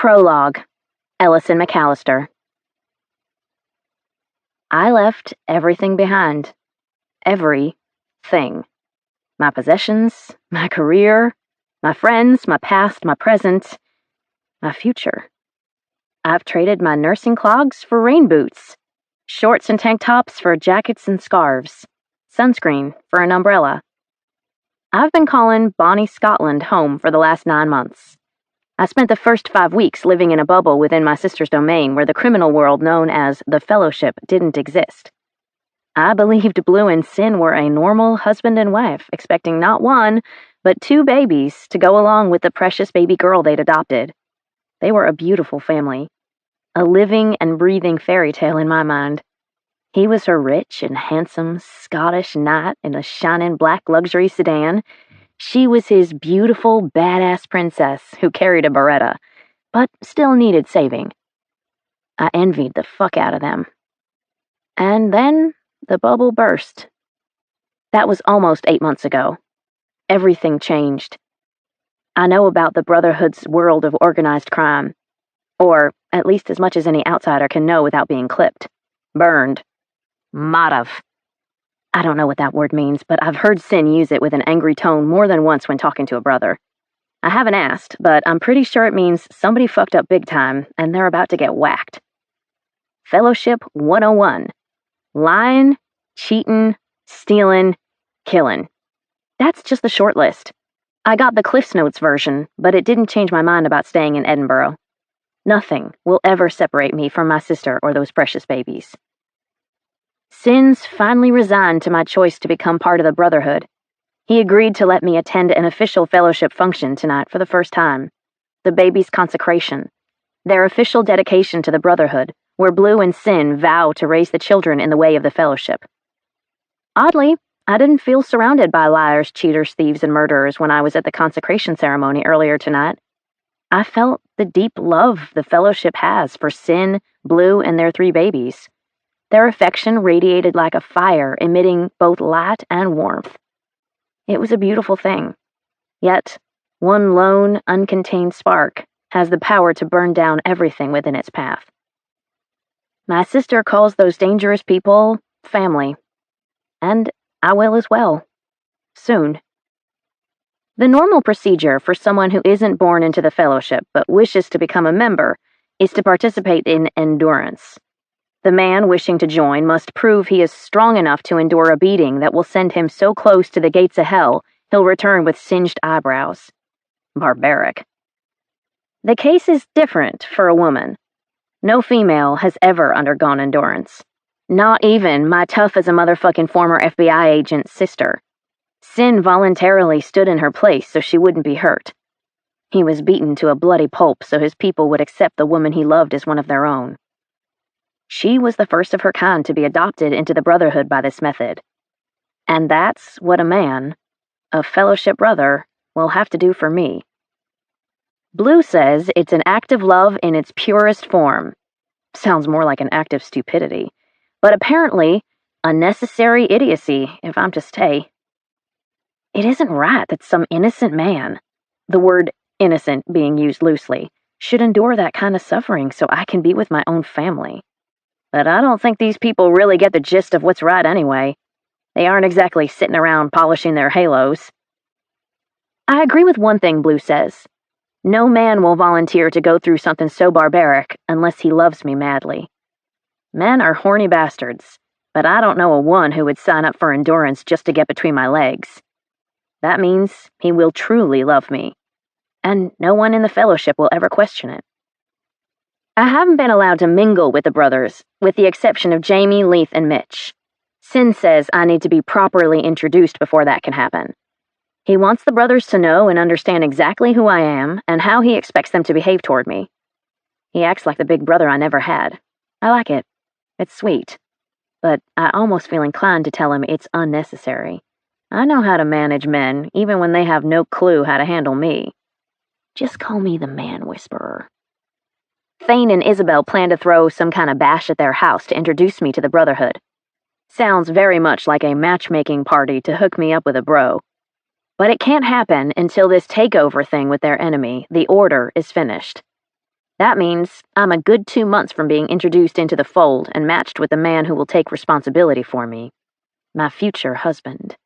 Prologue. Ellison McAllister. I left everything behind. Everything. My possessions, my career, my friends, my past, my present, my future. I've traded my nursing clogs for rain boots, shorts and tank tops for jackets and scarves, sunscreen for an umbrella. I've been calling Bonnie, Scotland home for the last 9 months. I spent the first 5 weeks living in a bubble within my sister's domain where the criminal world known as the Fellowship didn't exist. I believed Blue and Sin were a normal husband and wife, expecting not 1, but 2 babies to go along with the precious baby girl they'd adopted. They were a beautiful family, a living and breathing fairy tale in my mind. He was her rich and handsome Scottish knight in a shining black luxury sedan. She was his beautiful, badass princess who carried a Beretta, but still needed saving. I envied the fuck out of them. And then the bubble burst. That was almost 8 months ago. Everything changed. I know about the Brotherhood's world of organized crime, or at least as much as any outsider can know without being clipped, burned, motov. I don't know what that word means, but I've heard Sin use it with an angry tone more than once when talking to a brother. I haven't asked, but I'm pretty sure it means somebody fucked up big time and they're about to get whacked. Fellowship 101. Lying, cheating, stealing, killing. That's just the short list. I got the Cliff's Notes version, but it didn't change my mind about staying in Edinburgh. Nothing will ever separate me from my sister or those precious babies. Sin's finally resigned to my choice to become part of the Brotherhood. He agreed to let me attend an official fellowship function tonight for the first time. The baby's consecration. Their official dedication to the Brotherhood, where Blue and Sin vow to raise the children in the way of the fellowship. Oddly, I didn't feel surrounded by liars, cheaters, thieves, and murderers when I was at the consecration ceremony earlier tonight. I felt the deep love the fellowship has for Sin, Blue, and their 3 babies. Their affection radiated like a fire, emitting both light and warmth. It was a beautiful thing. Yet, one lone, uncontained spark has the power to burn down everything within its path. My sister calls those dangerous people family. And I will as well. Soon. The normal procedure for someone who isn't born into the fellowship but wishes to become a member is to participate in endurance. The man wishing to join must prove he is strong enough to endure a beating that will send him so close to the gates of hell he'll return with singed eyebrows. Barbaric. The case is different for a woman. No female has ever undergone endurance. Not even my tough-as-a-motherfucking former FBI agent's sister. Sin voluntarily stood in her place so she wouldn't be hurt. He was beaten to a bloody pulp so his people would accept the woman he loved as one of their own. She was the first of her kind to be adopted into the Brotherhood by this method. And that's what a man, a fellowship brother, will have to do for me. Blue says it's an act of love in its purest form. Sounds more like an act of stupidity. But apparently, a necessary idiocy if I'm to stay. It isn't right that some innocent man, the word innocent being used loosely, should endure that kind of suffering so I can be with my own family. But I don't think these people really get the gist of what's right anyway. They aren't exactly sitting around polishing their halos. I agree with one thing Blue says. No man will volunteer to go through something so barbaric unless he loves me madly. Men are horny bastards, but I don't know a one who would sign up for endurance just to get between my legs. That means he will truly love me, and no one in the fellowship will ever question it. I haven't been allowed to mingle with the brothers, with the exception of Jamie, Leith, and Mitch. Sin says I need to be properly introduced before that can happen. He wants the brothers to know and understand exactly who I am and how he expects them to behave toward me. He acts like the big brother I never had. I like it. It's sweet. But I almost feel inclined to tell him it's unnecessary. I know how to manage men, even when they have no clue how to handle me. Just call me the man whisperer. Thane and Isabel plan to throw some kind of bash at their house to introduce me to the Brotherhood. Sounds very much like a matchmaking party to hook me up with a bro. But it can't happen until this takeover thing with their enemy, the Order, is finished. That means I'm a good 2 months from being introduced into the fold and matched with the man who will take responsibility for me, my future husband.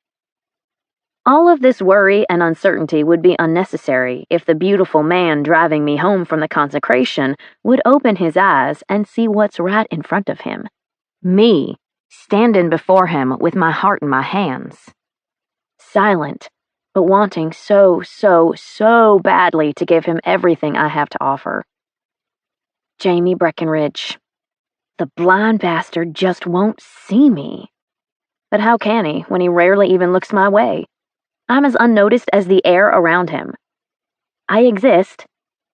All of this worry and uncertainty would be unnecessary if the beautiful man driving me home from the consecration would open his eyes and see what's right in front of him. Me, standing before him with my heart in my hands. Silent, but wanting so badly to give him everything I have to offer. Jamie Breckenridge. The blind bastard just won't see me. But how can he when he rarely even looks my way? I'm as unnoticed as the air around him. I exist,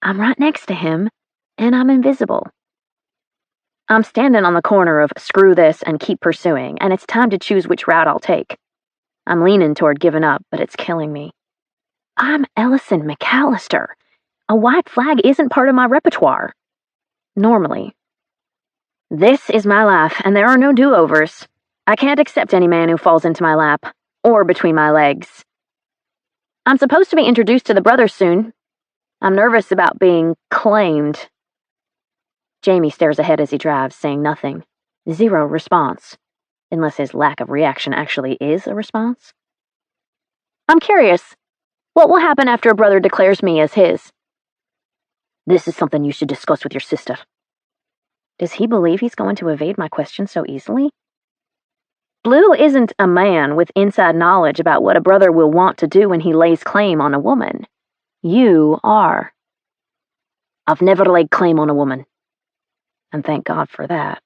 I'm right next to him, and I'm invisible. I'm standing on the corner of screw this and keep pursuing, and it's time to choose which route I'll take. I'm leaning toward giving up, but it's killing me. I'm Ellison McAllister. A white flag isn't part of my repertoire. Normally. This is my life, and there are no do-overs. I can't accept any man who falls into my lap, or between my legs. I'm supposed to be introduced to the brothers soon. I'm nervous about being claimed. Jamie stares ahead as he drives, saying nothing. Zero response. Unless his lack of reaction actually is a response. I'm curious. What will happen after a brother declares me as his? This is something you should discuss with your sister. Does he believe he's going to evade my question so easily? Blue isn't a man with inside knowledge about what a brother will want to do when he lays claim on a woman. You are. I've never laid claim on a woman. And thank God for that.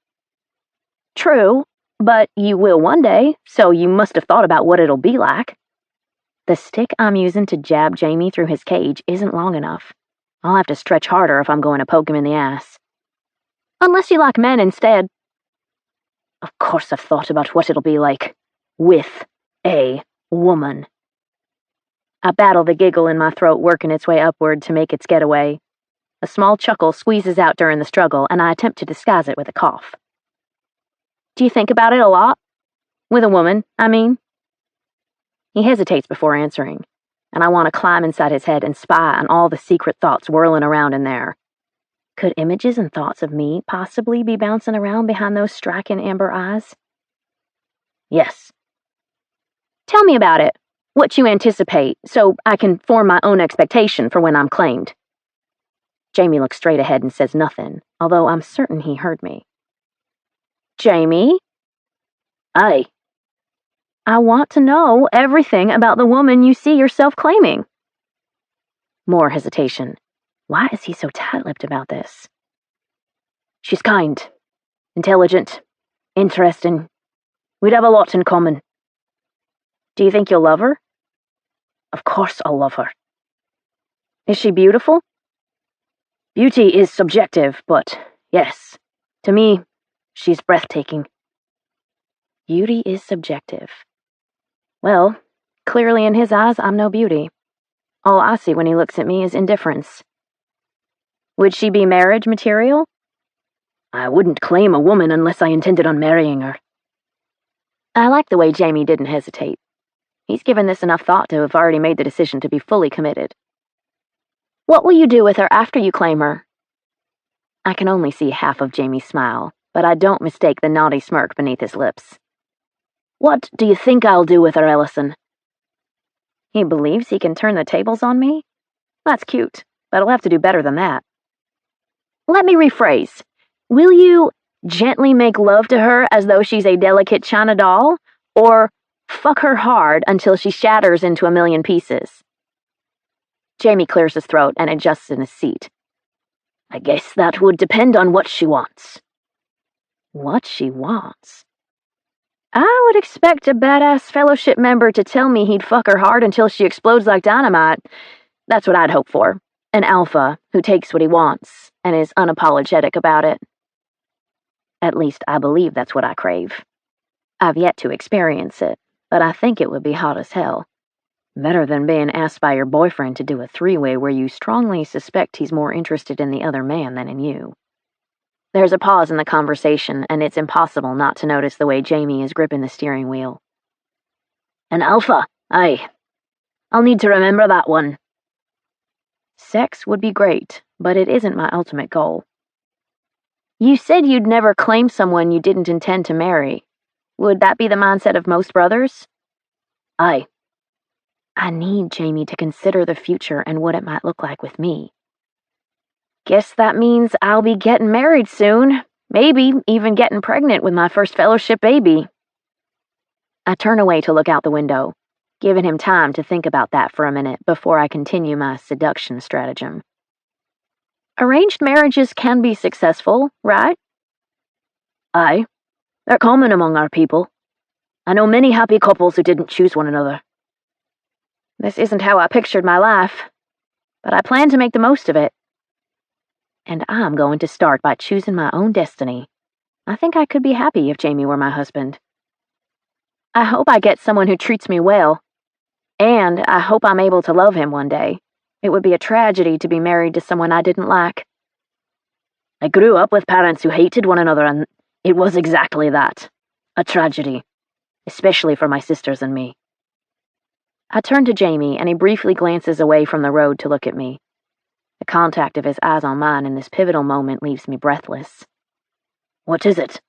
True, but you will one day, so you must have thought about what it'll be like. The stick I'm using to jab Jamie through his cage isn't long enough. I'll have to stretch harder if I'm going to poke him in the ass. Unless you like men instead. Of course I've thought about what it'll be like. With a woman. I battle the giggle in my throat working its way upward to make its getaway. A small chuckle squeezes out during the struggle, and I attempt to disguise it with a cough. Do you think about it a lot? With a woman, I mean? He hesitates before answering, and I want to climb inside his head and spy on all the secret thoughts whirling around in there. Could images and thoughts of me possibly be bouncing around behind those striking amber eyes? Yes. Tell me about it. What you anticipate, so I can form my own expectation for when I'm claimed. Jamie looks straight ahead and says nothing, although I'm certain he heard me. Jamie? Aye. I want to know everything about the woman you see yourself claiming. More hesitation. Why is he so tight-lipped about this? She's kind, intelligent, interesting. We'd have a lot in common. Do you think you'll love her? Of course I'll love her. Is she beautiful? Beauty is subjective, but yes, to me, she's breathtaking. Beauty is subjective. Well, clearly in his eyes, I'm no beauty. All I see when he looks at me is indifference. Would she be marriage material? I wouldn't claim a woman unless I intended on marrying her. I like the way Jamie didn't hesitate. He's given this enough thought to have already made the decision to be fully committed. What will you do with her after you claim her? I can only see half of Jamie's smile, but I don't mistake the naughty smirk beneath his lips. What do you think I'll do with her, Ellison? He believes he can turn the tables on me? That's cute, but I'll have to do better than that. Let me rephrase. Will you gently make love to her as though she's a delicate china doll, or fuck her hard until she shatters into a million pieces? Jamie clears his throat and adjusts in his seat. I guess that would depend on what she wants. What she wants? I would expect a badass fellowship member to tell me he'd fuck her hard until she explodes like dynamite. That's what I'd hope for. An alpha who takes what he wants and is unapologetic about it. At least I believe that's what I crave. I've yet to experience it, but I think it would be hot as hell. Better than being asked by your boyfriend to do a three-way where you strongly suspect he's more interested in the other man than in you. There's a pause in the conversation, and it's impossible not to notice the way Jamie is gripping the steering wheel. An alpha, aye. I'll need to remember that one. Sex would be great, but it isn't my ultimate goal. You said you'd never claim someone you didn't intend to marry. Would that be the mindset of most brothers? Aye. I need Jamie to consider the future and what it might look like with me. Guess that means I'll be getting married soon, maybe even getting pregnant with my first fellowship baby. I turn away to look out the window, giving him time to think about that for a minute before I continue my seduction stratagem. Arranged marriages can be successful, right? Aye. They're common among our people. I know many happy couples who didn't choose one another. This isn't how I pictured my life, but I plan to make the most of it. And I'm going to start by choosing my own destiny. I think I could be happy if Jamie were my husband. I hope I get someone who treats me well, and I hope I'm able to love him one day. It would be a tragedy to be married to someone I didn't like. I grew up with parents who hated one another, and it was exactly that. A tragedy. Especially for my sisters and me. I turn to Jamie, and he briefly glances away from the road to look at me. The contact of his eyes on mine in this pivotal moment leaves me breathless. What is it?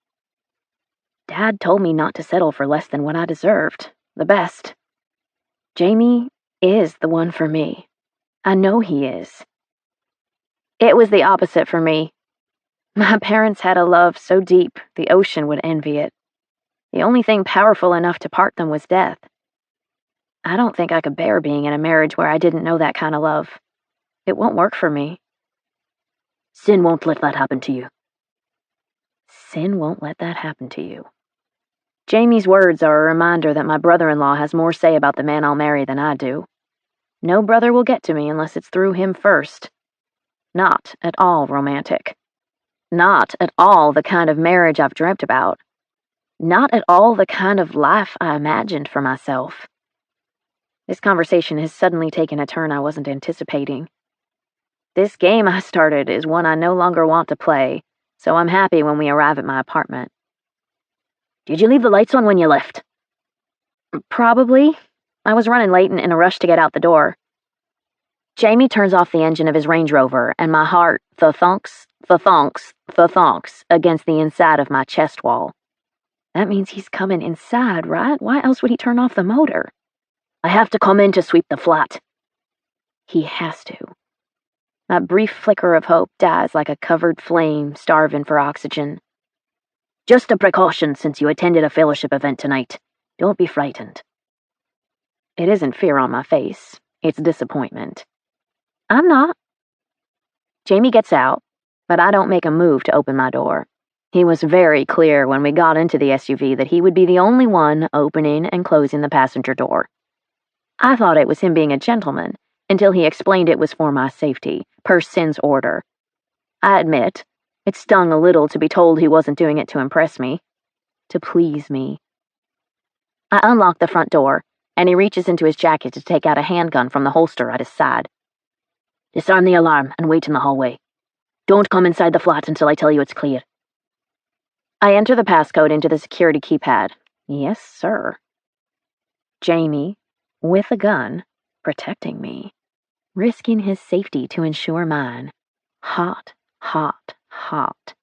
Dad told me not to settle for less than what I deserved. The best. Jamie is the one for me. I know he is. It was the opposite for me. My parents had a love so deep the ocean would envy it. The only thing powerful enough to part them was death. I don't think I could bear being in a marriage where I didn't know that kind of love. It won't work for me. Sin won't let that happen to you. Sin won't let that happen to you. Jamie's words are a reminder that my brother-in-law has more say about the man I'll marry than I do. No brother will get to me unless it's through him first. Not at all romantic. Not at all the kind of marriage I've dreamt about. Not at all the kind of life I imagined for myself. This conversation has suddenly taken a turn I wasn't anticipating. This game I started is one I no longer want to play, so I'm happy when we arrive at my apartment. Did you leave the lights on when you left? Probably. I was running late and in a rush to get out the door. Jamie turns off the engine of his Range Rover, and my heart thunks against the inside of my chest wall. That means he's coming inside, right? Why else would he turn off the motor? I have to come in to sweep the flat. He has to. My brief flicker of hope dies like a covered flame starving for oxygen. Just a precaution since you attended a fellowship event tonight. Don't be frightened. It isn't fear on my face. It's disappointment. I'm not. Jamie gets out, but I don't make a move to open my door. He was very clear when we got into the SUV that he would be the only one opening and closing the passenger door. I thought it was him being a gentleman, until he explained it was for my safety, per Sin's order. I admit, it stung a little to be told he wasn't doing it to impress me, to please me. I unlock the front door, and he reaches into his jacket to take out a handgun from the holster at his side. Disarm the alarm and wait in the hallway. Don't come inside the flat until I tell you it's clear. I enter the passcode into the security keypad. Yes, sir. Jamie, with a gun, protecting me, risking his safety to ensure mine. Hot, hot, hot.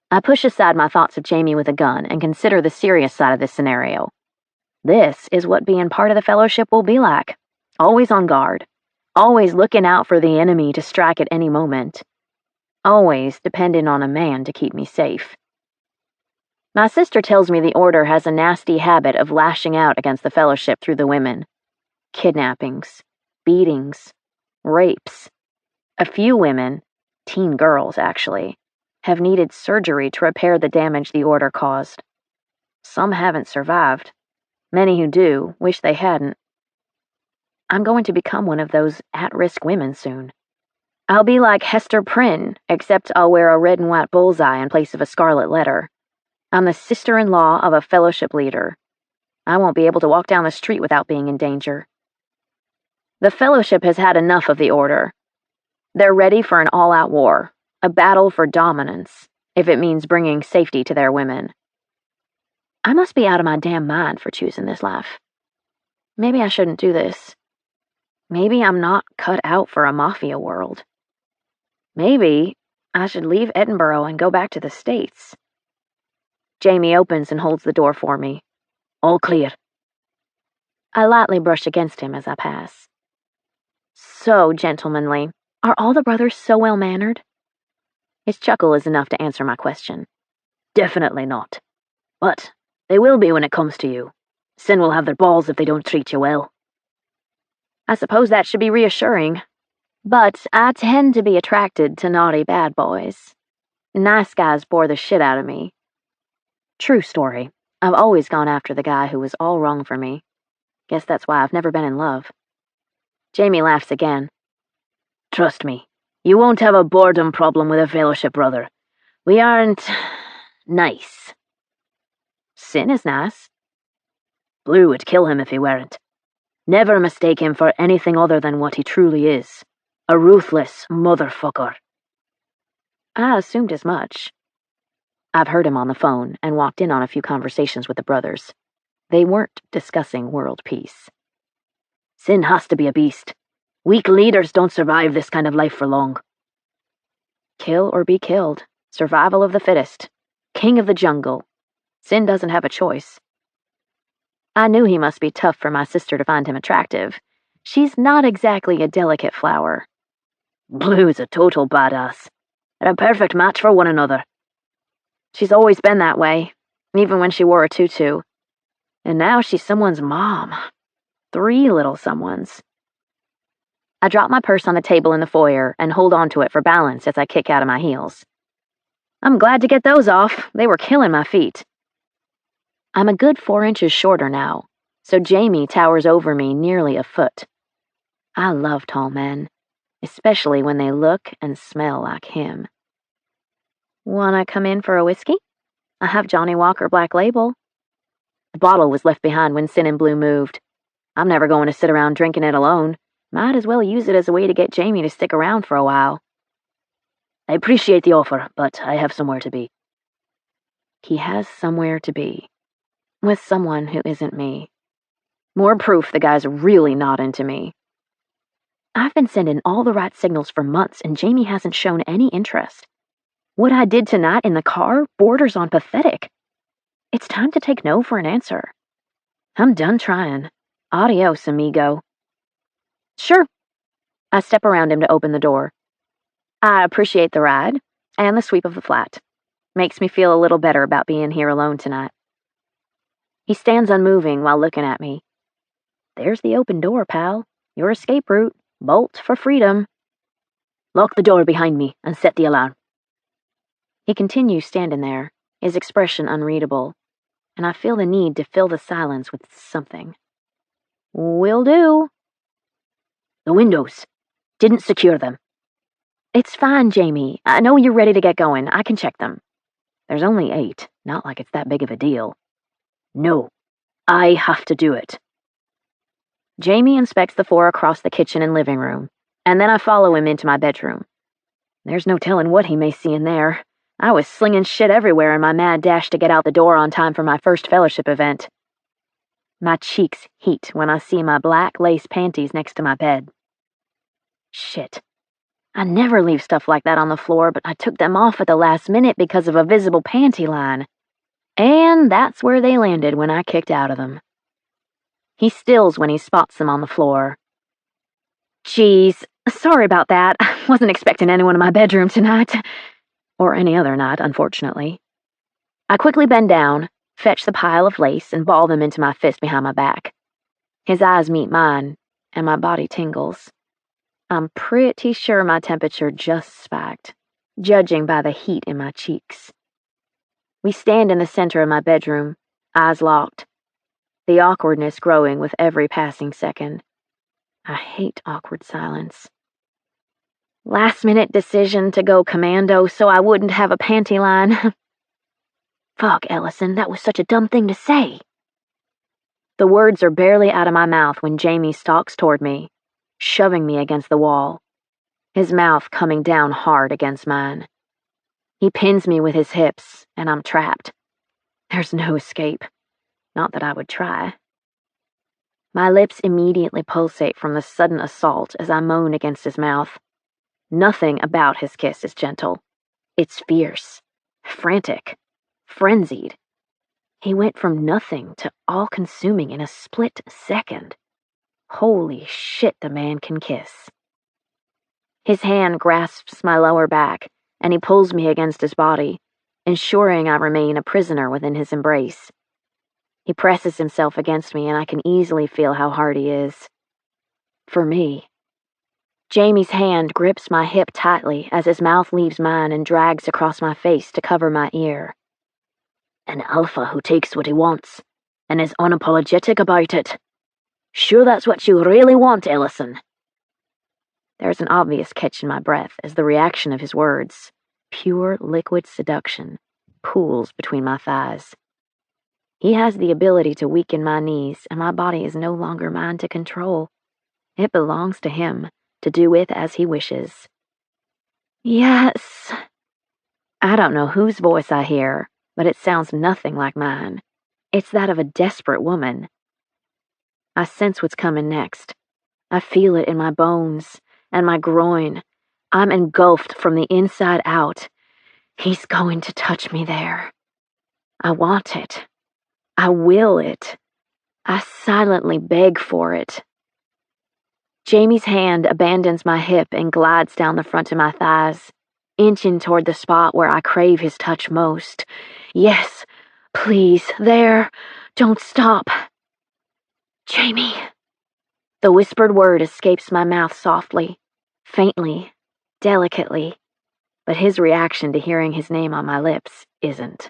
I push aside my thoughts of Jamie with a gun and consider the serious side of this scenario. This is what being part of the fellowship will be like. Always on guard. Always looking out for the enemy to strike at any moment. Always depending on a man to keep me safe. My sister tells me the Order has a nasty habit of lashing out against the fellowship through the women. Kidnappings, beatings, rapes. A few women, teen girls actually, have needed surgery to repair the damage the Order caused. Some haven't survived. Many who do wish they hadn't. I'm going to become one of those at-risk women soon. I'll be like Hester Prynne, except I'll wear a red and white bullseye in place of a scarlet letter. I'm the sister-in-law of a fellowship leader. I won't be able to walk down the street without being in danger. The fellowship has had enough of the Order. They're ready for an all-out war, a battle for dominance, if it means bringing safety to their women. I must be out of my damn mind for choosing this life. Maybe I shouldn't do this. Maybe I'm not cut out for a mafia world. Maybe I should leave Edinburgh and go back to the States. Jamie opens and holds the door for me. All clear. I lightly brush against him as I pass. So gentlemanly. Are all the brothers so well-mannered? His chuckle is enough to answer my question. Definitely not. But they will be when it comes to you. Sin will have their balls if they don't treat you well. I suppose that should be reassuring. But I tend to be attracted to naughty bad boys. Nice guys bore the shit out of me. True story. I've always gone after the guy who was all wrong for me. Guess that's why I've never been in love. Jamie laughs again. Trust me, you won't have a boredom problem with a fellowship brother. We aren't nice. Sin is nice. Blue would kill him if he weren't. Never mistake him for anything other than what he truly is. A ruthless motherfucker. I assumed as much. I've heard him on the phone and walked in on a few conversations with the brothers. They weren't discussing world peace. Sin has to be a beast. Weak leaders don't survive this kind of life for long. Kill or be killed. Survival of the fittest. King of the jungle. Sin doesn't have a choice. I knew he must be tough for my sister to find him attractive. She's not exactly a delicate flower. Blue's a total badass. They're a perfect match for one another. She's always been that way, even when she wore a tutu. And now she's someone's mom. 3 little someones. I drop my purse on the table in the foyer and hold on to it for balance as I kick out of my heels. I'm glad to get those off. They were killing my feet. I'm a good 4 inches shorter now, so Jamie towers over me nearly a foot. I love tall men, especially when they look and smell like him. Wanna come in for a whiskey? I have Johnny Walker Black Label. The bottle was left behind when Sin and Blue moved. I'm never going to sit around drinking it alone. Might as well use it as a way to get Jamie to stick around for a while. I appreciate the offer, but I have somewhere to be. He has somewhere to be. With someone who isn't me. More proof the guy's really not into me. I've been sending all the right signals for months and Jamie hasn't shown any interest. What I did tonight in the car borders on pathetic. It's time to take no for an answer. I'm done trying. Adios, amigo. Sure. I step around him to open the door. I appreciate the ride and the sweep of the flat. Makes me feel a little better about being here alone tonight. He stands unmoving while looking at me. There's the open door, pal. Your escape route. Bolt for freedom. Lock the door behind me and set the alarm. He continues standing there, his expression unreadable, and I feel the need to fill the silence with something. Will do. The windows. Didn't secure them. It's fine, Jamie. I know you're ready to get going. I can check them. There's only 8. Not like it's that big of a deal. No. I have to do it. Jamie inspects the 4 across the kitchen and living room, and then I follow him into my bedroom. There's no telling what he may see in there. I was slinging shit everywhere in my mad dash to get out the door on time for my first fellowship event. My cheeks heat when I see my black lace panties next to my bed. Shit. I never leave stuff like that on the floor, but I took them off at the last minute because of a visible panty line. And that's where they landed when I kicked out of them. He stills when he spots them on the floor. Geez, sorry about that. I wasn't expecting anyone in my bedroom tonight. Or any other night, unfortunately. I quickly bend down, fetch the pile of lace, and ball them into my fist behind my back. His eyes meet mine, and my body tingles. I'm pretty sure my temperature just spiked, judging by the heat in my cheeks. We stand in the center of my bedroom, eyes locked, the awkwardness growing with every passing second. I hate awkward silence. Last-minute decision to go commando so I wouldn't have a panty line. Fuck, Ellison, that was such a dumb thing to say. The words are barely out of my mouth when Jamie stalks toward me, shoving me against the wall, his mouth coming down hard against mine. He pins me with his hips, and I'm trapped. There's no escape. Not that I would try. My lips immediately pulsate from the sudden assault as I moan against his mouth. Nothing about his kiss is gentle. It's fierce, frantic, frenzied. He went from nothing to all-consuming in a split second. Holy shit, the man can kiss. His hand grasps my lower back, and he pulls me against his body, ensuring I remain a prisoner within his embrace. He presses himself against me, and I can easily feel how hard he is. For me. Jamie's hand grips my hip tightly as his mouth leaves mine and drags across my face to cover my ear. An alpha who takes what he wants, and is unapologetic about it. Sure that's what you really want, Ellison? There's an obvious catch in my breath as the reaction of his words, pure liquid seduction, pools between my thighs. He has the ability to weaken my knees, and my body is no longer mine to control. It belongs to him, to do with as he wishes. Yes. I don't know whose voice I hear, but it sounds nothing like mine. It's that of a desperate woman. I sense what's coming next. I feel it in my bones and my groin. I'm engulfed from the inside out. He's going to touch me there. I want it. I will it. I silently beg for it. Jamie's hand abandons my hip and glides down the front of my thighs, inching toward the spot where I crave his touch most. Yes, please, there. Don't stop. Jamie. The whispered word escapes my mouth softly, faintly, delicately, but his reaction to hearing his name on my lips isn't.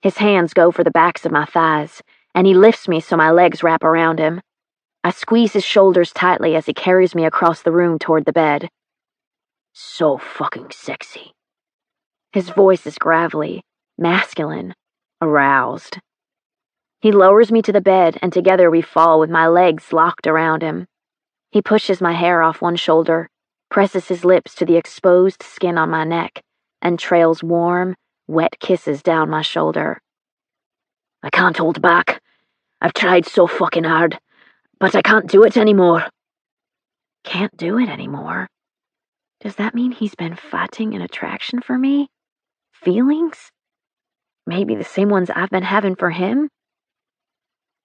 His hands go for the backs of my thighs, and he lifts me so my legs wrap around him. I squeeze his shoulders tightly as he carries me across the room toward the bed. So fucking sexy. His voice is gravelly, masculine, aroused. He lowers me to the bed, and together we fall with my legs locked around him. He pushes my hair off one shoulder, presses his lips to the exposed skin on my neck, and trails warm, wet kisses down my shoulder. I can't hold back. I've tried so fucking hard, but I can't do it anymore. Can't do it anymore? Does that mean he's been fighting an attraction for me? Feelings? Maybe the same ones I've been having for him?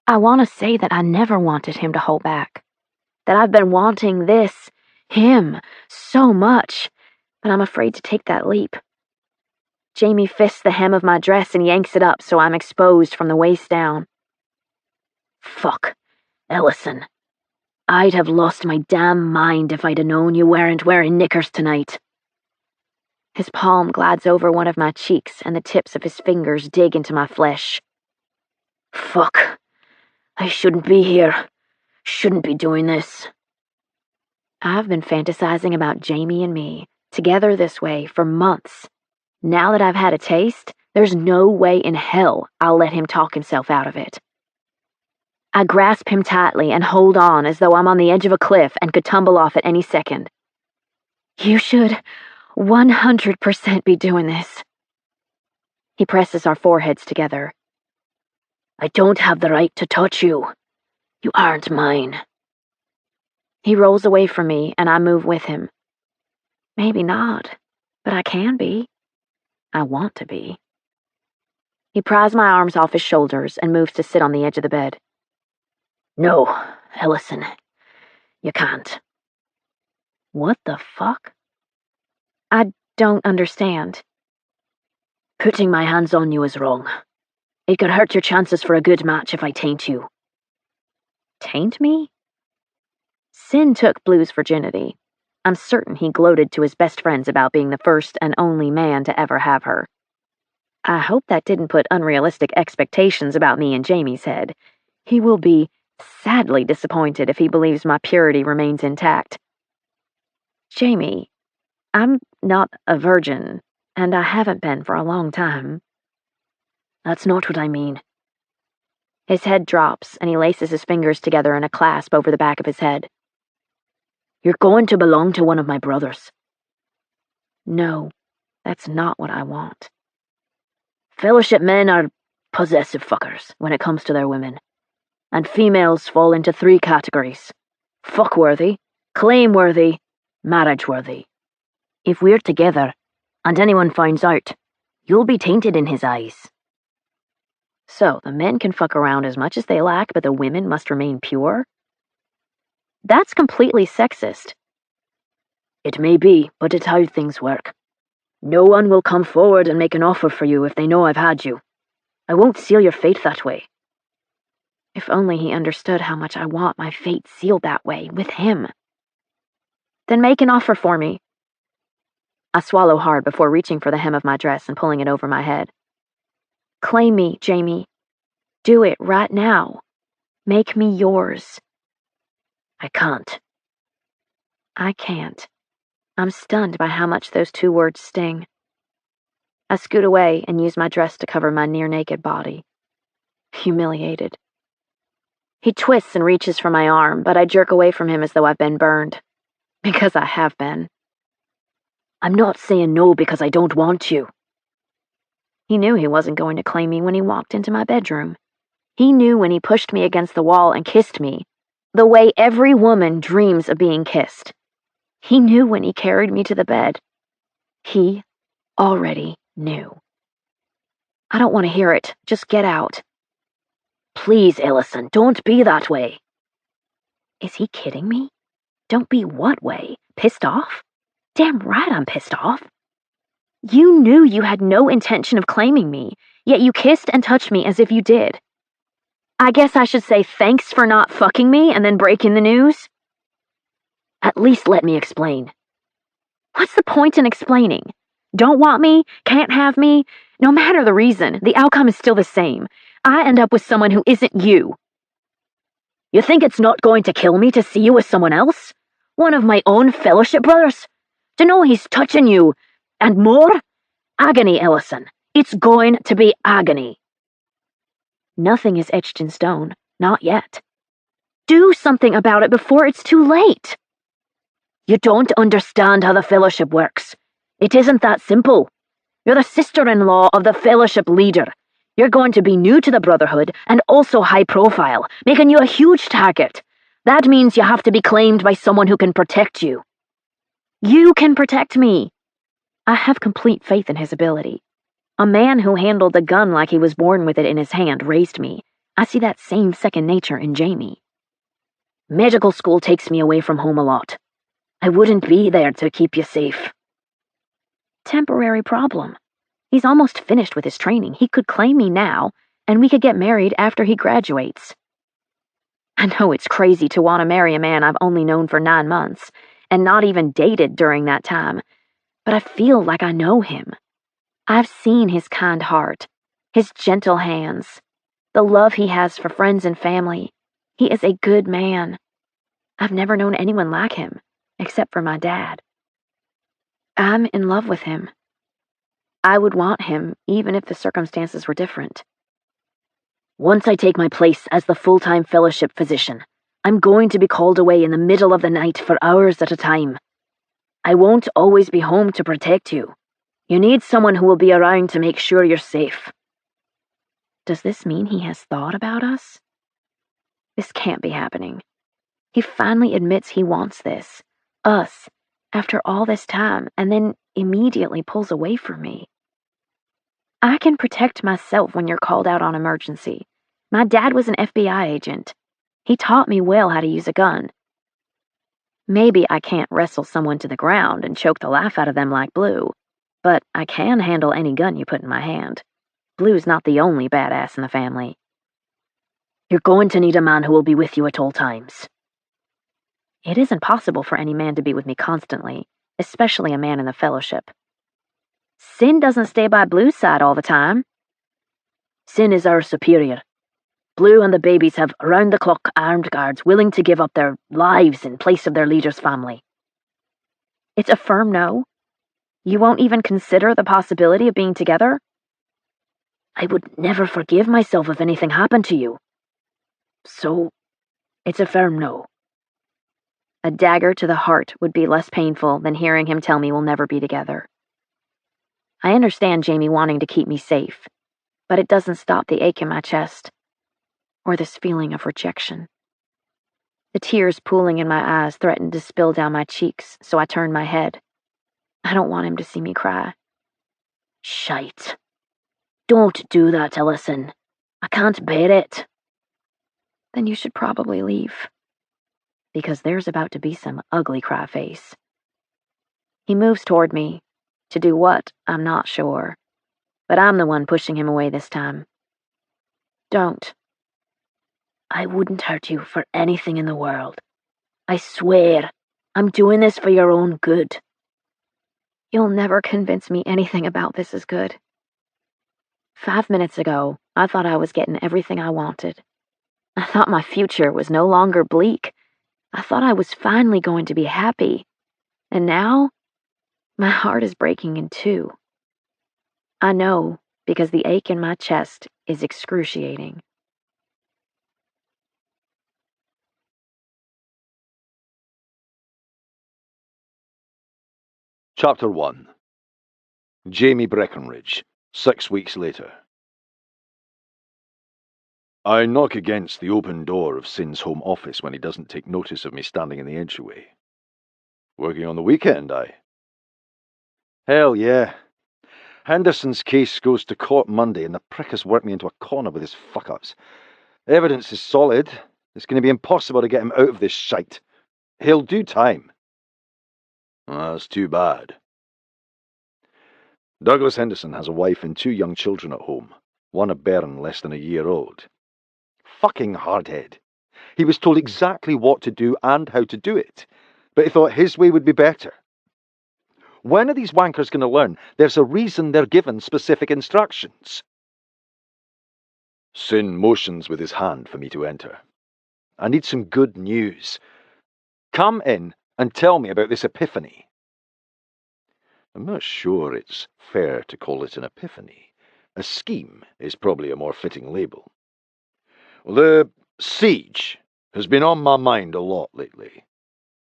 I want to say that I never wanted him to hold back. That I've been wanting this, him, so much, but I'm afraid to take that leap. Jamie fists the hem of my dress and yanks it up so I'm exposed from the waist down. Fuck, Ellison. I'd have lost my damn mind if I'd have known you weren't wearing knickers tonight. His palm glides over one of my cheeks and the tips of his fingers dig into my flesh. Fuck. I shouldn't be here. Shouldn't be doing this. I've been fantasizing about Jamie and me, together this way, for months. Now that I've had a taste, there's no way in hell I'll let him talk himself out of it. I grasp him tightly and hold on as though I'm on the edge of a cliff and could tumble off at any second. You should 100% be doing this. He presses our foreheads together. I don't have the right to touch you. You aren't mine. He rolls away from me and I move with him. Maybe not, but I can be. I want to be. He pries my arms off his shoulders and moves to sit on the edge of the bed. No, Ellison, you can't. What the fuck? I don't understand. Putting my hands on you is wrong. It could hurt your chances for a good match if I taint you. Taint me? Sin took Blue's virginity. I'm certain he gloated to his best friends about being the first and only man to ever have her. I hope that didn't put unrealistic expectations about me in Jamie's head. He will be sadly disappointed if he believes my purity remains intact. Jamie, I'm not a virgin, and I haven't been for a long time. That's not what I mean. His head drops, and he laces his fingers together in a clasp over the back of his head. You're going to belong to one of my brothers. No, that's not what I want. Fellowship men are possessive fuckers when it comes to their women, and females fall into 3 categories: fuck-worthy, claim-worthy, marriage-worthy. If we're together, and anyone finds out, you'll be tainted in his eyes. So, the men can fuck around as much as they like, but the women must remain pure? That's completely sexist. It may be, but it's how things work. No one will come forward and make an offer for you if they know I've had you. I won't seal your fate that way. If only he understood how much I want my fate sealed that way, with him. Then make an offer for me. I swallow hard before reaching for the hem of my dress and pulling it over my head. Claim me, Jamie. Do it right now. Make me yours. I can't. I can't. I'm stunned by how much those two words sting. I scoot away and use my dress to cover my near-naked body. Humiliated. He twists and reaches for my arm, but I jerk away from him as though I've been burned. Because I have been. I'm not saying no because I don't want you. He knew he wasn't going to claim me when he walked into my bedroom. He knew when he pushed me against the wall and kissed me, the way every woman dreams of being kissed. He knew when he carried me to the bed. He already knew. I don't want to hear it. Just get out. Please, Ellison, don't be that way. Is he kidding me? Don't be what way? Pissed off? Damn right I'm pissed off. You knew you had no intention of claiming me, yet you kissed and touched me as if you did. I guess I should say thanks for not fucking me and then breaking the news? At least let me explain. What's the point in explaining? Don't want me? Can't have me? No matter the reason, the outcome is still the same. I end up with someone who isn't you. You think it's not going to kill me to see you with someone else? One of my own fellowship brothers? To know he's touching you, and more? Agony, Ellison. It's going to be agony. Nothing is etched in stone. Not yet. Do something about it before it's too late. You don't understand how the fellowship works. It isn't that simple. You're the sister-in-law of the fellowship leader. You're going to be new to the Brotherhood and also high profile, making you a huge target. That means you have to be claimed by someone who can protect you. You can protect me. I have complete faith in his ability. A man who handled a gun like he was born with it in his hand raised me. I see that same second nature in Jamie. Medical school takes me away from home a lot. I wouldn't be there to keep you safe. Temporary problem. He's almost finished with his training. He could claim me now, and we could get married after he graduates. I know it's crazy to want to marry a man I've only known for 9 months, and not even dated during that time, but I feel like I know him. I've seen his kind heart, his gentle hands, the love he has for friends and family. He is a good man. I've never known anyone like him, except for my dad. I'm in love with him. I would want him, even if the circumstances were different. Once I take my place as the full-time fellowship physician, I'm going to be called away in the middle of the night for hours at a time. I won't always be home to protect you. You need someone who will be around to make sure you're safe. Does this mean he has thought about us? This can't be happening. He finally admits he wants this, us, after all this time, and then immediately pulls away from me. I can protect myself when you're called out on emergency. My dad was an FBI agent. He taught me well how to use a gun. Maybe I can't wrestle someone to the ground and choke the life out of them like Blue, but I can handle any gun you put in my hand. Blue's not the only badass in the family. You're going to need a man who will be with you at all times. It isn't possible for any man to be with me constantly, especially a man in the fellowship. Sin doesn't stay by Blue's side all the time. Sin is our superior. Blue and the babies have round-the-clock armed guards willing to give up their lives in place of their leader's family. It's a firm no? You won't even consider the possibility of being together? I would never forgive myself if anything happened to you. So, it's a firm no. A dagger to the heart would be less painful than hearing him tell me we'll never be together. I understand Jamie wanting to keep me safe, but it doesn't stop the ache in my chest, or this feeling of rejection. The tears pooling in my eyes threatened to spill down my cheeks, so I turned my head. I don't want him to see me cry. Shite. Don't do that, Ellison. I can't bear it. Then you should probably leave. Because there's about to be some ugly cry face. He moves toward me. To do what, I'm not sure. But I'm the one pushing him away this time. Don't. I wouldn't hurt you for anything in the world. I swear, I'm doing this for your own good. You'll never convince me anything about this is good. 5 minutes ago, I thought I was getting everything I wanted. I thought my future was no longer bleak. I thought I was finally going to be happy. And now, my heart is breaking in two. I know, because the ache in my chest is excruciating. Chapter 1. Jamie Breckenridge, 6 weeks later. I knock against the open door of Sin's home office when he doesn't take notice of me standing in the entryway. Working on the weekend, Hell yeah. Henderson's case goes to court Monday, and the prick has worked me into a corner with his fuck-ups. Evidence is solid. It's going to be impossible to get him out of this shite. He'll do time. That's too bad. Douglas Henderson has a wife and 2 young children at home, one a bairn less than a year old. Fucking hardhead. He was told exactly what to do and how to do it, but he thought his way would be better. When are these wankers going to learn there's a reason they're given specific instructions? Sin motions with his hand for me to enter. I need some good news. Come in and tell me about this epiphany. I'm not sure it's fair to call it an epiphany. A scheme is probably a more fitting label. Well, the siege has been on my mind a lot lately.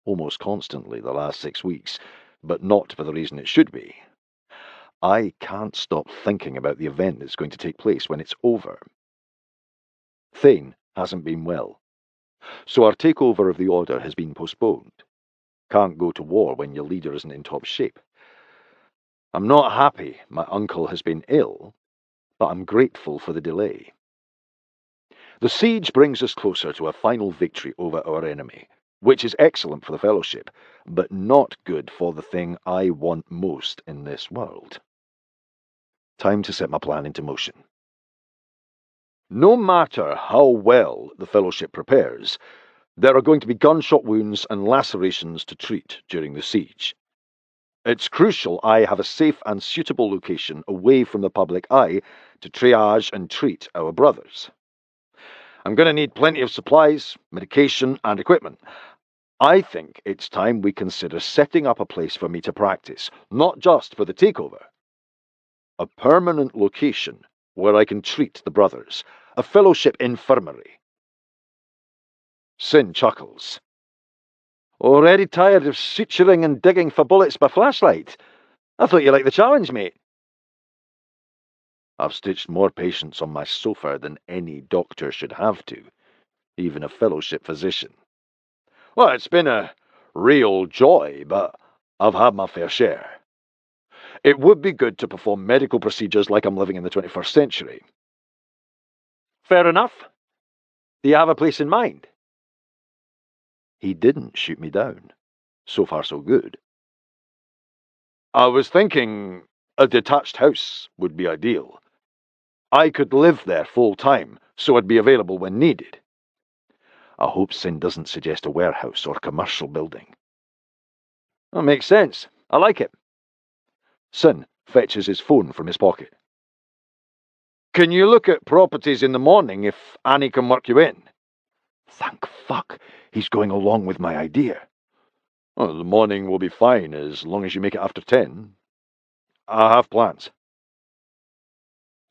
Almost constantly the last 6 weeks, but not for the reason it should be. I can't stop thinking about the event that's going to take place when it's over. Thane hasn't been well, so our takeover of the Order has been postponed. Can't go to war when your leader isn't in top shape. I'm not happy my uncle has been ill, but I'm grateful for the delay. The siege brings us closer to a final victory over our enemy, which is excellent for the Fellowship, but not good for the thing I want most in this world. Time to set my plan into motion. No matter how well the Fellowship prepares, there are going to be gunshot wounds and lacerations to treat during the siege. It's crucial I have a safe and suitable location away from the public eye to triage and treat our brothers. I'm going to need plenty of supplies, medication, and equipment. I think it's time we consider setting up a place for me to practice, not just for the takeover. A permanent location where I can treat the brothers, a Fellowship infirmary. Sin chuckles. Already tired of suturing and digging for bullets by flashlight? I thought you liked the challenge, mate. I've stitched more patients on my sofa than any doctor should have to, even a Fellowship physician. Well, it's been a real joy, but I've had my fair share. It would be good to perform medical procedures like I'm living in the 21st century. Fair enough. Do you have a place in mind? He didn't shoot me down. So far, so good. I was thinking a detached house would be ideal. I could live there full-time, so I'd be available when needed. I hope Sin doesn't suggest a warehouse or commercial building. That makes sense. I like it. Sin fetches his phone from his pocket. Can you look at properties in the morning if Annie can work you in? Thank fuck, he's going along with my idea. Well, the morning will be fine as long as you make it after 10. I have plans.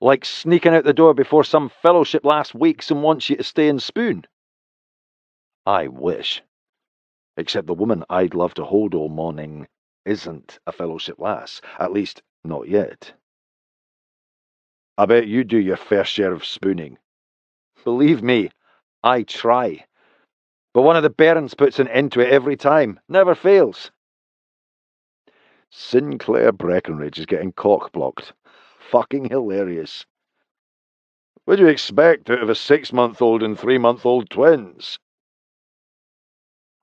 Like sneaking out the door before some Fellowship last weeks and wants you to stay and spoon. I wish. Except the woman I'd love to hold all morning isn't a Fellowship lass, at least not yet. I bet you do your fair share of spooning. Believe me, I try. But one of the bairns puts an end to it every time. Never fails. Sinclair Breckenridge is getting cock-blocked. Fucking hilarious. What do you expect out of a 6-month-old and 3-month-old twins?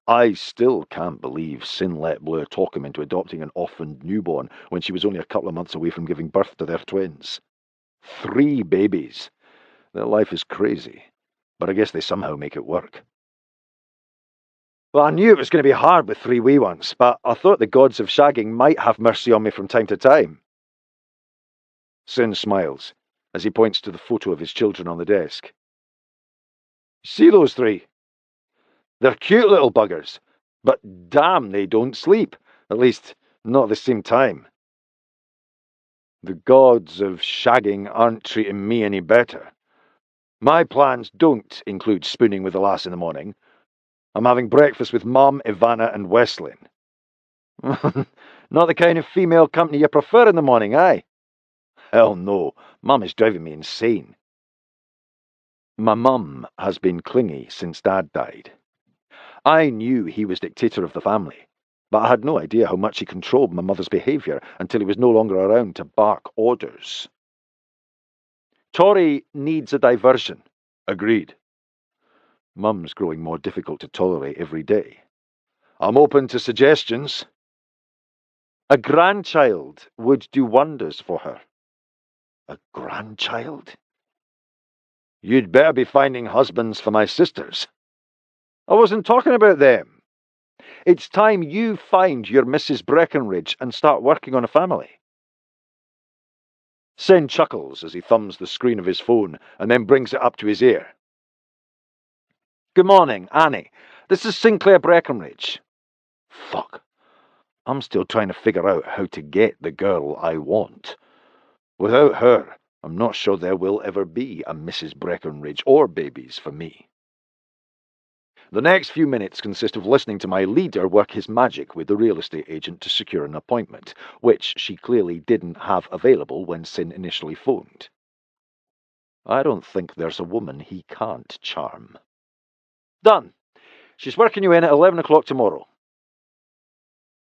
I still can't believe Sin let Blair talk him into adopting an orphaned newborn when she was only a couple of months away from giving birth to their twins. 3 babies. Their life is crazy, but I guess they somehow make it work. Well, I knew it was going to be hard with 3 wee ones, but I thought the gods of shagging might have mercy on me from time to time. Sin smiles as he points to the photo of his children on the desk. See those 3? They're cute little buggers, but damn, they don't sleep. At least, not at the same time. The gods of shagging aren't treating me any better. My plans don't include spooning with the lass in the morning. I'm having breakfast with Mum, Ivana, and Wesley. Not the kind of female company you prefer in the morning, aye? Hell no, Mum is driving me insane. My mum has been clingy since Dad died. I knew he was dictator of the family, but I had no idea how much he controlled my mother's behaviour until he was no longer around to bark orders. Tori needs a diversion. Agreed. Mum's growing more difficult to tolerate every day. I'm open to suggestions. A grandchild would do wonders for her. A grandchild? You'd better be finding husbands for my sisters. I wasn't talking about them. It's time you find your Mrs. Breckenridge and start working on a family. Sen chuckles as he thumbs the screen of his phone and then brings it up to his ear. Good morning, Annie. This is Sinclair Breckenridge. Fuck. I'm still trying to figure out how to get the girl I want. Without her, I'm not sure there will ever be a Mrs. Breckenridge or babies for me. The next few minutes consist of listening to my leader work his magic with the real estate agent to secure an appointment, which she clearly didn't have available when Sin initially phoned. I don't think there's a woman he can't charm. Done. She's working you in at 11 o'clock tomorrow.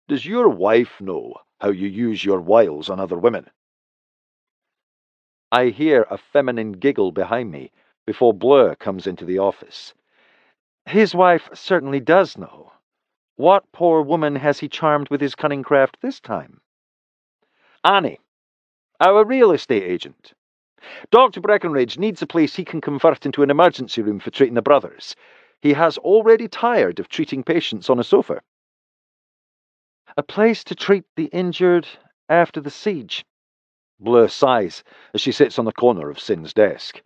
Does your wife know how you use your wiles on other women? I hear a feminine giggle behind me before Blair comes into the office. His wife certainly does know. What poor woman has he charmed with his cunning craft this time? Annie, our real estate agent. Dr. Breckenridge needs a place he can convert into an emergency room for treating the brothers. He has already tired of treating patients on a sofa. A place to treat the injured after the siege. Blair sighs as she sits on the corner of Sin's desk.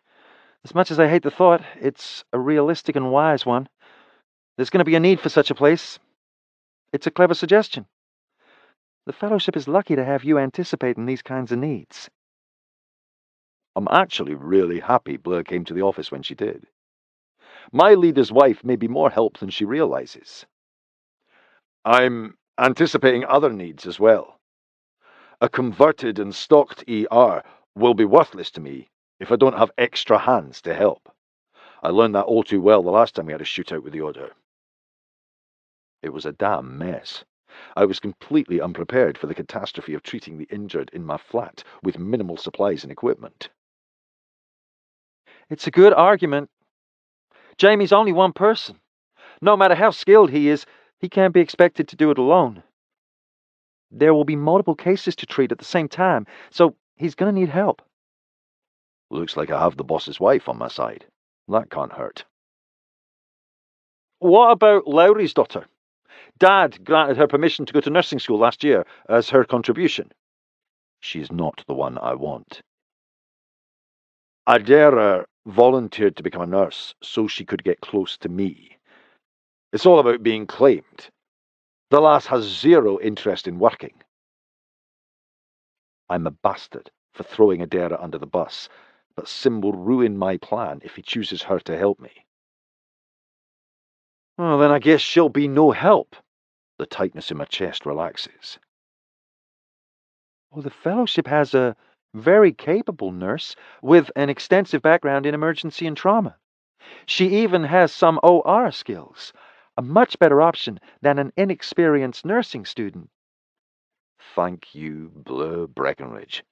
As much as I hate the thought, it's a realistic and wise one. There's going to be a need for such a place. It's a clever suggestion. The Fellowship is lucky to have you anticipating these kinds of needs. I'm actually really happy Blair came to the office when she did. My leader's wife may be more help than she realizes. I'm anticipating other needs as well. A converted and stocked ER will be worthless to me if I don't have extra hands to help. I learned that all too well the last time we had a shootout with the Order. It was a damn mess. I was completely unprepared for the catastrophe of treating the injured in my flat with minimal supplies and equipment. It's a good argument. Jamie's only one person. No matter how skilled he is, he can't be expected to do it alone. There will be multiple cases to treat at the same time, so he's going to need help. Looks like I have the boss's wife on my side. That can't hurt. What about Lowry's daughter? Dad granted her permission to go to nursing school last year as her contribution. She's not the one I want. Adara volunteered to become a nurse so she could get close to me. It's all about being claimed. The lass has zero interest in working. I'm a bastard for throwing Adara under the bus, but Sim will ruin my plan if he chooses her to help me. Well, then I guess she'll be no help. The tightness in my chest relaxes. Well, the Fellowship has a very capable nurse with an extensive background in emergency and trauma. She even has some OR skills, a much better option than an inexperienced nursing student. Thank you, Blur Breckenridge.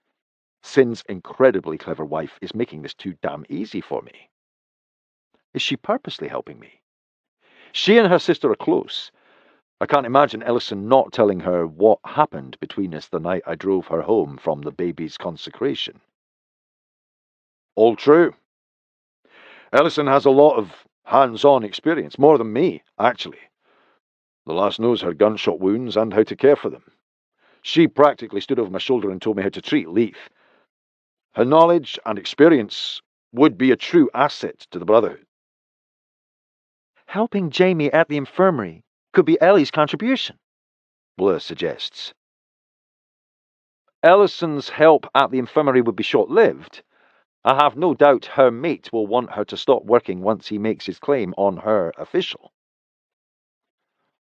Sin's incredibly clever wife is making this too damn easy for me. Is she purposely helping me? She and her sister are close. I can't imagine Ellison not telling her what happened between us the night I drove her home from the baby's consecration. All true. Ellison has a lot of hands-on experience, more than me, actually. The lass knows her gunshot wounds and how to care for them. She practically stood over my shoulder and told me how to treat Leith. Her knowledge and experience would be a true asset to the Brotherhood. Helping Jamie at the infirmary could be Ellie's contribution, Blur suggests. Ellison's help at the infirmary would be short-lived. I have no doubt her mate will want her to stop working once he makes his claim on her official.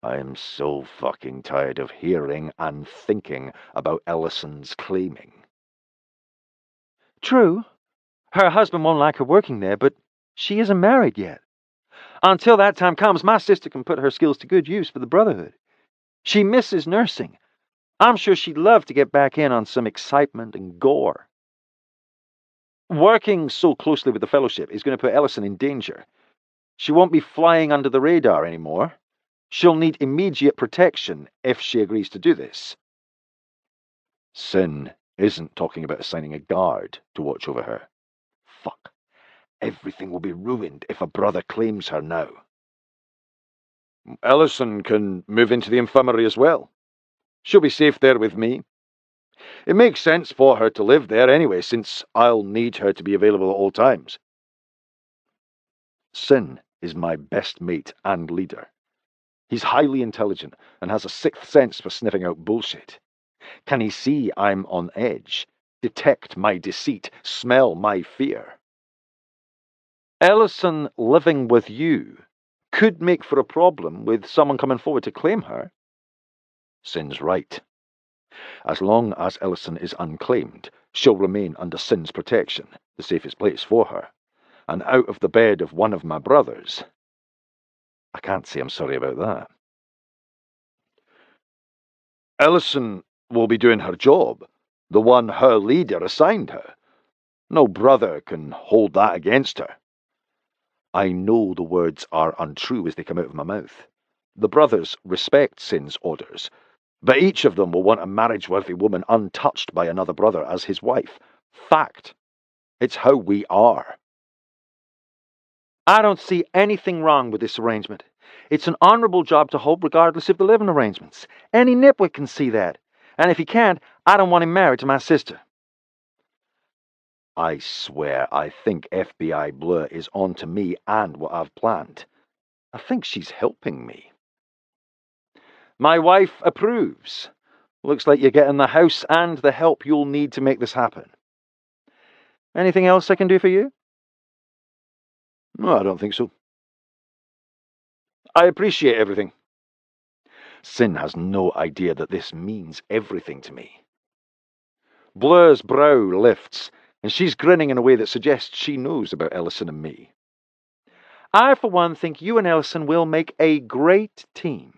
I am so fucking tired of hearing and thinking about Ellison's claiming. True, her husband won't like her working there, but she isn't married yet. Until that time comes, my sister can put her skills to good use for the Brotherhood. She misses nursing. I'm sure she'd love to get back in on some excitement and gore. Working so closely with the Fellowship is going to put Ellison in danger. She won't be flying under the radar anymore. She'll need immediate protection if she agrees to do this. Sin isn't talking about assigning a guard to watch over her. Fuck. Everything will be ruined if a brother claims her now. Ellison can move into the infirmary as well. She'll be safe there with me. It makes sense for her to live there anyway, since I'll need her to be available at all times. Sin is my best mate and leader. He's highly intelligent and has a sixth sense for sniffing out bullshit. Can he see I'm on edge, detect my deceit, smell my fear? Ellison living with you could make for a problem with someone coming forward to claim her. Sin's right. As long as Ellison is unclaimed, she'll remain under Sin's protection, the safest place for her, and out of the bed of one of my brothers. I can't say I'm sorry about that. Ellison will be doing her job, the one her leader assigned her. No brother can hold that against her. I know the words are untrue as they come out of my mouth. The brothers respect Sin's orders, but each of them will want a marriage-worthy woman untouched by another brother as his wife. Fact. It's how we are. I don't see anything wrong with this arrangement. It's an honorable job to hold regardless of the living arrangements. Any nitwit can see that. And if he can't, I don't want him married to my sister. I swear I think FBI Blur is on to me and what I've planned. I think she's helping me. My wife approves. Looks like you're getting the house and the help you'll need to make this happen. Anything else I can do for you? No, I don't think so. I appreciate everything. Sin has no idea that this means everything to me. Blur's brow lifts, and she's grinning in a way that suggests she knows about Ellison and me. I, for one, think you and Ellison will make a great team.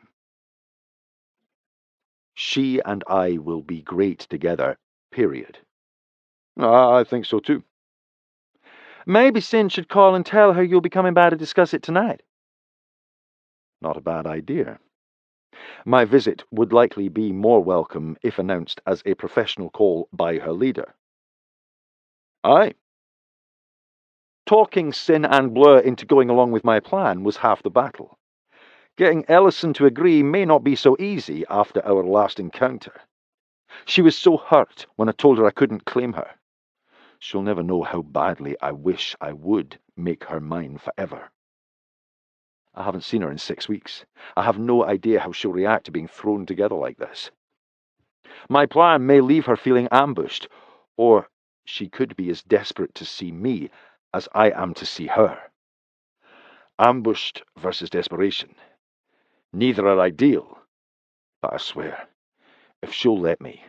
She and I will be great together, period. I think so too. Maybe Sin should call and tell her you'll be coming by to discuss it tonight. Not a bad idea. My visit would likely be more welcome if announced as a professional call by her leader. Aye. Talking Sin and Blur into going along with my plan was half the battle. Getting Ellison to agree may not be so easy after our last encounter. She was so hurt when I told her I couldn't claim her. She'll never know how badly I wish I would make her mine forever. I haven't seen her in 6 weeks. I have no idea how she'll react to being thrown together like this. My plan may leave her feeling ambushed, or she could be as desperate to see me as I am to see her. Ambushed versus desperation. Neither are ideal, but I swear, if she'll let me,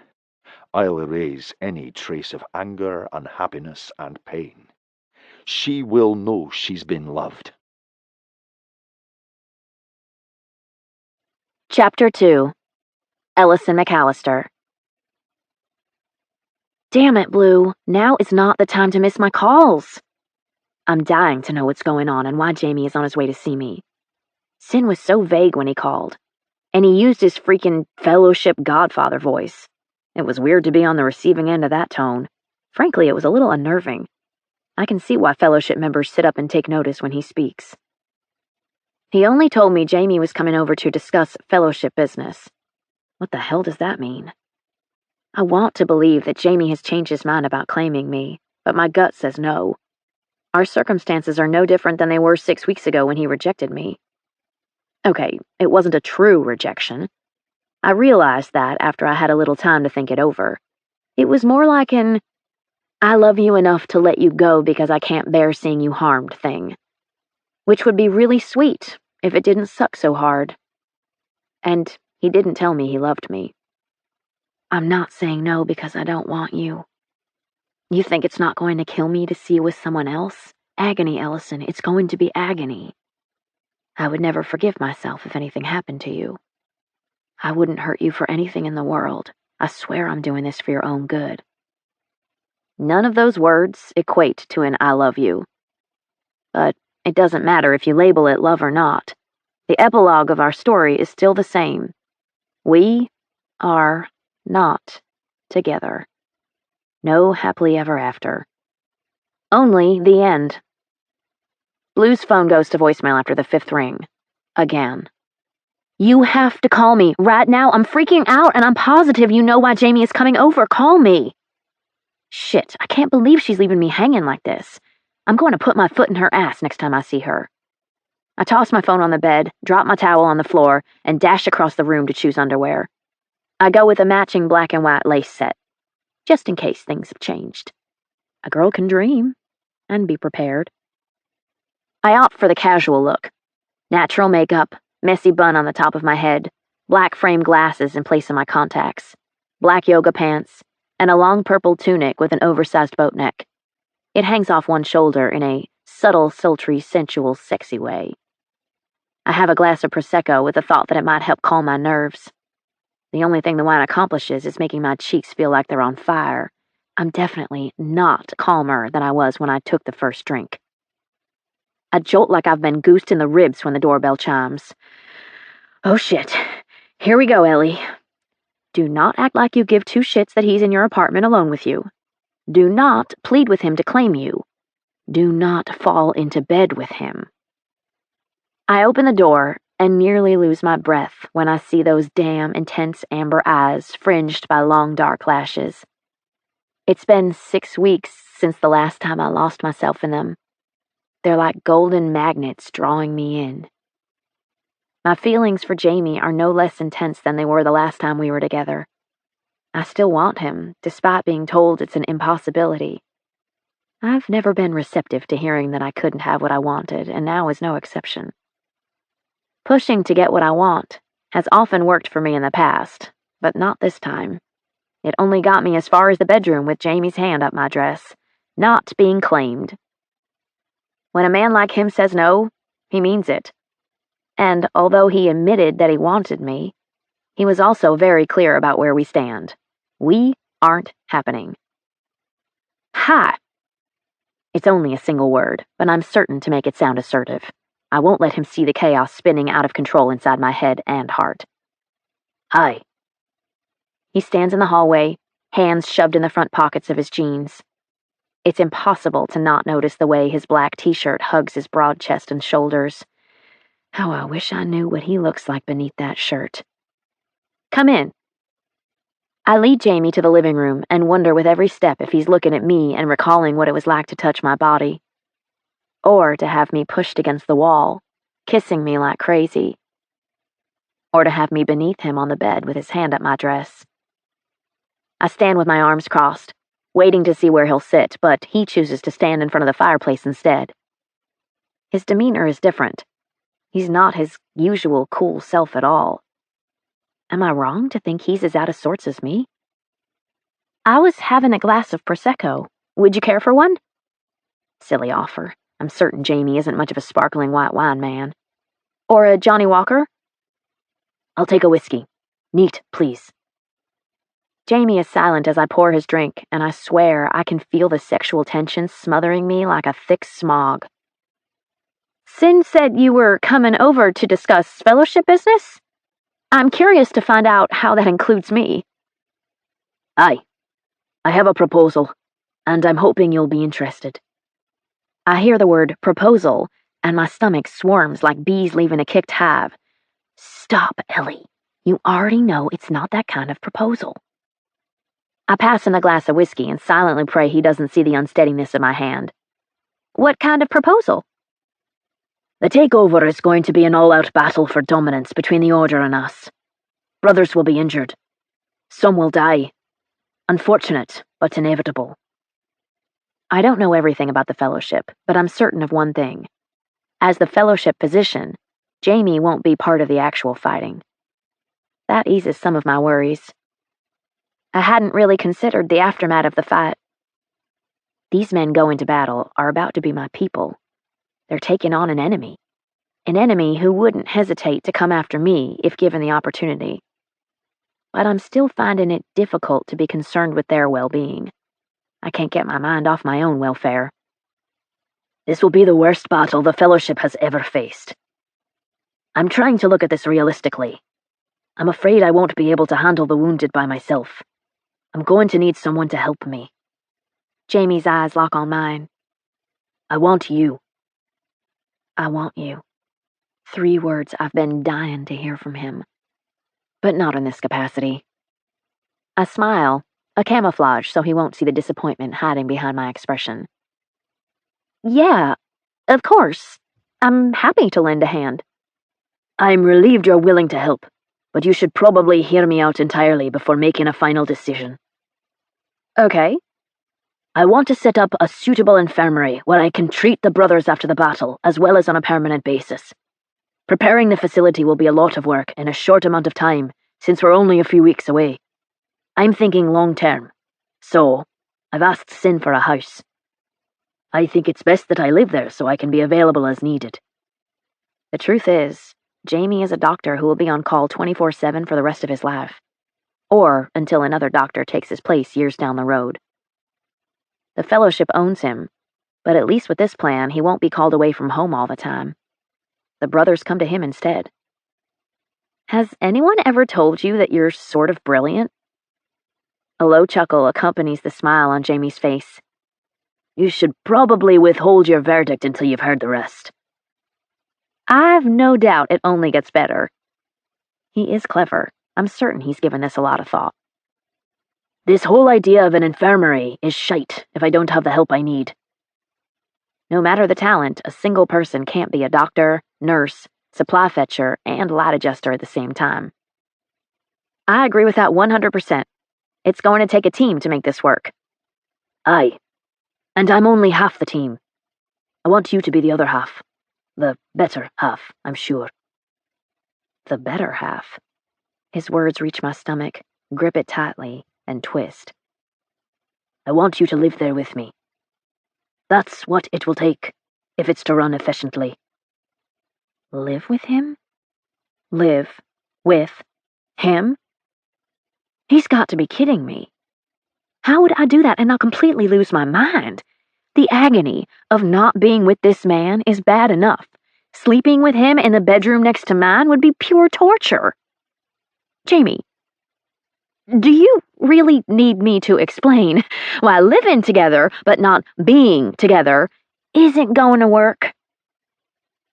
I'll erase any trace of anger, unhappiness, and pain. She will know she's been loved. Chapter 2. Ellison McAllister. Damn it, Blue. Now is not the time to miss my calls. I'm dying to know what's going on and why Jamie is on his way to see me. Sin was so vague when he called, and he used his freaking fellowship godfather voice. It was weird to be on the receiving end of that tone. Frankly, it was a little unnerving. I can see why fellowship members sit up and take notice when he speaks. He only told me Jamie was coming over to discuss fellowship business. What the hell does that mean? I want to believe that Jamie has changed his mind about claiming me, but my gut says no. Our circumstances are no different than they were 6 weeks ago when he rejected me. Okay, it wasn't a true rejection. I realized that after I had a little time to think it over. It was more like an, I love you enough to let you go because I can't bear seeing you harmed thing. Which would be really sweet if it didn't suck so hard. And he didn't tell me he loved me. I'm not saying no because I don't want you. You think it's not going to kill me to see you with someone else? Agony, Ellison, it's going to be agony. I would never forgive myself if anything happened to you. I wouldn't hurt you for anything in the world. I swear I'm doing this for your own good. None of those words equate to an I love you. But it doesn't matter if you label it love or not. The epilogue of our story is still the same. We are not together. No happily ever after. Only the end. Blue's phone goes to voicemail after the 5th ring. Again. You have to call me. Right now, I'm freaking out and I'm positive you know why Jamie is coming over. Call me. Shit, I can't believe she's leaving me hanging like this. I'm going to put my foot in her ass next time I see her. I toss my phone on the bed, drop my towel on the floor, and dash across the room to choose underwear. I go with a matching black and white lace set, just in case things have changed. A girl can dream and be prepared. I opt for the casual look. Natural makeup, messy bun on the top of my head, black frame glasses in place of my contacts, black yoga pants, and a long purple tunic with an oversized boat neck. It hangs off one shoulder in a subtle, sultry, sensual, sexy way. I have a glass of Prosecco with the thought that it might help calm my nerves. The only thing the wine accomplishes is making my cheeks feel like they're on fire. I'm definitely not calmer than I was when I took the first drink. I jolt like I've been goosed in the ribs when the doorbell chimes. Oh shit. Here we go, Ellie. Do not act like you give two shits that he's in your apartment alone with you. Do not plead with him to claim you. Do not fall into bed with him. I open the door and nearly lose my breath when I see those damn intense amber eyes fringed by long dark lashes. It's been 6 weeks since the last time I lost myself in them. They're like golden magnets drawing me in. My feelings for Jamie are no less intense than they were the last time we were together. I still want him, despite being told it's an impossibility. I've never been receptive to hearing that I couldn't have what I wanted, and now is no exception. Pushing to get what I want has often worked for me in the past, but not this time. It only got me as far as the bedroom with Jamie's hand up my dress, not being claimed. When a man like him says no, he means it. And although he admitted that he wanted me, he was also very clear about where we stand. We aren't happening. Hi! It's only a single word, but I'm certain to make it sound assertive. I won't let him see the chaos spinning out of control inside my head and heart. Hi. He stands in the hallway, hands shoved in the front pockets of his jeans. It's impossible to not notice the way his black t-shirt hugs his broad chest and shoulders. How I wish I knew what he looks like beneath that shirt. Come in. I lead Jamie to the living room and wonder with every step if he's looking at me and recalling what it was like to touch my body. Or to have me pushed against the wall, kissing me like crazy. Or to have me beneath him on the bed with his hand up my dress. I stand with my arms crossed, waiting to see where he'll sit, but he chooses to stand in front of the fireplace instead. His demeanor is different. He's not his usual cool self at all. Am I wrong to think he's as out of sorts as me? I was having a glass of Prosecco. Would you care for one? Silly offer. I'm certain Jamie isn't much of a sparkling white wine man. Or a Johnny Walker? I'll take a whiskey. Neat, please. Jamie is silent as I pour his drink, and I swear I can feel the sexual tension smothering me like a thick smog. Sin said you were coming over to discuss fellowship business? I'm curious to find out how that includes me. Aye. I have a proposal, and I'm hoping you'll be interested. I hear the word proposal, and my stomach swarms like bees leaving a kicked hive. Stop, Ellie. You already know it's not that kind of proposal. I pass him a glass of whiskey and silently pray he doesn't see the unsteadiness of my hand. What kind of proposal? The takeover is going to be an all-out battle for dominance between the Order and us. Brothers will be injured. Some will die. Unfortunate, but inevitable. I don't know everything about the Fellowship, but I'm certain of one thing. As the Fellowship physician, Jamie won't be part of the actual fighting. That eases some of my worries. I hadn't really considered the aftermath of the fight. These men going to battle are about to be my people. They're taking on an enemy who wouldn't hesitate to come after me if given the opportunity. But I'm still finding it difficult to be concerned with their well-being. I can't get my mind off my own welfare. This will be the worst battle the Fellowship has ever faced. I'm trying to look at this realistically. I'm afraid I won't be able to handle the wounded by myself. I'm going to need someone to help me. Jamie's eyes lock on mine. I want you. I want you. 3 words I've been dying to hear from him. But not in this capacity. I smile, a camouflage so he won't see the disappointment hiding behind my expression. Yeah, of course. I'm happy to lend a hand. I'm relieved you're willing to help, but you should probably hear me out entirely before making a final decision. Okay. I want to set up a suitable infirmary where I can treat the brothers after the battle, as well as on a permanent basis. Preparing the facility will be a lot of work in a short amount of time, since we're only a few weeks away. I'm thinking long term, so I've asked Sin for a house. I think it's best that I live there so I can be available as needed. The truth is, Jamie is a doctor who will be on call 24/7 for the rest of his life. Or until another doctor takes his place years down the road. The Fellowship owns him, but at least with this plan, he won't be called away from home all the time. The brothers come to him instead. Has anyone ever told you that you're sort of brilliant? A low chuckle accompanies the smile on Jamie's face. You should probably withhold your verdict until you've heard the rest. I've no doubt it only gets better. He is clever. I'm certain he's given this a lot of thought. This whole idea of an infirmary is shite if I don't have the help I need. No matter the talent, a single person can't be a doctor, nurse, supply fetcher, and light adjuster at the same time. I agree with that 100%. It's going to take a team to make this work. Aye. And I'm only half the team. I want you to be the other half. The better half, I'm sure. The better half. His words reach my stomach, grip it tightly, and twist. I want you to live there with me. That's what it will take, if it's to run efficiently. Live with him? Live with him? He's got to be kidding me. How would I do that and not completely lose my mind? The agony of not being with this man is bad enough. Sleeping with him in the bedroom next to mine would be pure torture. Jamie, do you really need me to explain why living together, but not being together, isn't going to work?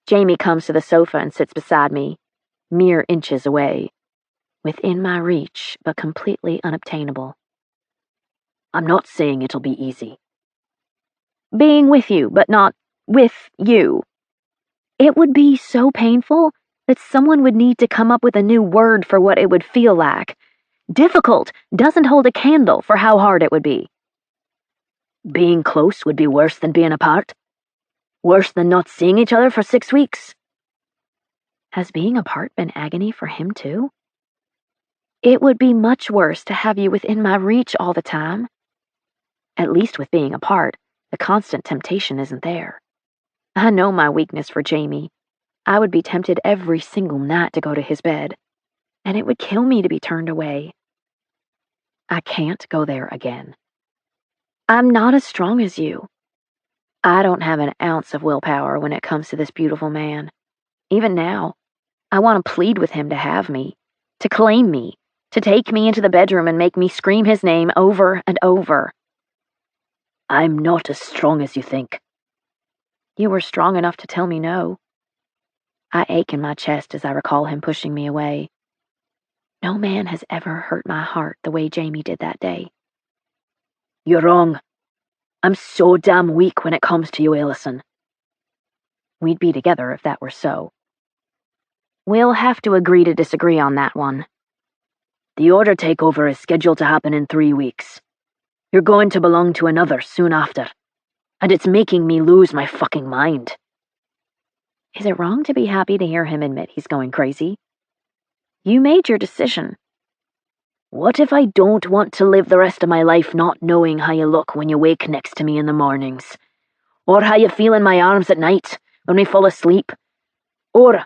Jamie comes to the sofa and sits beside me, mere inches away, within my reach, but completely unobtainable. I'm not saying it'll be easy. Being with you, but not with you. It would be so painful that someone would need to come up with a new word for what it would feel like. Difficult doesn't hold a candle for how hard it would be. Being close would be worse than being apart. Worse than not seeing each other for 6 weeks. Has being apart been agony for him too? It would be much worse to have you within my reach all the time. At least with being apart, the constant temptation isn't there. I know my weakness for Jamie. I would be tempted every single night to go to his bed, and it would kill me to be turned away. I can't go there again. I'm not as strong as you. I don't have an ounce of willpower when it comes to this beautiful man. Even now, I want to plead with him to have me, to claim me, to take me into the bedroom and make me scream his name over and over. I'm not as strong as you think. You were strong enough to tell me no. I ache in my chest as I recall him pushing me away. No man has ever hurt my heart the way Jamie did that day. You're wrong. I'm so damn weak when it comes to you, Ellison. We'd be together if that were so. We'll have to agree to disagree on that one. The order takeover is scheduled to happen in 3 weeks. You're going to belong to another soon after. And it's making me lose my fucking mind. Is it wrong to be happy to hear him admit he's going crazy? You made your decision. What if I don't want to live the rest of my life not knowing how you look when you wake next to me in the mornings? Or how you feel in my arms at night when we fall asleep? Or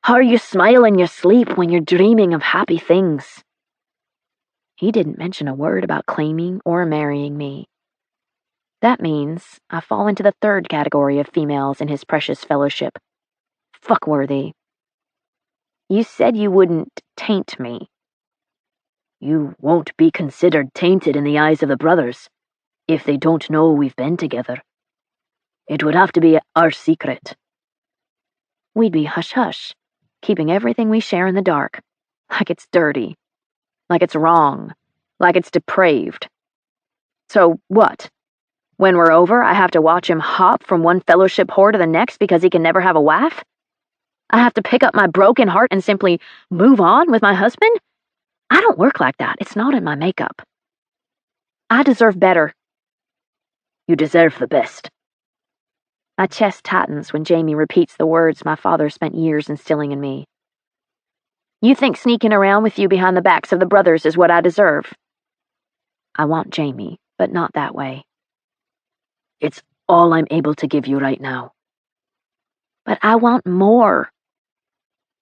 how you smile in your sleep when you're dreaming of happy things? He didn't mention a word about claiming or marrying me. That means I fall into the third category of females in his precious fellowship. Fuckworthy. You said you wouldn't taint me. You won't be considered tainted in the eyes of the brothers if they don't know we've been together. It would have to be our secret. We'd be hush-hush, keeping everything we share in the dark, like it's dirty, like it's wrong, like it's depraved. So what? When we're over, I have to watch him hop from one fellowship whore to the next because he can never have a wife? I have to pick up my broken heart and simply move on with my husband? I don't work like that. It's not in my makeup. I deserve better. You deserve the best. My chest tightens when Jamie repeats the words my father spent years instilling in me. You think sneaking around with you behind the backs of the brothers is what I deserve? I want Jamie, but not that way. It's all I'm able to give you right now. But I want more.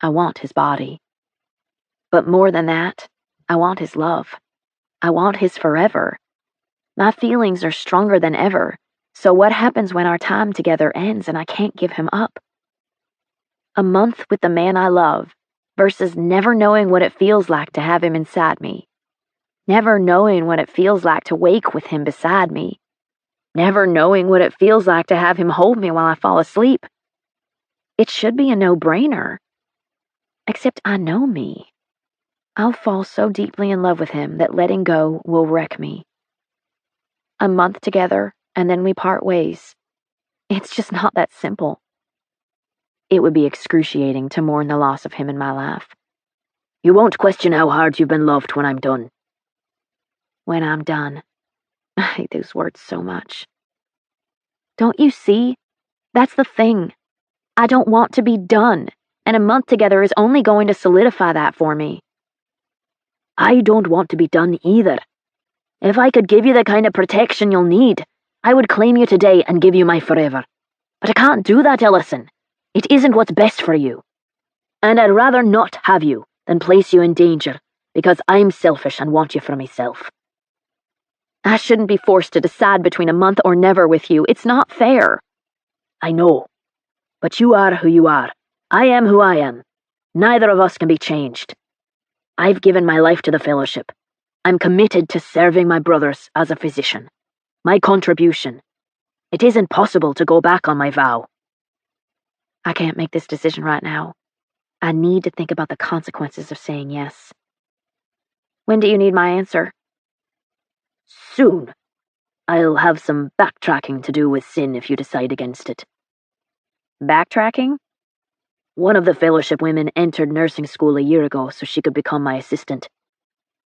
I want his body. But more than that, I want his love. I want his forever. My feelings are stronger than ever, so what happens when our time together ends and I can't give him up? A month with the man I love versus never knowing what it feels like to have him inside me. Never knowing what it feels like to wake with him beside me. Never knowing what it feels like to have him hold me while I fall asleep. It should be a no-brainer. Except I know me. I'll fall so deeply in love with him that letting go will wreck me. A month together, and then we part ways. It's just not that simple. It would be excruciating to mourn the loss of him in my life. You won't question how hard you've been loved when I'm done. When I'm done. I hate those words so much. Don't you see? That's the thing. I don't want to be done, and a month together is only going to solidify that for me. I don't want to be done either. If I could give you the kind of protection you'll need, I would claim you today and give you my forever. But I can't do that, Ellison. It isn't what's best for you. And I'd rather not have you than place you in danger, because I'm selfish and want you for myself. I shouldn't be forced to decide between a month or never with you. It's not fair. I know. But you are who you are. I am who I am. Neither of us can be changed. I've given my life to the fellowship. I'm committed to serving my brothers as a physician. My contribution. It isn't possible to go back on my vow. I can't make this decision right now. I need to think about the consequences of saying yes. When do you need my answer? Soon. I'll have some backtracking to do with Sin if you decide against it. Backtracking? One of the fellowship women entered nursing school a year ago so she could become my assistant.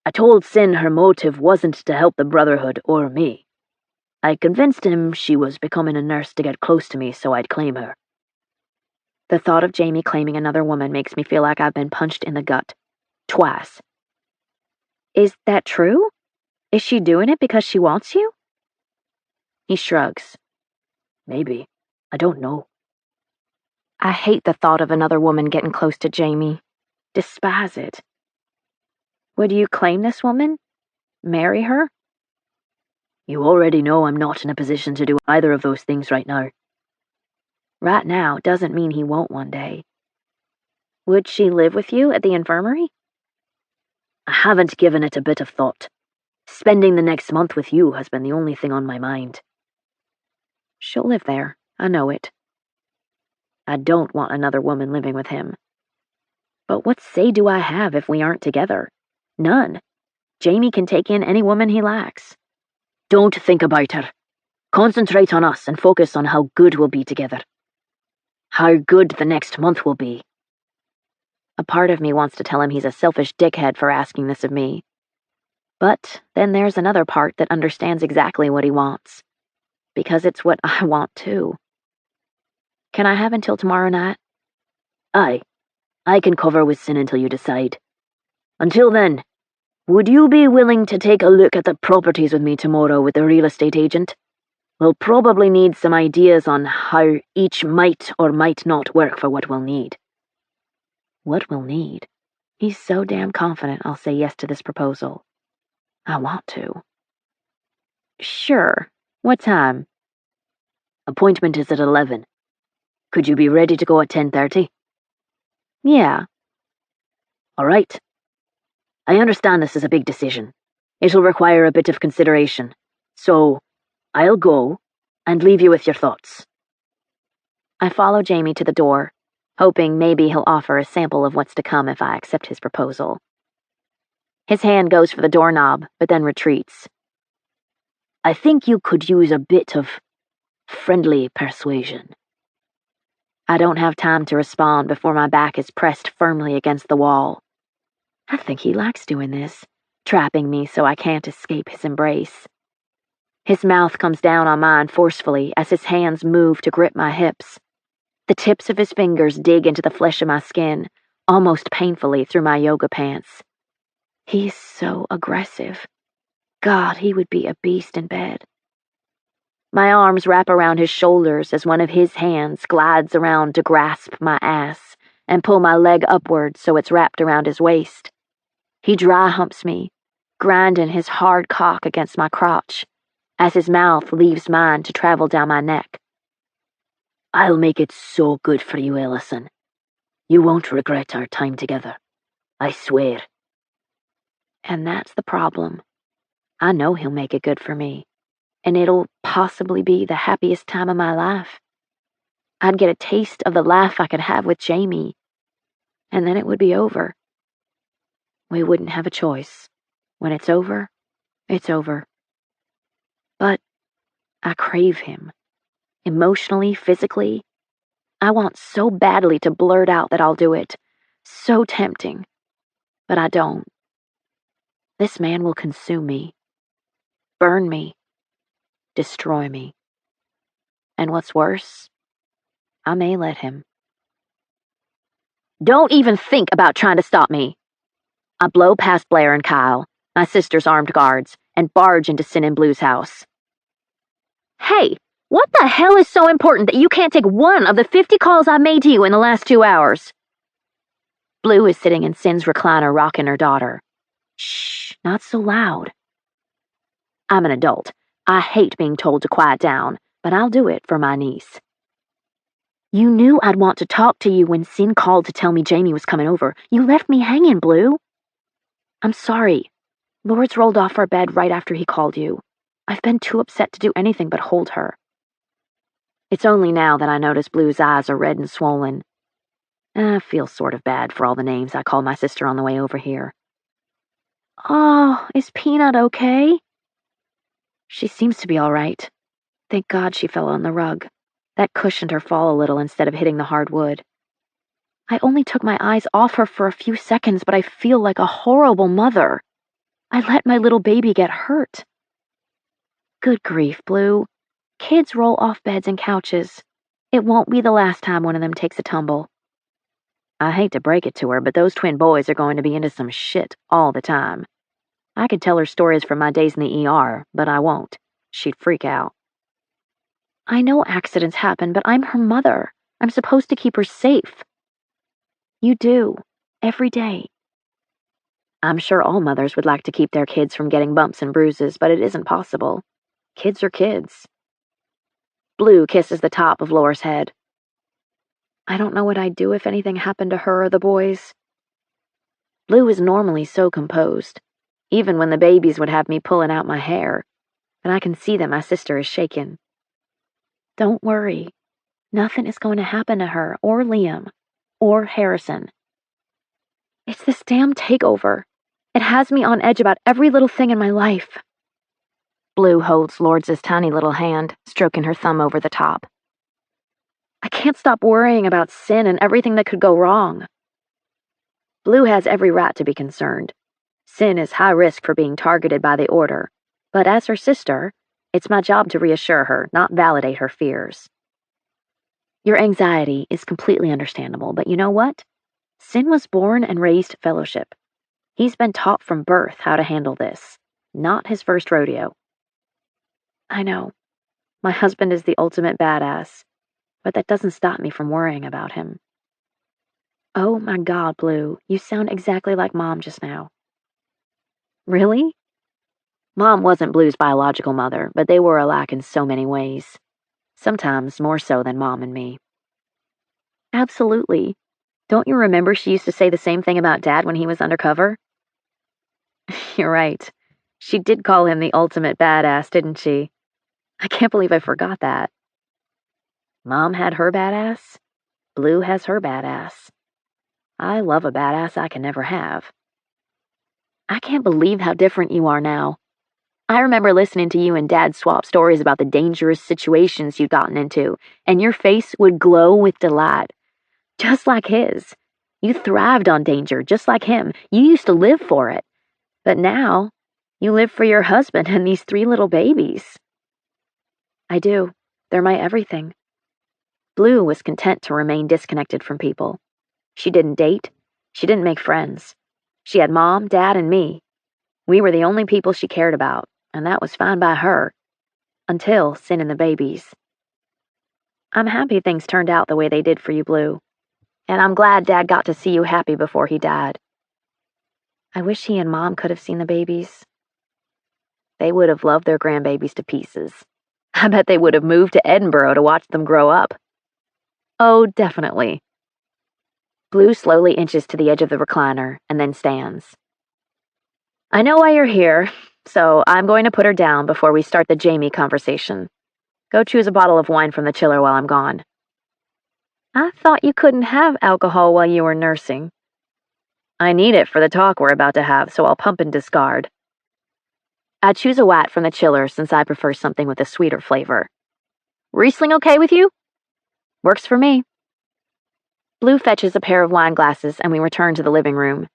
I told Sin her motive wasn't to help the Brotherhood or me. I convinced him she was becoming a nurse to get close to me so I'd claim her. The thought of Jamie claiming another woman makes me feel like I've been punched in the gut. Twice. Is that true? Is she doing it because she wants you? He shrugs. Maybe. I don't know. I hate the thought of another woman getting close to Jamie. Despise it. Would you claim this woman? Marry her? You already know I'm not in a position to do either of those things right now. Right now doesn't mean he won't one day. Would she live with you at the infirmary? I haven't given it a bit of thought. Spending the next month with you has been the only thing on my mind. She'll live there, I know it. I don't want another woman living with him. But what say do I have if we aren't together? None. Jamie can take in any woman he likes. Don't think about her. Concentrate on us and focus on how good we'll be together. How good the next month will be. A part of me wants to tell him he's a selfish dickhead for asking this of me. But then there's another part that understands exactly what he wants. Because it's what I want too. Can I have until tomorrow night? Aye. I can cover with Sin until you decide. Until then, would you be willing to take a look at the properties with me tomorrow with the real estate agent? We'll probably need some ideas on how each might or might not work for what we'll need. What we'll need? He's so damn confident I'll say yes to this proposal. I want to. Sure. What time? Appointment is at 11. Could you be ready to go at 10:30? Yeah. All right. I understand this is a big decision. It'll require a bit of consideration. So, I'll go and leave you with your thoughts. I follow Jamie to the door, hoping maybe he'll offer a sample of what's to come if I accept his proposal. His hand goes for the doorknob, but then retreats. I think you could use a bit of friendly persuasion. I don't have time to respond before my back is pressed firmly against the wall. I think he likes doing this, trapping me so I can't escape his embrace. His mouth comes down on mine forcefully as his hands move to grip my hips. The tips of his fingers dig into the flesh of my skin, almost painfully through my yoga pants. He's so aggressive. God, he would be a beast in bed. My arms wrap around his shoulders as one of his hands glides around to grasp my ass and pull my leg upward so it's wrapped around his waist. He dry humps me, grinding his hard cock against my crotch, as his mouth leaves mine to travel down my neck. I'll make it so good for you, Ellison. You won't regret our time together. I swear. And that's the problem. I know he'll make it good for me, and it'll possibly be the happiest time of my life. I'd get a taste of the life I could have with Jamie, and then it would be over. We wouldn't have a choice. When it's over, it's over. But I crave him. Emotionally, physically. I want so badly to blurt out that I'll do it. So tempting. But I don't. This man will consume me. Burn me. Destroy me. And what's worse, I may let him. Don't even think about trying to stop me. I blow past Blair and Kyle, my sister's armed guards, and barge into Sin and Blue's house. Hey, what the hell is so important that you can't take one of the 50 calls I made to you in the last 2 hours? Blue is sitting in Sin's recliner rocking her daughter. Shh, not so loud. I'm an adult. I hate being told to quiet down, but I'll do it for my niece. You knew I'd want to talk to you when Sin called to tell me Jamie was coming over. You left me hanging, Blue. I'm sorry. Lourdes rolled off our bed right after he called you. I've been too upset to do anything but hold her. It's only now that I notice Blue's eyes are red and swollen. I feel sort of bad for all the names I called my sister on the way over here. Oh, is Peanut okay? She seems to be all right. Thank God she fell on the rug. That cushioned her fall a little instead of hitting the hard wood. I only took my eyes off her for a few seconds, but I feel like a horrible mother. I let my little baby get hurt. Good grief, Blue. Kids roll off beds and couches. It won't be the last time one of them takes a tumble. I hate to break it to her, but those twin boys are going to be into some shit all the time. I could tell her stories from my days in the ER, but I won't. She'd freak out. I know accidents happen, but I'm her mother. I'm supposed to keep her safe. You do. Every day. I'm sure all mothers would like to keep their kids from getting bumps and bruises, but it isn't possible. Kids are kids. Blue kisses the top of Laura's head. I don't know what I'd do if anything happened to her or the boys. Blue is normally so composed, even when the babies would have me pulling out my hair, and I can see that my sister is shaken. Don't worry. Nothing is going to happen to her, or Liam, or Harrison. It's this damn takeover. It has me on edge about every little thing in my life. Blue holds Lords' tiny little hand, stroking her thumb over the top. I can't stop worrying about Sin and everything that could go wrong. Blue has every right to be concerned. Sin is high risk for being targeted by the Order, but as her sister, it's my job to reassure her, not validate her fears. Your anxiety is completely understandable, but you know what? Sin was born and raised Fellowship. He's been taught from birth how to handle this, not his first rodeo. I know. My husband is the ultimate badass, but that doesn't stop me from worrying about him. Oh my God, Blue, you sound exactly like Mom just now. Really? Mom wasn't Blue's biological mother, but they were alike in so many ways. Sometimes more so than Mom and me. Absolutely. Don't you remember she used to say the same thing about Dad when he was undercover? You're right. She did call him the ultimate badass, didn't she? I can't believe I forgot that. Mom had her badass. Blue has her badass. I love a badass I can never have. I can't believe how different you are now. I remember listening to you and Dad swap stories about the dangerous situations you'd gotten into, and your face would glow with delight. Just like his. You thrived on danger, just like him. You used to live for it. But now, you live for your husband and these 3 little babies. I do. They're my everything. Blue was content to remain disconnected from people. She didn't date. She didn't make friends. She had Mom, Dad, and me. We were the only people she cared about, and that was fine by her. Until Sin and the babies. I'm happy things turned out the way they did for you, Blue. And I'm glad Dad got to see you happy before he died. I wish he and Mom could have seen the babies. They would have loved their grandbabies to pieces. I bet they would have moved to Edinburgh to watch them grow up. Oh, definitely. Blue slowly inches to the edge of the recliner and then stands. I know why you're here, so I'm going to put her down before we start the Jamie conversation. Go choose a bottle of wine from the chiller while I'm gone. I thought you couldn't have alcohol while you were nursing. I need it for the talk we're about to have, so I'll pump and discard. I choose a white from the chiller since I prefer something with a sweeter flavor. Riesling okay with you? Works for me. Blue fetches a pair of wine glasses and we return to the living room.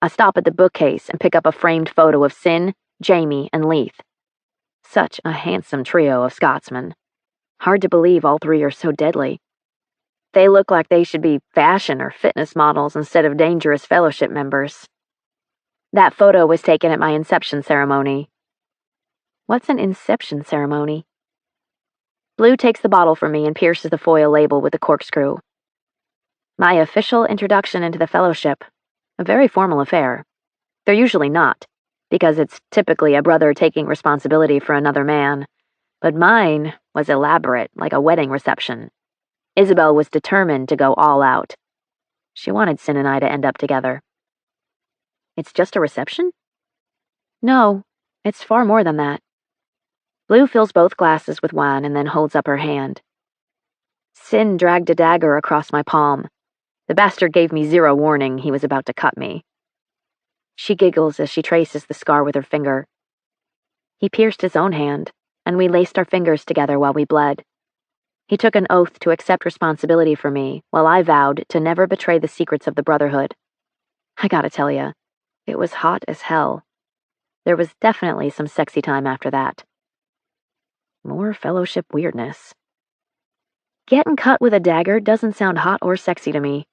I stop at the bookcase and pick up a framed photo of Sin, Jamie, and Leith. Such a handsome trio of Scotsmen. Hard to believe all 3 are so deadly. They look like they should be fashion or fitness models instead of dangerous Fellowship members. That photo was taken at my inception ceremony. What's an inception ceremony? Blue takes the bottle from me and pierces the foil label with a corkscrew. My official introduction into the Fellowship. A very formal affair. They're usually not, because it's typically a brother taking responsibility for another man. But mine was elaborate, like a wedding reception. Isabel was determined to go all out. She wanted Sin and I to end up together. It's just a reception? No, it's far more than that. Blue fills both glasses with wine and then holds up her hand. Sin dragged a dagger across my palm. The bastard gave me 0 warning he was about to cut me. She giggles as she traces the scar with her finger. He pierced his own hand, and we laced our fingers together while we bled. He took an oath to accept responsibility for me, while I vowed to never betray the secrets of the Brotherhood. I gotta tell ya, it was hot as hell. There was definitely some sexy time after that. More Fellowship weirdness. Getting cut with a dagger doesn't sound hot or sexy to me.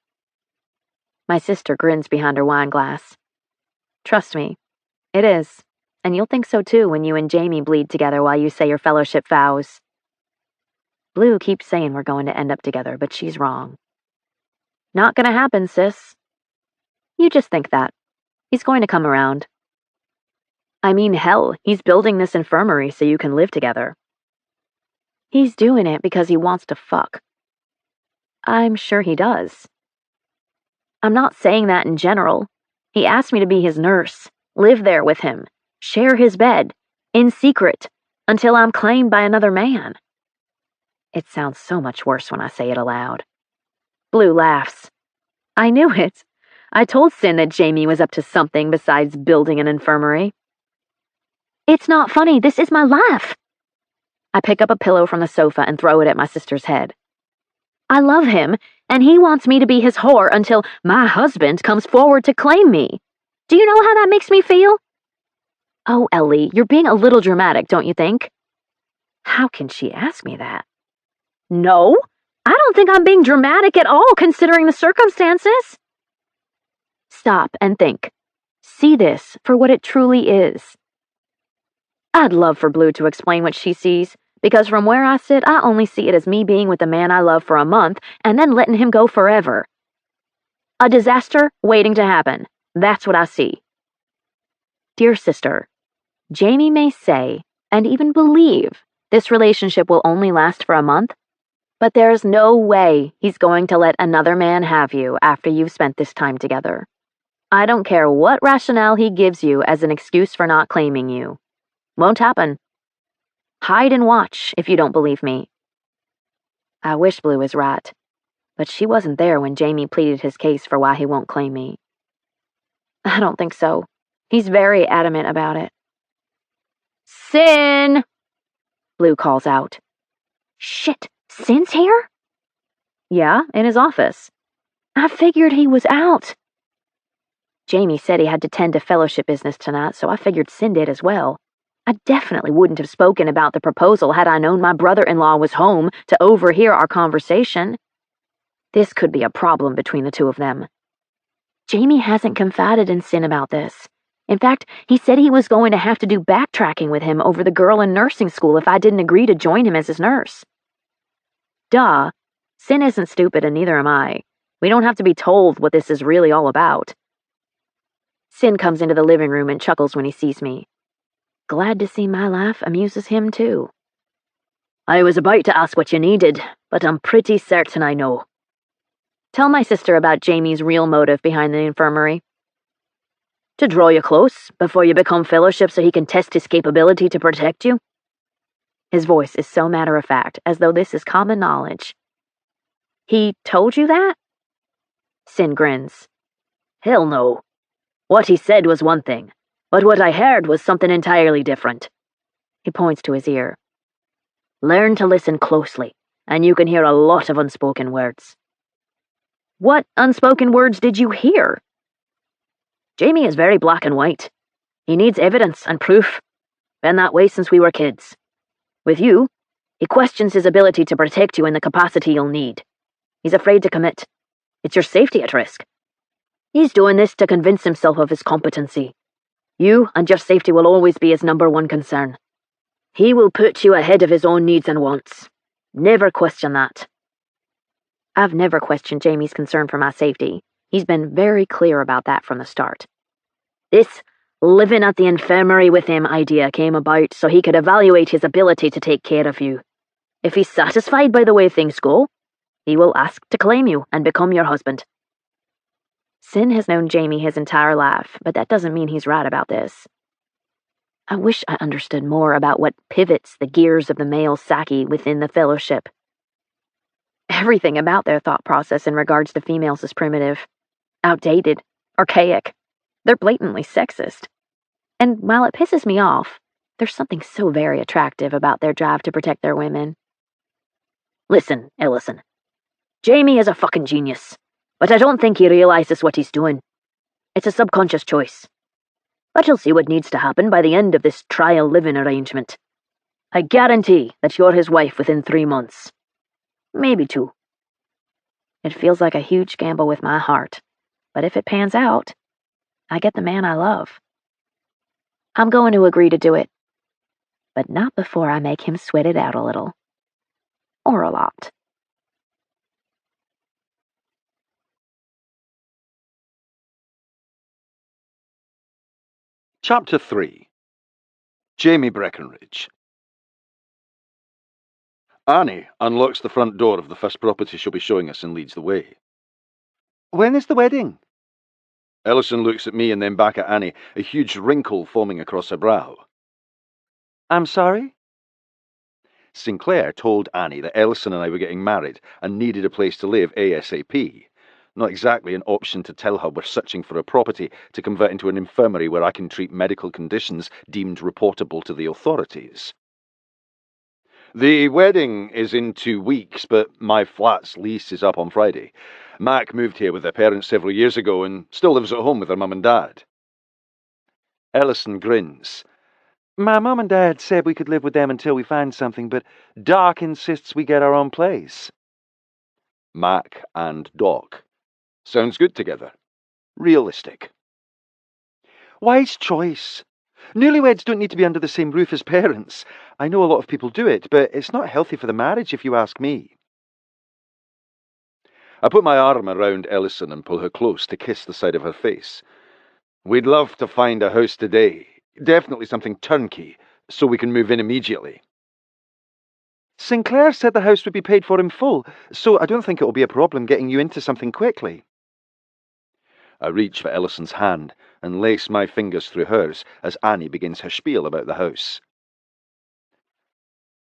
My sister grins behind her wine glass. Trust me, it is, and you'll think so too when you and Jamie bleed together while you say your Fellowship vows. Blue keeps saying we're going to end up together, but she's wrong. Not gonna happen, sis. You just think that. He's going to come around. I mean, hell, he's building this infirmary so you can live together. He's doing it because he wants to fuck. I'm sure he does. I'm not saying that in general. He asked me to be his nurse, live there with him, share his bed, in secret, until I'm claimed by another man. It sounds so much worse when I say it aloud. Blue laughs. I knew it. I told Sin that Jamie was up to something besides building an infirmary. It's not funny, this is my life. I pick up a pillow from the sofa and throw it at my sister's head. I love him, and he wants me to be his whore until my husband comes forward to claim me. Do you know how that makes me feel? Oh, Ellie, you're being a little dramatic, don't you think? How can she ask me that? No, I don't think I'm being dramatic at all, considering the circumstances. Stop and think. See this for what it truly is. I'd love for Blue to explain what she sees, because from where I sit, I only see it as me being with the man I love for a month and then letting him go forever. A disaster waiting to happen. That's what I see. Dear sister, Jamie may say, and even believe, this relationship will only last for a month, but there's no way he's going to let another man have you after you've spent this time together. I don't care what rationale he gives you as an excuse for not claiming you. Won't happen. Hide and watch if you don't believe me. I wish Blue was right, but she wasn't there when Jamie pleaded his case for why he won't claim me. I don't think so. He's very adamant about it. Sin! Blue calls out. Shit, Sin's here? Yeah, in his office. I figured he was out. Jamie said he had to tend to fellowship business tonight, so I figured Sin did as well. I definitely wouldn't have spoken about the proposal had I known my brother-in-law was home to overhear our conversation. This could be a problem between the two of them. Jamie hasn't confided in Sin about this. In fact, he said he was going to have to do backtracking with him over the girl in nursing school if I didn't agree to join him as his nurse. Duh. Sin isn't stupid and neither am I. We don't have to be told what this is really all about. Sin comes into the living room and chuckles when he sees me. Glad to see my laugh amuses him too. I was about to ask what you needed, but I'm pretty certain I know. Tell my sister about Jamie's real motive behind the infirmary. To draw you close before you become fellowship so he can test his capability to protect you. His voice is so matter-of-fact, as though this is common knowledge. He told you that? Sin grins. Hell no. What he said was one thing, but what I heard was something entirely different. He points to his ear. Learn to listen closely, and you can hear a lot of unspoken words. What unspoken words did you hear? Jamie is very black and white. He needs evidence and proof. Been that way since we were kids. With you, he questions his ability to protect you in the capacity you'll need. He's afraid to commit. It's your safety at risk. He's doing this to convince himself of his competency. You and your safety will always be his number one concern. He will put you ahead of his own needs and wants. Never question that. I've never questioned Jamie's concern for my safety. He's been very clear about that from the start. This living at the infirmary with him idea came about so he could evaluate his ability to take care of you. If he's satisfied by the way things go, he will ask to claim you and become your husband. Sin has known Jamie his entire life, but that doesn't mean he's right about this. I wish I understood more about what pivots the gears of the male psyche within the fellowship. Everything about their thought process in regards to females is primitive, outdated, archaic. They're blatantly sexist. And while it pisses me off, there's something so very attractive about their drive to protect their women. Listen, Ellison. Jamie is a fucking genius, but I don't think he realizes what he's doing. It's a subconscious choice. But you'll see what needs to happen by the end of this trial living arrangement. I guarantee that you're his wife within 3 months. Maybe 2. It feels like a huge gamble with my heart, but if it pans out, I get the man I love. I'm going to agree to do it, but not before I make him sweat it out a little. Or a lot. Chapter 3. Jamie Breckenridge. Annie unlocks the front door of the first property she'll be showing us and leads the way. When is the wedding? Ellison looks at me and then back at Annie, a huge wrinkle forming across her brow. I'm sorry? Sinclair told Annie that Ellison and I were getting married and needed a place to live ASAP. Not exactly an option to tell her we're searching for a property to convert into an infirmary where I can treat medical conditions deemed reportable to the authorities. The wedding is in 2 weeks, but my flat's lease is up on Friday. Mac moved here with her parents several years ago and still lives at home with her mum and dad. Ellison grins. My mum and dad said we could live with them until we find something, but Doc insists we get our own place. Mac and Doc. Sounds good together. Realistic. Wise choice. Newlyweds don't need to be under the same roof as parents. I know a lot of people do it, but it's not healthy for the marriage if you ask me. I put my arm around Ellison and pull her close to kiss the side of her face. We'd love to find a house today. Definitely something turnkey, so we can move in immediately. Sinclair said the house would be paid for in full, so I don't think it will be a problem getting you into something quickly. I reach for Ellison's hand and lace my fingers through hers as Annie begins her spiel about the house.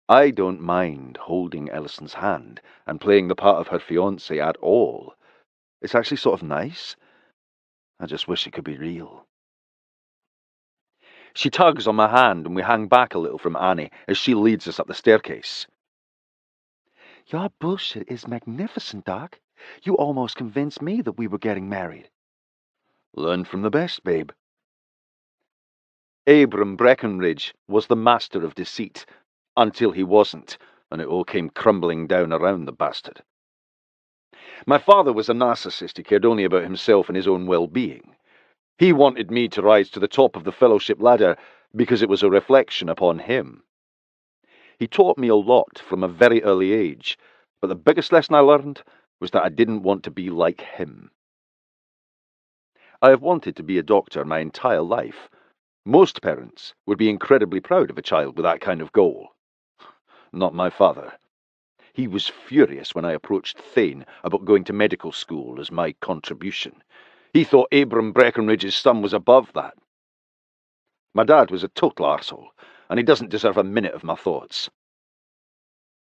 I don't mind holding Ellison's hand and playing the part of her fiancé at all. It's actually sort of nice. I just wish it could be real. She tugs on my hand and we hang back a little from Annie as she leads us up the staircase. Your bullshit is magnificent, Doc. You almost convinced me that we were getting married. Learn from the best, babe. Abram Breckenridge was the master of deceit, until he wasn't, and it all came crumbling down around the bastard. My father was a narcissist who cared only about himself and his own well-being. He wanted me to rise to the top of the fellowship ladder because it was a reflection upon him. He taught me a lot from a very early age, but the biggest lesson I learned was that I didn't want to be like him. I have wanted to be a doctor my entire life. Most parents would be incredibly proud of a child with that kind of goal. Not my father. He was furious when I approached Thane about going to medical school as my contribution. He thought Abram Breckenridge's son was above that. My dad was a total arsehole, and he doesn't deserve a minute of my thoughts.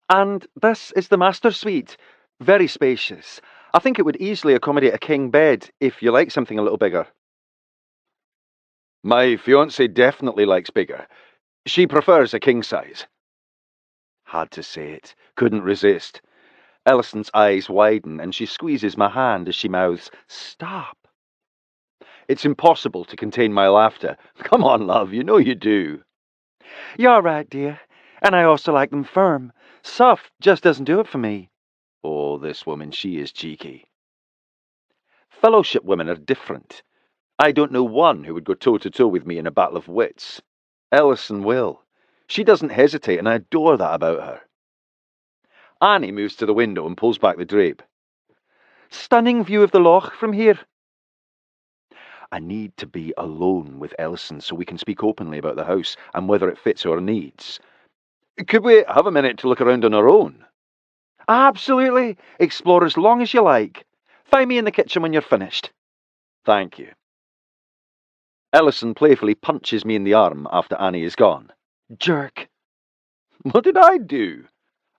And this is the master suite. Very spacious. I think it would easily accommodate a king bed if you like something a little bigger. My fiancée definitely likes bigger. She prefers a king size. Had to say it. Couldn't resist. Ellison's eyes widen and she squeezes my hand as she mouths, "Stop." It's impossible to contain my laughter. Come on, love, you know you do. You're right, dear. And I also like them firm. Soft just doesn't do it for me. Oh, this woman, she is cheeky. Fellowship women are different. I don't know one who would go toe-to-toe with me in a battle of wits. Ellison will. She doesn't hesitate, and I adore that about her. Annie moves to the window and pulls back the drape. Stunning view of the loch from here. I need to be alone with Ellison so we can speak openly about the house and whether it fits our needs. Could we have a minute to look around on our own? Absolutely. Explore as long as you like. Find me in the kitchen when you're finished. Thank you. Ellison playfully punches me in the arm after Annie is gone. Jerk. What did I do?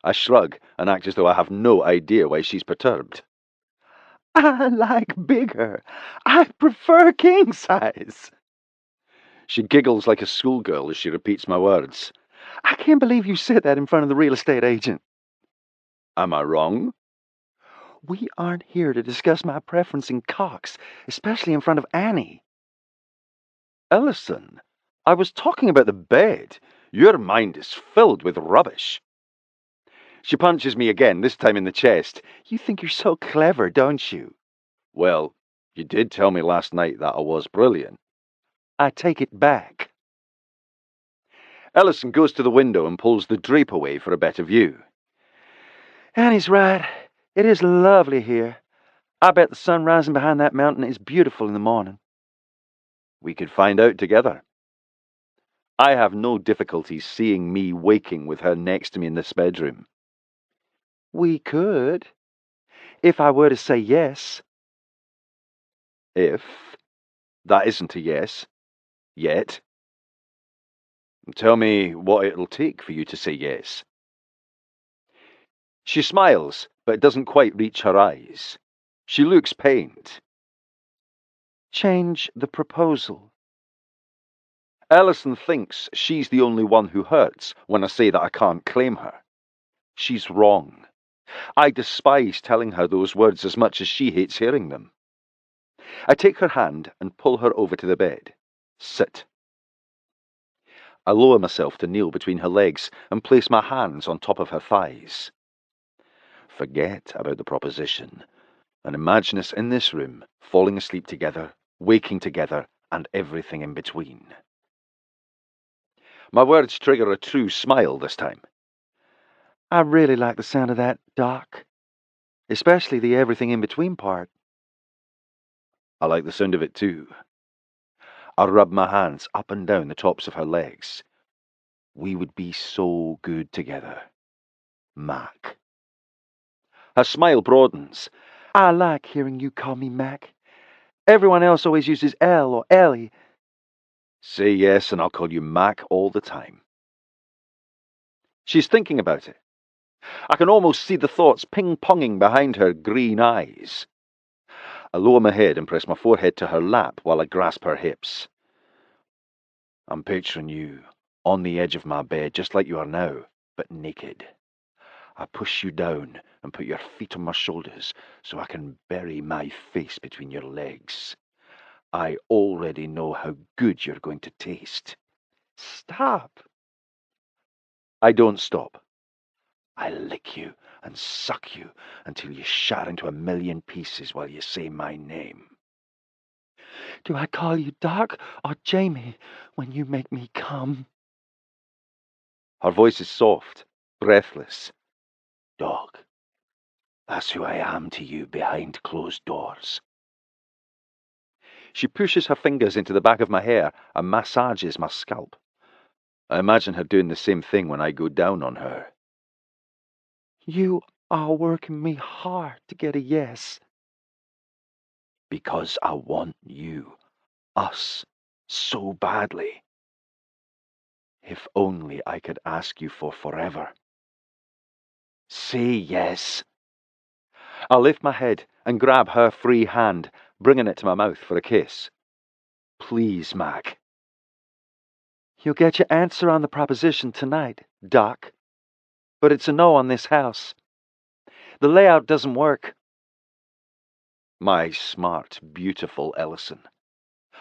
I shrug and act as though I have no idea why she's perturbed. I like bigger. I prefer king size. She giggles like a schoolgirl as she repeats my words. I can't believe you said that in front of the real estate agent. Am I wrong? We aren't here to discuss my preference in cocks, especially in front of Annie. Ellison, I was talking about the bed. Your mind is filled with rubbish. She punches me again, this time in the chest. You think you're so clever, don't you? Well, you did tell me last night that I was brilliant. I take it back. Ellison goes to the window and pulls the drape away for a better view. Annie's right. It is lovely here. I bet the sun rising behind that mountain is beautiful in the morning. We could find out together. I have no difficulty seeing me waking with her next to me in this bedroom. We could, if I were to say yes. If that isn't a yes, yet. Tell me what it'll take for you to say yes. She smiles, but it doesn't quite reach her eyes. She looks pained. Change the proposal. Ellison thinks she's the only one who hurts when I say that I can't claim her. She's wrong. I despise telling her those words as much as she hates hearing them. I take her hand and pull her over to the bed. Sit. I lower myself to kneel between her legs and place my hands on top of her thighs. Forget about the proposition and imagine us in this room, falling asleep together, waking together, and everything in between. My words trigger a true smile this time. I really like the sound of that, Doc. Especially the everything in between part. I like the sound of it too. I rub my hands up and down the tops of her legs. We would be so good together. Mac. Her smile broadens. I like hearing you call me Mac. Everyone else always uses L or Ellie. Say yes and I'll call you Mac all the time. She's thinking about it. I can almost see the thoughts ping-ponging behind her green eyes. I lower my head and press my forehead to her lap while I grasp her hips. I'm picturing you on the edge of my bed just like you are now, but naked. I push you down and put your feet on my shoulders so I can bury my face between your legs. I already know how good you're going to taste. Stop. I don't stop. I lick you and suck you until you shatter into a million pieces while you say my name. Do I call you Doc or Jamie when you make me come? Her voice is soft, breathless. Dog. That's who I am to you behind closed doors. She pushes her fingers into the back of my hair and massages my scalp. I imagine her doing the same thing when I go down on her. You are working me hard to get a yes. Because I want you, us, so badly. If only I could ask you for forever. Say yes. I lift my head and grab her free hand, bringing it to my mouth for a kiss. Please, Mac. You'll get your answer on the proposition tonight, Doc. But it's a no on this house. The layout doesn't work. My smart, beautiful Ellison.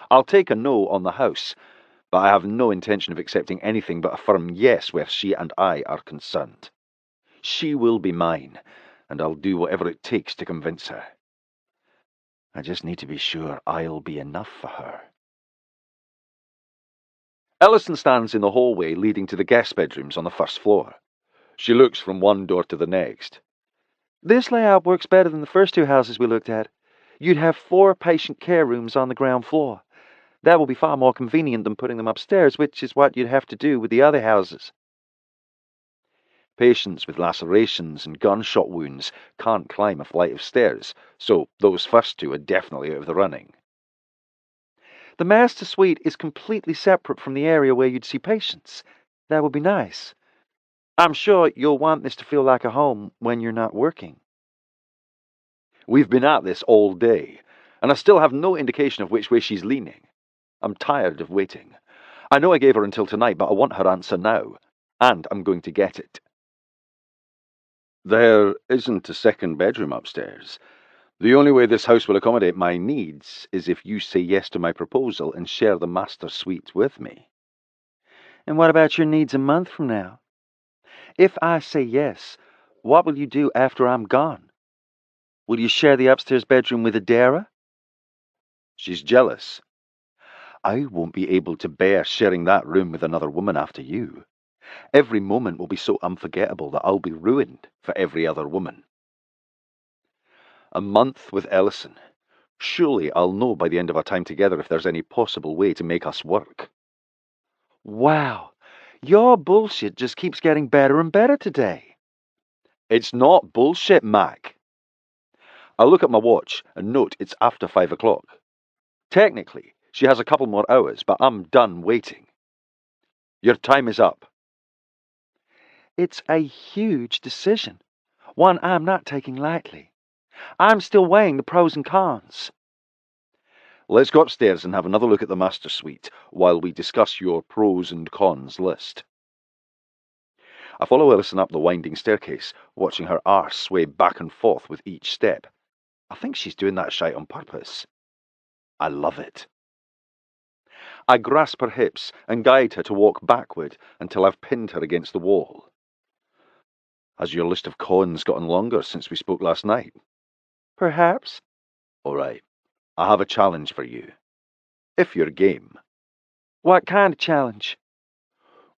I'll take a no on the house, but I have no intention of accepting anything but a firm yes where she and I are concerned. She will be mine, and I'll do whatever it takes to convince her. I just need to be sure I'll be enough for her. Ellison stands in the hallway leading to the guest bedrooms on the first floor. She looks from one door to the next. This layout works better than the first two houses we looked at. You'd have 4 patient care rooms on the ground floor. That will be far more convenient than putting them upstairs, which is what you'd have to do with the other houses. Patients with lacerations and gunshot wounds can't climb a flight of stairs, so those first two are definitely out of the running. The master suite is completely separate from the area where you'd see patients. That would be nice. I'm sure you'll want this to feel like a home when you're not working. We've been at this all day, and I still have no indication of which way she's leaning. I'm tired of waiting. I know I gave her until tonight, but I want her answer now, and I'm going to get it. There isn't a second bedroom upstairs. The only way this house will accommodate my needs is if you say yes to my proposal and share the master suite with me. And what about your needs a month from now? If I say yes, what will you do after I'm gone? Will you share the upstairs bedroom with Adara? She's jealous. I won't be able to bear sharing that room with another woman after you. Every moment will be so unforgettable that I'll be ruined for every other woman. A month with Ellison. Surely I'll know by the end of our time together if there's any possible way to make us work. Wow, your bullshit just keeps getting better and better today. It's not bullshit, Mac. I look at my watch and note it's after 5 o'clock. Technically, she has a couple more hours, but I'm done waiting. Your time is up. It's a huge decision, one I'm not taking lightly. I'm still weighing the pros and cons. Let's go upstairs and have another look at the master suite while we discuss your pros and cons list. I follow Alison up the winding staircase, watching her arse sway back and forth with each step. I think she's doing that shite on purpose. I love it. I grasp her hips and guide her to walk backward until I've pinned her against the wall. Has your list of cons gotten longer since we spoke last night? Perhaps. All right. I have a challenge for you. If you're game. What kind of challenge?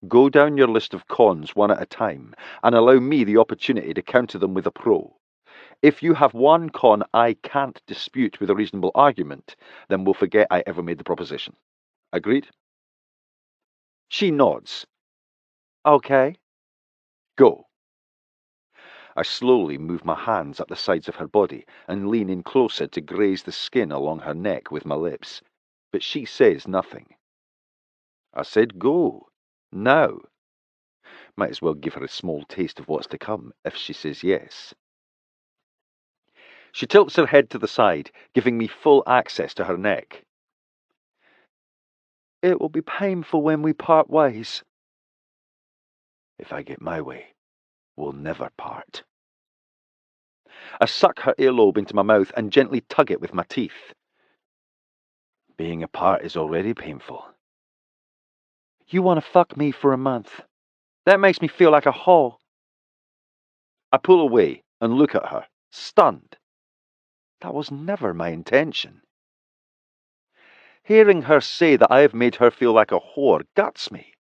Go down your list of cons one at a time and allow me the opportunity to counter them with a pro. If you have one con I can't dispute with a reasonable argument, then we'll forget I ever made the proposition. Agreed? She nods. Okay. Go. I slowly move my hands up the sides of her body and lean in closer to graze the skin along her neck with my lips, but she says nothing. I said go. Now. Might as well give her a small taste of what's to come if she says yes. She tilts her head to the side, giving me full access to her neck. It will be painful when we part ways. If I get my way, we'll never part. I suck her earlobe into my mouth and gently tug it with my teeth. Being apart is already painful. You want to fuck me for a month. That makes me feel like a whore. I pull away and look at her, stunned. That was never my intention. Hearing her say that I have made her feel like a whore guts me.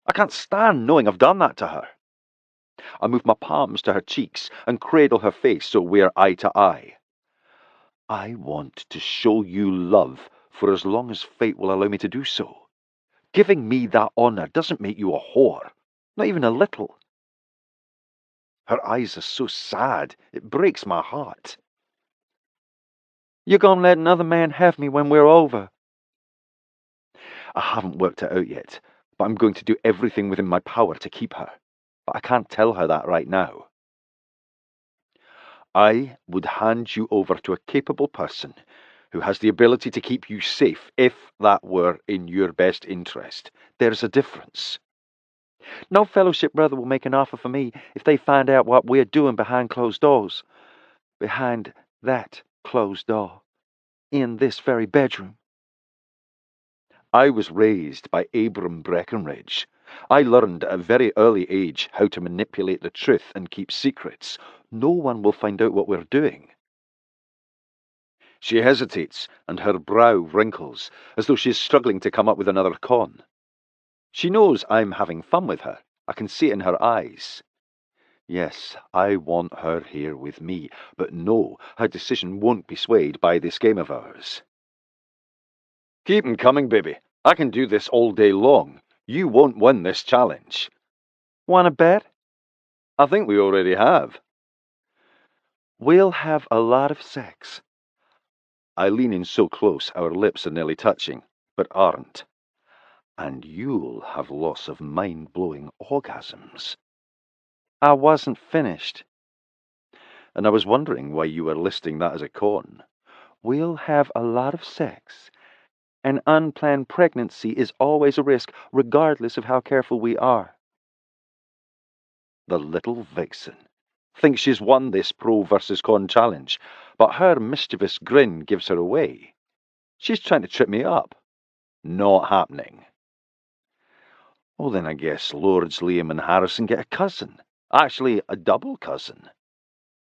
I can't stand knowing I've done that to her. I move my palms to her cheeks and cradle her face so we're eye to eye. I want to show you love for as long as fate will allow me to do so. Giving me that honor doesn't make you a whore, not even a little. Her eyes are so sad, it breaks my heart. You're gonna let another man have me when we're over. I haven't worked it out yet, but I'm going to do everything within my power to keep her. But I can't tell her that right now. I would hand you over to a capable person who has the ability to keep you safe if that were in your best interest. There's a difference. No fellowship brother will make an offer for me if they find out what we're doing behind closed doors. Behind that closed door. In this very bedroom. I was raised by Abram Breckenridge. I learned at a very early age how to manipulate the truth and keep secrets. No one will find out what we're doing. She hesitates, and her brow wrinkles, as though she is struggling to come up with another con. She knows I'm having fun with her. I can see it in her eyes. Yes, I want her here with me, but no, her decision won't be swayed by this game of ours. Keep 'em coming, baby. I can do this all day long. You won't win this challenge. Want to bet? I think we already have. We'll have a lot of sex. I lean in so close our lips are nearly touching, but aren't. And you'll have lots of mind-blowing orgasms. I wasn't finished. And I was wondering why you were listing that as a con. We'll have a lot of sex. An unplanned pregnancy is always a risk, regardless of how careful we are. The little vixen thinks she's won this pro versus con challenge, but her mischievous grin gives her away. She's trying to trip me up. Not happening. Well, then I guess Lords Liam and Harrison get a cousin. Actually, a double cousin.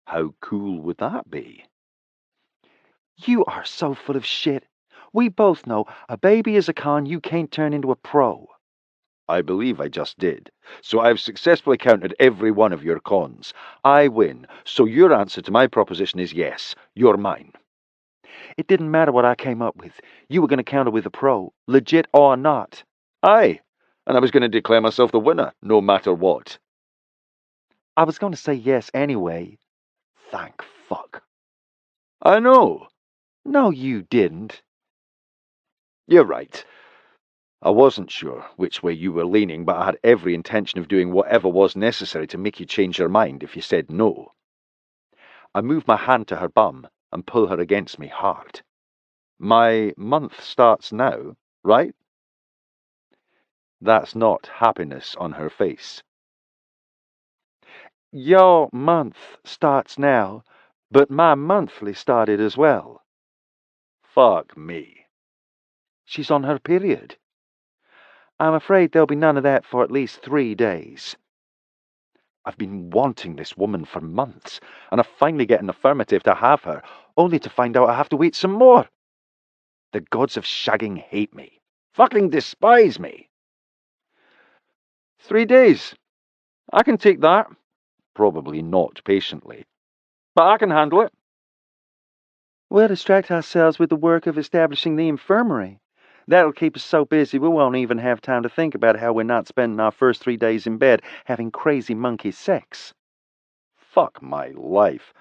How cool would that be? You are so full of shit. We both know a baby is a con you can't turn into a pro. I believe I just did. So I've successfully countered every one of your cons. I win. So your answer to my proposition is yes. You're mine. It didn't matter what I came up with. You were going to counter with a pro, legit or not. Aye. and I was going to declare myself the winner, no matter what. I was going to say yes anyway. Thank fuck. I know. No, you didn't. You're right. I wasn't sure which way you were leaning, but I had every intention of doing whatever was necessary to make you change your mind if you said no. I move my hand to her bum and pull her against me hard. My month starts now, right? That's not happiness on her face. Your month starts now, but my monthly started as well. Fuck me. She's on her period. I'm afraid there'll be none of that for at least 3 days. I've been wanting this woman for months, and I finally get an affirmative to have her, only to find out I have to wait some more. The gods of shagging hate me. Fucking despise me. 3 days. I can take that. Probably not patiently. But I can handle it. We'll distract ourselves with the work of establishing the infirmary. That'll keep us so busy we won't even have time to think about how we're not spending our first 3 days in bed having crazy monkey sex. Fuck my life.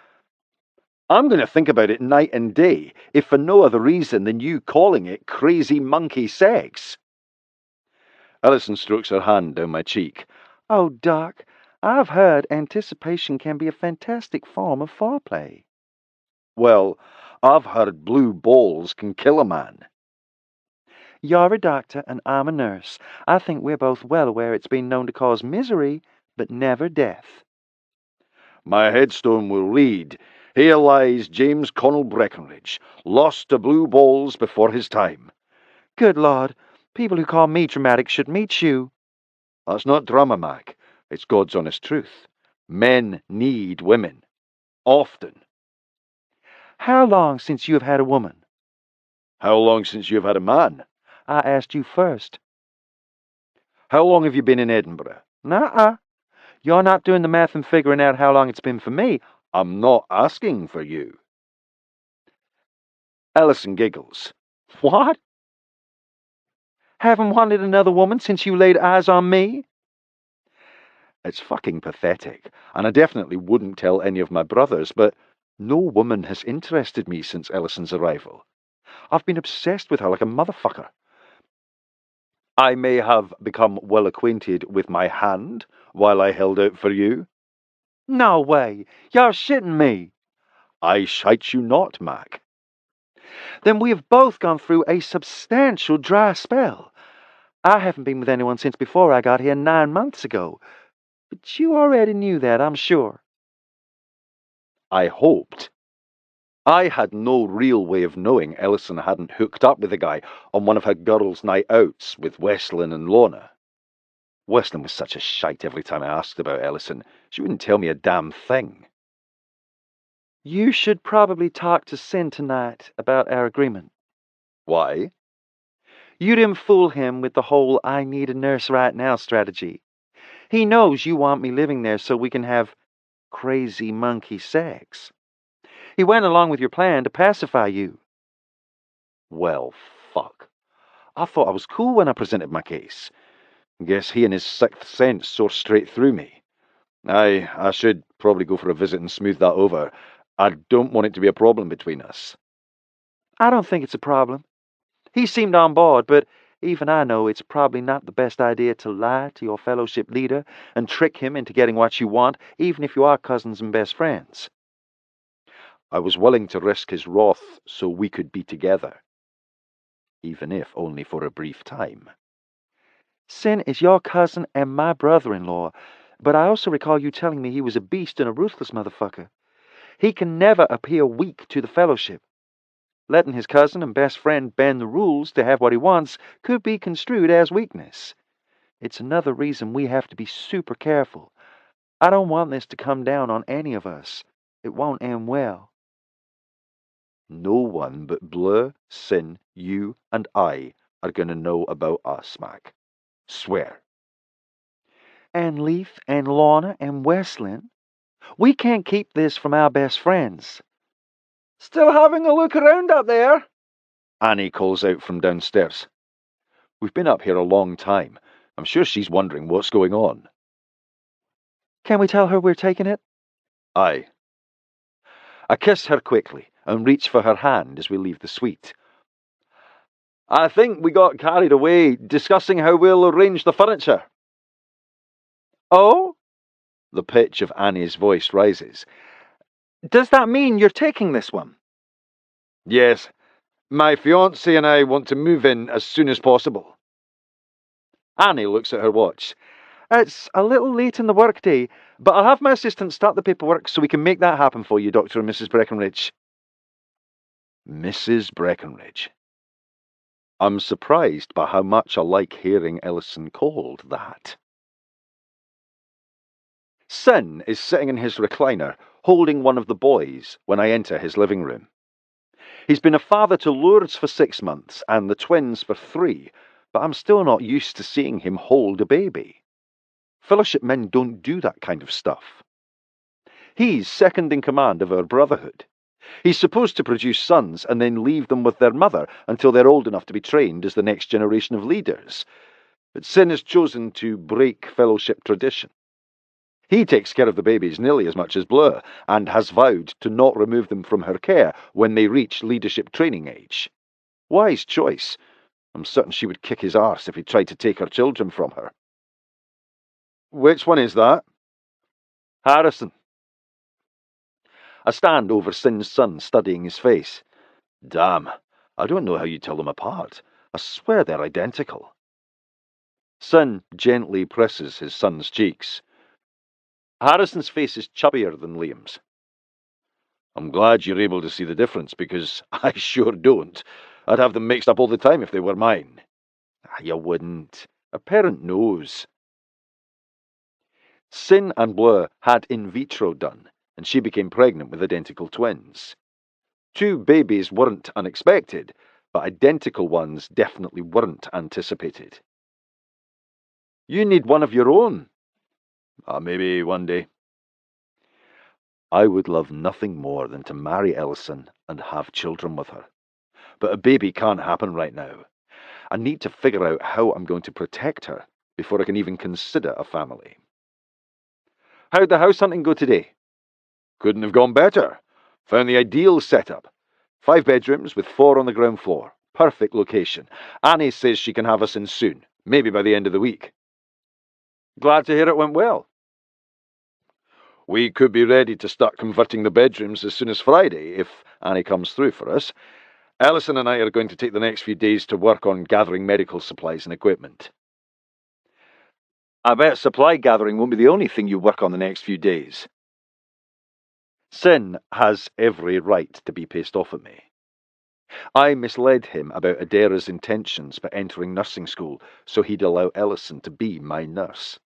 I'm going to think about it night and day, if for no other reason than you calling it crazy monkey sex. Ellison strokes her hand down my cheek. Oh, Doc, I've heard anticipation can be a fantastic form of foreplay. Well, I've heard blue balls can kill a man. You're a doctor and I'm a nurse. I think we're both well aware it's been known to cause misery, but never death. My headstone will read, "Here lies James Connell Breckenridge, lost to blue balls before his time." Good Lord, people who call me dramatic should meet you. That's not drama, Mac. It's God's honest truth. Men need women. Often. How long since you have had a woman? How long since you've had a man? I asked you first. How long have you been in Edinburgh? Nuh-uh. You're not doing the math and figuring out how long it's been for me. I'm not asking for you. Ellison giggles. What? Haven't wanted another woman since you laid eyes on me? It's fucking pathetic, and I definitely wouldn't tell any of my brothers, but no woman has interested me since Ellison's arrival. I've been obsessed with her like a motherfucker. I may have become well acquainted with my hand while I held out for you. No way. You're shitting me. I shite you not, Mac. Then we have both gone through a substantial dry spell. I haven't been with anyone since before I got here 9 months ago. But you already knew that, I'm sure. I hoped. I had no real way of knowing Ellison hadn't hooked up with the guy on one of her girls' night outs with Westlin and Lorna. Westlin was such a shite every time I asked about Ellison. She wouldn't tell me a damn thing. You should probably talk to Sin tonight about our agreement. Why? You didn't fool him with the whole I need a nurse right now strategy. He knows you want me living there so we can have crazy monkey sex. He went along with your plan to pacify you. Well, fuck. I thought I was cool when I presented my case. Guess he and his sixth sense saw straight through me. I should probably go for a visit and smooth that over. I don't want it to be a problem between us. I don't think it's a problem. He seemed on board, but even I know it's probably not the best idea to lie to your fellowship leader and trick him into getting what you want, even if you are cousins and best friends. I was willing to risk his wrath so we could be together, even if only for a brief time. Sin is your cousin and my brother-in-law, but I also recall you telling me he was a beast and a ruthless motherfucker. He can never appear weak to the fellowship. Letting his cousin and best friend bend the rules to have what he wants could be construed as weakness. It's another reason we have to be super careful. I don't want this to come down on any of us. It won't end well. No one but Blur, Sin, you, and I are going to know about us, Mac. Swear. And Leith and Lorna and Westlin. We can't keep this from our best friends. Still having a look around up there? Annie calls out from downstairs. We've been up here a long time. I'm sure she's wondering what's going on. Can we tell her we're taking it? Aye. I kiss her quickly and reach for her hand as we leave the suite. I think we got carried away discussing how we'll arrange the furniture. Oh? The pitch of Annie's voice rises. Does that mean you're taking this one? Yes. My fiancée and I want to move in as soon as possible. Annie looks at her watch. It's a little late in the workday, but I'll have my assistant start the paperwork so we can make that happen for you, Dr. and Mrs. Breckenridge. Mrs. Breckenridge. I'm surprised by how much I like hearing Ellison called that. Sin is sitting in his recliner, holding one of the boys when I enter his living room. He's been a father to Lourdes for 6 months and the twins for 3, but I'm still not used to seeing him hold a baby. Fellowship men don't do that kind of stuff. He's second in command of our brotherhood. He's supposed to produce sons and then leave them with their mother until they're old enough to be trained as the next generation of leaders. But Sin has chosen to break fellowship tradition. He takes care of the babies nearly as much as Blur, and has vowed to not remove them from her care when they reach leadership training age. Wise choice. I'm certain she would kick his arse if he tried to take her children from her. Which one is that? Harrison. I stand over Sin's son, studying his face. Damn, I don't know how you tell them apart. I swear they're identical. Sin gently presses his son's cheeks. Harrison's face is chubbier than Liam's. I'm glad you're able to see the difference, because I sure don't. I'd have them mixed up all the time if they were mine. You wouldn't. A parent knows. Sin and Blur had in vitro done, and she became pregnant with identical twins. 2 babies weren't unexpected, but identical ones definitely weren't anticipated. You need one of your own. Maybe one day. I would love nothing more than to marry Ellison and have children with her. But a baby can't happen right now. I need to figure out how I'm going to protect her before I can even consider a family. How'd the house hunting go today? Couldn't have gone better. Found the ideal setup. 5 bedrooms with 4 on the ground floor. Perfect location. Annie says she can have us in soon, maybe by the end of the week. Glad to hear it went well. We could be ready to start converting the bedrooms as soon as Friday, if Annie comes through for us. Ellison and I are going to take the next few days to work on gathering medical supplies and equipment. I bet supply gathering won't be the only thing you work on the next few days. Sin has every right to be pissed off at me. I misled him about Adara's intentions for entering nursing school so he'd allow Ellison to be my nurse.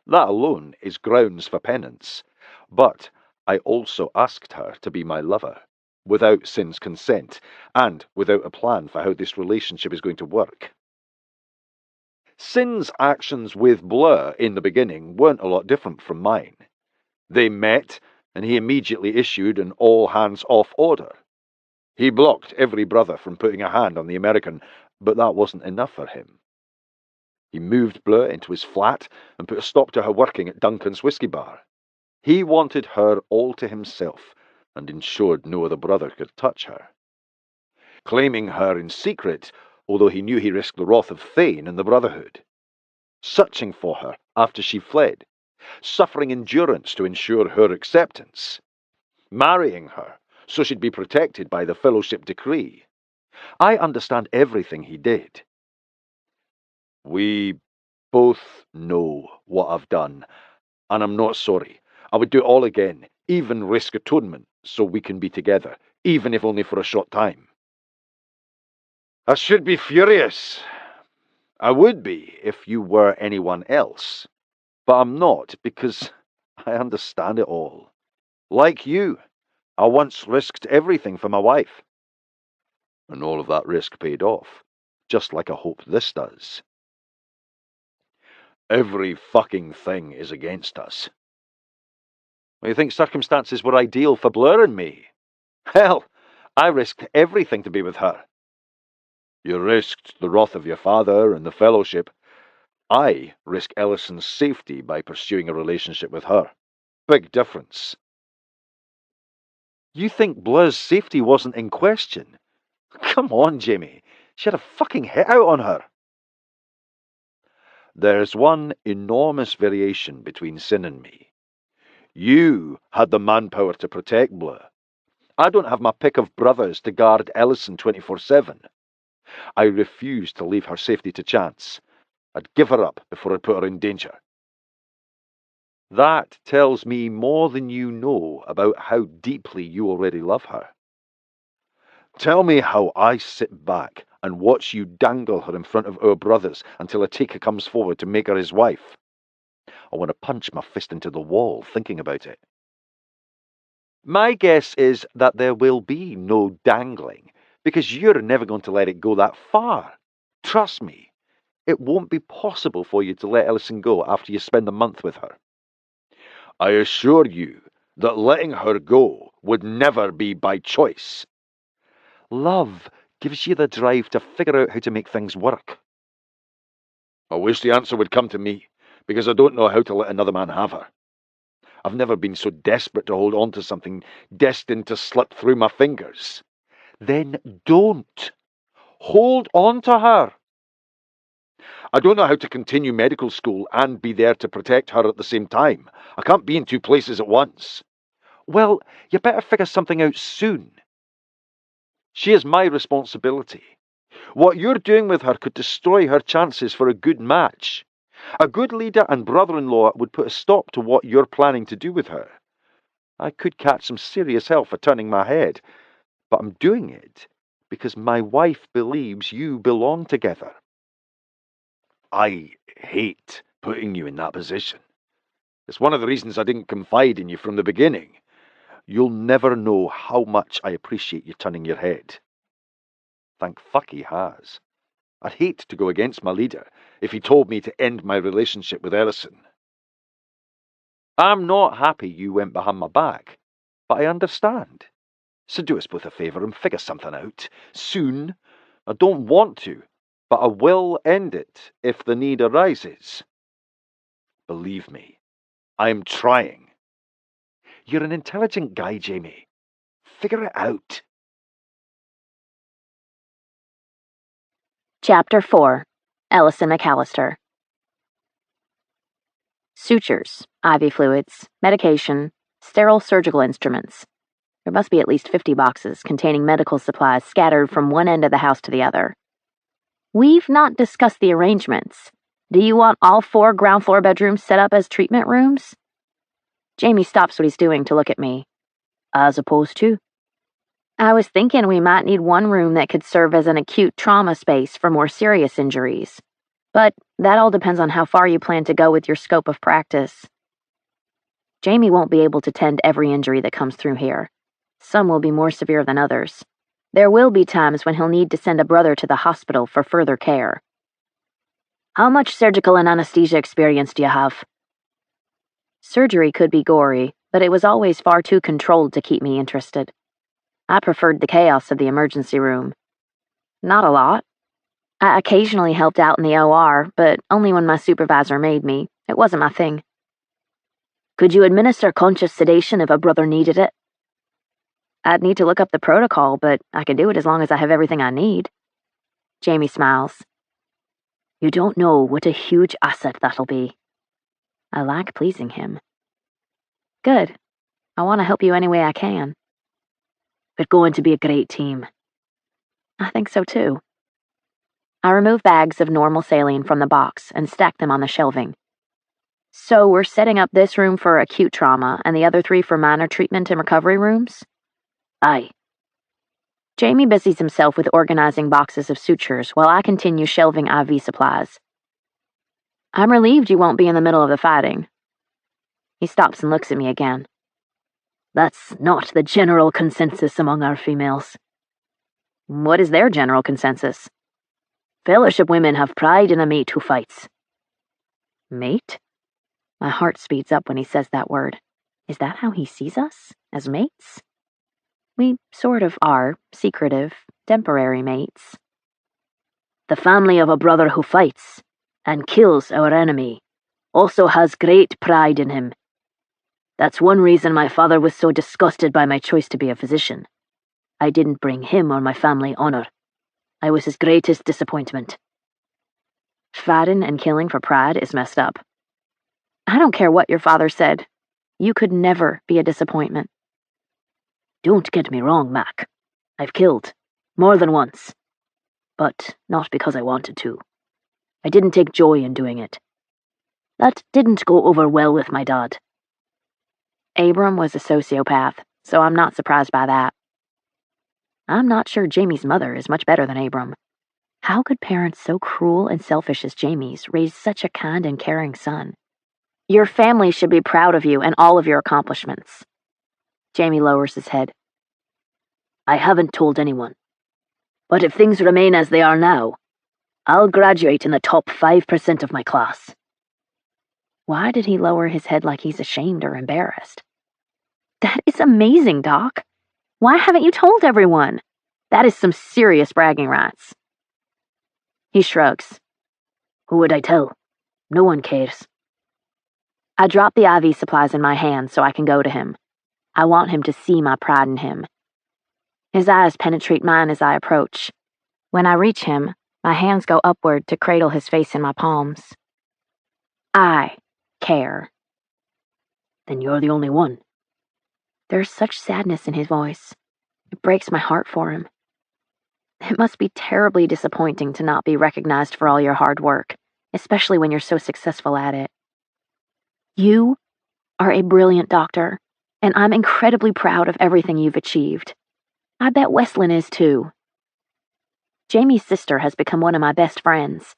That alone is grounds for penance. But I also asked her to be my lover, without Sin's consent, and without a plan for how this relationship is going to work. Sin's actions with Blur in the beginning weren't a lot different from mine. They met, and he immediately issued an all-hands-off order. He blocked every brother from putting a hand on the American, but that wasn't enough for him. He moved Blur into his flat and put a stop to her working at Duncan's whiskey bar. He wanted her all to himself and ensured no other brother could touch her. Claiming her in secret, although he knew he risked the wrath of Thane and the Brotherhood. Searching for her after she fled. Suffering endurance to ensure her acceptance. Marrying her so she'd be protected by the Fellowship decree. I understand everything he did. We both know what I've done, and I'm not sorry. I would do it all again, even risk atonement, so we can be together, even if only for a short time. I should be furious. I would be if you were anyone else. But I'm not, because I understand it all. Like you, I once risked everything for my wife. And all of that risk paid off, just like I hope this does. Every fucking thing is against us. Well, you think circumstances were ideal for Blur and me? Hell, I risked everything to be with her. You risked the wrath of your father and the Fellowship. I risk Ellison's safety by pursuing a relationship with her. Big difference. You think Blair's safety wasn't in question? Come on, Jamie. She had a fucking hit out on her. There's one enormous variation between Sin and me. You had the manpower to protect Blair. I don't have my pick of brothers to guard Ellison 24/7. I refuse to leave her safety to chance. I'd give her up before I'd put her in danger. That tells me more than you know about how deeply you already love her. Tell me how I sit back and watch you dangle her in front of our brothers until a taker comes forward to make her his wife. I want to punch my fist into the wall thinking about it. My guess is that there will be no dangling, because you're never going to let it go that far. Trust me, it won't be possible for you to let Ellison go after you spend a month with her. I assure you that letting her go would never be by choice. Love gives you the drive to figure out how to make things work. I wish the answer would come to me, because I don't know how to let another man have her. I've never been so desperate to hold on to something destined to slip through my fingers. Then don't. Hold on to her. I don't know how to continue medical school and be there to protect her at the same time. I can't be in two places at once. Well, you better figure something out soon. She is my responsibility. What you're doing with her could destroy her chances for a good match. A good leader and brother-in-law would put a stop to what you're planning to do with her. I could catch some serious hell for turning my head, but I'm doing it because my wife believes you belong together. I hate putting you in that position. It's one of the reasons I didn't confide in you from the beginning. You'll never know how much I appreciate you turning your head. Thank fuck he has. I'd hate to go against my leader if he told me to end my relationship with Ellison. I'm not happy you went behind my back, but I understand. So do us both a favour and figure something out. Soon. I don't want to, but I will end it if the need arises. Believe me, I'm trying. You're an intelligent guy, Jamie. Figure it out. Chapter 4. Ellison McAllister. Sutures, IV fluids, medication, sterile surgical instruments. There must be at least 50 boxes containing medical supplies scattered from one end of the house to the other. We've not discussed the arrangements. Do you want all 4 ground floor bedrooms set up as treatment rooms? Jamie stops what he's doing to look at me. As opposed to? I was thinking we might need one room that could serve as an acute trauma space for more serious injuries. But that all depends on how far you plan to go with your scope of practice. Jamie won't be able to tend every injury that comes through here. Some will be more severe than others. There will be times when he'll need to send a brother to the hospital for further care. How much surgical and anesthesia experience do you have? Surgery could be gory, but it was always far too controlled to keep me interested. I preferred the chaos of the emergency room. Not a lot. I occasionally helped out in the OR, but only when my supervisor made me. It wasn't my thing. Could you administer conscious sedation if a brother needed it? I'd need to look up the protocol, but I can do it as long as I have everything I need. Jamie smiles. You don't know what a huge asset that'll be. I like pleasing him. Good. I want to help you any way I can. We're going to be a great team. I think so too. I remove bags of normal saline from the box and stack them on the shelving. So we're setting up this room for acute trauma and the other 3 for minor treatment and recovery rooms? Aye. Jamie busies himself with organizing boxes of sutures while I continue shelving IV supplies. I'm relieved you won't be in the middle of the fighting. He stops and looks at me again. That's not the general consensus among our females. What is their general consensus? Fellowship women have pride in a mate who fights. Mate? My heart speeds up when he says that word. Is that how he sees us? As mates? We sort of are, secretive, temporary mates. The family of a brother who fights, and kills our enemy, also has great pride in him. That's one reason my father was so disgusted by my choice to be a physician. I didn't bring him or my family honor. I was his greatest disappointment. Fighting and killing for pride is messed up. I don't care what your father said. You could never be a disappointment. Don't get me wrong, Mac. I've killed. More than once. But not because I wanted to. I didn't take joy in doing it. That didn't go over well with my dad. Abram was a sociopath, so I'm not surprised by that. I'm not sure Jamie's mother is much better than Abram. How could parents so cruel and selfish as Jamie's raise such a kind and caring son? Your family should be proud of you and all of your accomplishments. Jamie lowers his head. I haven't told anyone. But if things remain as they are now, I'll graduate in the top 5% of my class. Why did he lower his head like he's ashamed or embarrassed? That is amazing, Doc. Why haven't you told everyone? That is some serious bragging rights. He shrugs. Who would I tell? No one cares. I drop the IV supplies in my hand so I can go to him. I want him to see my pride in him. His eyes penetrate mine as I approach. When I reach him, my hands go upward to cradle his face in my palms. I care. Then you're the only one. There's such sadness in his voice. It breaks my heart for him. It must be terribly disappointing to not be recognized for all your hard work, especially when you're so successful at it. You are a brilliant doctor, and I'm incredibly proud of everything you've achieved. I bet Westlin is too. Jamie's sister has become one of my best friends.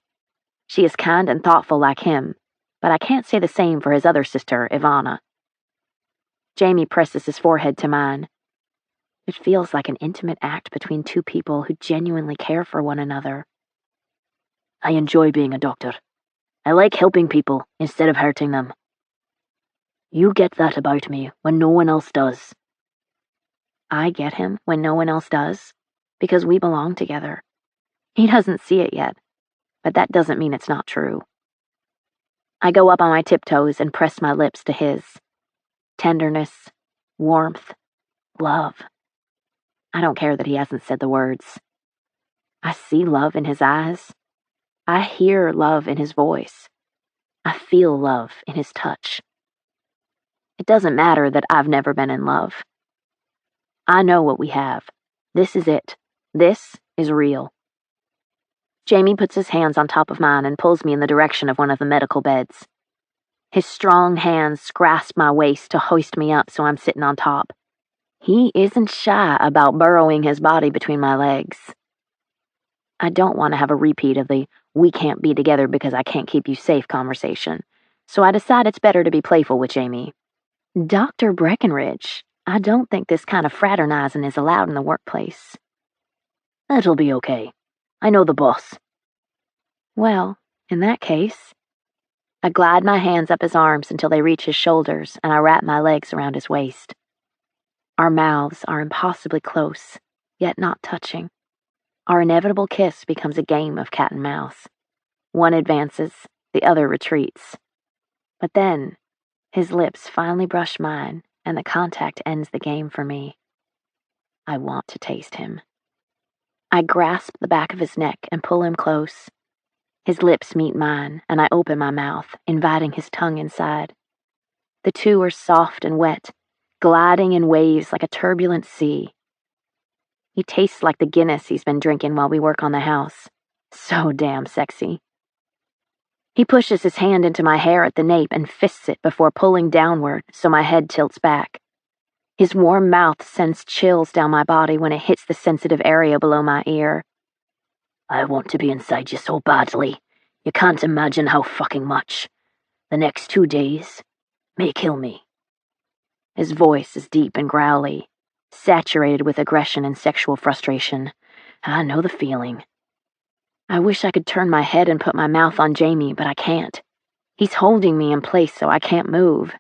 She is kind and thoughtful like him, but I can't say the same for his other sister, Ivana. Jamie presses his forehead to mine. It feels like an intimate act between two people who genuinely care for one another. I enjoy being a doctor. I like helping people instead of hurting them. You get that about me when no one else does. I get him when no one else does, because we belong together. He doesn't see it yet, but that doesn't mean it's not true. I go up on my tiptoes and press my lips to his. Tenderness, warmth, love. I don't care that he hasn't said the words. I see love in his eyes. I hear love in his voice. I feel love in his touch. It doesn't matter that I've never been in love. I know what we have. This is it. This is real. Jamie puts his hands on top of mine and pulls me in the direction of one of the medical beds. His strong hands grasp my waist to hoist me up so I'm sitting on top. He isn't shy about burrowing his body between my legs. I don't want to have a repeat of the "we can't be together because I can't keep you safe" conversation, so I decide it's better to be playful with Jamie. Dr. Breckenridge, I don't think this kind of fraternizing is allowed in the workplace. It'll be okay. I know the boss. Well, in that case, I glide my hands up his arms until they reach his shoulders, and I wrap my legs around his waist. Our mouths are impossibly close, yet not touching. Our inevitable kiss becomes a game of cat and mouse. One advances, the other retreats. But then, his lips finally brush mine, and the contact ends the game for me. I want to taste him. I grasp the back of his neck and pull him close. His lips meet mine, and I open my mouth, inviting his tongue inside. The two are soft and wet, gliding in waves like a turbulent sea. He tastes like the Guinness he's been drinking while we work on the house. So damn sexy. He pushes his hand into my hair at the nape and fists it before pulling downward so my head tilts back. His warm mouth sends chills down my body when it hits the sensitive area below my ear. I want to be inside you so badly. You can't imagine how fucking much. The next 2 days may kill me. His voice is deep and growly, saturated with aggression and sexual frustration. I know the feeling. I wish I could turn my head and put my mouth on Jamie, but I can't. He's holding me in place so I can't move.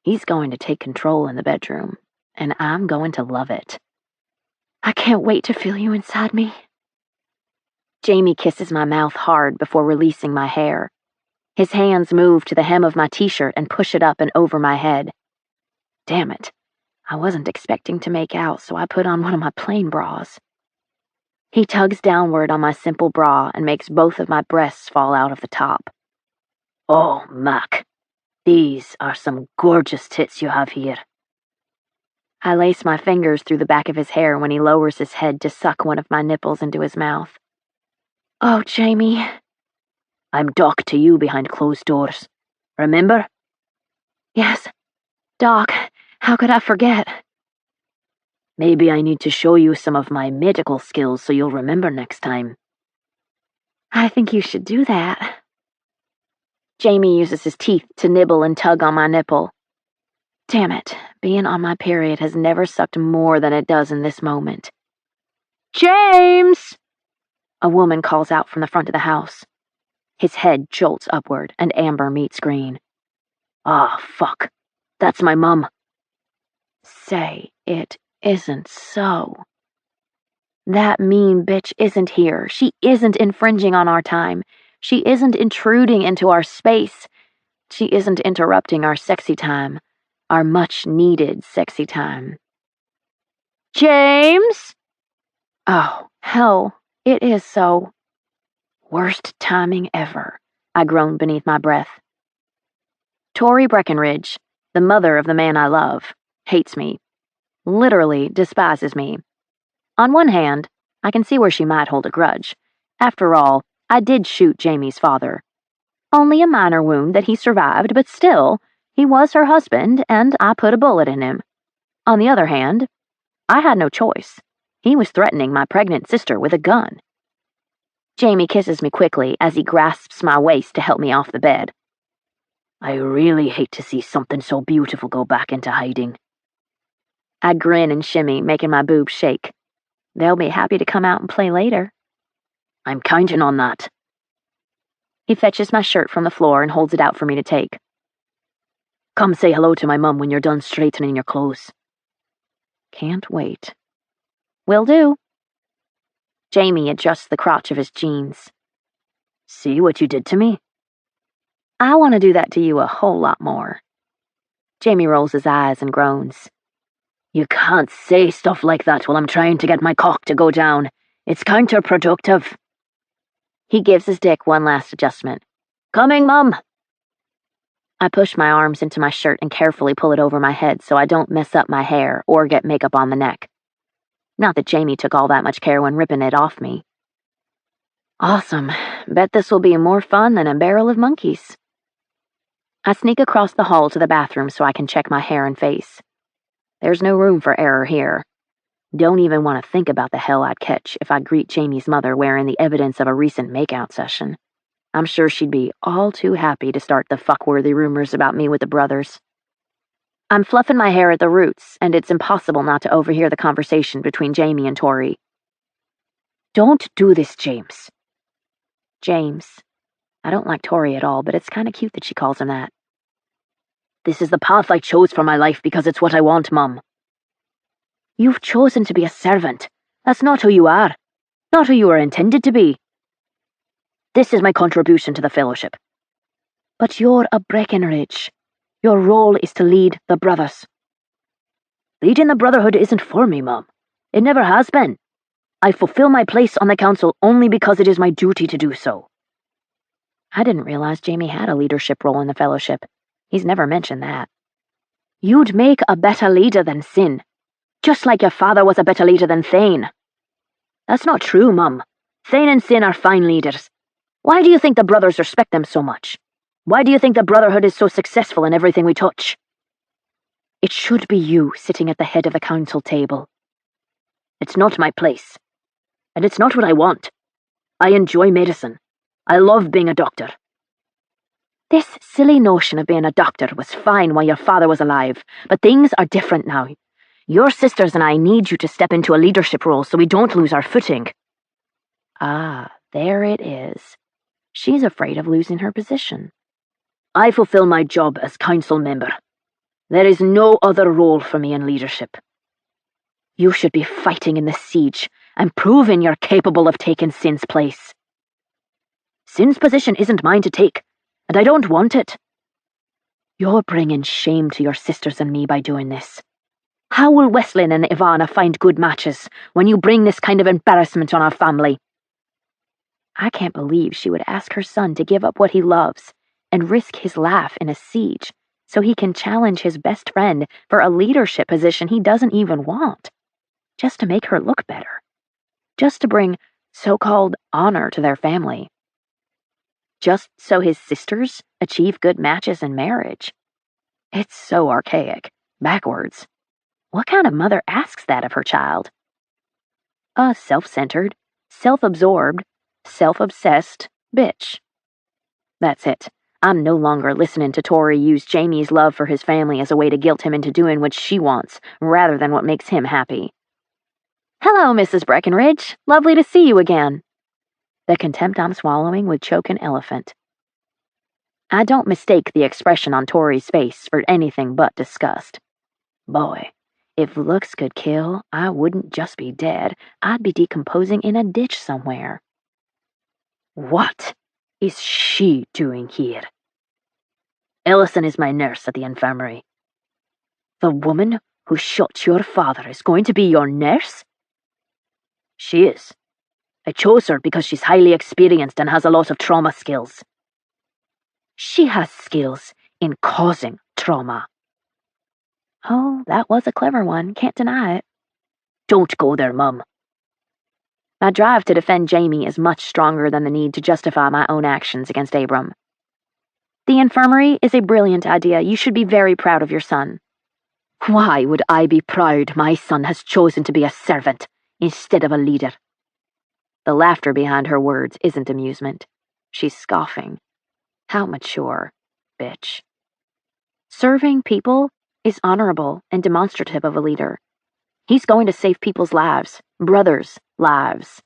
He's going to take control in the bedroom, and I'm going to love it. I can't wait to feel you inside me. Jamie kisses my mouth hard before releasing my hair. His hands move to the hem of my t-shirt and push it up and over my head. Damn it. I wasn't expecting to make out, so I put on one of my plain bras. He tugs downward on my simple bra and makes both of my breasts fall out of the top. Oh, Mac, these are some gorgeous tits you have here. I lace my fingers through the back of his hair when he lowers his head to suck one of my nipples into his mouth. Oh, Jamie. I'm Doc to you behind closed doors. Remember? Yes. Doc, how could I forget? Maybe I need to show you some of my medical skills so you'll remember next time. I think you should do that. Jamie uses his teeth to nibble and tug on my nipple. Damn it, being on my period has never sucked more than it does in this moment. James! A woman calls out from the front of the house. His head jolts upward, and amber meets green. Ah, fuck. That's my mum. Say it isn't so. That mean bitch isn't here. She isn't infringing on our time. She isn't intruding into our space. She isn't interrupting our sexy time. Our much-needed sexy time. James? Oh, hell, it is so. Worst timing ever, I groaned beneath my breath. Tori Breckenridge, the mother of the man I love, hates me. Literally despises me. On one hand, I can see where she might hold a grudge. After all, I did shoot Jamie's father. Only a minor wound that he survived, but still, he was her husband, and I put a bullet in him. On the other hand, I had no choice. He was threatening my pregnant sister with a gun. Jamie kisses me quickly as he grasps my waist to help me off the bed. I really hate to see something so beautiful go back into hiding. I grin and shimmy, making my boobs shake. They'll be happy to come out and play later. I'm counting on that. He fetches my shirt from the floor and holds it out for me to take. Come say hello to my mum when you're done straightening your clothes. Can't wait. Will do. Jamie adjusts the crotch of his jeans. See what you did to me? I want to do that to you a whole lot more. Jamie rolls his eyes and groans. You can't say stuff like that while I'm trying to get my cock to go down. It's counterproductive. He gives his dick one last adjustment. Coming, Mum! I push my arms into my shirt and carefully pull it over my head so I don't mess up my hair or get makeup on the neck. Not that Jamie took all that much care when ripping it off me. Awesome. Bet this will be more fun than a barrel of monkeys. I sneak across the hall to the bathroom so I can check my hair and face. There's no room for error here. Don't even want to think about the hell I'd catch if I greet Jamie's mother wearing the evidence of a recent makeout session. I'm sure she'd be all too happy to start the fuckworthy rumors about me with the brothers. I'm fluffing my hair at the roots, and it's impossible not to overhear the conversation between Jamie and Tori. Don't do this, James. James. I don't like Tori at all, but it's kind of cute that she calls him that. This is the path I chose for my life because it's what I want, Mum. You've chosen to be a servant. That's not who you are. Not who you were intended to be. This is my contribution to the fellowship. But you're a Breckenridge. Your role is to lead the brothers. Leading the Brotherhood isn't for me, Mum. It never has been. I fulfill my place on the council only because it is my duty to do so. I didn't realize Jamie had a leadership role in the fellowship. He's never mentioned that. You'd make a better leader than Sin. Just like your father was a better leader than Thane. That's not true, Mum. Thane and Sin are fine leaders. Why do you think the brothers respect them so much? Why do you think the Brotherhood is so successful in everything we touch? It should be you sitting at the head of the council table. It's not my place. And it's not what I want. I enjoy medicine. I love being a doctor. This silly notion of being a doctor was fine while your father was alive, but things are different now. Your sisters and I need you to step into a leadership role so we don't lose our footing. Ah, there it is. She's afraid of losing her position. I fulfill my job as council member. There is no other role for me in leadership. You should be fighting in the siege and proving you're capable of taking Sin's place. Sin's position isn't mine to take, and I don't want it. You're bringing shame to your sisters and me by doing this. How will Wesley and Ivana find good matches when you bring this kind of embarrassment on our family? I can't believe she would ask her son to give up what he loves and risk his life in a siege so he can challenge his best friend for a leadership position he doesn't even want, just to make her look better, just to bring so-called honor to their family, just so his sisters achieve good matches in marriage. It's so archaic, backwards. What kind of mother asks that of her child? A self-centered, self-absorbed, self-obsessed bitch. That's it. I'm no longer listening to Tori use Jamie's love for his family as a way to guilt him into doing what she wants, rather than what makes him happy. Hello, Mrs. Breckenridge. Lovely to see you again. The contempt I'm swallowing would choke an elephant. I don't mistake the expression on Tori's face for anything but disgust. Boy, if looks could kill, I wouldn't just be dead, I'd be decomposing in a ditch somewhere. What is she doing here? Ellison is my nurse at the infirmary. The woman who shot your father is going to be your nurse? She is. I chose her because she's highly experienced and has a lot of trauma skills. She has skills in causing trauma. Oh, that was a clever one. Can't deny it. Don't go there, Mum. My drive to defend Jamie is much stronger than the need to justify my own actions against Abram. The infirmary is a brilliant idea. You should be very proud of your son. Why would I be proud my son has chosen to be a servant instead of a leader? The laughter behind her words isn't amusement. She's scoffing. How mature, bitch. Serving people is honorable and demonstrative of a leader. He's going to save people's lives, brothers' lives.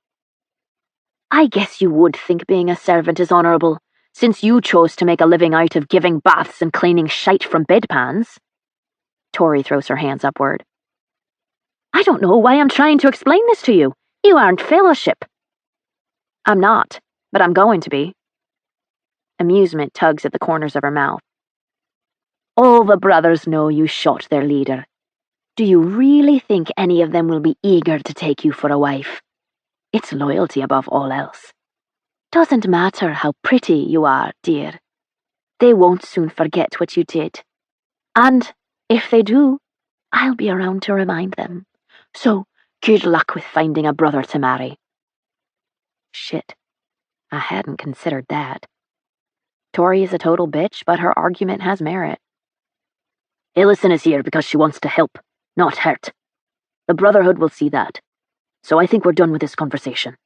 I guess you would think being a servant is honorable, since you chose to make a living out of giving baths and cleaning shite from bedpans. Tori throws her hands upward. I don't know why I'm trying to explain this to you. You aren't fellowship. I'm not, but I'm going to be. Amusement tugs at the corners of her mouth. All the brothers know you shot their leader. Do you really think any of them will be eager to take you for a wife? It's loyalty above all else. Doesn't matter how pretty you are, dear. They won't soon forget what you did. And if they do, I'll be around to remind them. So, good luck with finding a brother to marry. Shit. I hadn't considered that. Tori is a total bitch, but her argument has merit. Ellison is here because she wants to help, not hurt. The Brotherhood will see that. So I think we're done with this conversation.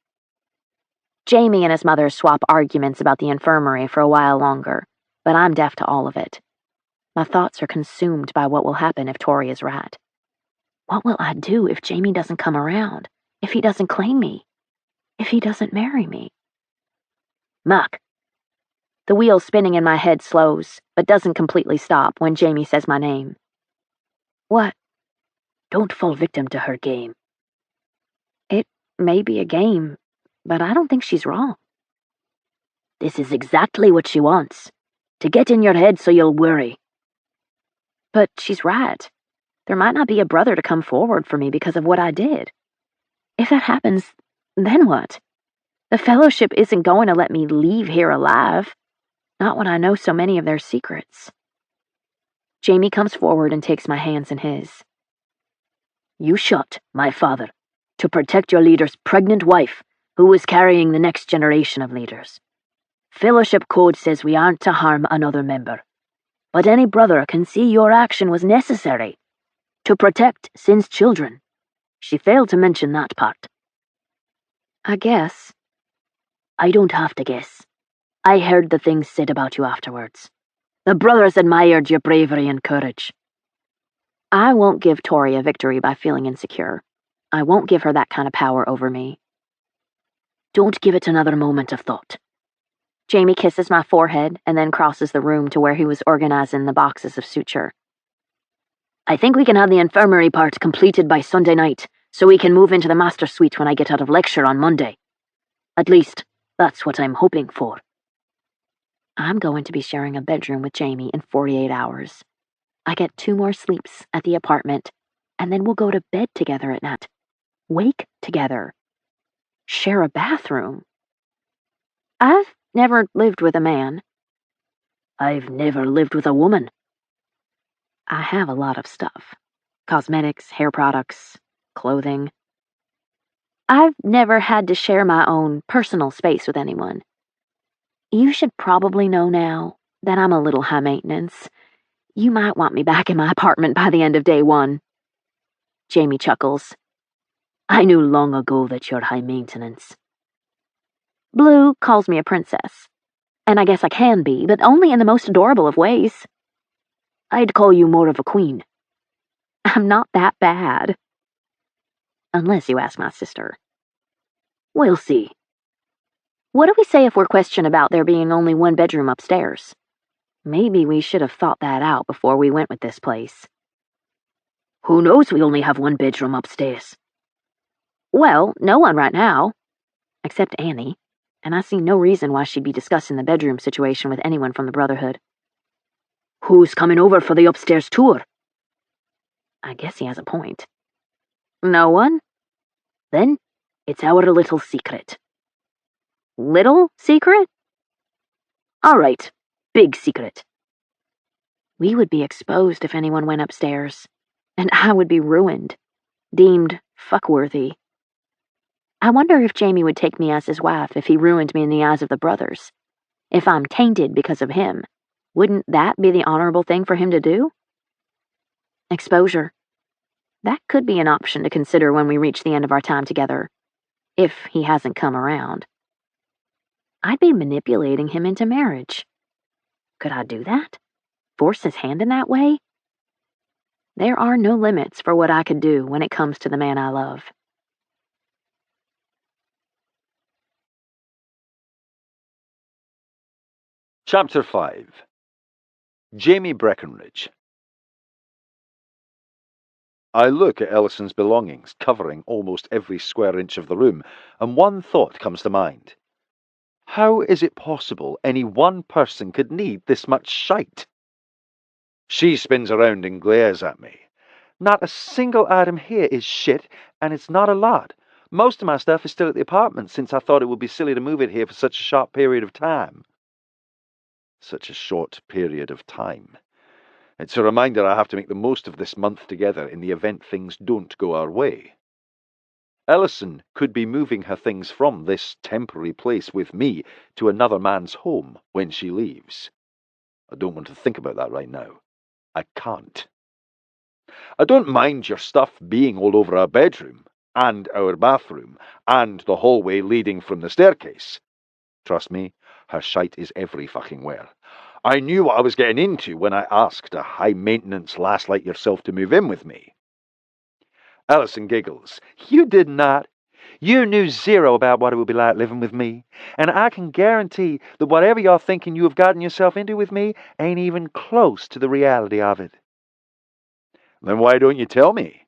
Jamie and his mother swap arguments about the infirmary for a while longer, but I'm deaf to all of it. My thoughts are consumed by what will happen if Tori is right. What will I do if Jamie doesn't come around? If he doesn't claim me? If he doesn't marry me? Mac. The wheel spinning in my head slows, but doesn't completely stop when Jamie says my name. What? Don't fall victim to her game. It may be a game, but I don't think she's wrong. This is exactly what she wants. To get in your head so you'll worry. But she's right. There might not be a brother to come forward for me because of what I did. If that happens, then what? The Fellowship isn't going to let me leave here alive. Not when I know so many of their secrets. Jamie comes forward and takes my hands in his. You shot my father to protect your leader's pregnant wife, who was carrying the next generation of leaders. Fellowship code says we aren't to harm another member. But any brother can see your action was necessary to protect Sin's children. She failed to mention that part. I guess. I don't have to guess. I heard the things said about you afterwards. The brothers admired your bravery and courage. I won't give Tori a victory by feeling insecure. I won't give her that kind of power over me. Don't give it another moment of thought. Jamie kisses my forehead and then crosses the room to where he was organizing the boxes of suture. I think we can have the infirmary part completed by Sunday night, so we can move into the master suite when I get out of lecture on Monday. At least, that's what I'm hoping for. I'm going to be sharing a bedroom with Jamie in 48 hours. I get 2 more sleeps at the apartment, and then we'll go to bed together at night. Wake together. Share a bathroom. I've never lived with a man. I've never lived with a woman. I have a lot of stuff. Cosmetics, hair products, clothing. I've never had to share my own personal space with anyone. You should probably know now that I'm a little high maintenance. You might want me back in my apartment by the end of day 1. Jamie chuckles. I knew long ago that you're high maintenance. Blue calls me a princess. And I guess I can be, but only in the most adorable of ways. I'd call you more of a queen. I'm not that bad. Unless you ask my sister. We'll see. What do we say if we're questioned about there being only 1 bedroom upstairs? Maybe we should have thought that out before we went with this place. Who knows we only have 1 bedroom upstairs? Well, no one right now. Except Annie. And I see no reason why she'd be discussing the bedroom situation with anyone from the Brotherhood. Who's coming over for the upstairs tour? I guess he has a point. No one? Then it's our little secret. Little secret? All right, big secret. We would be exposed if anyone went upstairs, and I would be ruined, deemed fuckworthy. I wonder if Jamie would take me as his wife if he ruined me in the eyes of the brothers. If I'm tainted because of him, wouldn't that be the honorable thing for him to do? Exposure. That could be an option to consider when we reach the end of our time together, if he hasn't come around. I'd be manipulating him into marriage. Could I do that? Force his hand in that way? There are no limits for what I could do when it comes to the man I love. Chapter 5. Jamie Breckenridge. I look at Ellison's belongings, covering almost every square inch of the room, and one thought comes to mind. How is it possible any one person could need this much shite? She spins around and glares at me. Not a single item here is shit, and it's not a lot. Most of my stuff is still at the apartment, since I thought it would be silly to move it here for such a short period of time. Such a short period of time. It's a reminder I have to make the most of this month together in the event things don't go our way. Ellison could be moving her things from this temporary place with me to another man's home when she leaves. I don't want to think about that right now. I can't. I don't mind your stuff being all over our bedroom, and our bathroom, and the hallway leading from the staircase. Trust me, her shite is every fucking where. I knew what I was getting into when I asked a high-maintenance lass like yourself to move in with me. Ellison giggles. You did not. You knew zero about what it would be like living with me, and I can guarantee that whatever you're thinking you have gotten yourself into with me ain't even close to the reality of it. Then why don't you tell me?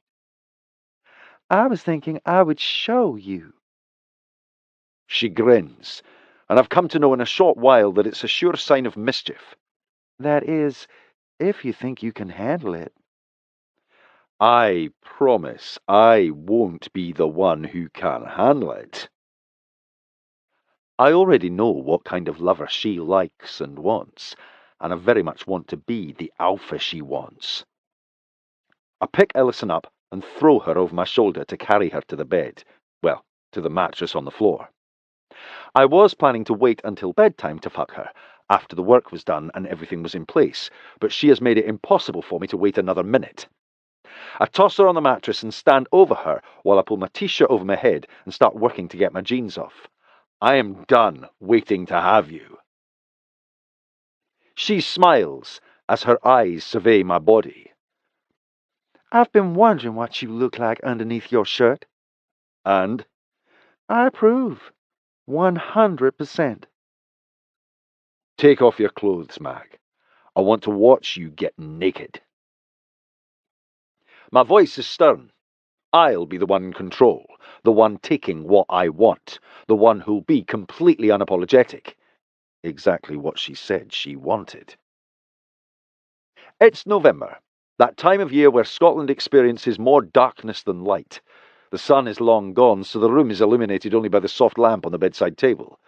I was thinking I would show you. She grins, and I've come to know in a short while that it's a sure sign of mischief. That is, if you think you can handle it. I promise I won't be the one who can handle it. I already know what kind of lover she likes and wants, and I very much want to be the alpha she wants. I pick Ellison up and throw her over my shoulder to carry her to the bed. Well, to the mattress on the floor. I was planning to wait until bedtime to fuck her, after the work was done and everything was in place, but she has made it impossible for me to wait another minute. I toss her on the mattress and stand over her while I pull my t-shirt over my head and start working to get my jeans off. I am done waiting to have you. She smiles as her eyes survey my body. I've been wondering what you look like underneath your shirt. And? I approve. 100%. Take off your clothes, Mac. I want to watch you get naked. My voice is stern. I'll be the one in control, the one taking what I want, the one who'll be completely unapologetic. Exactly what she said she wanted. It's November, that time of year where Scotland experiences more darkness than light. The sun is long gone, so the room is illuminated only by the soft lamp on the bedside table.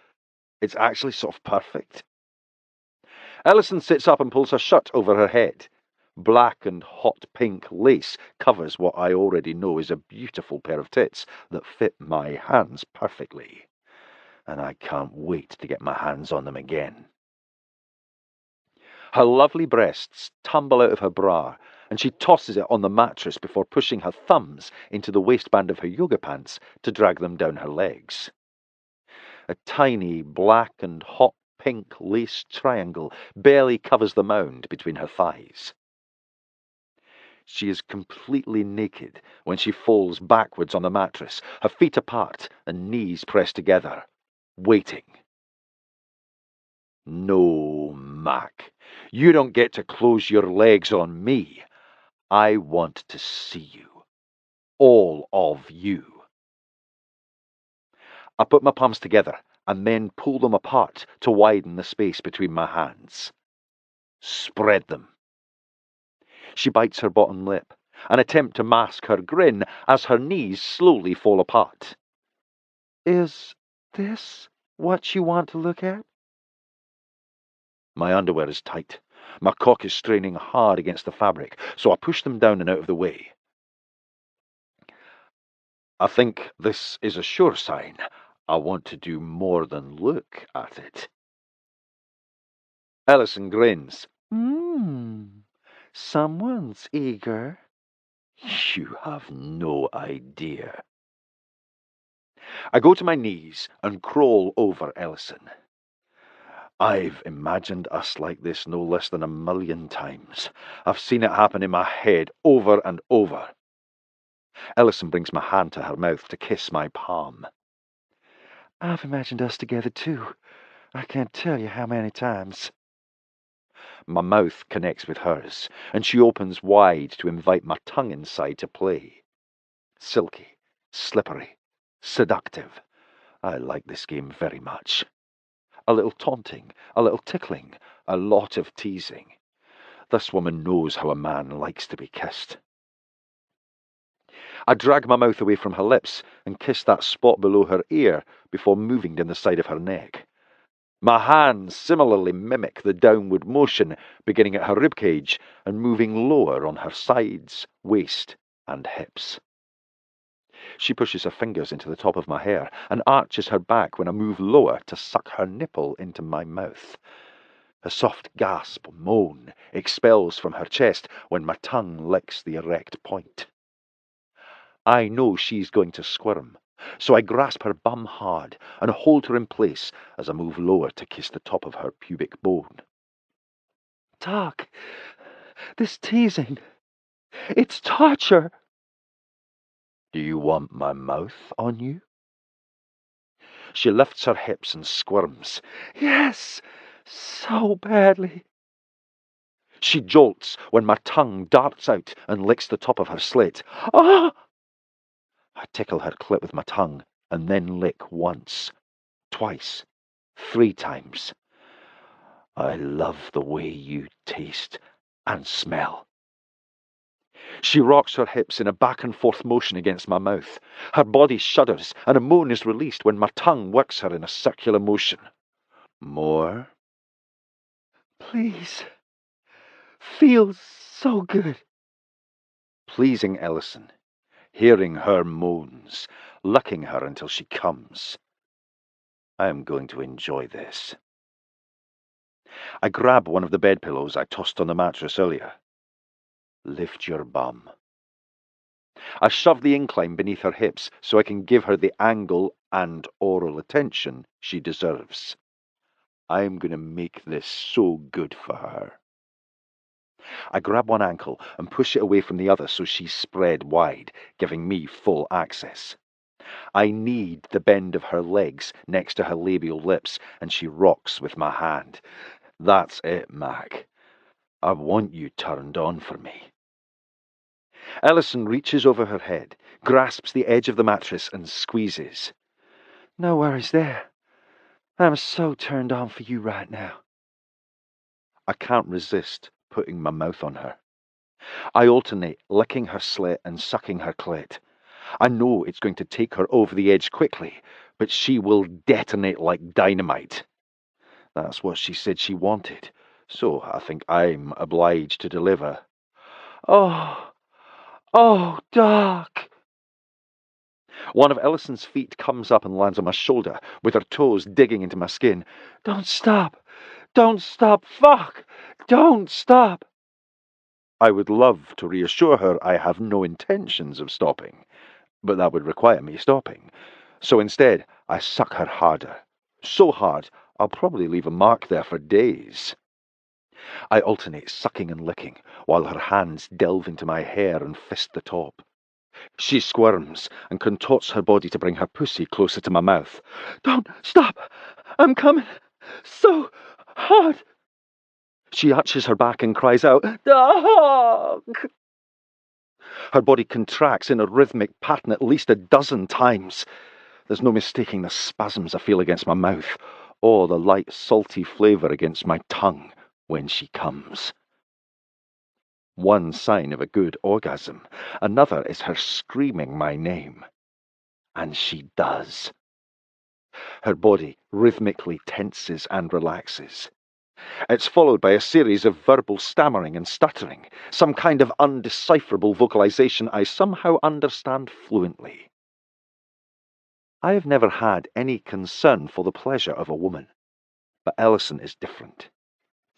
It's actually sort of perfect. Ellison sits up and pulls her shirt over her head. Black and hot pink lace covers what I already know is a beautiful pair of tits that fit my hands perfectly. And I can't wait to get my hands on them again. Her lovely breasts tumble out of her bra, and she tosses it on the mattress before pushing her thumbs into the waistband of her yoga pants to drag them down her legs. A tiny black and hot pink lace triangle barely covers the mound between her thighs. She is completely naked when she falls backwards on the mattress, her feet apart and knees pressed together, waiting. No, Mac, you don't get to close your legs on me. I want to see you. All of you. I put my palms together and then pull them apart to widen the space between my hands. Spread them. She bites her bottom lip, an attempt to mask her grin as her knees slowly fall apart. Is this what you want to look at? My underwear is tight. My cock is straining hard against the fabric, so I push them down and out of the way. I think this is a sure sign I want to do more than look at it. Ellison grins. Someone's eager. You have no idea. I go to my knees and crawl over Ellison. I've imagined us like this no less than 1,000,000 times. I've seen it happen in my head over and over. Ellison brings my hand to her mouth to kiss my palm. I've imagined us together too. I can't tell you how many times. My mouth connects with hers, and she opens wide to invite my tongue inside to play. Silky, slippery, seductive. I like this game very much. A little taunting, a little tickling, a lot of teasing. This woman knows how a man likes to be kissed. I drag my mouth away from her lips and kiss that spot below her ear before moving down the side of her neck. My hands similarly mimic the downward motion, beginning at her ribcage and moving lower on her sides, waist, and hips. She pushes her fingers into the top of my hair and arches her back when I move lower to suck her nipple into my mouth. A soft gasp, moan, expels from her chest when my tongue licks the erect point. I know she's going to squirm, so I grasp her bum hard and hold her in place as I move lower to kiss the top of her pubic bone. Doc, this teasing, it's torture. Do you want my mouth on you? She lifts her hips and squirms. Yes, so badly. She jolts when my tongue darts out and licks the top of her slit. Ah! I tickle her clit with my tongue and then lick once, twice, 3 times. I love the way you taste and smell. She rocks her hips in a back and forth motion against my mouth. Her body shudders and a moan is released when my tongue works her in a circular motion. More? Please. Feels so good. Pleasing Ellison, hearing her moans, licking her until she comes. I am going to enjoy this. I grab one of the bed pillows I tossed on the mattress earlier. Lift your bum. I shove the incline beneath her hips so I can give her the angle and oral attention she deserves. I'm going to make this so good for her. I grab one ankle and push it away from the other so she's spread wide, giving me full access. I knead the bend of her legs next to her labial lips, and she rocks with my hand. That's it, Mac. I want you turned on for me. Ellison reaches over her head, grasps the edge of the mattress and squeezes. No worries there. I'm so turned on for you right now. I can't resist putting my mouth on her. I alternate licking her slit and sucking her clit. I know it's going to take her over the edge quickly, but she will detonate like dynamite. That's what she said she wanted, so I think I'm obliged to deliver. Oh, Doc! One of Ellison's feet comes up and lands on my shoulder, with her toes digging into my skin. Don't stop! Don't stop! Fuck! Don't stop! I would love to reassure her I have no intentions of stopping, but that would require me stopping. So instead, I suck her harder. So hard, I'll probably leave a mark there for days. I alternate sucking and licking, while her hands delve into my hair and fist the top. She squirms and contorts her body to bring her pussy closer to my mouth. Don't stop! I'm coming! So hard! She arches her back and cries out, "Dog!" Her body contracts in a rhythmic pattern at least a dozen times. There's no mistaking the spasms I feel against my mouth, or the light salty flavour against my tongue when she comes. One sign of a good orgasm, another is her screaming my name. And she does. Her body rhythmically tenses and relaxes. It's followed by a series of verbal stammering and stuttering, some kind of undecipherable vocalization I somehow understand fluently. I have never had any concern for the pleasure of a woman, but Ellison is different.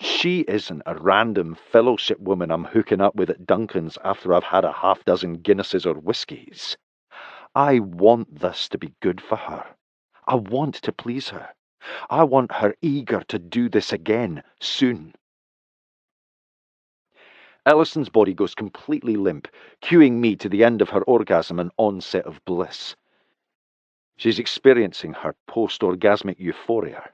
She isn't a random fellowship woman I'm hooking up with at Duncan's after I've had a half-dozen Guinnesses or whiskies. I want this to be good for her. I want to please her. I want her eager to do this again, soon. Ellison's body goes completely limp, cueing me to the end of her orgasm and onset of bliss. She's experiencing her post-orgasmic euphoria.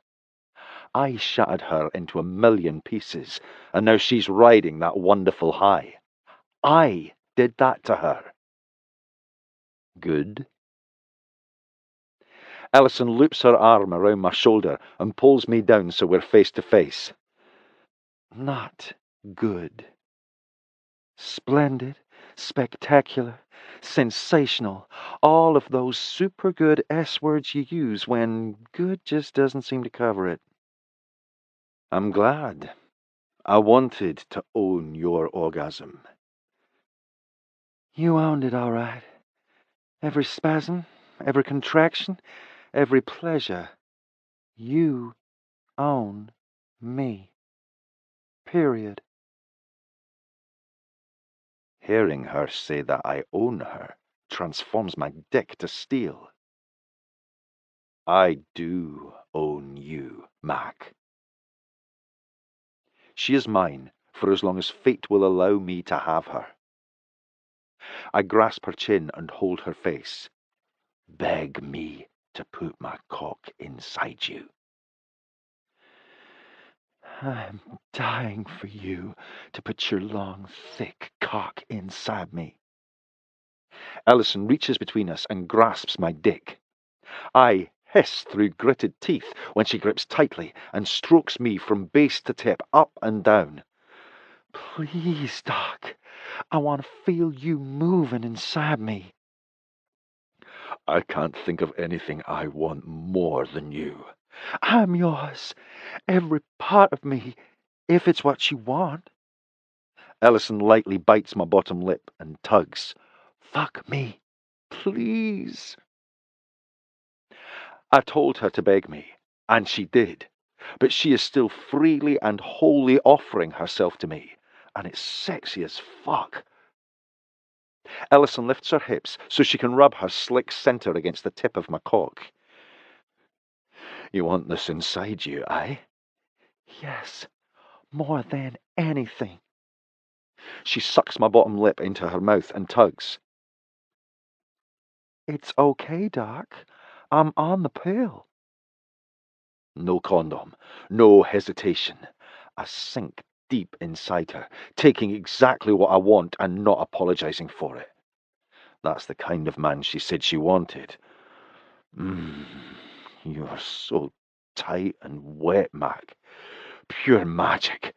I shattered her into a million pieces, and now she's riding that wonderful high. I did that to her. Good. Ellison loops her arm around my shoulder and pulls me down so we're face to face. Not good. Splendid, spectacular, sensational, all of those super good S words you use when good just doesn't seem to cover it. I'm glad. I wanted to own your orgasm. You owned it, all right. Every spasm, every contraction, every pleasure. You own me. Period. Hearing her say that I own her transforms my dick to steel. I do own you, Mac. She is mine for as long as fate will allow me to have her. I grasp her chin and hold her face. Beg me to put my cock inside you. I'm dying for you to put your long, thick cock inside me. Ellison reaches between us and grasps my dick. I hiss through gritted teeth when she grips tightly and strokes me from base to tip, up and down. Please, Doc. I want to feel you moving inside me. I can't think of anything I want more than you. I'm yours. Every part of me, if it's what you want. Ellison lightly bites my bottom lip and tugs. Fuck me, please. I told her to beg me, and she did. But she is still freely and wholly offering herself to me, and it's sexy as fuck. Ellison lifts her hips so she can rub her slick centre against the tip of my cock. You want this inside you, eh? Yes, more than anything. She sucks my bottom lip into her mouth and tugs. It's okay, Doc. I'm on the pill. No condom, no hesitation. I sink deep inside her, taking exactly what I want and not apologizing for it. That's the kind of man she said she wanted. You're so tight and wet, Mac. Pure magic.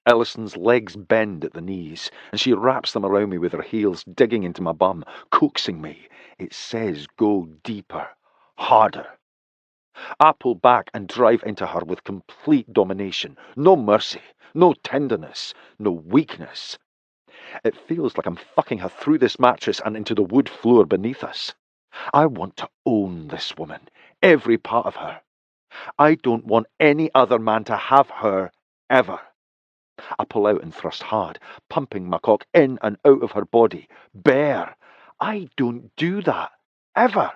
Ellison's legs bend at the knees, and she wraps them around me with her heels, digging into my bum, coaxing me. It says go deeper, harder. I pull back and drive into her with complete domination. No mercy, no tenderness, no weakness. It feels like I'm fucking her through this mattress and into the wood floor beneath us. I want to own this woman, every part of her. I don't want any other man to have her, ever. I pull out and thrust hard, pumping my cock in and out of her body. Bare. I don't do that, ever.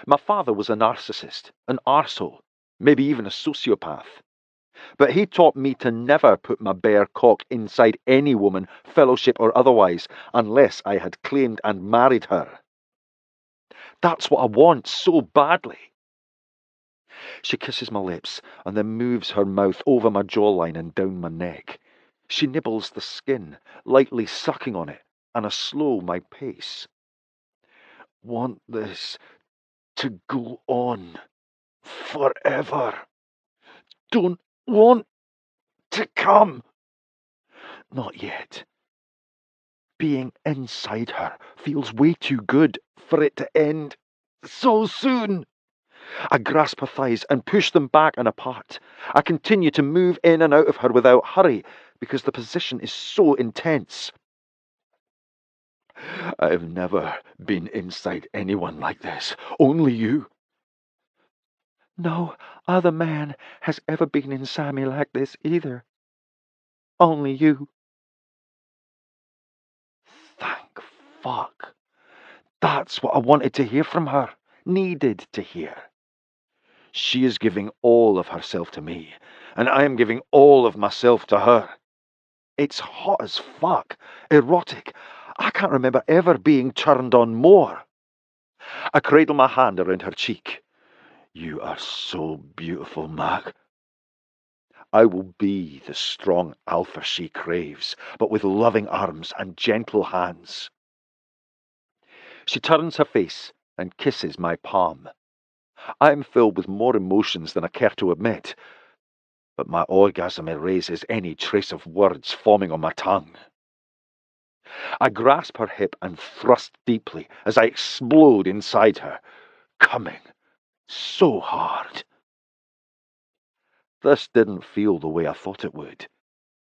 My father was a narcissist, an arsehole, maybe even a sociopath. But he taught me to never put my bare cock inside any woman, fellowship or otherwise, unless I had claimed and married her. That's what I want so badly. She kisses my lips and then moves her mouth over my jawline and down my neck. She nibbles the skin, lightly sucking on it, and I slow my pace. Want this to go on forever. Don't want to come. Not yet. Being inside her feels way too good for it to end so soon. I grasp her thighs and push them back and apart. I continue to move in and out of her without hurry because the position is so intense. I've never been inside anyone like this. Only you. No other man has ever been inside me like this either. Only you. Thank fuck. That's what I wanted to hear from her. Needed to hear. She is giving all of herself to me, and I am giving all of myself to her. It's hot as fuck. Erotic. I can't remember ever being turned on more. I cradle my hand around her cheek. You are so beautiful, Mag. I will be the strong alpha she craves, but with loving arms and gentle hands. She turns her face and kisses my palm. I am filled with more emotions than I care to admit, but my orgasm erases any trace of words forming on my tongue. I grasp her hip and thrust deeply as I explode inside her, coming so hard. This didn't feel the way I thought it would.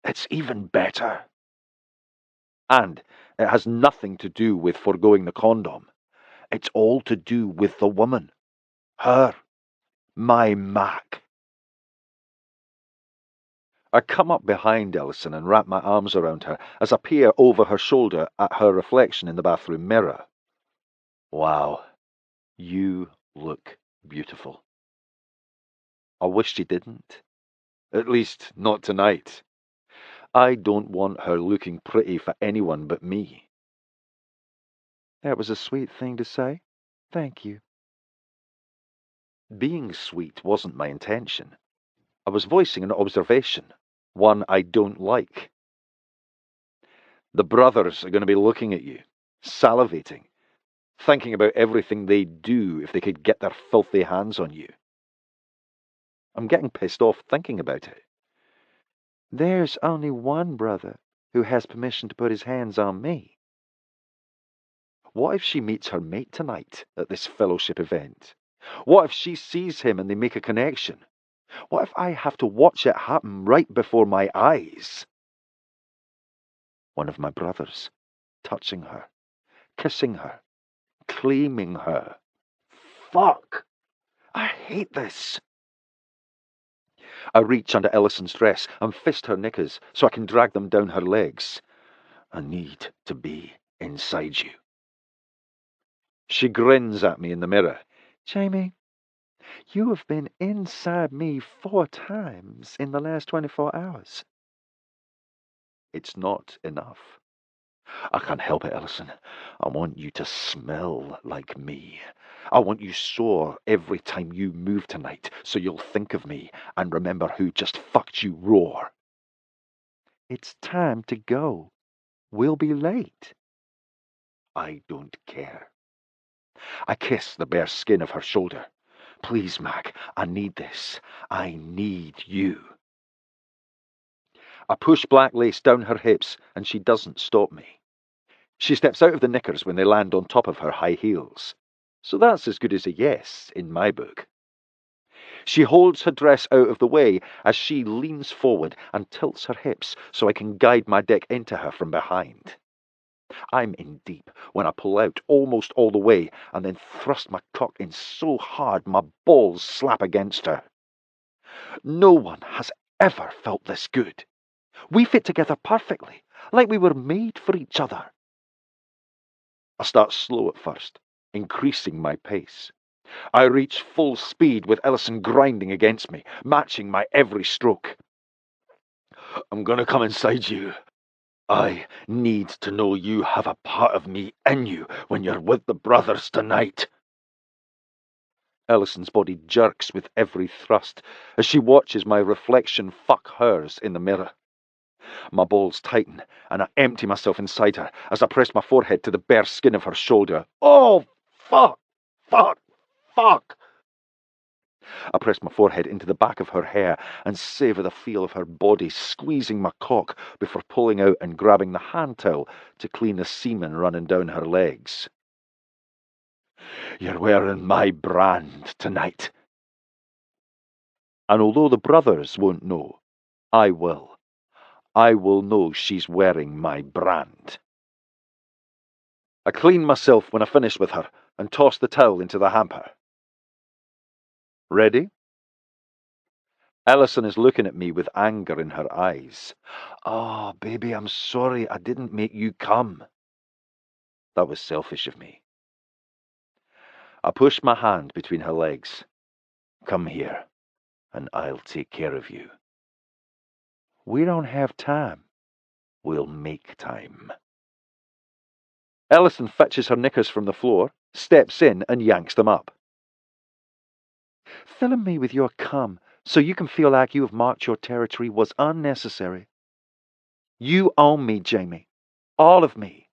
It's even better. And it has nothing to do with foregoing the condom. It's all to do with the woman. Her. My Mac. I come up behind Ellison and wrap my arms around her as I peer over her shoulder at her reflection in the bathroom mirror. Wow, you look beautiful. I wish she didn't. At least, not tonight. I don't want her looking pretty for anyone but me. That was a sweet thing to say. Thank you. Being sweet wasn't my intention. I was voicing an observation, one I don't like. The brothers are going to be looking at you, salivating, thinking about everything they'd do if they could get their filthy hands on you. I'm getting pissed off thinking about it. There's only one brother who has permission to put his hands on me. What if she meets her mate tonight at this fellowship event? What if she sees him and they make a connection? What if I have to watch it happen right before my eyes? One of my brothers, touching her, kissing her, claiming her. Fuck! I hate this. I reach under Ellison's dress and fist her knickers so I can drag them down her legs. I need to be inside you. She grins at me in the mirror. Jamie, you have been inside me 4 times in the last 24 hours. It's not enough. I can't help it, Ellison. I want you to smell like me. I want you sore every time you move tonight, so you'll think of me and remember who just fucked you raw. It's time to go. We'll be late. I don't care. I kiss the bare skin of her shoulder. Please, Mac, I need this. I need you. I push black lace down her hips, and she doesn't stop me. She steps out of the knickers when they land on top of her high heels. So that's as good as a yes in my book. She holds her dress out of the way as she leans forward and tilts her hips so I can guide my dick into her from behind. I'm in deep when I pull out almost all the way and then thrust my cock in so hard my balls slap against her. No one has ever felt this good. We fit together perfectly, like we were made for each other. I start slow at first, increasing my pace. I reach full speed with Ellison grinding against me, matching my every stroke. I'm gonna come inside you. I need to know you have a part of me in you when you're with the brothers tonight. Ellison's body jerks with every thrust as she watches my reflection fuck hers in the mirror. My balls tighten, and I empty myself inside her as I press my forehead to the bare skin of her shoulder. Oh, fuck! Fuck! Fuck! I press my forehead into the back of her hair and savour the feel of her body squeezing my cock before pulling out and grabbing the hand towel to clean the semen running down her legs. You're wearing my brand tonight. And although the brothers won't know, I will. I will know she's wearing my brand. I clean myself when I finish with her and toss the towel into the hamper. Ready? Ellison is looking at me with anger in her eyes. Oh, baby, I'm sorry I didn't make you come. That was selfish of me. I pushed my hand between her legs. Come here, and I'll take care of you. We don't have time. We'll make time. Ellison fetches her knickers from the floor, steps in, and yanks them up. Filling me with your cum so you can feel like you have marked your territory was unnecessary. You own me, Jamie. All of me.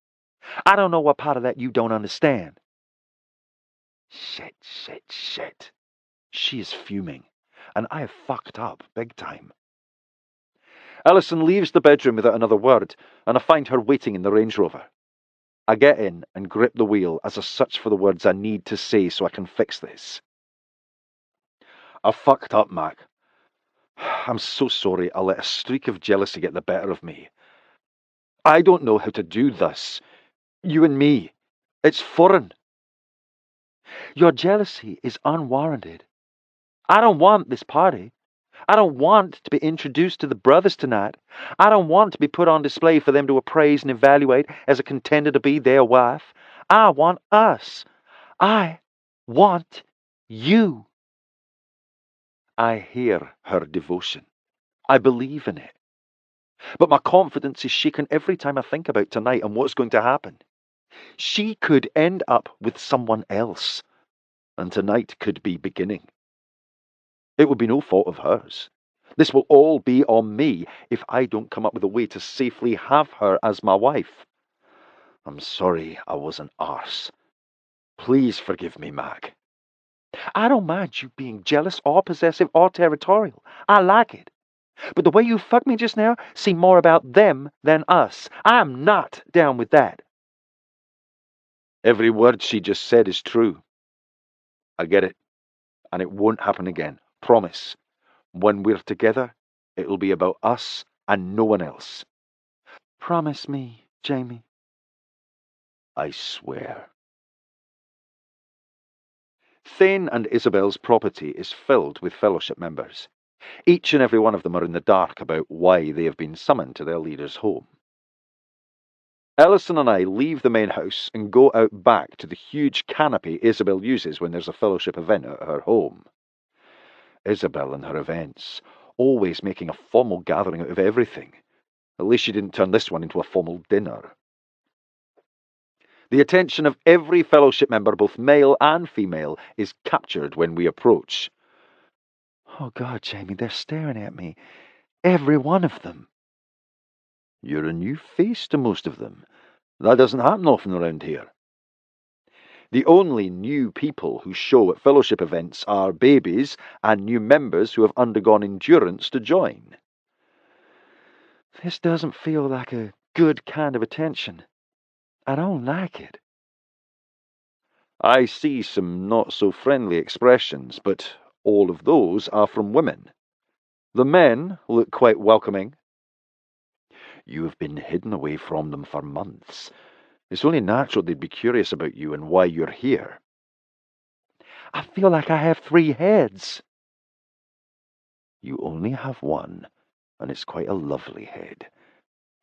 I don't know what part of that you don't understand. Shit. She is fuming, and I have fucked up big time. Ellison leaves the bedroom without another word, and I find her waiting in the Range Rover. I get in and grip the wheel as I search for the words I need to say so I can fix this. I fucked up, Mac. I'm so sorry I let a streak of jealousy get the better of me. I don't know how to do this. You and me. It's foreign. Your jealousy is unwarranted. I don't want this party. I don't want to be introduced to the brothers tonight. I don't want to be put on display for them to appraise and evaluate as a contender to be their wife. I want us. I want you. I hear her devotion. I believe in it. But my confidence is shaken every time I think about tonight and what's going to happen. She could end up with someone else, and tonight could be beginning. It would be no fault of hers. This will all be on me if I don't come up with a way to safely have her as my wife. I'm sorry I was an arse. Please forgive me, Mac. I don't mind you being jealous or possessive or territorial. I like it. But the way you fucked me just now seemed more about them than us. I'm not down with that. Every word she just said is true. I get it, and it won't happen again. Promise. When we're together, it'll be about us and no one else. Promise me, Jamie. I swear. Thane and Isabel's property is filled with fellowship members. Each and every one of them are in the dark about why they have been summoned to their leader's home. Ellison and I leave the main house and go out back to the huge canopy Isabel uses when there's a fellowship event at her home. Isabel and her events, always making a formal gathering out of everything. At least she didn't turn this one into a formal dinner. The attention of every fellowship member, both male and female, is captured when we approach. Oh, God, Jamie, they're staring at me. Every one of them. You're a new face to most of them. That doesn't happen often around here. The only new people who show at fellowship events are babies and new members who have undergone endurance to join. This doesn't feel like a good kind of attention. I don't like it. I see some not-so-friendly expressions, but all of those are from women. The men look quite welcoming. You have been hidden away from them for months. It's only natural they'd be curious about you and why you're here. I feel like I have 3 heads. You only have one, and it's quite a lovely head.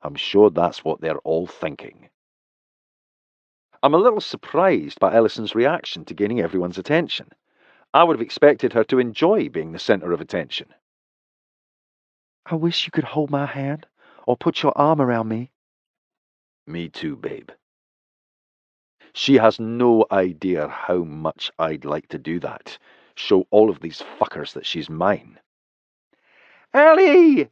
I'm sure that's what they're all thinking. I'm a little surprised by Ellison's reaction to gaining everyone's attention. I would have expected her to enjoy being the centre of attention. I wish you could hold my hand or put your arm around me. Me too, babe. She has no idea how much I'd like to do that. Show all of these fuckers that she's mine. Ellie!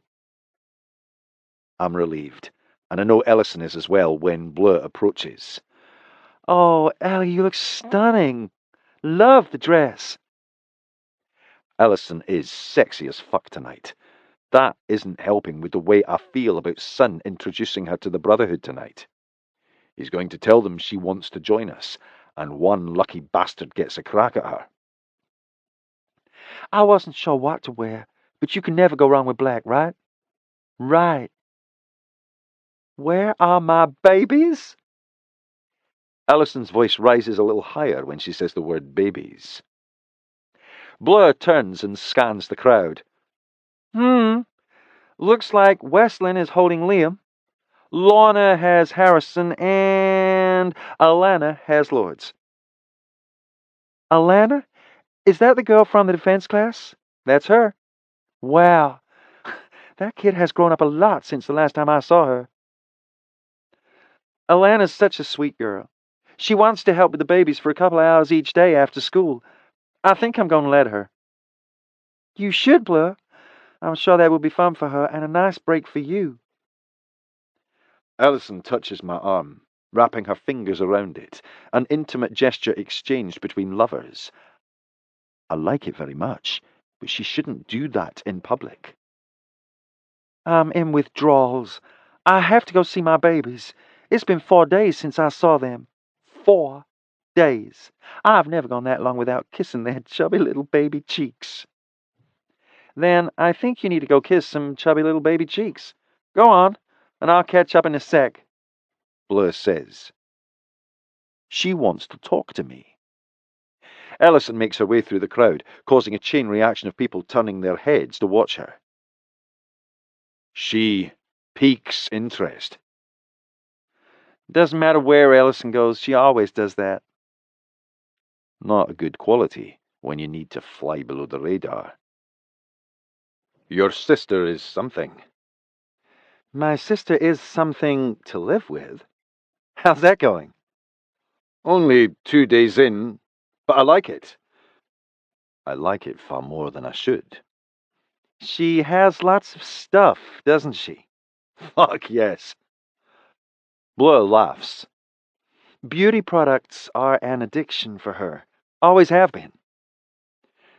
I'm relieved, and I know Ellison is as well when Bleu approaches. Oh, Ellie, you look stunning. Love the dress. Ellison is sexy as fuck tonight. That isn't helping with the way I feel about Son introducing her to the Brotherhood tonight. He's going to tell them she wants to join us, and one lucky bastard gets a crack at her. I wasn't sure what to wear, but you can never go wrong with black, right? Right. Where are my babies? Ellison's voice rises a little higher when she says the word babies. Blur turns and scans the crowd. Looks like Westlin is holding Liam. Lorna has Harrison, and Alana has Lords. Alana? Is that the girl from the defense class? That's her. Wow. That kid has grown up a lot since the last time I saw her. Alana's such a sweet girl. She wants to help with the babies for a couple of hours each day after school. I think I'm going to let her. You should, Blur. I'm sure that will be fun for her and a nice break for you. Ellison touches my arm, wrapping her fingers around it, an intimate gesture exchanged between lovers. I like it very much, but she shouldn't do that in public. I'm in withdrawals. I have to go see my babies. It's been 4 days since I saw them. 4 days. I've never gone that long without kissing their chubby little baby cheeks. Then I think you need to go kiss some chubby little baby cheeks. Go on, and I'll catch up in a sec. Blur says. She wants to talk to me. Ellison makes her way through the crowd, causing a chain reaction of people turning their heads to watch her. She piques interest. Doesn't matter where Ellison goes, she always does that. Not a good quality when you need to fly below the radar. Your sister is something. My sister is something to live with. How's that going? Only 2 days in, but I like it. I like it far more than I should. She has lots of stuff, doesn't she? Fuck yes. Blur laughs. Beauty products are an addiction for her. Always have been.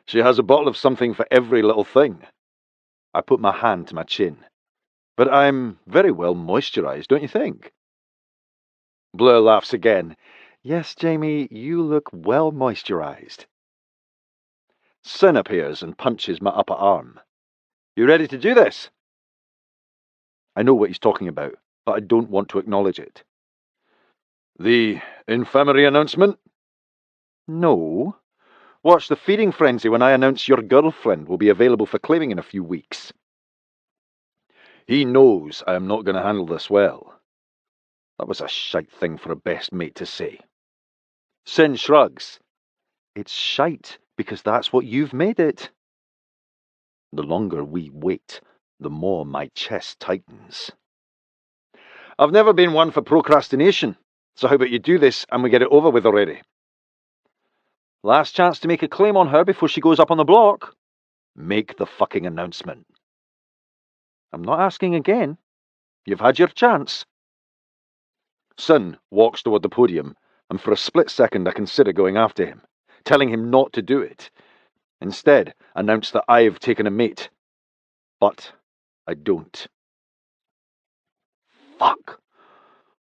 She has a bottle of something for every little thing. I put my hand to my chin. But I'm very well moisturized, don't you think? Blur laughs again. Yes, Jamie, you look well moisturized. Sin appears and punches my upper arm. You ready to do this? I know what he's talking about, but I don't want to acknowledge it. The infirmary announcement? No. Watch the feeding frenzy when I announce your girlfriend will be available for claiming in a few weeks. He knows I am not going to handle this well. That was a shite thing for a best mate to say. Sin shrugs. It's shite because that's what you've made it. The longer we wait, the more my chest tightens. I've never been one for procrastination, So how about you do this and we get it over with already? Last chance to make a claim on her before she goes up on the block. Make the fucking announcement. I'm not asking again. You've had your chance. Sin walks toward the podium, and for a split second I consider going after him, telling him not to do it. Instead, announce that I've taken a mate. But I don't. Fuck!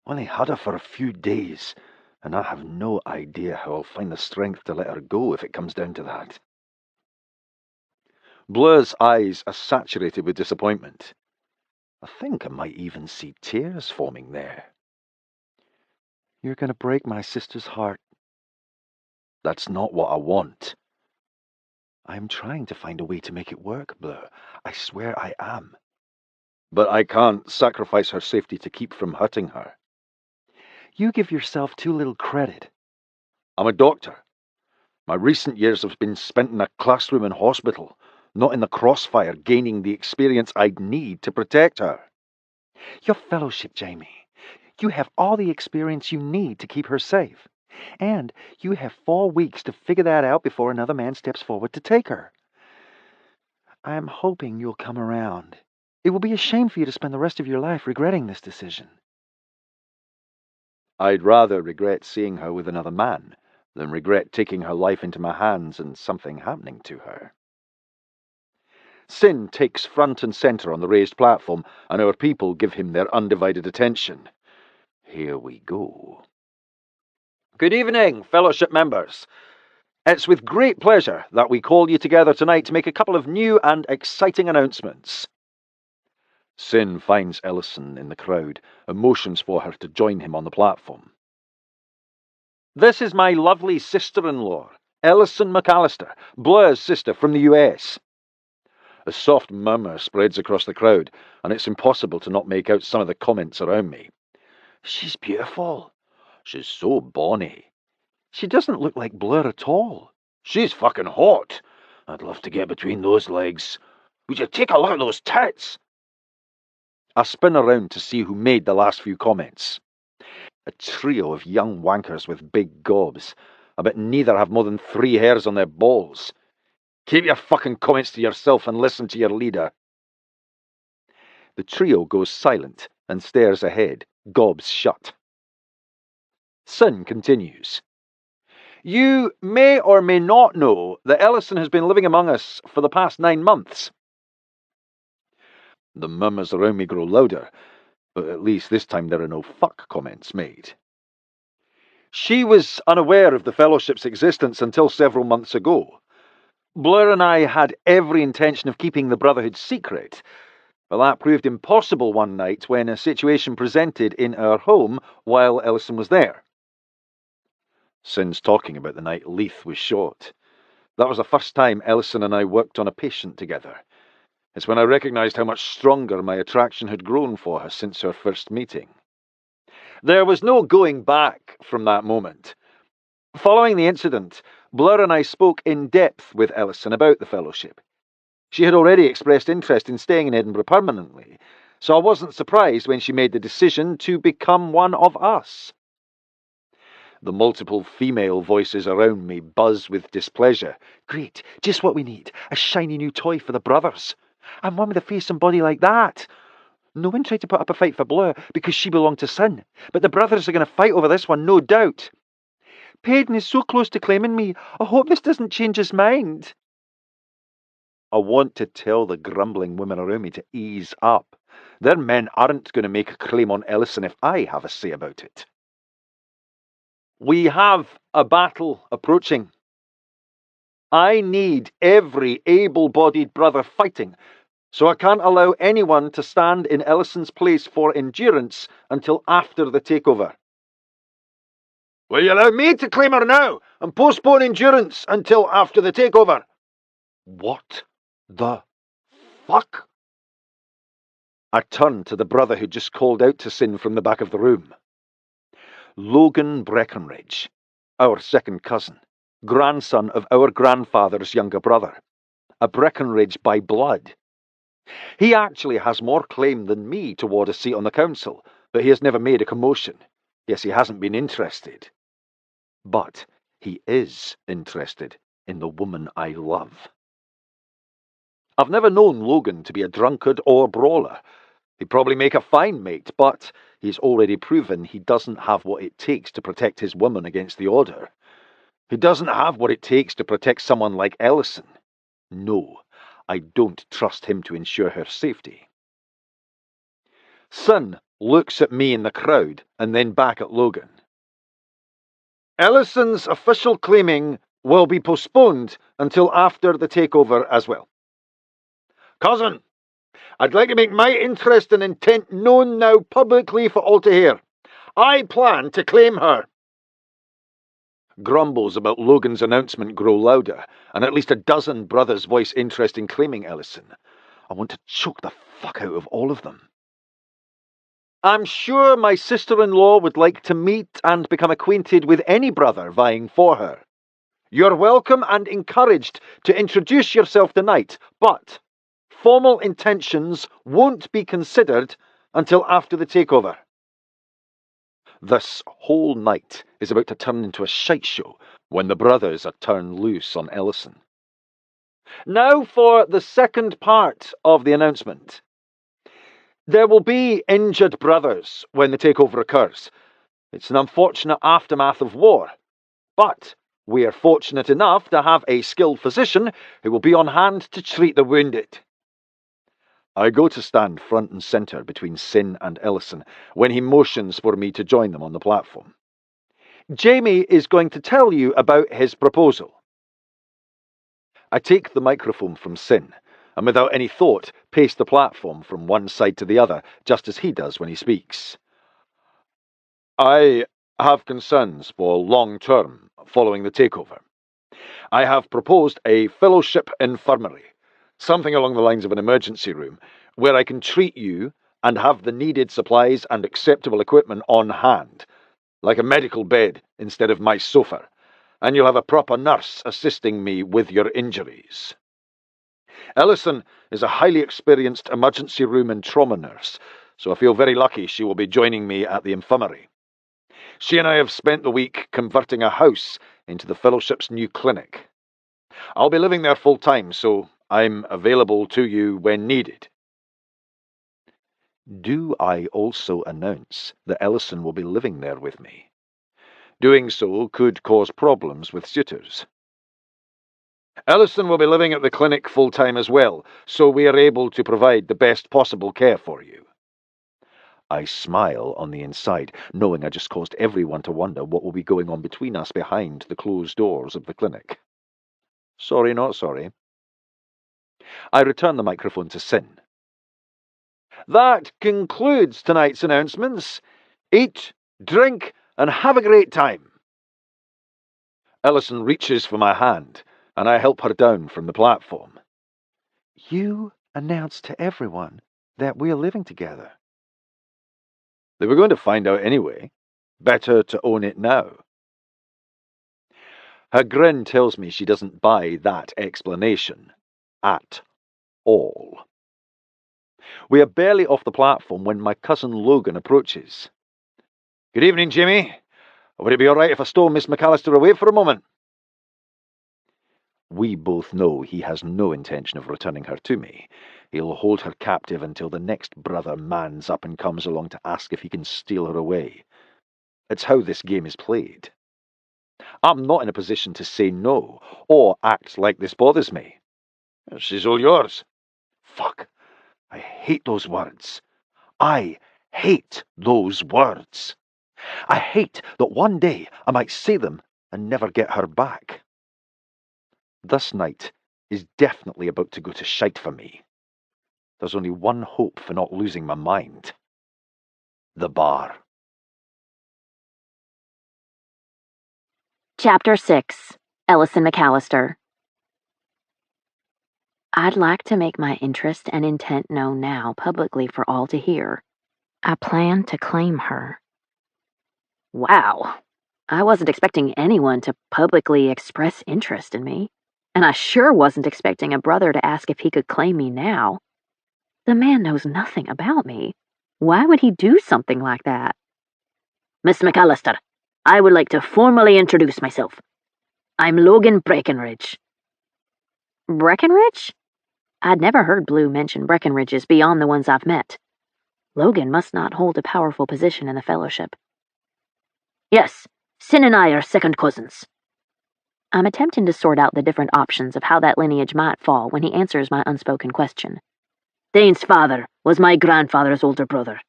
Only had her for a few days, and I have no idea how I'll find the strength to let her go if it comes down to that. Blur's eyes are saturated with disappointment. I think I might even see tears forming there. You're going to break my sister's heart. That's not what I want. I'm trying to find a way to make it work, Blur. I swear I am. But I can't sacrifice her safety to keep from hurting her. You give yourself too little credit. I'm a doctor. My recent years have been spent in a classroom and hospital, not in the crossfire, gaining the experience I'd need to protect her. Your fellowship, Jamie. You have all the experience you need to keep her safe. And you have 4 weeks to figure that out before another man steps forward to take her. I'm hoping you'll come around. It will be a shame for you to spend the rest of your life regretting this decision. I'd rather regret seeing her with another man than regret taking her life into my hands and something happening to her. Sin takes front and centre on the raised platform, and our people give him their undivided attention. Here we go. Good evening, fellowship members. It's with great pleasure that we call you together tonight to make a couple of new and exciting announcements. Sin finds Ellison in the crowd and motions for her to join him on the platform. This is my lovely sister-in-law, Ellison McAllister, Blur's sister from the US. A soft murmur spreads across the crowd, and it's impossible to not make out some of the comments around me. She's beautiful. She's so bonny. She doesn't look like Blur at all. She's fucking hot. I'd love to get between those legs. Would you take a look at those tits? I spin around to see who made the last few comments. A trio of young wankers with big gobs. I bet neither have more than 3 hairs on their balls. Keep your fucking comments to yourself and listen to your leader. The trio goes silent and stares ahead, gobs shut. Sin continues. You may or may not know that Ellison has been living among us for the past 9 months. The murmurs around me grow louder, but at least this time there are no fuck comments made. She was unaware of the fellowship's existence until several months ago. Blur and I had every intention of keeping the Brotherhood secret, but that proved impossible one night when a situation presented in our home while Ellison was there. Since talking about the night Leith was shot, that was the first time Ellison and I worked on a patient together. It's when I recognised how much stronger my attraction had grown for her since our first meeting. There was no going back from that moment. Following the incident, Blur and I spoke in depth with Ellison about the fellowship. She had already expressed interest in staying in Edinburgh permanently, so I wasn't surprised when she made the decision to become one of us. The multiple female voices around me buzz with displeasure. Great, just what we need. A shiny new toy for the brothers. And one with a face and body like that. No one tried to put up a fight for Blur because she belonged to Sin, but the brothers are going to fight over this one, no doubt. Payden is so close to claiming me. I hope this doesn't change his mind. I want to tell the grumbling women around me to ease up. Their men aren't going to make a claim on Ellison if I have a say about it. We have a battle approaching. I need every able-bodied brother fighting, so I can't allow anyone to stand in Ellison's place for endurance until after the takeover. Will you allow me to claim her now and postpone endurance until after the takeover? What the fuck? I turned to the brother who just called out to Sin from the back of the room. Logan Breckenridge, our second cousin, grandson of our grandfather's younger brother, a Breckenridge by blood. He actually has more claim than me toward a seat on the council, but he has never made a commotion. Yes, he hasn't been interested. But he is interested in the woman I love. I've never known Logan to be a drunkard or brawler. He'd probably make a fine mate, but he's already proven he doesn't have what it takes to protect his woman against the Order. He doesn't have what it takes to protect someone like Ellison. No, I don't trust him to ensure her safety. Sin looks at me in the crowd and then back at Logan. Ellison's official claiming will be postponed until after the takeover as well. Cousin, I'd like to make my interest and intent known now publicly for all to hear. I plan to claim her. Grumbles about Logan's announcement grow louder, and at least a dozen brothers voice interest in claiming Ellison. I want to choke the fuck out of all of them. I'm sure my sister-in-law would like to meet and become acquainted with any brother vying for her. You're welcome and encouraged to introduce yourself tonight, but formal intentions won't be considered until after the takeover. This whole night is about to turn into a shite show when the brothers are turned loose on Ellison. Now for the second part of the announcement. There will be injured brothers when the takeover occurs. It's an unfortunate aftermath of war, but we are fortunate enough to have a skilled physician who will be on hand to treat the wounded. I go to stand front and centre between Sin and Ellison when he motions for me to join them on the platform. Jamie is going to tell you about his proposal. I take the microphone from Sin, and without any thought, pace the platform from one side to the other, just as he does when he speaks. I have concerns for long-term following the takeover. I have proposed a fellowship infirmary, something along the lines of an emergency room, where I can treat you and have the needed supplies and acceptable equipment on hand, like a medical bed instead of my sofa, and you'll have a proper nurse assisting me with your injuries. Ellison is a highly experienced emergency room and trauma nurse, so I feel very lucky she will be joining me at the infirmary. She and I have spent the week converting a house into the Fellowship's new clinic. I'll be living there full-time, so I'm available to you when needed. Do I also announce that Ellison will be living there with me? Doing so could cause problems with suitors. Ellison will be living at the clinic full-time as well, so we are able to provide the best possible care for you. I smile on the inside, knowing I just caused everyone to wonder what will be going on between us behind the closed doors of the clinic. Sorry, not sorry. I return the microphone to Sin. That concludes tonight's announcements. Eat, drink, and have a great time. Ellison reaches for my hand, and I help her down from the platform. You announced to everyone that we're living together. They were going to find out anyway. Better to own it now. Her grin tells me she doesn't buy that explanation. At all. We are barely off the platform when my cousin Logan approaches. Good evening, Jimmy. Would it be all right if I stole Miss McAllister away for a moment? We both know he has no intention of returning her to me. He'll hold her captive until the next brother mans up and comes along to ask if he can steal her away. It's how this game is played. I'm not in a position to say no, or act like this bothers me. She's all yours. Fuck. I hate those words. I hate those words. I hate that one day I might say them and never get her back. This night is definitely about to go to shite for me. There's only one hope for not losing my mind. The bar. Chapter 6. Ellison McAllister. I'd like to make my interest and intent known now publicly for all to hear. I plan to claim her. Wow. I wasn't expecting anyone to publicly express interest in me. And I sure wasn't expecting a brother to ask if he could claim me now. The man knows nothing about me. Why would he do something like that? Miss McAllister, I would like to formally introduce myself. I'm Logan Breckenridge. Breckenridge? I'd never heard Blue mention Breckenridges beyond the ones I've met. Logan must not hold a powerful position in the Fellowship. Yes, Sin and I are second cousins. I'm attempting to sort out the different options of how that lineage might fall when he answers my unspoken question. Dane's father was my grandfather's older brother.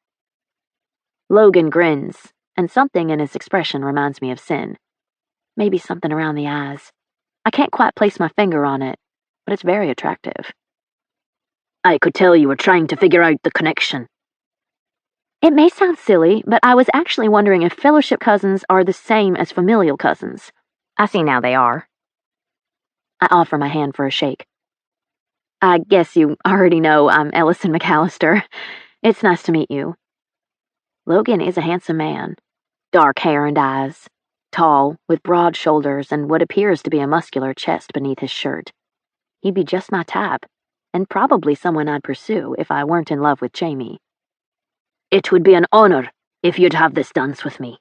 Logan grins, and something in his expression reminds me of Sin. Maybe something around the eyes. I can't quite place my finger on it, but it's very attractive. I could tell you were trying to figure out the connection. It may sound silly, but I was actually wondering if Fellowship cousins are the same as familial cousins. I see now they are. I offer my hand for a shake. I guess you already know I'm Ellison McAllister. It's nice to meet you. Logan is a handsome man. Dark hair and eyes. Tall, with broad shoulders and what appears to be a muscular chest beneath his shirt. He'd be just my type, and probably someone I'd pursue if I weren't in love with Jamie. It would be an honor if you'd have this dance with me.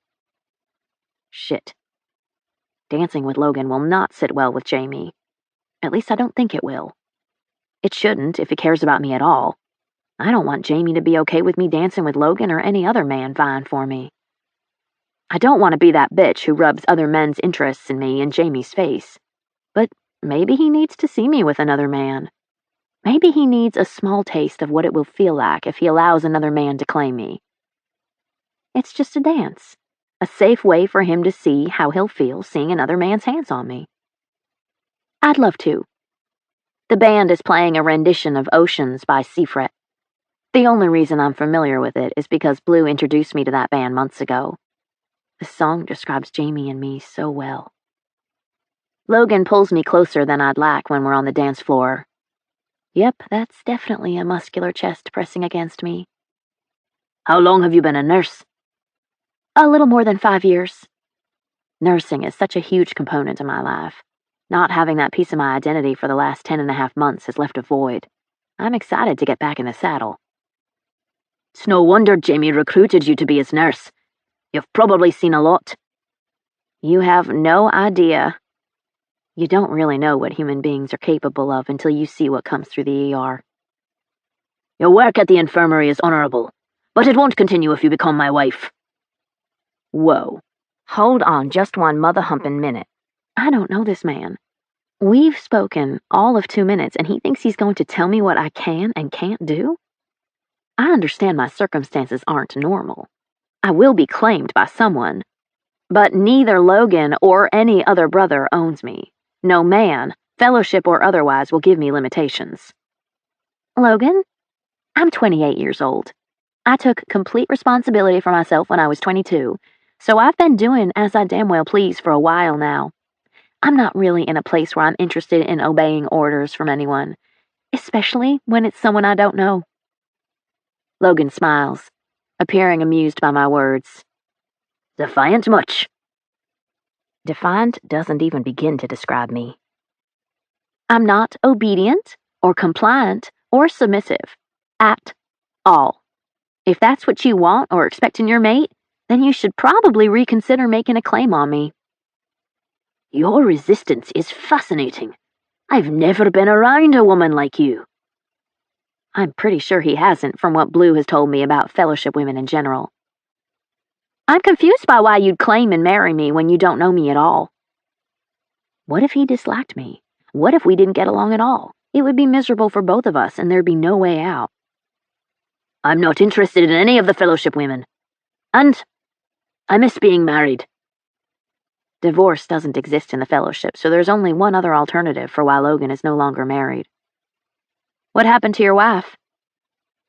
Shit. Dancing with Logan will not sit well with Jamie. At least I don't think it will. It shouldn't if he cares about me at all. I don't want Jamie to be okay with me dancing with Logan or any other man vying for me. I don't want to be that bitch who rubs other men's interests in me in Jamie's face. But maybe he needs to see me with another man. Maybe he needs a small taste of what it will feel like if he allows another man to claim me. It's just a dance. A safe way for him to see how he'll feel seeing another man's hands on me. I'd love to. The band is playing a rendition of Oceans by Seafret. The only reason I'm familiar with it is because Blue introduced me to that band months ago. The song describes Jamie and me so well. Logan pulls me closer than I'd like when we're on the dance floor. Yep, that's definitely a muscular chest pressing against me. How long have you been a nurse? A little more than 5 years. Nursing is such a huge component of my life. Not having that piece of my identity for the last 10.5 months has left a void. I'm excited to get back in the saddle. It's no wonder Jamie recruited you to be his nurse. You've probably seen a lot. You have no idea. You don't really know what human beings are capable of until you see what comes through the ER. Your work at the infirmary is honorable, but it won't continue if you become my wife. Whoa. Hold on just one mother-humping minute. I don't know this man. We've spoken all of 2 minutes, and he thinks he's going to tell me what I can and can't do? I understand my circumstances aren't normal. I will be claimed by someone. But neither Logan or any other brother owns me. No man, fellowship or otherwise, will give me limitations. Logan? I'm 28 years old. I took complete responsibility for myself when I was 22, so I've been doing as I damn well please for a while now. I'm not really in a place where I'm interested in obeying orders from anyone, especially when it's someone I don't know. Logan smiles, appearing amused by my words. Defiant much? Defiant doesn't even begin to describe me. I'm not obedient, or compliant, or submissive. At all. If that's what you want or expect in your mate, then you should probably reconsider making a claim on me. Your resistance is fascinating. I've never been around a woman like you. I'm pretty sure he hasn't from what Blue has told me about fellowship women in general. I'm confused by why you'd claim and marry me when you don't know me at all. What if he disliked me? What if we didn't get along at all? It would be miserable for both of us and there'd be no way out. I'm not interested in any of the fellowship women. And I miss being married. Divorce doesn't exist in the fellowship, so there's only one other alternative for why Logan is no longer married. What happened to your wife?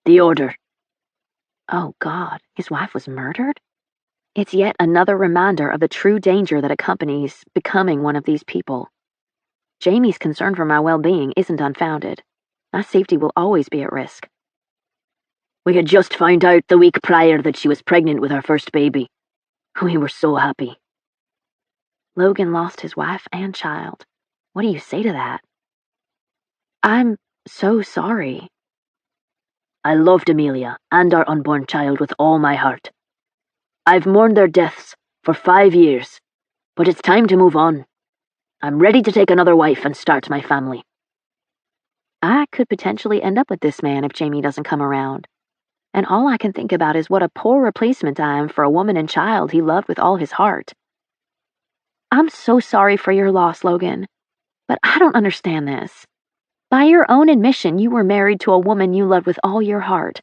The order. Oh God, his wife was murdered? It's yet another reminder of the true danger that accompanies becoming one of these people. Jamie's concern for my well-being isn't unfounded. My safety will always be at risk. We had just found out the week prior that she was pregnant with our first baby. We were so happy. Logan lost his wife and child. What do you say to that? I'm so sorry. I loved Amelia and our unborn child with all my heart. I've mourned their deaths for 5 years, but it's time to move on. I'm ready to take another wife and start my family. I could potentially end up with this man if Jamie doesn't come around. And all I can think about is what a poor replacement I am for a woman and child he loved with all his heart. I'm so sorry for your loss, Logan, but I don't understand this. By your own admission, you were married to a woman you loved with all your heart.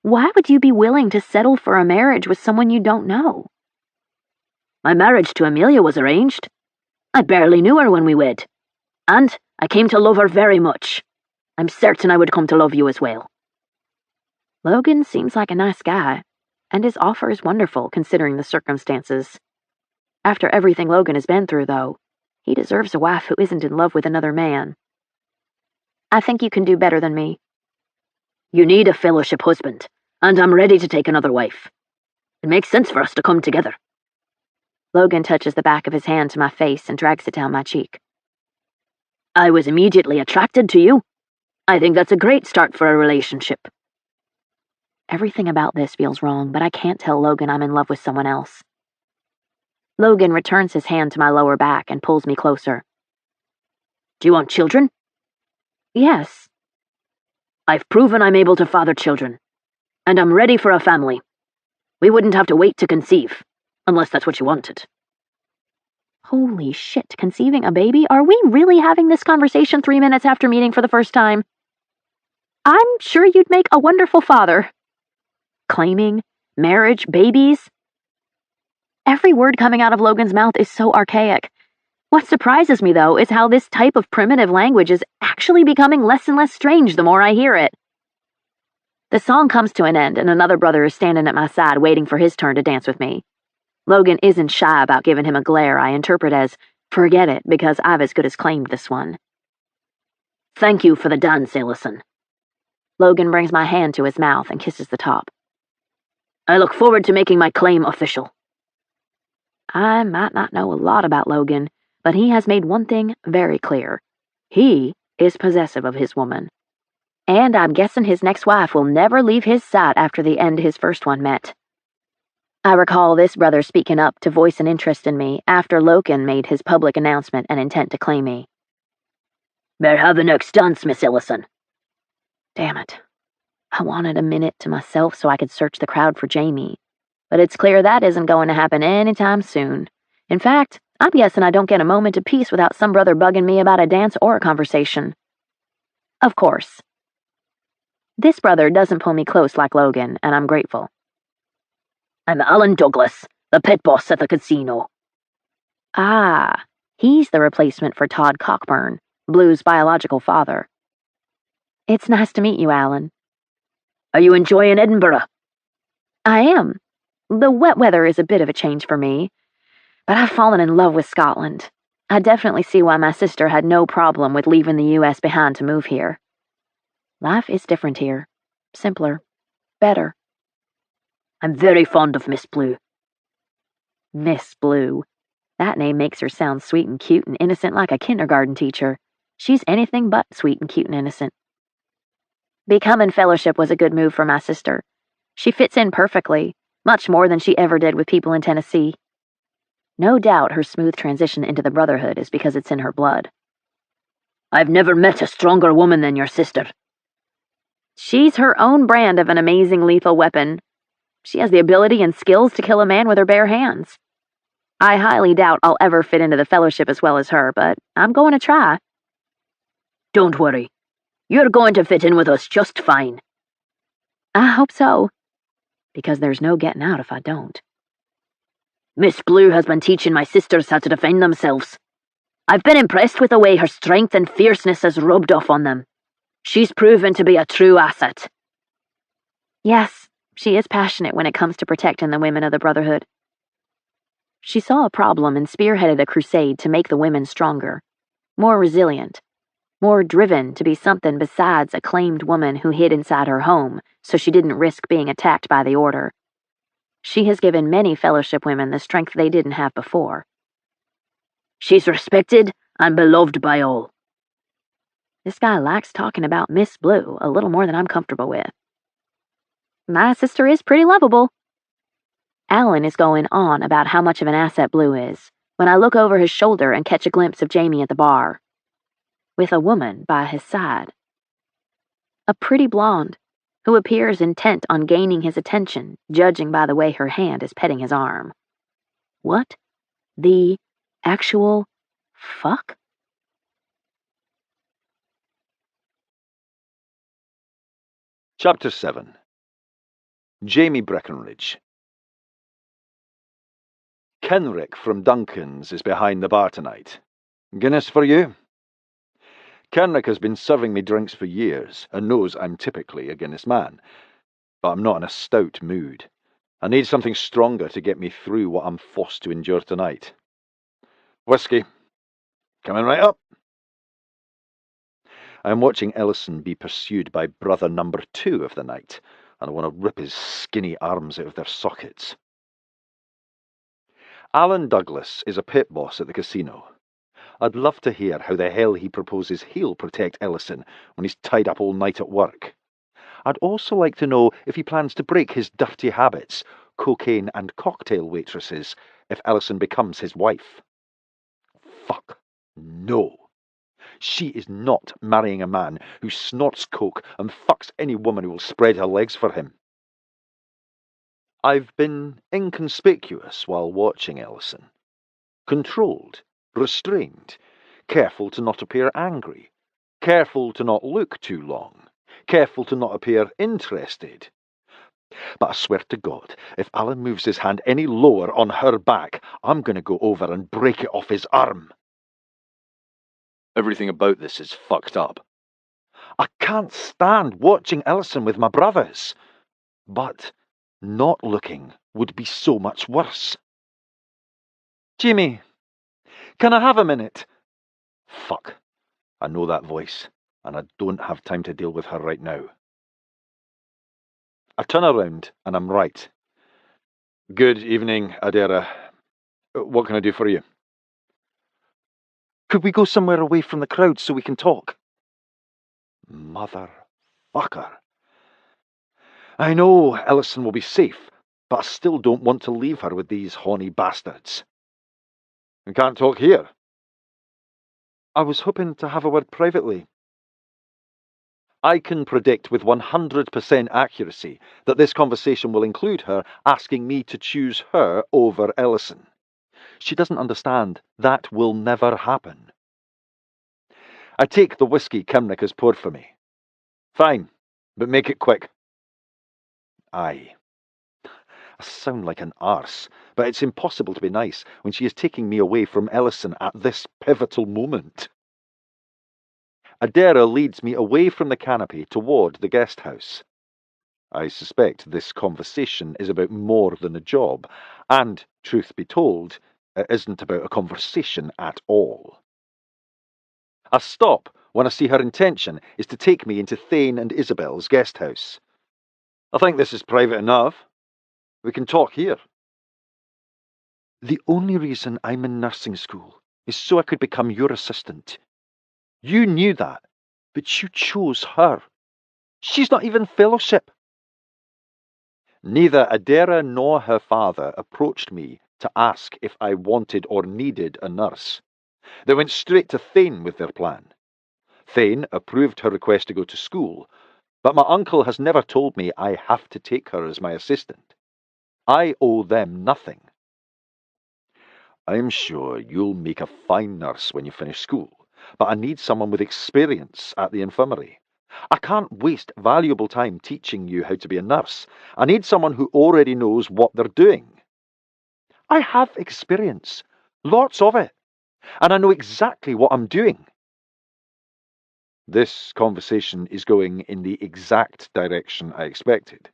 Why would you be willing to settle for a marriage with someone you don't know? My marriage to Amelia was arranged. I barely knew her when we wed, and I came to love her very much. I'm certain I would come to love you as well. Logan seems like a nice guy, and his offer is wonderful considering the circumstances. After everything Logan has been through, though, he deserves a wife who isn't in love with another man. I think you can do better than me. You need a fellowship husband, and I'm ready to take another wife. It makes sense for us to come together. Logan touches the back of his hand to my face and drags it down my cheek. I was immediately attracted to you. I think that's a great start for a relationship. Everything about this feels wrong, but I can't tell Logan I'm in love with someone else. Logan returns his hand to my lower back and pulls me closer. Do you want children? Yes. I've proven I'm able to father children, and I'm ready for a family. We wouldn't have to wait to conceive, unless that's what you wanted. Holy shit, conceiving a baby? Are we really having this conversation 3 minutes after meeting for the first time? I'm sure you'd make a wonderful father. Claiming, marriage, babies. Every word coming out of Logan's mouth is so archaic. What surprises me, though, is how this type of primitive language is actually becoming less and less strange the more I hear it. The song comes to an end, and another brother is standing at my side waiting for his turn to dance with me. Logan isn't shy about giving him a glare I interpret as, forget it, because I've as good as claimed this one. Thank you for the dance, Ellison. Logan brings my hand to his mouth and kisses the top. I look forward to making my claim official. I might not know a lot about Logan, but he has made one thing very clear. He is possessive of his woman. And I'm guessing his next wife will never leave his side after the end his first one met. I recall this brother speaking up to voice an interest in me after Logan made his public announcement and intent to claim me. May I have the next dance, Miss Ellison? Damn it. I wanted a minute to myself so I could search the crowd for Jamie, but it's clear that isn't going to happen anytime soon. In fact, I'm guessing I don't get a moment of peace without some brother bugging me about a dance or a conversation. Of course. This brother doesn't pull me close like Logan, and I'm grateful. I'm Alan Douglas, the pit boss at the casino. Ah, he's the replacement for Todd Cockburn, Blue's biological father. It's nice to meet you, Alan. Are you enjoying Edinburgh? I am. The wet weather is a bit of a change for me, but I've fallen in love with Scotland. I definitely see why my sister had no problem with leaving the U.S. behind to move here. Life is different here. Simpler. Better. I'm very fond of Miss Blue. Miss Blue. That name makes her sound sweet and cute and innocent like a kindergarten teacher. She's anything but sweet and cute and innocent. Becoming fellowship was a good move for my sister. She fits in perfectly, much more than she ever did with people in Tennessee. No doubt her smooth transition into the brotherhood is because it's in her blood. I've never met a stronger woman than your sister. She's her own brand of an amazing lethal weapon. She has the ability and skills to kill a man with her bare hands. I highly doubt I'll ever fit into the fellowship as well as her, but I'm going to try. Don't worry. You're going to fit in with us just fine. I hope so, because there's no getting out if I don't. Miss Blue has been teaching my sisters how to defend themselves. I've been impressed with the way her strength and fierceness has rubbed off on them. She's proven to be a true asset. Yes, she is passionate when it comes to protecting the women of the Brotherhood. She saw a problem and spearheaded a crusade to make the women stronger, more resilient, more driven to be something besides a claimed woman who hid inside her home so she didn't risk being attacked by the Order. She has given many fellowship women the strength they didn't have before. She's respected and beloved by all. This guy likes talking about Miss Blue a little more than I'm comfortable with. My sister is pretty lovable. Alan is going on about how much of an asset Blue is, when I look over his shoulder and catch a glimpse of Jamie at the bar, with a woman by his side. A pretty blonde, who appears intent on gaining his attention, judging by the way her hand is petting his arm. What the actual fuck? Chapter 7. Jamie Breckenridge. Kenrick from Duncan's is behind the bar tonight. Guinness for you? Kenrick has been serving me drinks for years and knows I'm typically a Guinness man, but I'm not in a stout mood. I need something stronger to get me through what I'm forced to endure tonight. Whiskey. Coming right up. I'm watching Ellison be pursued by brother number 2 of the night, and I want to rip his skinny arms out of their sockets. Alan Douglas is a pit boss at the casino. I'd love to hear how the hell he proposes he'll protect Ellison when he's tied up all night at work. I'd also like to know if he plans to break his dirty habits, cocaine and cocktail waitresses, if Ellison becomes his wife. Fuck no. She is not marrying a man who snorts coke and fucks any woman who will spread her legs for him. I've been inconspicuous while watching Ellison. Controlled, restrained, careful to not appear angry, careful to not look too long, careful to not appear interested. But I swear to God, if Alan moves his hand any lower on her back, I'm going to go over and break it off his arm. Everything about this is fucked up. I can't stand watching Ellison with my brothers. But not looking would be so much worse. Jimmy, can I have a minute? Fuck. I know that voice, and I don't have time to deal with her right now. I turn around, and I'm right. Good evening, Adera. What can I do for you? Could we go somewhere away from the crowd so we can talk? Motherfucker. I know Ellison will be safe, but I still don't want to leave her with these horny bastards. We can't talk here. I was hoping to have a word privately. I can predict with 100% accuracy that this conversation will include her asking me to choose her over Ellison. She doesn't understand that will never happen. I take the whiskey Kenrick has poured for me. Fine, but make it quick. Aye. I sound like an arse, but it's impossible to be nice when she is taking me away from Ellison at this pivotal moment. Adera leads me away from the canopy toward the guest house. I suspect this conversation is about more than a job, and, truth be told, it isn't about a conversation at all. I stop when I see her intention is to take me into Thane and Isabel's guest house. I think this is private enough. We can talk here. The only reason I'm in nursing school is so I could become your assistant. You knew that, but you chose her. She's not even fellowship. Neither Adera nor her father approached me to ask if I wanted or needed a nurse. They went straight to Thane with their plan. Thane approved her request to go to school, but my uncle has never told me I have to take her as my assistant. I owe them nothing. I'm sure you'll make a fine nurse when you finish school, but I need someone with experience at the infirmary. I can't waste valuable time teaching you how to be a nurse. I need someone who already knows what they're doing. I have experience, lots of it, and I know exactly what I'm doing. This conversation is going in the exact direction I expected.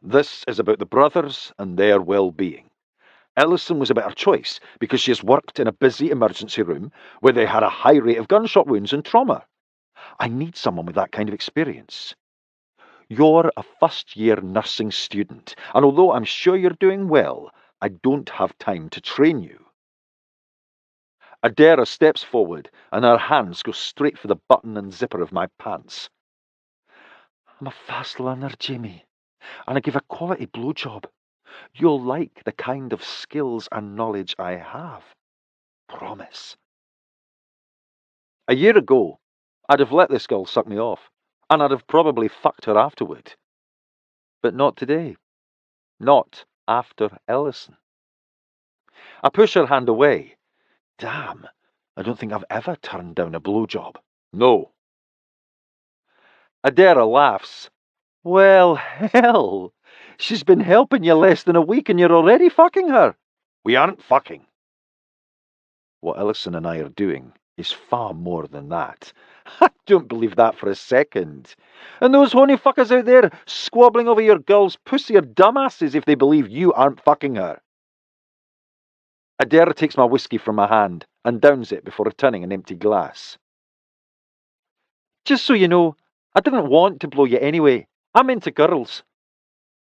This is about the brothers and their well-being. Ellison was a better choice because she has worked in a busy emergency room where they had a high rate of gunshot wounds and trauma. I need someone with that kind of experience. You're a first-year nursing student, and although I'm sure you're doing well, I don't have time to train you. Adera steps forward, and her hands go straight for the button and zipper of my pants. I'm a fast learner, Jamie, and I give a quality blowjob. You'll like the kind of skills and knowledge I have. Promise. A year ago, I'd have let this girl suck me off, and I'd have probably fucked her afterward. But not today. Not after Ellison. I push her hand away. Damn, I don't think I've ever turned down a blowjob. No. Adara laughs. Well, hell, she's been helping you less than a week and you're already fucking her. We aren't fucking. What Ellison and I are doing is far more than that. I don't believe that for a second. And those horny fuckers out there squabbling over your girl's pussy are dumbasses if they believe you aren't fucking her. Adara takes my whiskey from my hand and downs it before returning an empty glass. Just so you know, I didn't want to blow you anyway. I'm into girls.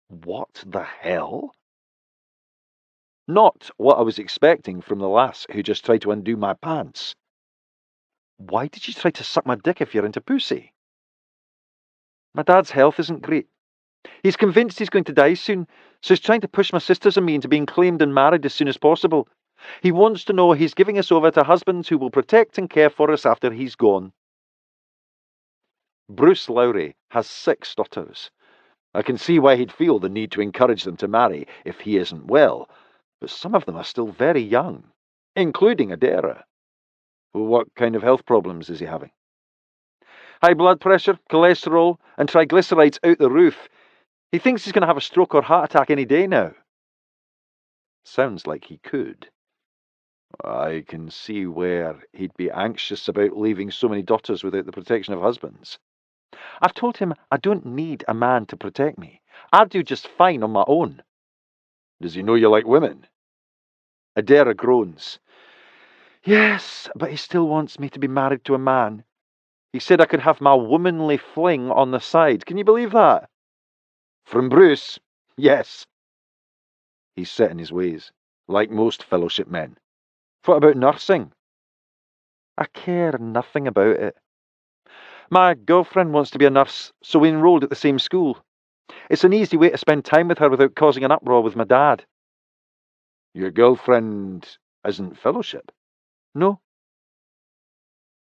What the hell? Not what I was expecting from the lass who just tried to undo my pants. Why did you try to suck my dick if you're into pussy? My dad's health isn't great. He's convinced he's going to die soon, so he's trying to push my sisters and me into being claimed and married as soon as possible. He wants to know he's giving us over to husbands who will protect and care for us after he's gone. Bruce Lowry has 6 daughters. I can see why he'd feel the need to encourage them to marry if he isn't well, but some of them are still very young, including Adara. What kind of health problems is he having? High blood pressure, cholesterol, and triglycerides out the roof. He thinks he's going to have a stroke or heart attack any day now. Sounds like he could. I can see where he'd be anxious about leaving so many daughters without the protection of husbands. I've told him I don't need a man to protect me. I'll do just fine on my own. Does he know you like women? Adara groans. Yes, but he still wants me to be married to a man. He said I could have my womanly fling on the side. Can you believe that? From Bruce, yes. He's set in his ways, like most fellowship men. What about nursing? I care nothing about it. My girlfriend wants to be a nurse, so we enrolled at the same school. It's an easy way to spend time with her without causing an uproar with my dad. Your girlfriend isn't fellowship? No.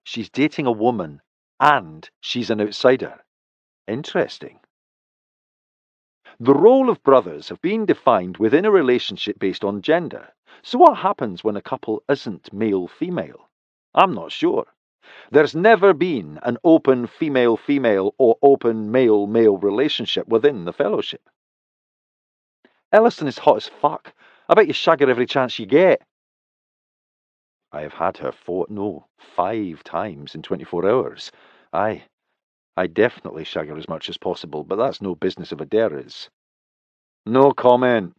She's dating a woman, and she's an outsider. Interesting. The role of brothers have been defined within a relationship based on gender. So what happens when a couple isn't male-female? I'm not sure. There's never been an open female-female or open male-male relationship within the fellowship. Ellison is hot as fuck. I bet you shag her every chance you get. I have had her 5 times in 24 hours. I definitely shag her as much as possible, but that's no business of Adara's. No comment.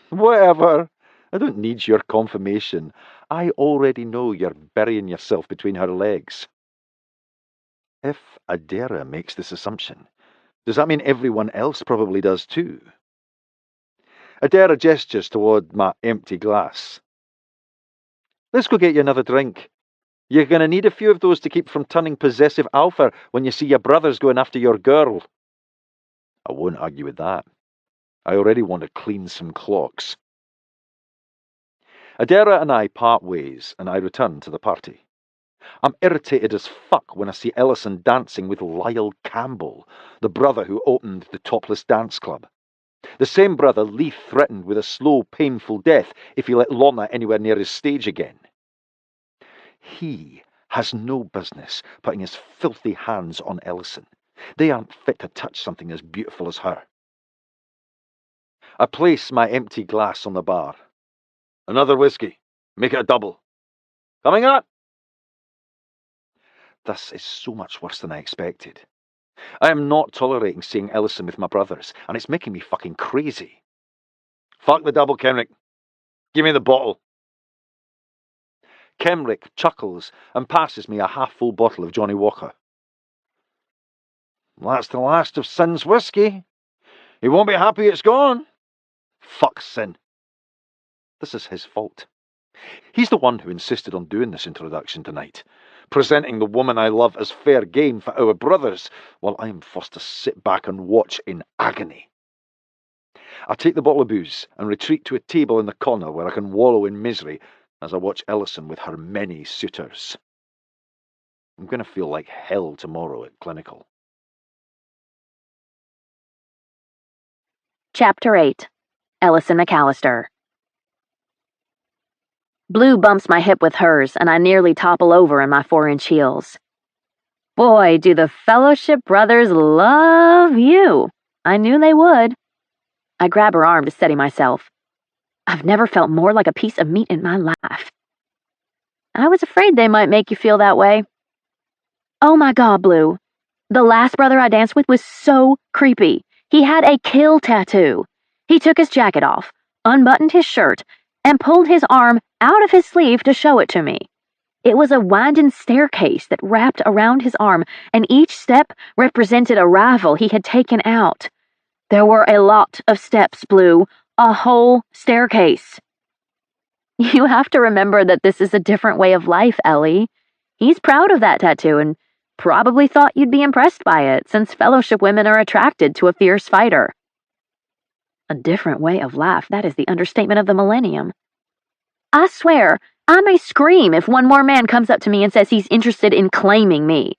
Whatever. I don't need your confirmation. I already know you're burying yourself between her legs. If Adara makes this assumption, does that mean everyone else probably does too? Adara gestures toward my empty glass. Let's go get you another drink. You're going to need a few of those to keep from turning possessive alpha when you see your brothers going after your girl. I won't argue with that. I already want to clean some clocks. Adara and I part ways, and I return to the party. I'm irritated as fuck when I see Ellison dancing with Lyle Campbell, the brother who opened the Topless Dance Club. The same brother Leith threatened with a slow, painful death if he let Lorna anywhere near his stage again. He has no business putting his filthy hands on Ellison. They aren't fit to touch something as beautiful as her. I place my empty glass on the bar. Another whiskey. Make it a double. Coming up! This is so much worse than I expected. I am not tolerating seeing Ellison with my brothers, and it's making me fucking crazy. Fuck the double, Kenrick. Give me the bottle. Kenrick chuckles and passes me a half-full bottle of Johnny Walker. That's the last of Sin's whiskey. He won't be happy it's gone. Fuck Sin. This is his fault. He's the one who insisted on doing this introduction tonight, presenting the woman I love as fair game for our brothers, while I am forced to sit back and watch in agony. I take the bottle of booze and retreat to a table in the corner where I can wallow in misery as I watch Ellison with her many suitors. I'm going to feel like hell tomorrow at clinical. Chapter 8. Ellison McAllister. Blue bumps my hip with hers, and I nearly topple over in my 4-inch heels. Boy, do the Fellowship brothers love you. I knew they would. I grab her arm to steady myself. I've never felt more like a piece of meat in my life. I was afraid they might make you feel that way. Oh my God, Blue. The last brother I danced with was so creepy. He had a kill tattoo. He took his jacket off, unbuttoned his shirt, and pulled his arm out of his sleeve to show it to me. It was a winding staircase that wrapped around his arm, and each step represented a rival he had taken out. There were a lot of steps, Blue, a whole staircase. You have to remember that this is a different way of life, Ellie. He's proud of that tattoo and probably thought you'd be impressed by it, since Fellowship women are attracted to a fierce fighter. A different way of life, that is the understatement of the millennium. I swear, I may scream if one more man comes up to me and says he's interested in claiming me.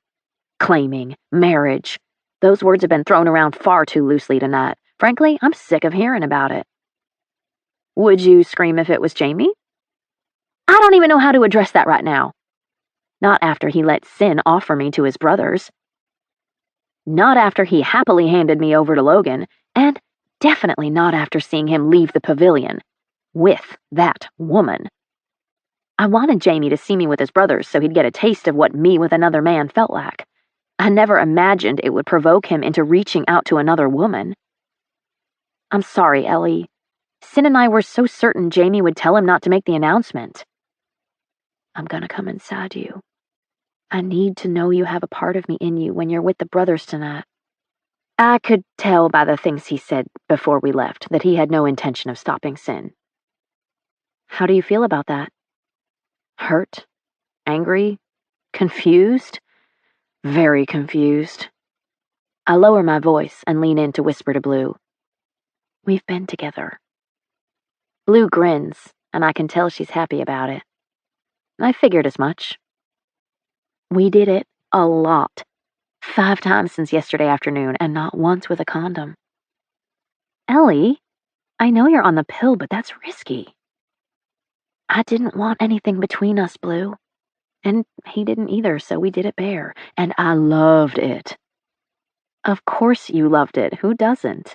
Claiming, marriage. Those words have been thrown around far too loosely tonight. Frankly, I'm sick of hearing about it. Would you scream if it was Jamie? I don't even know how to address that right now. Not after he let Sin offer me to his brothers. Not after he happily handed me over to Logan, and definitely not after seeing him leave the pavilion with that woman. I wanted Jamie to see me with his brothers so he'd get a taste of what me with another man felt like. I never imagined it would provoke him into reaching out to another woman. I'm sorry, Ellie. Sin and I were so certain Jamie would tell him not to make the announcement. I'm gonna come inside you. I need to know you have a part of me in you when you're with the brothers tonight. I could tell by the things he said before we left that he had no intention of stopping Sin. How do you feel about that? Hurt? Angry? Confused? Very confused. I lower my voice and lean in to whisper to Blue. We've been together. Blue grins, and I can tell she's happy about it. I figured as much. We did it a lot. 5 times since yesterday afternoon, and not once with a condom. Ellie, I know you're on the pill, but that's risky. I didn't want anything between us, Blue. And he didn't either, so we did it bare. And I loved it. Of course you loved it. Who doesn't?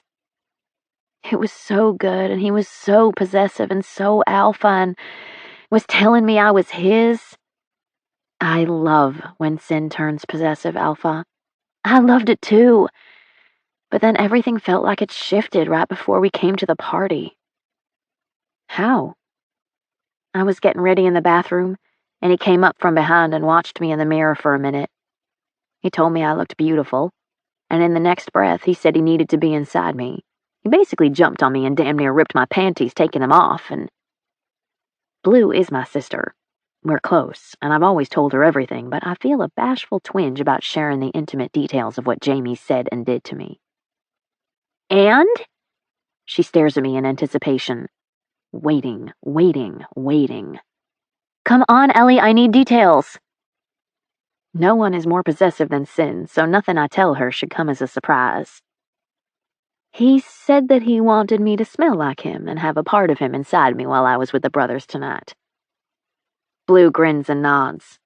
It was so good, and he was so possessive and so alpha and was telling me I was his. I love when Sin turns possessive, Alpha. I loved it too. But then everything felt like it shifted right before we came to the party. How? I was getting ready in the bathroom, and he came up from behind and watched me in the mirror for a minute. He told me I looked beautiful, and in the next breath he said he needed to be inside me. He basically jumped on me and damn near ripped my panties, taking them off, and... Blue is my sister. We're close, and I've always told her everything, but I feel a bashful twinge about sharing the intimate details of what Jamie said and did to me. And? She stares at me in anticipation. Waiting, waiting, waiting. Come on, Ellie, I need details. No one is more possessive than Sin, so nothing I tell her should come as a surprise. He said that he wanted me to smell like him and have a part of him inside me while I was with the brothers tonight. Blue grins and nods.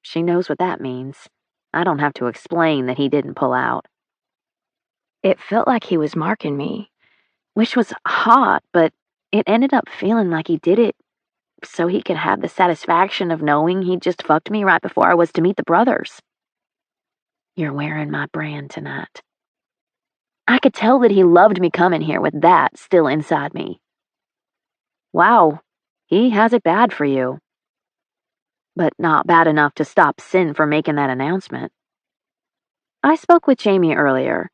She knows what that means. I don't have to explain that he didn't pull out. It felt like he was marking me, which was hot, but it ended up feeling like he did it so he could have the satisfaction of knowing he'd just fucked me right before I was to meet the brothers. You're wearing my brand tonight. I could tell that he loved me coming here with that still inside me. Wow, he has it bad for you. But not bad enough to stop Sin from making that announcement. I spoke with Jamie earlier.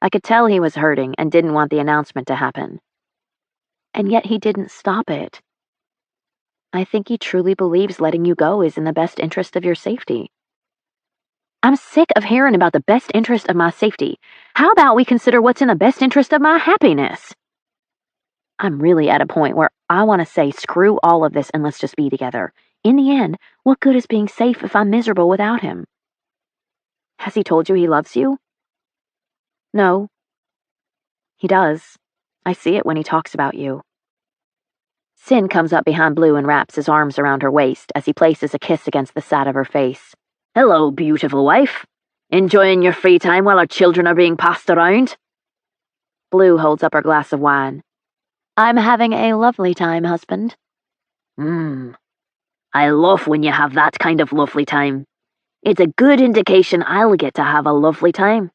I could tell he was hurting and didn't want the announcement to happen. And yet he didn't stop it. I think he truly believes letting you go is in the best interest of your safety. I'm sick of hearing about the best interest of my safety. How about we consider what's in the best interest of my happiness? I'm really at a point where I want to say screw all of this and let's just be together. In the end, what good is being safe if I'm miserable without him? Has he told you he loves you? No. He does. I see it when he talks about you. Sin comes up behind Blue and wraps his arms around her waist as he places a kiss against the side of her face. Hello, beautiful wife. Enjoying your free time while our children are being passed around? Blue holds up her glass of wine. I'm having a lovely time, husband. I love when you have that kind of lovely time. It's a good indication I'll get to have a lovely time.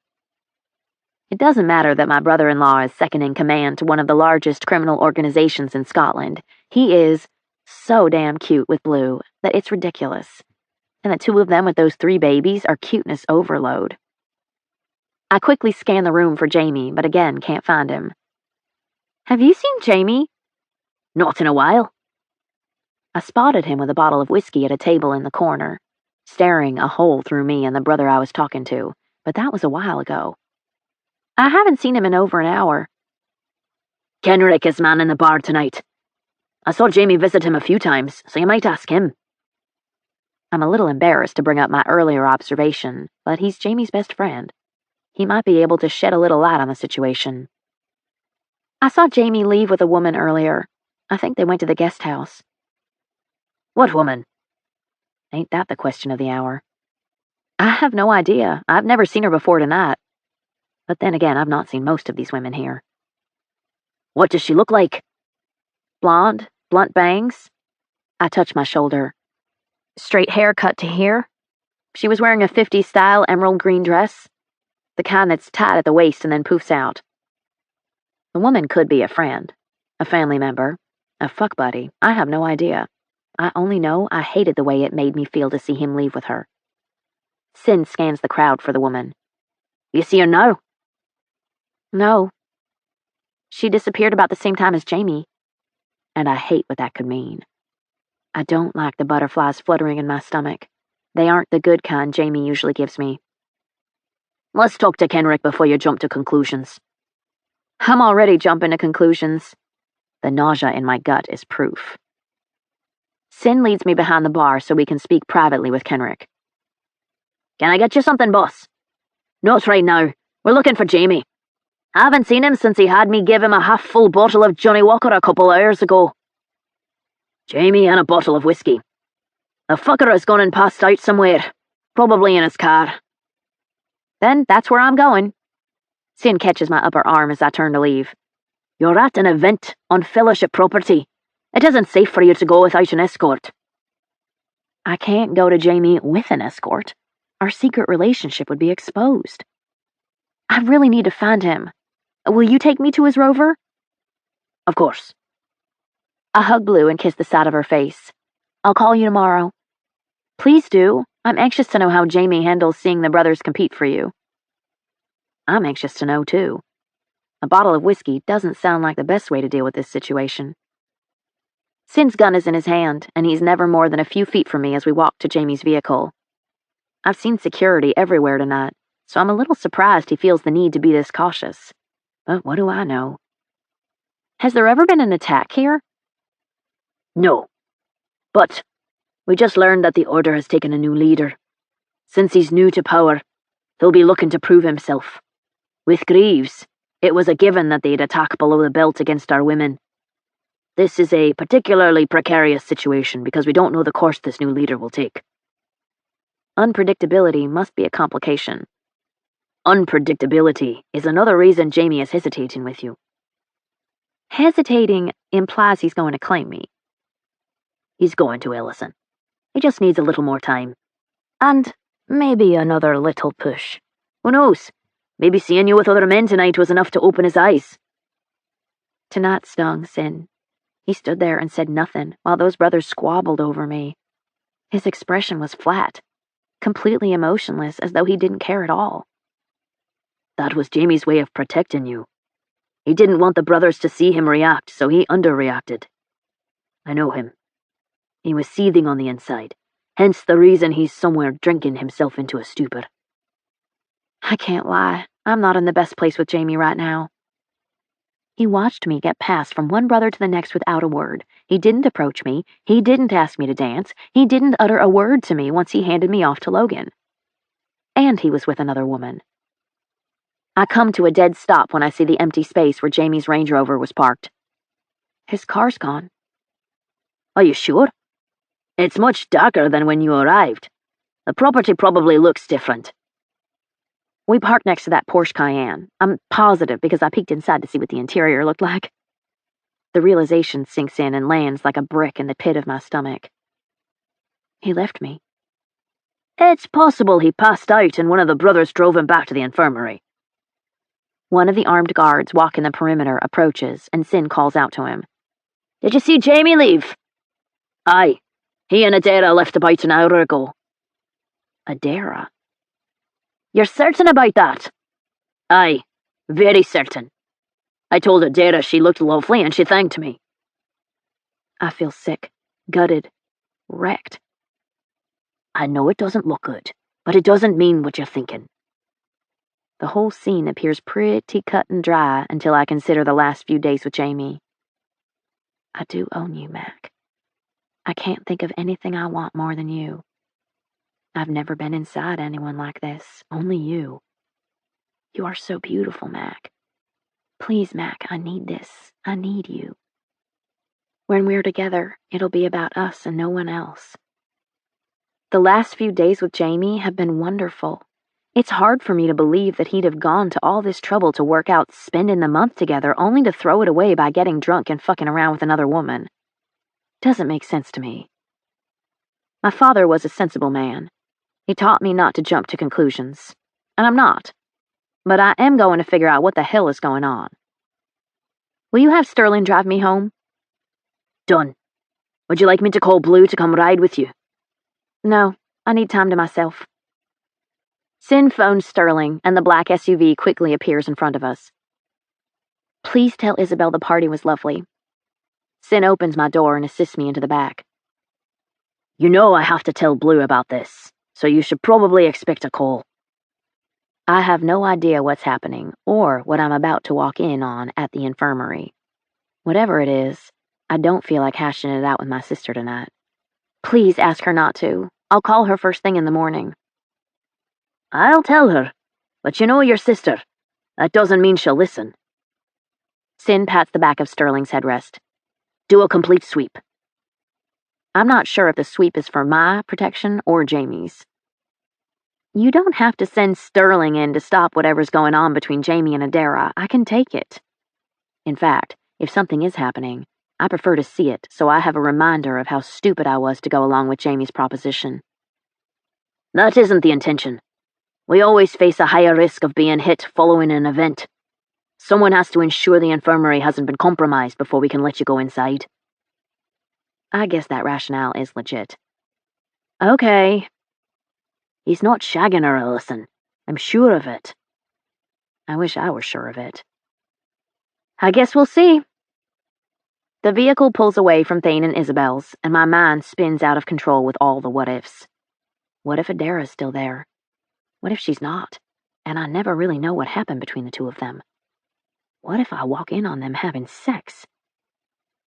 It doesn't matter that my brother-in-law is second in command to one of the largest criminal organizations in Scotland. He is so damn cute with Blue that it's ridiculous. And the two of them with those 3 babies are cuteness overload. I quickly scan the room for Jamie, but again can't find him. Have you seen Jamie? Not in a while. I spotted him with a bottle of whiskey at a table in the corner, staring a hole through me and the brother I was talking to, but that was a while ago. I haven't seen him in over an hour. Kenrick is man in the bar tonight. I saw Jamie visit him a few times, so you might ask him. I'm a little embarrassed to bring up my earlier observation, but he's Jamie's best friend. He might be able to shed a little light on the situation. I saw Jamie leave with a woman earlier. I think they went to the guest house. What woman? Ain't that the question of the hour? I have no idea. I've never seen her before tonight. But then again, I've not seen most of these women here. What does she look like? Blonde, blunt bangs. I touch my shoulder. Straight hair cut to here. She was wearing a 50s style emerald green dress. The kind that's tied at the waist and then poofs out. The woman could be a friend, a family member, a fuck buddy. I have no idea. I only know I hated the way it made me feel to see him leave with her. Sin scans the crowd for the woman. You see her now? No. She disappeared about the same time as Jamie. And I hate what that could mean. I don't like the butterflies fluttering in my stomach. They aren't the good kind Jamie usually gives me. Let's talk to Kenrick before you jump to conclusions. I'm already jumping to conclusions. The nausea in my gut is proof. Sin leads me behind the bar so we can speak privately with Kenrick. Can I get you something, boss? Not right now. We're looking for Jamie. I haven't seen him since he had me give him a half-full bottle of Johnny Walker a couple hours ago. Jamie and a bottle of whiskey. The fucker has gone and passed out somewhere, probably in his car. Then that's where I'm going. Sin catches my upper arm as I turn to leave. You're at an event on fellowship property. It isn't safe for you to go without an escort. I can't go to Jamie with an escort. Our secret relationship would be exposed. I really need to find him. Will you take me to his rover? Of course. I hug Blue and kiss the side of her face. I'll call you tomorrow. Please do. I'm anxious to know how Jamie handles seeing the brothers compete for you. I'm anxious to know, too. A bottle of whiskey doesn't sound like the best way to deal with this situation. Sin's gun is in his hand, and he's never more than a few feet from me as we walk to Jamie's vehicle. I've seen security everywhere tonight, so I'm a little surprised he feels the need to be this cautious. But what do I know? Has there ever been an attack here? No. But we just learned that the Order has taken a new leader. Since he's new to power, he'll be looking to prove himself. With Greaves, it was a given that they'd attack below the belt against our women. This is a particularly precarious situation because we don't know the course this new leader will take. Unpredictability must be a complication. Unpredictability is another reason Jamie is hesitating with you. Hesitating implies he's going to claim me. He's going to, Ellison. He just needs a little more time. And maybe another little push. Who knows? Maybe seeing you with other men tonight was enough to open his eyes. Tonight stung Sin. He stood there and said nothing while those brothers squabbled over me. His expression was flat, completely emotionless, as though he didn't care at all. That was Jamie's way of protecting you. He didn't want the brothers to see him react, so he underreacted. I know him. He was seething on the inside, hence the reason he's somewhere drinking himself into a stupor. I can't lie, I'm not in the best place with Jamie right now. He watched me get passed from one brother to the next without a word. He didn't approach me. He didn't ask me to dance. He didn't utter a word to me once he handed me off to Logan. And he was with another woman. I come to a dead stop when I see the empty space where Jamie's Range Rover was parked. His car's gone. Are you sure? It's much darker than when you arrived. The property probably looks different. We parked next to that Porsche Cayenne. I'm positive because I peeked inside to see what the interior looked like. The realization sinks in and lands like a brick in the pit of my stomach. He left me. It's possible he passed out and one of the brothers drove him back to the infirmary. One of the armed guards walking the perimeter approaches, and Sin calls out to him. Did you see Jamie leave? Aye. He and Adara left about an hour ago. Adara? You're certain about that? Aye, very certain. I told Adara she looked lovely and she thanked me. I feel sick, gutted, wrecked. I know it doesn't look good, but it doesn't mean what you're thinking. The whole scene appears pretty cut and dry until I consider the last few days with Jamie. I do own you, Mac. I can't think of anything I want more than you. I've never been inside anyone like this, only you. You are so beautiful, Mac. Please, Mac, I need this. I need you. When we're together, it'll be about us and no one else. The last few days with Jamie have been wonderful. It's hard for me to believe that he'd have gone to all this trouble to work out spending the month together only to throw it away by getting drunk and fucking around with another woman. Doesn't make sense to me. My father was a sensible man. He taught me not to jump to conclusions. And I'm not. But I am going to figure out what the hell is going on. Will you have Sterling drive me home? Done. Would you like me to call Blue to come ride with you? No, I need time to myself. Sin phones Sterling, and the black SUV quickly appears in front of us. Please tell Isabel the party was lovely. Sin opens my door and assists me into the back. You know I have to tell Blue about this, so you should probably expect a call. I have no idea what's happening, or what I'm about to walk in on at the infirmary. Whatever it is, I don't feel like hashing it out with my sister tonight. Please ask her not to. I'll call her first thing in the morning. I'll tell her, but you know your sister. That doesn't mean she'll listen. Sin pats the back of Sterling's headrest. Do a complete sweep. I'm not sure if the sweep is for my protection or Jamie's. You don't have to send Sterling in to stop whatever's going on between Jamie and Adara. I can take it. In fact, if something is happening, I prefer to see it so I have a reminder of how stupid I was to go along with Jamie's proposition. That isn't the intention. We always face a higher risk of being hit following an event. Someone has to ensure the infirmary hasn't been compromised before we can let you go inside. I guess that rationale is legit. Okay. He's not shagging her, Ellison. I'm sure of it. I wish I were sure of it. I guess we'll see. The vehicle pulls away from Thane and Isabel's, and my mind spins out of control with all the what-ifs. What if Adara's still there? What if she's not? And I never really know what happened between the two of them. What if I walk in on them having sex?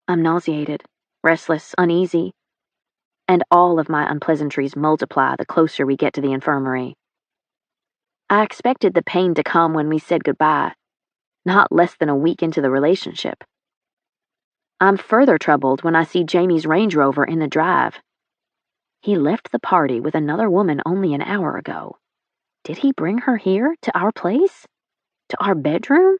I'm nauseated, restless, uneasy, and all of my unpleasantries multiply the closer we get to the infirmary. I expected the pain to come when we said goodbye, not less than a week into the relationship. I'm further troubled when I see Jamie's Range Rover in the drive. He left the party with another woman only an hour ago. Did he bring her here, to our place? To our bedroom?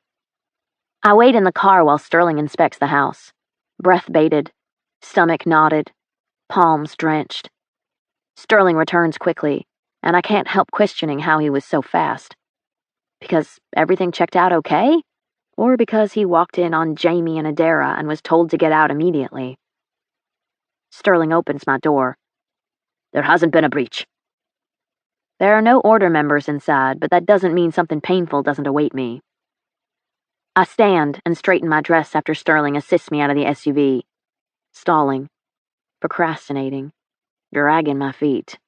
I wait in the car while Sterling inspects the house, breath bated, stomach knotted, palms drenched. Sterling returns quickly, and I can't help questioning how he was so fast. Because everything checked out okay? Or because he walked in on Jamie and Adara and was told to get out immediately? Sterling opens my door. There hasn't been a breach. There are no order members inside, but that doesn't mean something painful doesn't await me. I stand and straighten my dress after Sterling assists me out of the SUV, stalling, procrastinating, dragging my feet.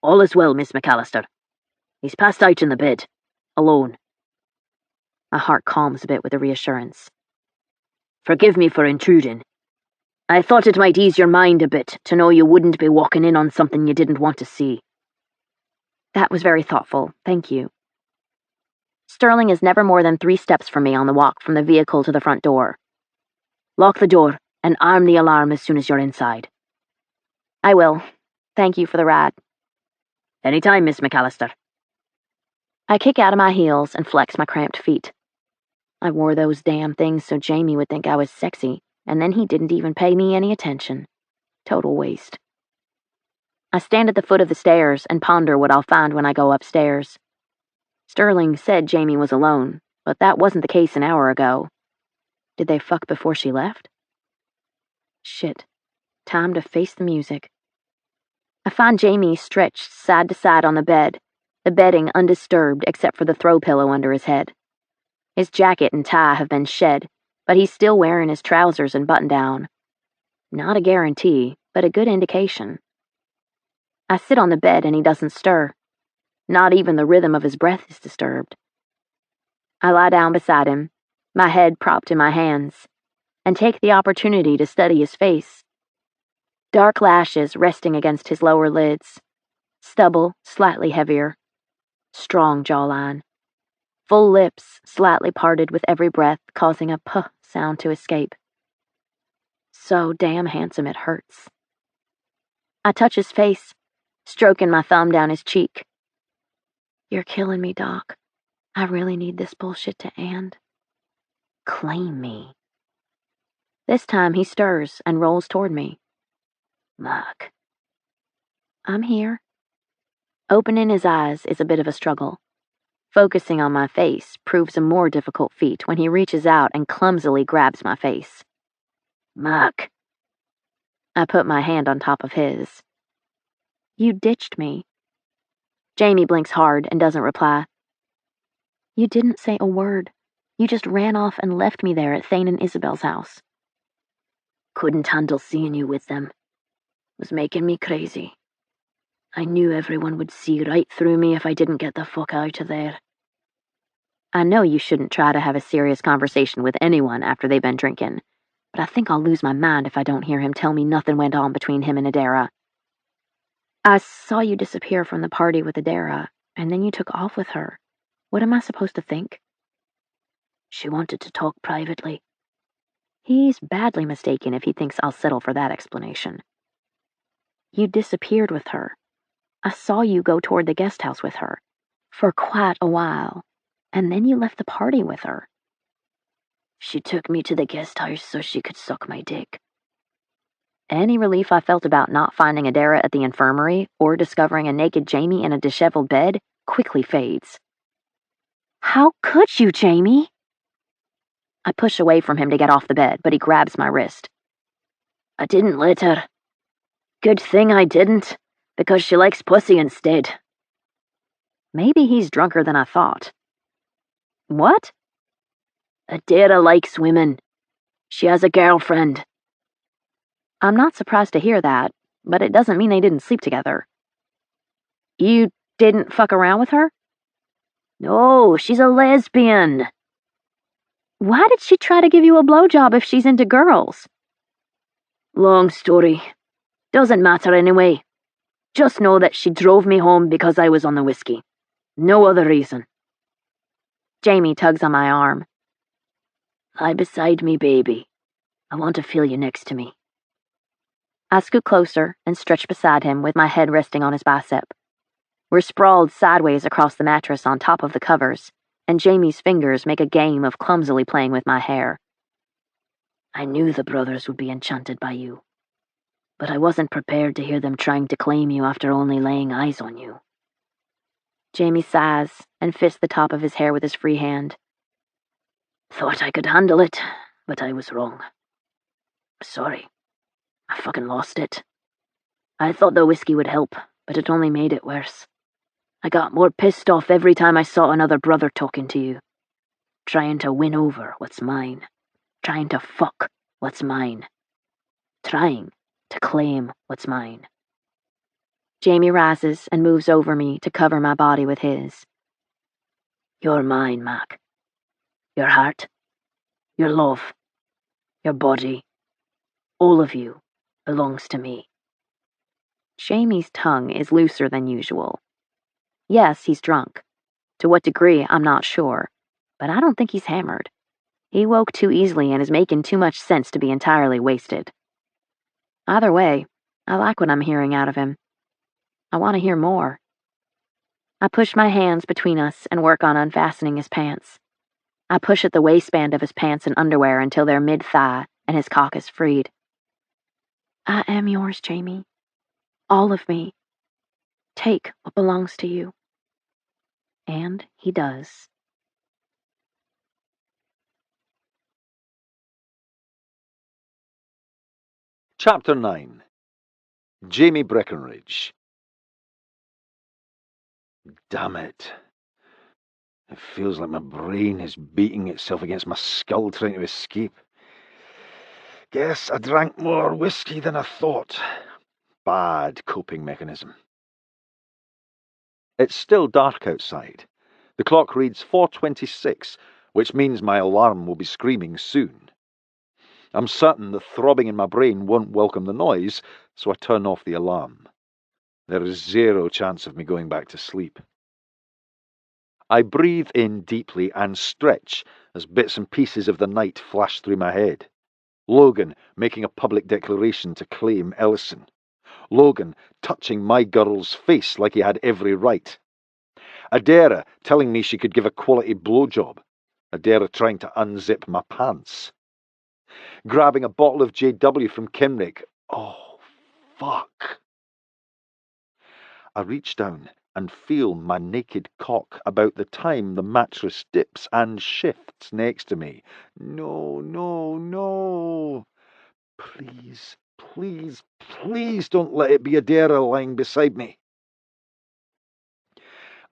All is well, Miss McAllister. He's passed out in the bed, alone. My heart calms a bit with the reassurance. Forgive me for intruding. I thought it might ease your mind a bit to know you wouldn't be walking in on something you didn't want to see. That was very thoughtful, thank you. Sterling is never more than 3 steps from me on the walk from the vehicle to the front door. Lock the door and arm the alarm as soon as you're inside. I will. Thank you for the ride. Anytime, Miss McAllister. I kick out of my heels and flex my cramped feet. I wore those damn things so Jamie would think I was sexy, and then he didn't even pay me any attention. Total waste. I stand at the foot of the stairs and ponder what I'll find when I go upstairs. Sterling said Jamie was alone, but that wasn't the case an hour ago. Did they fuck before she left? Shit. Time to face the music. I find Jamie stretched side to side on the bed, the bedding undisturbed except for the throw pillow under his head. His jacket and tie have been shed, but he's still wearing his trousers and button-down. Not a guarantee, but a good indication. I sit on the bed and he doesn't stir. Not even the rhythm of his breath is disturbed. I lie down beside him, my head propped in my hands, and take the opportunity to study his face. Dark lashes resting against his lower lids, stubble slightly heavier, strong jawline, full lips slightly parted with every breath, causing a puh sound to escape. So damn handsome it hurts. I touch his face, stroking my thumb down his cheek. You're killing me, Doc. I really need this bullshit to end. Claim me. This time he stirs and rolls toward me. Mark. I'm here. Opening his eyes is a bit of a struggle. Focusing on my face proves a more difficult feat when he reaches out and clumsily grabs my face. Mark. I put my hand on top of his. You ditched me. Jamie blinks hard and doesn't reply. You didn't say a word. You just ran off and left me there at Thane and Isabel's house. Couldn't handle seeing you with them. Was making me crazy. I knew everyone would see right through me if I didn't get the fuck out of there. I know you shouldn't try to have a serious conversation with anyone after they've been drinking, but I think I'll lose my mind if I don't hear him tell me nothing went on between him and Adara. I saw you disappear from the party with Adara, and then you took off with her. What am I supposed to think? She wanted to talk privately. He's badly mistaken if he thinks I'll settle for that explanation. You disappeared with her. I saw you go toward the guest house with her, for quite a while, and then you left the party with her. She took me to the guest house so she could suck my dick. Any relief I felt about not finding Adara at the infirmary or discovering a naked Jamie in a disheveled bed quickly fades. How could you, Jamie? I push away from him to get off the bed, but he grabs my wrist. I didn't let her. Good thing I didn't, because she likes pussy instead. Maybe he's drunker than I thought. What? Adara likes women. She has a girlfriend. I'm not surprised to hear that, but it doesn't mean they didn't sleep together. You didn't fuck around with her? No, she's a lesbian. Why did she try to give you a blowjob if she's into girls? Long story. Doesn't matter anyway. Just know that she drove me home because I was on the whiskey. No other reason. Jamie tugs on my arm. Lie beside me, baby. I want to feel you next to me. I scoot closer and stretch beside him with my head resting on his bicep. We're sprawled sideways across the mattress on top of the covers, and Jamie's fingers make a game of clumsily playing with my hair. I knew the brothers would be enchanted by you, but I wasn't prepared to hear them trying to claim you after only laying eyes on you. Jamie sighs and fists the top of his hair with his free hand. Thought I could handle it, but I was wrong. Sorry. I fucking lost it. I thought the whiskey would help, but it only made it worse. I got more pissed off every time I saw another brother talking to you. Trying to win over what's mine. Trying to fuck what's mine. Trying to claim what's mine. Jamie rises and moves over me to cover my body with his. You're mine, Mac. Your heart, your love, your body, all of you belongs to me. Jamie's tongue is looser than usual. Yes, he's drunk. To what degree, I'm not sure, but I don't think he's hammered. He woke too easily and is making too much sense to be entirely wasted. Either way, I like what I'm hearing out of him. I want to hear more. I push my hands between us and work on unfastening his pants. I push at the waistband of his pants and underwear until they're mid-thigh and his cock is freed. I am yours, Jamie. All of me. Take what belongs to you. And he does. Chapter 9. Jamie Breckenridge. Damn it. It feels like my brain is beating itself against my skull trying to escape. Guess I drank more whiskey than I thought. Bad coping mechanism. It's still dark outside. The clock reads 4:26, which means my alarm will be screaming soon. I'm certain the throbbing in my brain won't welcome the noise, so I turn off the alarm. There is zero chance of me going back to sleep. I breathe in deeply and stretch as bits and pieces of the night flash through my head. Logan making a public declaration to claim Ellison. Logan touching my girl's face like he had every right. Adara telling me she could give a quality blowjob. Adara trying to unzip my pants. Grabbing a bottle of JW from Kenrick. Oh, fuck. I reach down and feel my naked cock about the time the mattress dips and shifts next to me. No, no, no. Please, please, please don't let it be Adara lying beside me.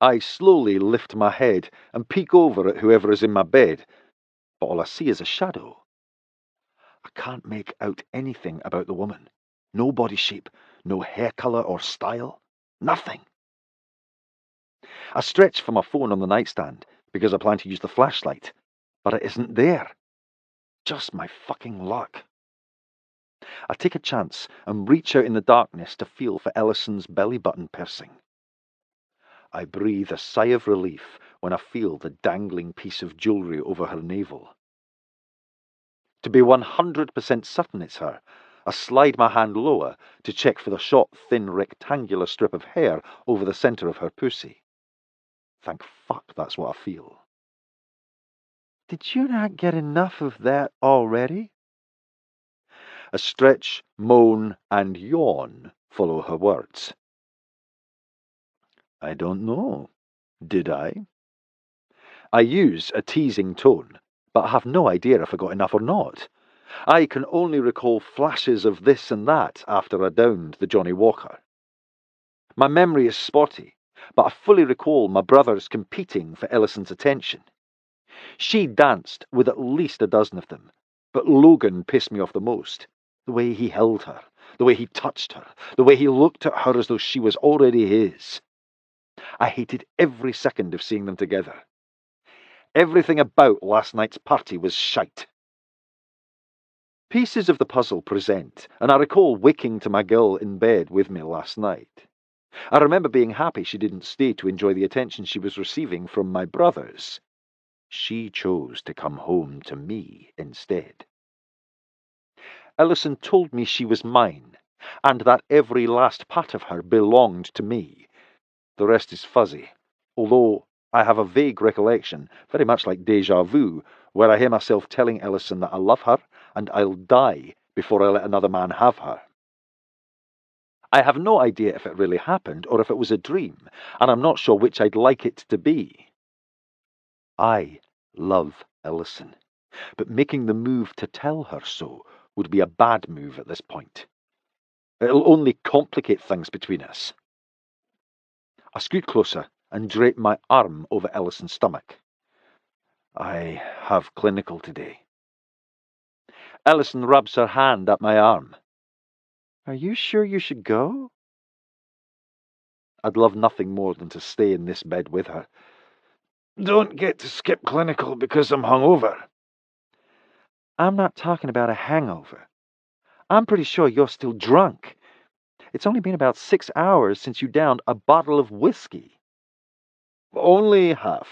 I slowly lift my head and peek over at whoever is in my bed, but all I see is a shadow. I can't make out anything about the woman. No body shape, no hair colour or style, nothing. I stretch for my phone on the nightstand because I plan to use the flashlight, but it isn't there. Just my fucking luck. I take a chance and reach out in the darkness to feel for Ellison's belly button piercing. I breathe a sigh of relief when I feel the dangling piece of jewellery over her navel. To be 100% certain it's her, I slide my hand lower to check for the short, thin, rectangular strip of hair over the centre of her pussy. Thank fuck that's what I feel. Did you not get enough of that already? A stretch, moan, and yawn follow her words. I don't know. Did I? I use a teasing tone, but I have no idea if I got enough or not. I can only recall flashes of this and that after I downed the Johnny Walker. My memory is spotty, but I fully recall my brothers competing for Ellison's attention. She danced with at least a dozen of them, but Logan pissed me off the most. The way he held her, the way he touched her, the way he looked at her as though she was already his. I hated every second of seeing them together. Everything about last night's party was shite. Pieces of the puzzle present, and I recall waking to my girl in bed with me last night. I remember being happy she didn't stay to enjoy the attention she was receiving from my brothers. She chose to come home to me instead. Ellison told me she was mine, and that every last part of her belonged to me. The rest is fuzzy, although I have a vague recollection, very much like déjà vu, where I hear myself telling Ellison that I love her and I'll die before I let another man have her. I have no idea if it really happened or if it was a dream, and I'm not sure which I'd like it to be. I love Ellison, but making the move to tell her so would be a bad move at this point. It'll only complicate things between us. I scoot closer and drape my arm over Ellison's stomach. I have clinical today. Ellison rubs her hand up my arm. Are you sure you should go? I'd love nothing more than to stay in this bed with her. Don't get to skip clinical because I'm hungover. I'm not talking about a hangover. I'm pretty sure you're still drunk. It's only been about 6 hours since you downed a bottle of whiskey. Only half,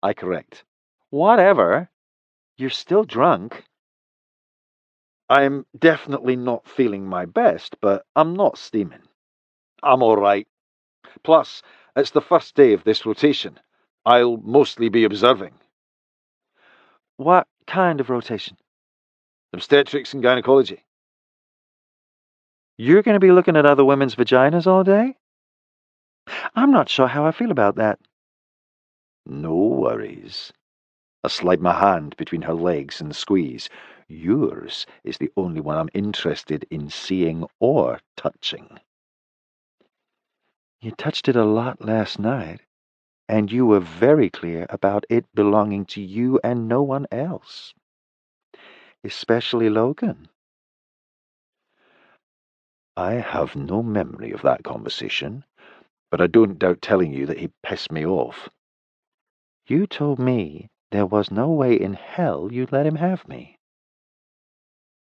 I correct. Whatever. You're still drunk. I'm definitely not feeling my best, but I'm not steaming. I'm all right. Plus, it's the first day of this rotation. I'll mostly be observing. What kind of rotation? Obstetrics and gynecology. You're going to be looking at other women's vaginas all day? I'm not sure how I feel about that. No worries. I slide my hand between her legs and squeeze. Yours is the only one I'm interested in seeing or touching. You touched it a lot last night, and you were very clear about it belonging to you and no one else. Especially Logan. I have no memory of that conversation, but I don't doubt telling you that he pissed me off. You told me there was no way in hell you'd let him have me.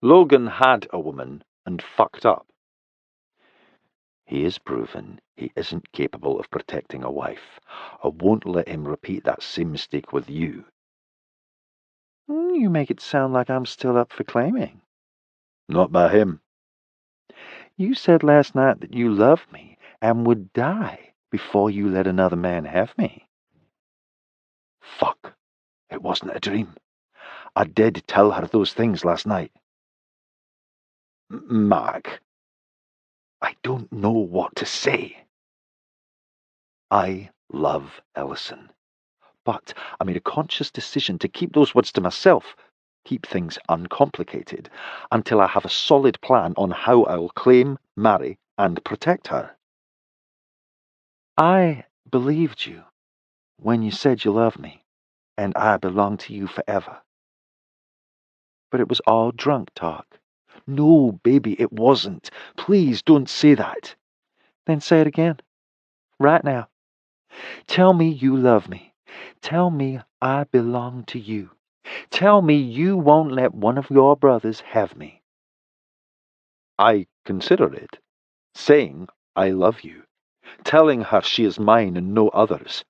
Logan had a woman and fucked up. He has proven he isn't capable of protecting a wife. I won't let him repeat that same mistake with you. You make it sound like I'm still up for claiming. Not by him. You said last night that you loved me and would die before you let another man have me. Fuck. It wasn't a dream. I did tell her those things last night. Mac, I don't know what to say. I love Ellison. But I made a conscious decision to keep those words to myself, keep things uncomplicated, until I have a solid plan on how I'll claim, marry, and protect her. I believed you when you said you loved me, and I belong to you forever. But it was all drunk talk. No, baby, it wasn't. Please don't say that. Then say it again. Right now. Tell me you love me. Tell me I belong to you. Tell me you won't let one of your brothers have me. I consider it. Saying I love you. Telling her she is mine and no others.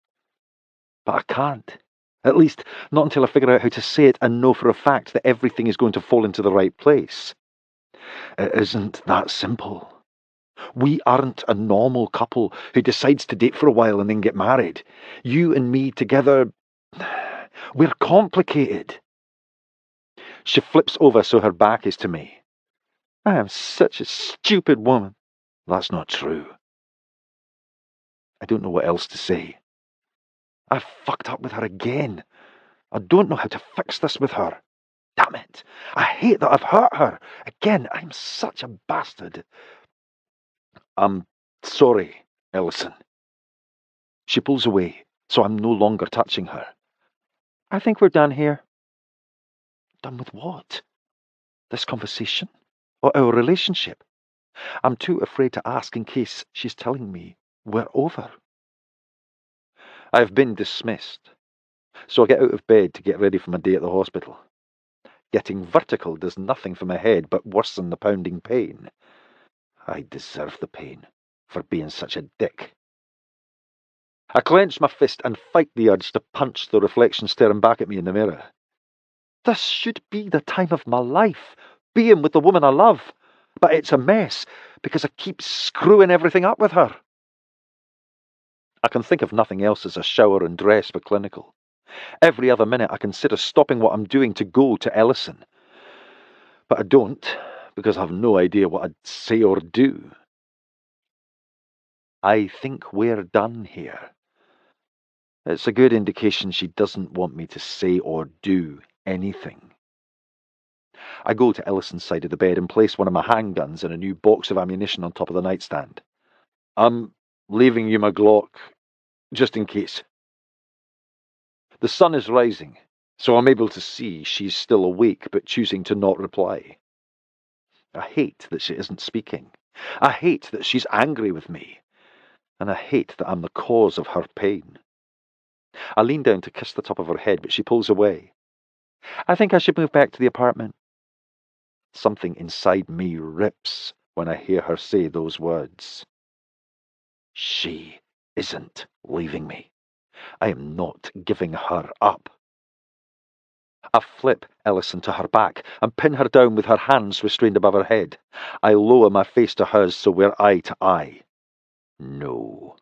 But I can't. At least, not until I figure out how to say it and know for a fact that everything is going to fall into the right place. It isn't that simple. We aren't a normal couple who decides to date for a while and then get married. You and me together, we're complicated. She flips over so her back is to me. I am such a stupid woman. That's not true. I don't know what else to say. I fucked up with her again. I don't know how to fix this with her. Damn it. I hate that I've hurt her. Again, I'm such a bastard. I'm sorry, Ellison. She pulls away, so I'm no longer touching her. I think we're done here. Done with what? This conversation? Or our relationship? I'm too afraid to ask in case she's telling me we're over. I've been dismissed, so I get out of bed to get ready for my day at the hospital. Getting vertical does nothing for my head but worsen the pounding pain. I deserve the pain for being such a dick. I clench my fist and fight the urge to punch the reflection staring back at me in the mirror. This should be the time of my life, being with the woman I love. But it's a mess, because I keep screwing everything up with her. I can think of nothing else as a shower and dress for clinical. Every other minute I consider stopping what I'm doing to go to Ellison. But I don't, because I have no idea what I'd say or do. I think we're done here. It's a good indication she doesn't want me to say or do anything. I go to Ellison's side of the bed and place one of my handguns and a new box of ammunition on top of the nightstand. I'm leaving you my Glock, just in case. The sun is rising, so I'm able to see she's still awake but choosing to not reply. I hate that she isn't speaking. I hate that she's angry with me. And I hate that I'm the cause of her pain. I lean down to kiss the top of her head, but she pulls away. I think I should move back to the apartment. Something inside me rips when I hear her say those words. She isn't leaving me. I am not giving her up. I flip Ellison to her back and pin her down with her hands restrained above her head. I lower my face to hers so we're eye to eye. No.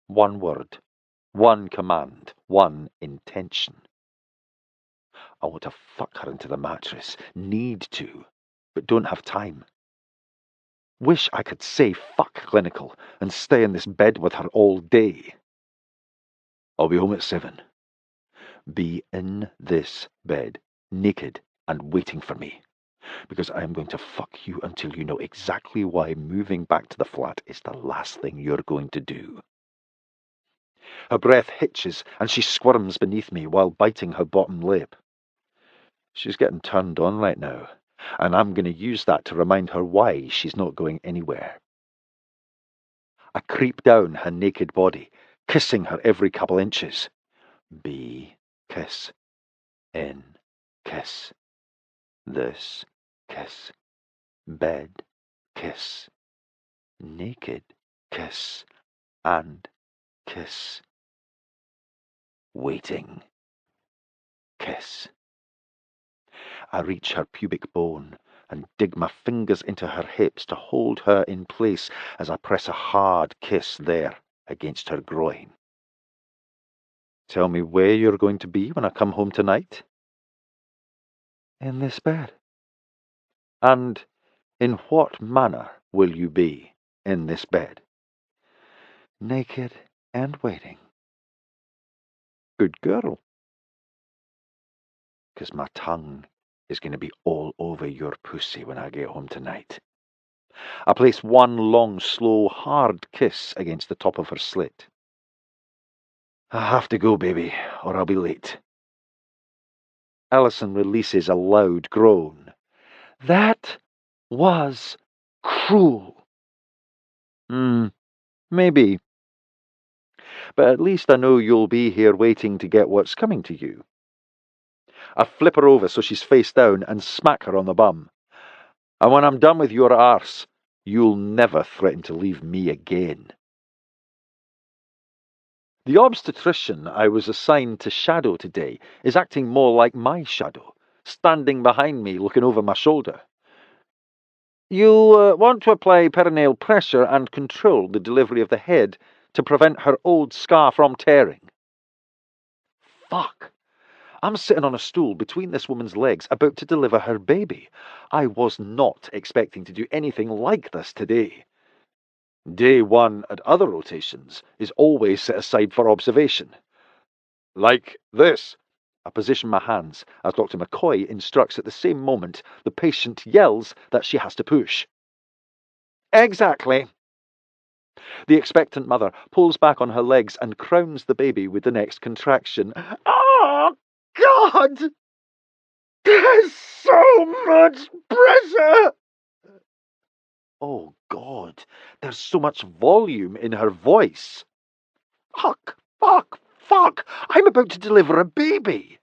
One word, one command, one intention. I want to fuck her into the mattress. Need to, but don't have time. Wish I could say fuck clinical and stay in this bed with her all day. I'll be home at 7. Be in this bed, naked and waiting for me, because I am going to fuck you until you know exactly why moving back to the flat is the last thing you're going to do. Her breath hitches and she squirms beneath me while biting her bottom lip. She's getting turned on right now, and I'm going to use that to remind her why she's not going anywhere. I creep down her naked body, kissing her every couple inches. Be, kiss, in, kiss, this, kiss, bed, kiss, naked, kiss, and kiss, waiting, kiss. I reach her pubic bone and dig my fingers into her hips to hold her in place as I press a hard kiss there against her groin. Tell me where you're going to be when I come home tonight? In this bed. And in what manner will you be in this bed? Naked and waiting. Good girl. 'Cause my tongue is going to be all over your pussy when I get home tonight. I place one long, slow, hard kiss against the top of her slit. I have to go, baby, or I'll be late. Ellison releases a loud groan. That was cruel. Maybe. But at least I know you'll be here waiting to get what's coming to you. I flip her over so she's face down and smack her on the bum. And when I'm done with your arse, you'll never threaten to leave me again. The obstetrician I was assigned to shadow today is acting more like my shadow, standing behind me looking over my shoulder. You'll want to apply perineal pressure and control the delivery of the head to prevent her old scar from tearing. Fuck. I'm sitting on a stool between this woman's legs about to deliver her baby. I was not expecting to do anything like this today. Day 1 at other rotations is always set aside for observation. Like this. I position my hands as Dr. McCoy instructs at the same moment the patient yells that she has to push. Exactly. The expectant mother pulls back on her legs and crowns the baby with the next contraction. Oh, God! There's so much pressure! Oh, God, there's so much volume in her voice. Fuck, fuck, fuck! I'm about to deliver a baby!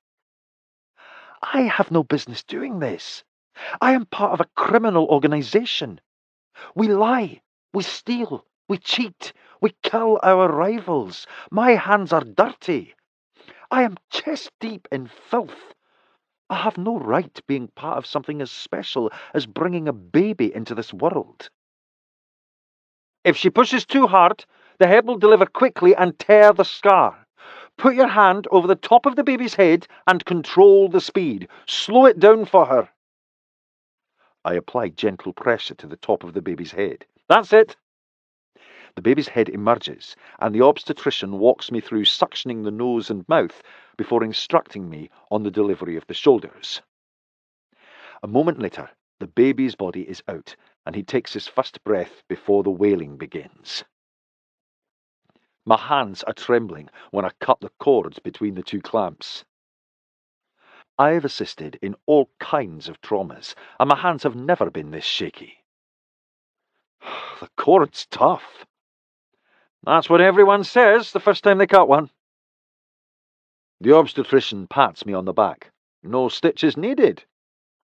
I have no business doing this. I am part of a criminal organization. We lie, we steal, we cheat, we kill our rivals. My hands are dirty. I am chest deep in filth. I have no right being part of something as special as bringing a baby into this world. If she pushes too hard, the head will deliver quickly and tear the scar. Put your hand over the top of the baby's head and control the speed. Slow it down for her. I apply gentle pressure to the top of the baby's head. That's it. The baby's head emerges, and the obstetrician walks me through suctioning the nose and mouth before instructing me on the delivery of the shoulders. A moment later, the baby's body is out, and he takes his first breath before the wailing begins. My hands are trembling when I cut the cords between the two clamps. I've assisted in all kinds of traumas, and my hands have never been this shaky. The cord's tough. That's what everyone says the first time they cut one. The obstetrician pats me on the back. No stitches needed.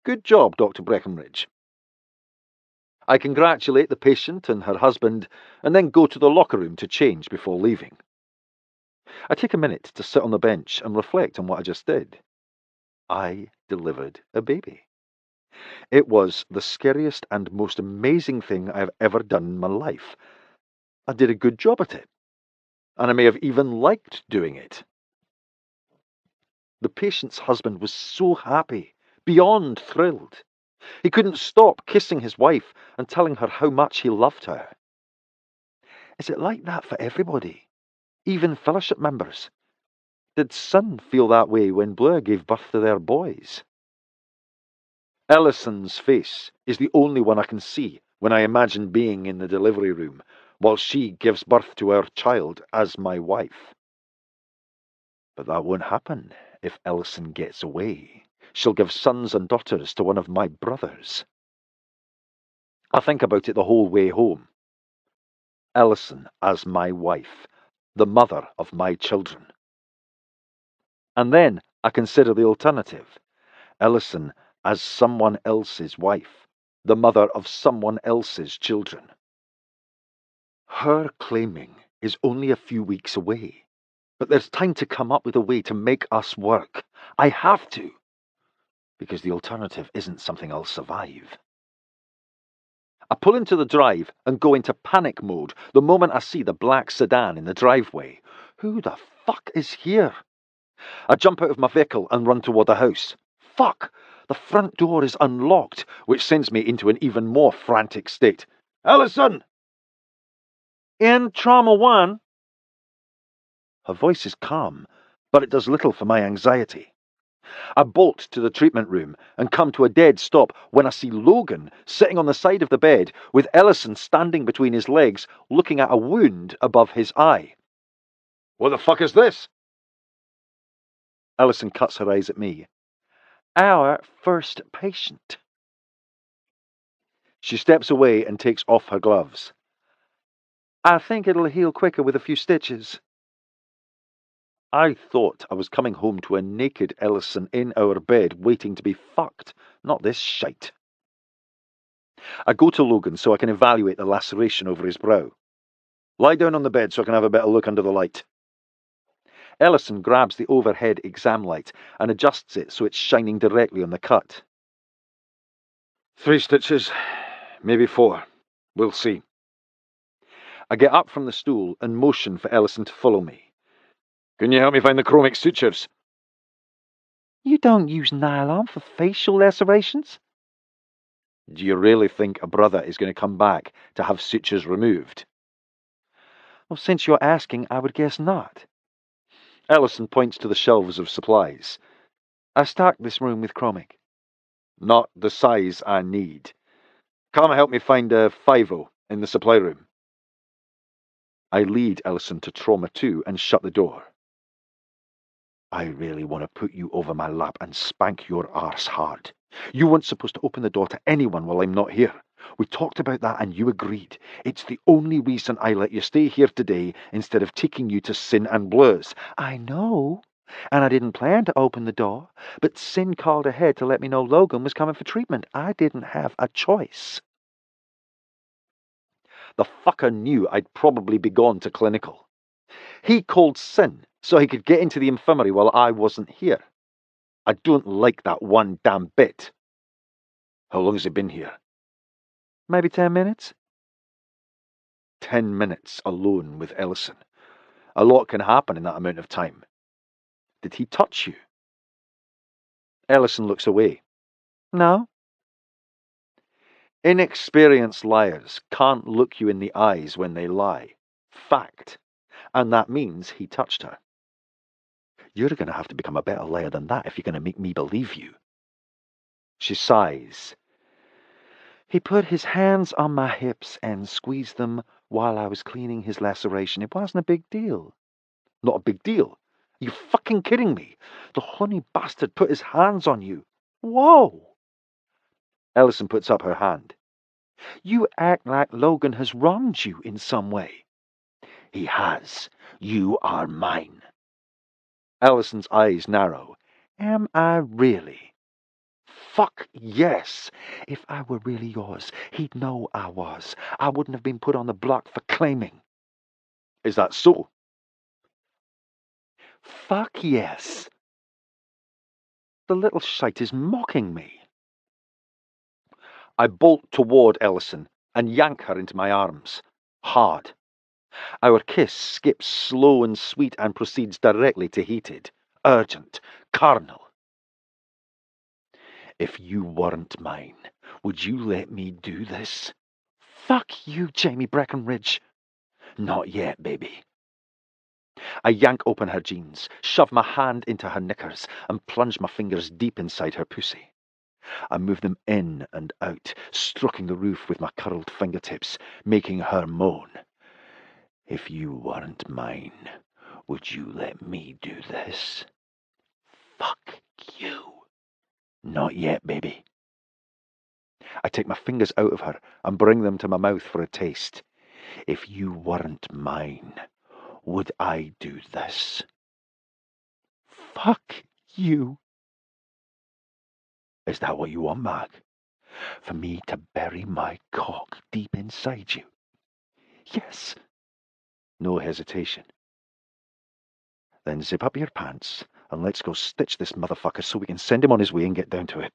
Good job, Dr. Breckenridge. I congratulate the patient and her husband, and then go to the locker room to change before leaving. I take a minute to sit on the bench and reflect on what I just did. I delivered a baby. It was the scariest and most amazing thing I've ever done in my life. I did a good job at it, and I may have even liked doing it. The patient's husband was so happy, beyond thrilled. He couldn't stop kissing his wife and telling her how much he loved her. Is it like that for everybody, even fellowship members? Did Son feel that way when Blair gave birth to their boys? Ellison's face is the only one I can see when I imagine being in the delivery room while she gives birth to our child as my wife. But that won't happen if Ellison gets away. She'll give sons and daughters to one of my brothers. I think about it the whole way home. Ellison as my wife, the mother of my children. And then I consider the alternative. Ellison as someone else's wife, the mother of someone else's children. Her claiming is only a few weeks away, but there's time to come up with a way to make us work. I have to, because the alternative isn't something I'll survive. I pull into the drive and go into panic mode the moment I see the black sedan in the driveway. Who the fuck is here? I jump out of my vehicle and run toward the house. Fuck! The front door is unlocked, which sends me into an even more frantic state. Ellison! In Trauma 1? Her voice is calm, but it does little for my anxiety. I bolt to the treatment room and come to a dead stop when I see Logan sitting on the side of the bed with Ellison standing between his legs looking at a wound above his eye. What the fuck is this? Ellison cuts her eyes at me. Our first patient. She steps away and takes off her gloves. I think it'll heal quicker with a few stitches. I thought I was coming home to a naked Ellison in our bed waiting to be fucked, not this shite. I go to Logan so I can evaluate the laceration over his brow. Lie down on the bed so I can have a better look under the light. Ellison grabs the overhead exam light and adjusts it so it's shining directly on the cut. 3 stitches, maybe 4. We'll see. I get up from the stool and motion for Ellison to follow me. Can you help me find the chromic sutures? You don't use nylon for facial lacerations? Do you really think a brother is going to come back to have sutures removed? Well, since you're asking, I would guess not. Ellison points to the shelves of supplies. I stocked this room with chromic. Not the size I need. Come help me find a 5-0 in the supply room. I lead Ellison to Trauma 2 and shut the door. I really want to put you over my lap and spank your arse hard. You weren't supposed to open the door to anyone while I'm not here. We talked about that and you agreed. It's the only reason I let you stay here today instead of taking you to Sin and Blues. I know, and I didn't plan to open the door, but Sin called ahead to let me know Logan was coming for treatment. I didn't have a choice. The fucker knew I'd probably be gone to clinical. He called Sin so he could get into the infirmary while I wasn't here. I don't like that one damn bit. How long has he been here? Maybe 10 minutes? 10 minutes alone with Ellison. A lot can happen in that amount of time. Did he touch you? Ellison looks away. No. Inexperienced liars can't look you in the eyes when they lie. Fact. And that means he touched her. You're going to have to become a better liar than that if you're going to make me believe you. She sighs. He put his hands on my hips and squeezed them while I was cleaning his laceration. It wasn't a big deal. Not a big deal. Are you fucking kidding me? The honey bastard put his hands on you. Whoa! Ellison puts up her hand. You act like Logan has wronged you in some way. He has. You are mine. Allison's eyes narrow. Am I really? Fuck yes. If I were really yours, he'd know I was. I wouldn't have been put on the block for claiming. Is that so? Fuck yes. The little shite is mocking me. I bolt toward Ellison and yank her into my arms. Hard. Our kiss skips slow and sweet and proceeds directly to heated, urgent, carnal. If you weren't mine, would you let me do this? Fuck you, Jamie Breckenridge. Not yet, baby. I yank open her jeans, shove my hand into her knickers, and plunge my fingers deep inside her pussy. I move them in and out, stroking the roof with my curled fingertips, making her moan. If you weren't mine, would you let me do this? Fuck you. Not yet, baby. I take my fingers out of her and bring them to my mouth for a taste. If you weren't mine, would I do this? Fuck you. Is that what you want, Mag? For me to bury my cock deep inside you? Yes. No hesitation. Then zip up your pants and let's go stitch this motherfucker so we can send him on his way and get down to it.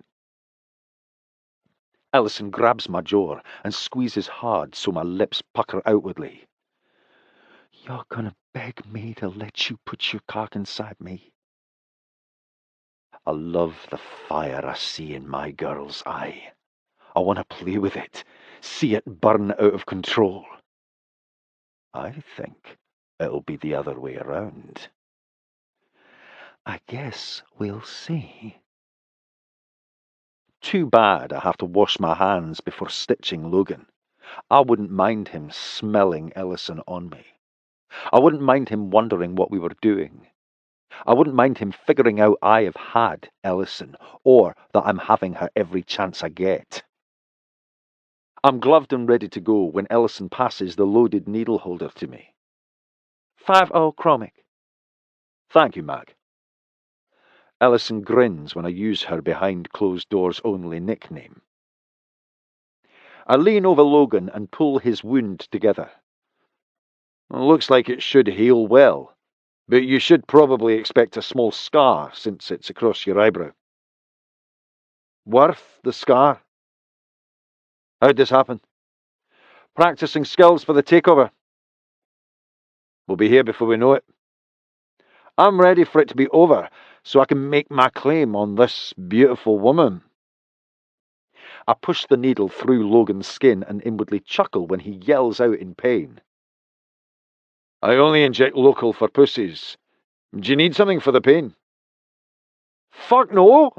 Ellison grabs my jaw and squeezes hard so my lips pucker outwardly. You're gonna beg me to let you put your cock inside me? I love the fire I see in my girl's eye. I want to play with it, see it burn out of control. I think it'll be the other way around. I guess we'll see. Too bad I have to wash my hands before stitching Logan. I wouldn't mind him smelling Ellison on me. I wouldn't mind him wondering what we were doing. I wouldn't mind him figuring out I have had Ellison, or that I'm having her every chance I get. I'm gloved and ready to go when Ellison passes the loaded needle holder to me. 5-0 chromic. Thank you, Mag. Ellison grins when I use her behind closed doors only nickname. I lean over Logan and pull his wound together. Looks like it should heal well, but you should probably expect a small scar since it's across your eyebrow. Worth the scar? How'd this happen? Practicing skills for the takeover. We'll be here before we know it. I'm ready for it to be over so I can make my claim on this beautiful woman. I push the needle through Logan's skin and inwardly chuckle when he yells out in pain. I only inject local for pussies. Do you need something for the pain? Fuck no!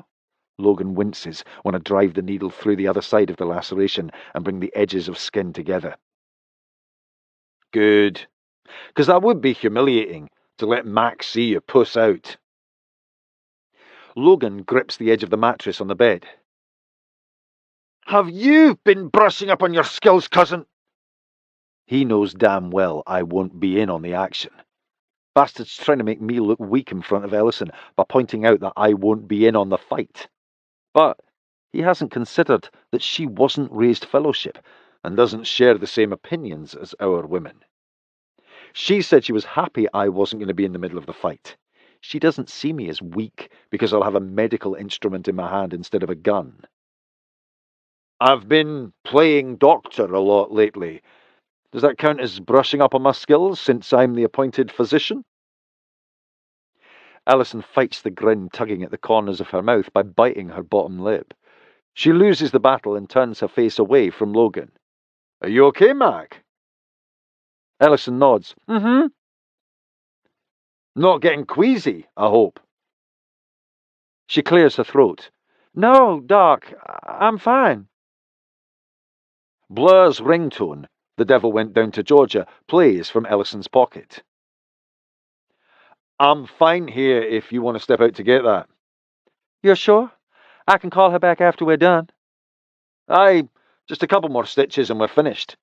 Logan winces when I drive the needle through the other side of the laceration and bring the edges of skin together. Good. Because that would be humiliating to let Max see you puss out. Logan grips the edge of the mattress on the bed. Have you been brushing up on your skills, cousin? He knows damn well I won't be in on the action. Bastard's trying to make me look weak in front of Ellison by pointing out that I won't be in on the fight. But he hasn't considered that she wasn't raised fellowship and doesn't share the same opinions as our women. She said she was happy I wasn't going to be in the middle of the fight. She doesn't see me as weak because I'll have a medical instrument in my hand instead of a gun. I've been playing doctor a lot lately. Does that count as brushing up on my skills since I'm the appointed physician? Ellison fights the grin tugging at the corners of her mouth by biting her bottom lip. She loses the battle and turns her face away from Logan. Are you okay, Mac? Ellison nods. Mm-hmm. Not getting queasy, I hope. She clears her throat. No, Doc, I'm fine. Blur's ringtone, The Devil Went Down to Georgia, plays from Ellison's pocket. I'm fine here if you want to step out to get that. You're sure? I can call her back after we're done. Aye, just a couple more stitches and we're finished.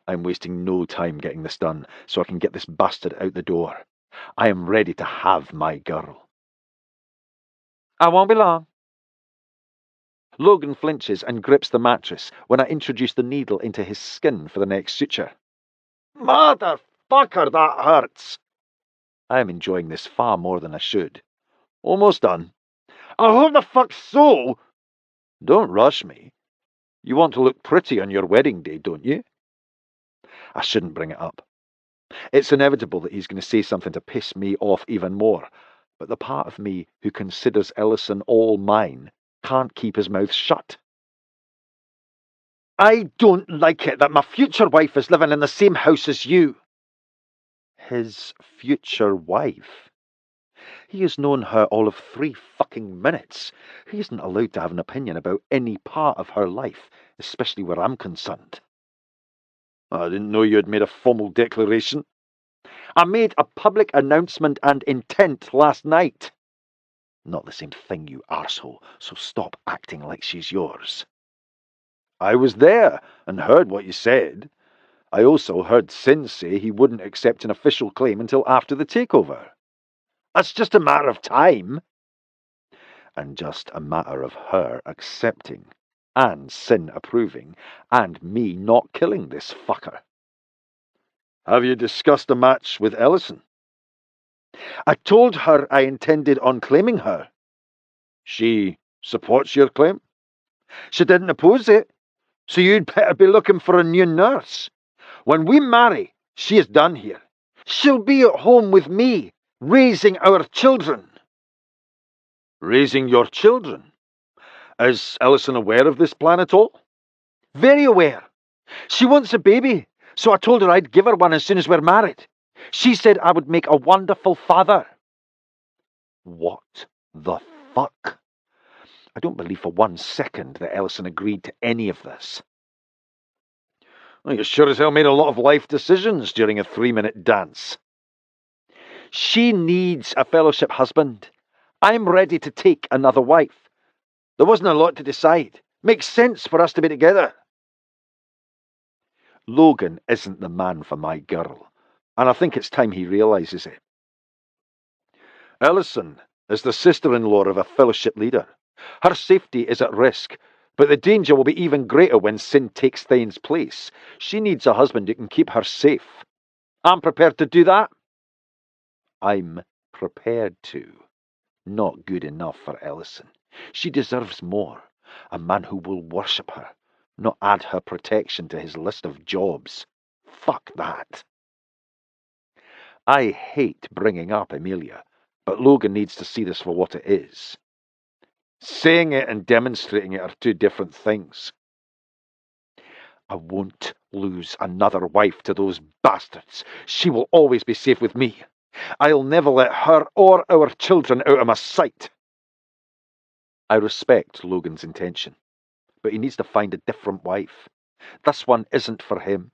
I'm wasting no time getting this done so I can get this bastard out the door. I am ready to have my girl. I won't be long. Logan flinches and grips the mattress when I introduce the needle into his skin for the next suture. Motherfucker, that hurts! I am enjoying this far more than I should. Almost done. I hope the fuck so! Don't rush me. You want to look pretty on your wedding day, don't you? I shouldn't bring it up. It's inevitable that he's going to say something to piss me off even more, but the part of me who considers Ellison all mine can't keep his mouth shut. I don't like it that my future wife is living in the same house as you. His future wife? He has known her all of 3 fucking minutes. He isn't allowed to have an opinion about any part of her life, especially where I'm concerned. I didn't know you had made a formal declaration. I made a public announcement and intent last night. Not the same thing, you arsehole, so stop acting like she's yours. I was there and heard what you said. I also heard Sin say he wouldn't accept an official claim until after the takeover. That's just a matter of time. And just a matter of her accepting, and Sin approving, and me not killing this fucker. Have you discussed a match with Ellison? I told her I intended on claiming her. She supports your claim? She didn't oppose it, so you'd better be looking for a new nurse. When we marry, she is done here. She'll be at home with me, raising our children. Raising your children? Is Ellison aware of this plan at all? Very aware. She wants a baby, so I told her I'd give her one as soon as we're married. She said I would make a wonderful father. What the fuck? I don't believe for 1 second that Ellison agreed to any of this. Well, you sure as hell made a lot of life decisions during a 3-minute dance. She needs a fellowship husband. I'm ready to take another wife. There wasn't a lot to decide. Makes sense for us to be together. Logan isn't the man for my girl, and I think it's time he realises it. Ellison is the sister-in-law of a fellowship leader. Her safety is at risk, but the danger will be even greater when Sin takes Thane's place. She needs a husband who can keep her safe. I'm prepared to do that. I'm prepared to. Not good enough for Ellison. She deserves more. A man who will worship her, not add her protection to his list of jobs. Fuck that. I hate bringing up Amelia, but Logan needs to see this for what it is. Saying it and demonstrating it are 2 different things. I won't lose another wife to those bastards. She will always be safe with me. I'll never let her or our children out of my sight. I respect Logan's intention, but he needs to find a different wife. This one isn't for him.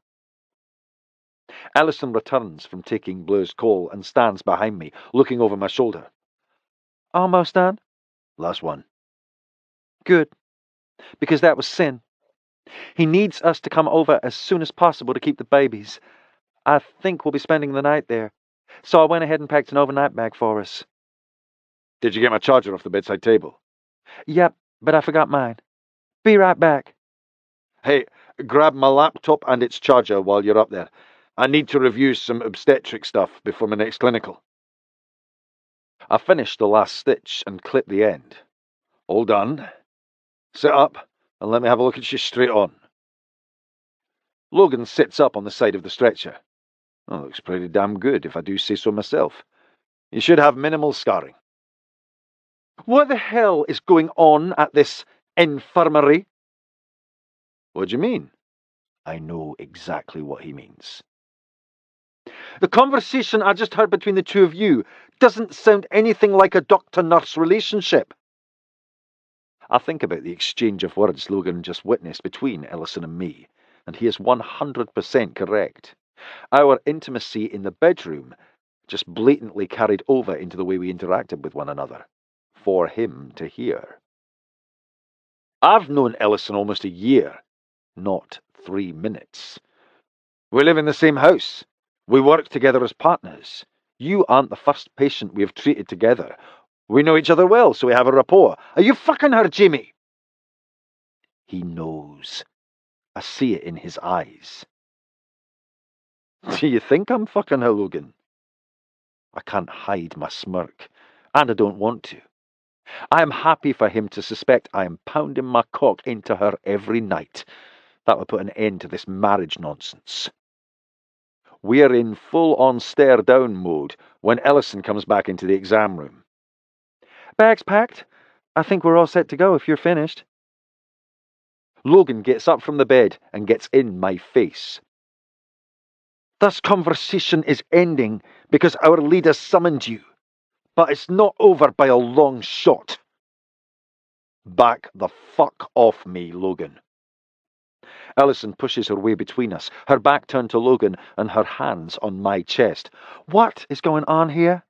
Ellison returns from taking Blue's call and stands behind me, looking over my shoulder. Almost done? Last one. Good. Because that was Sin. He needs us to come over as soon as possible to keep the babies. I think we'll be spending the night there, so I went ahead and packed an overnight bag for us. Did you get my charger off the bedside table? Yep, but I forgot mine. Be right back. Hey, grab my laptop and its charger while you're up there. I need to review some obstetric stuff before my next clinical. I finished the last stitch and clipped the end. All done. Sit up and let me have a look at you straight on. Logan sits up on the side of the stretcher. Oh, looks pretty damn good, if I do say so myself. You should have minimal scarring. What the hell is going on at this infirmary? What do you mean? I know exactly what he means. The conversation I just heard between the 2 of you doesn't sound anything like a doctor-nurse relationship. I think about the exchange of words Logan just witnessed between Ellison and me, and he is 100% correct. Our intimacy in the bedroom just blatantly carried over into the way we interacted with one another, for him to hear. I've known Ellison almost a year, not 3 minutes. We live in the same house. We work together as partners. You aren't the first patient we have treated together. We know each other well, so we have a rapport. Are you fucking her, Jamie? He knows. I see it in his eyes. Do you think I'm fucking her, Logan? I can't hide my smirk, and I don't want to. I am happy for him to suspect I am pounding my cock into her every night. That would put an end to this marriage nonsense. We're in full-on stare-down mode when Ellison comes back into the exam room. Bags packed. I think we're all set to go if you're finished. Logan gets up from the bed and gets in my face. This conversation is ending because our leader summoned you, but it's not over by a long shot. Back the fuck off me, Logan. Ellison pushes her way between us, her back turned to Logan and her hands on my chest. What is going on here?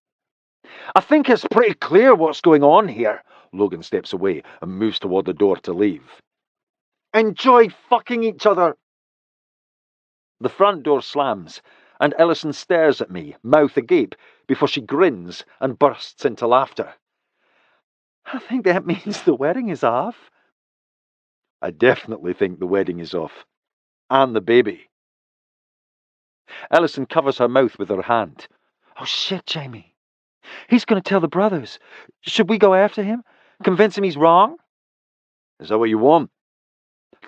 I think it's pretty clear what's going on here. Logan steps away and moves toward the door to leave. Enjoy fucking each other. The front door slams, and Ellison stares at me, mouth agape, before she grins and bursts into laughter. I think that means the wedding is off. I definitely think the wedding is off. And the baby. Ellison covers her mouth with her hand. Oh shit, Jamie. He's going to tell the brothers. Should we go after him? Convince him he's wrong? Is that what you want?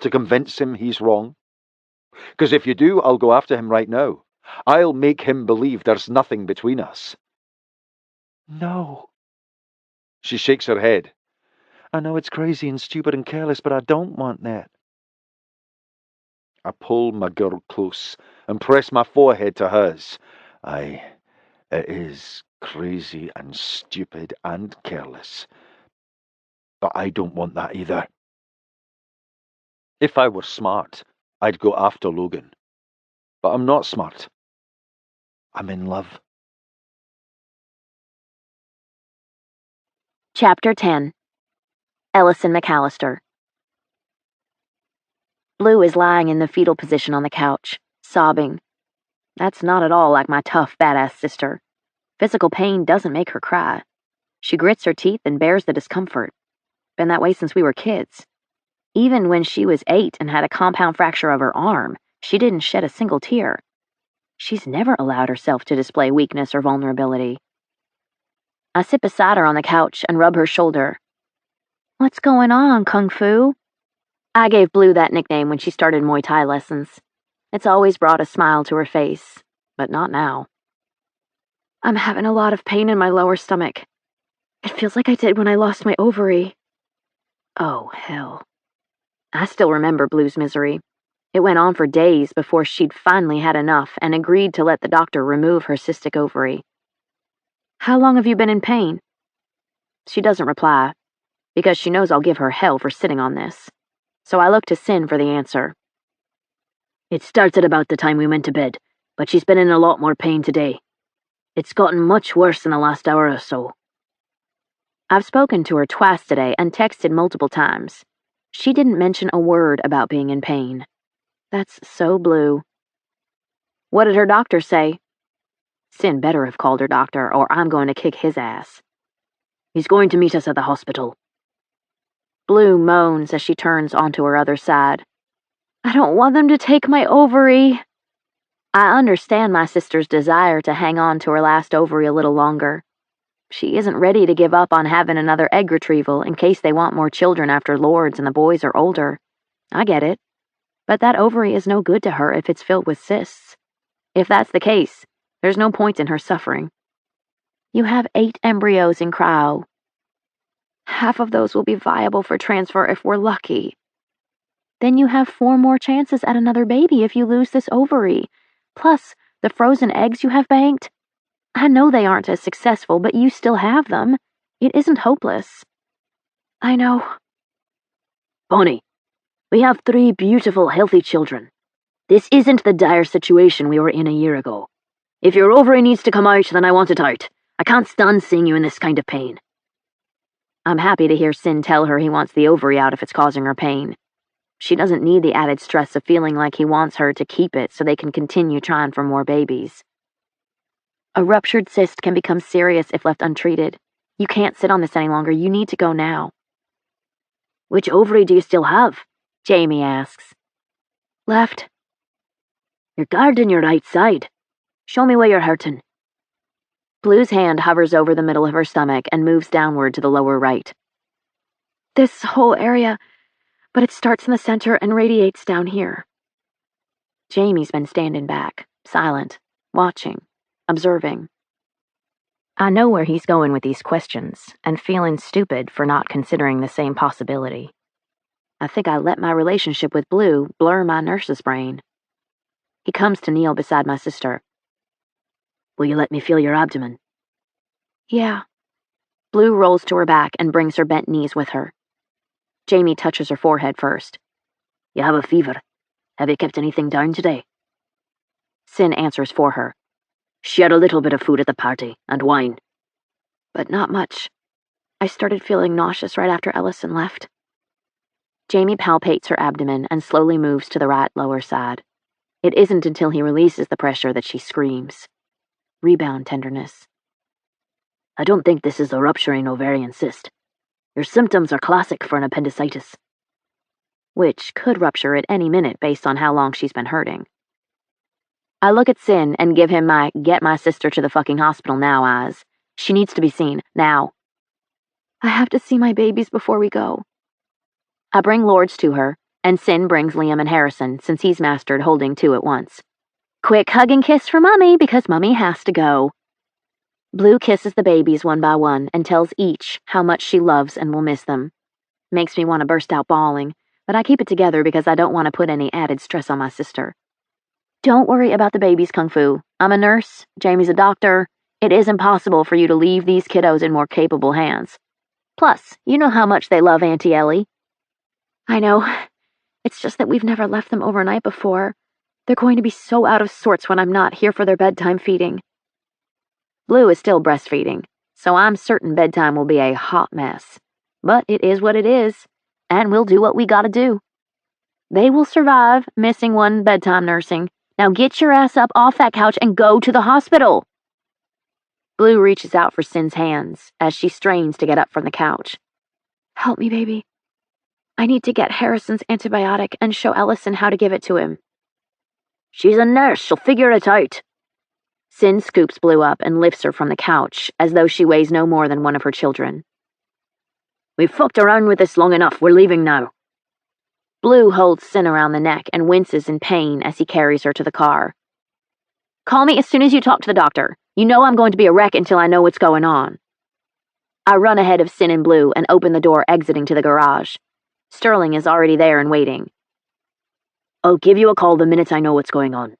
To convince him he's wrong? Because if you do, I'll go after him right now. I'll make him believe there's nothing between us. No. She shakes her head. I know it's crazy and stupid and careless, but I don't want that. I pull my girl close and press my forehead to hers. It is crazy and stupid and careless. But I don't want that either. If I were smart, I'd go after Logan. But I'm not smart. I'm in love. Chapter 10. Ellison McAllister. Blue is lying in the fetal position on the couch, sobbing. That's not at all like my tough, badass sister. Physical pain doesn't make her cry. She grits her teeth and bears the discomfort. Been that way since we were kids. Even when she was 8 and had a compound fracture of her arm, she didn't shed a single tear. She's never allowed herself to display weakness or vulnerability. I sit beside her on the couch and rub her shoulder. What's going on, Kung Fu? I gave Blue that nickname when she started Muay Thai lessons. It's always brought a smile to her face, but not now. I'm having a lot of pain in my lower stomach. It feels like I did when I lost my ovary. Oh, hell. I still remember Blue's misery. It went on for days before she'd finally had enough and agreed to let the doctor remove her cystic ovary. How long have you been in pain? She doesn't reply, because she knows I'll give her hell for sitting on this. So I look to Sin for the answer. It started about the time we went to bed, but she's been in a lot more pain today. It's gotten much worse in the last hour or so. I've spoken to her twice today and texted multiple times. She didn't mention a word about being in pain. That's so Blue. What did her doctor say? Sin better have called her doctor, or I'm going to kick his ass. He's going to meet us at the hospital. Blue moans as she turns onto her other side. I don't want them to take my ovary. I understand my sister's desire to hang on to her last ovary a little longer. She isn't ready to give up on having another egg retrieval in case they want more children after Lords and the boys are older. I get it. But that ovary is no good to her if it's filled with cysts. If that's the case, there's no point in her suffering. You have 8 embryos in cryo. Half of those will be viable for transfer if we're lucky. Then you have 4 more chances at another baby if you lose this ovary. Plus, the frozen eggs you have banked. I know they aren't as successful, but you still have them. It isn't hopeless. I know. Bonnie, we have 3 beautiful, healthy children. This isn't the dire situation we were in a year ago. If your ovary needs to come out, then I want it out. I can't stand seeing you in this kind of pain. I'm happy to hear Sin tell her he wants the ovary out if it's causing her pain. She doesn't need the added stress of feeling like he wants her to keep it so they can continue trying for more babies. A ruptured cyst can become serious if left untreated. You can't sit on this any longer. You need to go now. Which ovary do you still have? Jamie asks. Left. You're guarding your right side. Show me where you're hurting. Blue's hand hovers over the middle of her stomach and moves downward to the lower right. This whole area, but it starts in the center and radiates down here. Jamie's been standing back, silent, watching, observing. I know where he's going with these questions, and feeling stupid for not considering the same possibility. I think I let my relationship with Blue blur my nurse's brain. He comes to kneel beside my sister. Will you let me feel your abdomen? Yeah. Blue rolls to her back and brings her bent knees with her. Jamie touches her forehead first. You have a fever. Have you kept anything down today? Sin answers for her. She had a little bit of food at the party, and wine. But not much. I started feeling nauseous right after Ellison left. Jamie palpates her abdomen and slowly moves to the right lower side. It isn't until he releases the pressure that she screams. Rebound tenderness. I don't think this is a rupturing ovarian cyst. Your symptoms are classic for an appendicitis. Which could rupture at any minute based on how long she's been hurting. I look at Sin and give him my get my sister to the fucking hospital now eyes. She needs to be seen, now. I have to see my babies before we go. I bring Lords to her, and Sin brings Liam and Harrison, since he's mastered holding two at once. Quick hug and kiss for Mummy, because Mummy has to go. Blue kisses the babies one by one and tells each how much she loves and will miss them. Makes me want to burst out bawling, but I keep it together because I don't want to put any added stress on my sister. Don't worry about the babies, Kung Fu. I'm a nurse, Jamie's a doctor. It is impossible for you to leave these kiddos in more capable hands. Plus, you know how much they love Auntie Ellie. I know. It's just that we've never left them overnight before. They're going to be so out of sorts when I'm not here for their bedtime feeding. Blue is still breastfeeding, so I'm certain bedtime will be a hot mess. But it is what it is, and we'll do what we gotta do. They will survive missing one bedtime nursing. Now get your ass up off that couch and go to the hospital. Blue reaches out for Sin's hands as she strains to get up from the couch. Help me, baby. I need to get Harrison's antibiotic and show Ellison how to give it to him. She's a nurse, she'll figure it out. Sin scoops Blue up and lifts her from the couch as though she weighs no more than one of her children. We've fucked around with this long enough, we're leaving now. Blue holds Sin around the neck and winces in pain as he carries her to the car. Call me as soon as you talk to the doctor. You know I'm going to be a wreck until I know what's going on. I run ahead of Sin and Blue and open the door exiting to the garage. Sterling is already there and waiting. I'll give you a call the minute I know what's going on.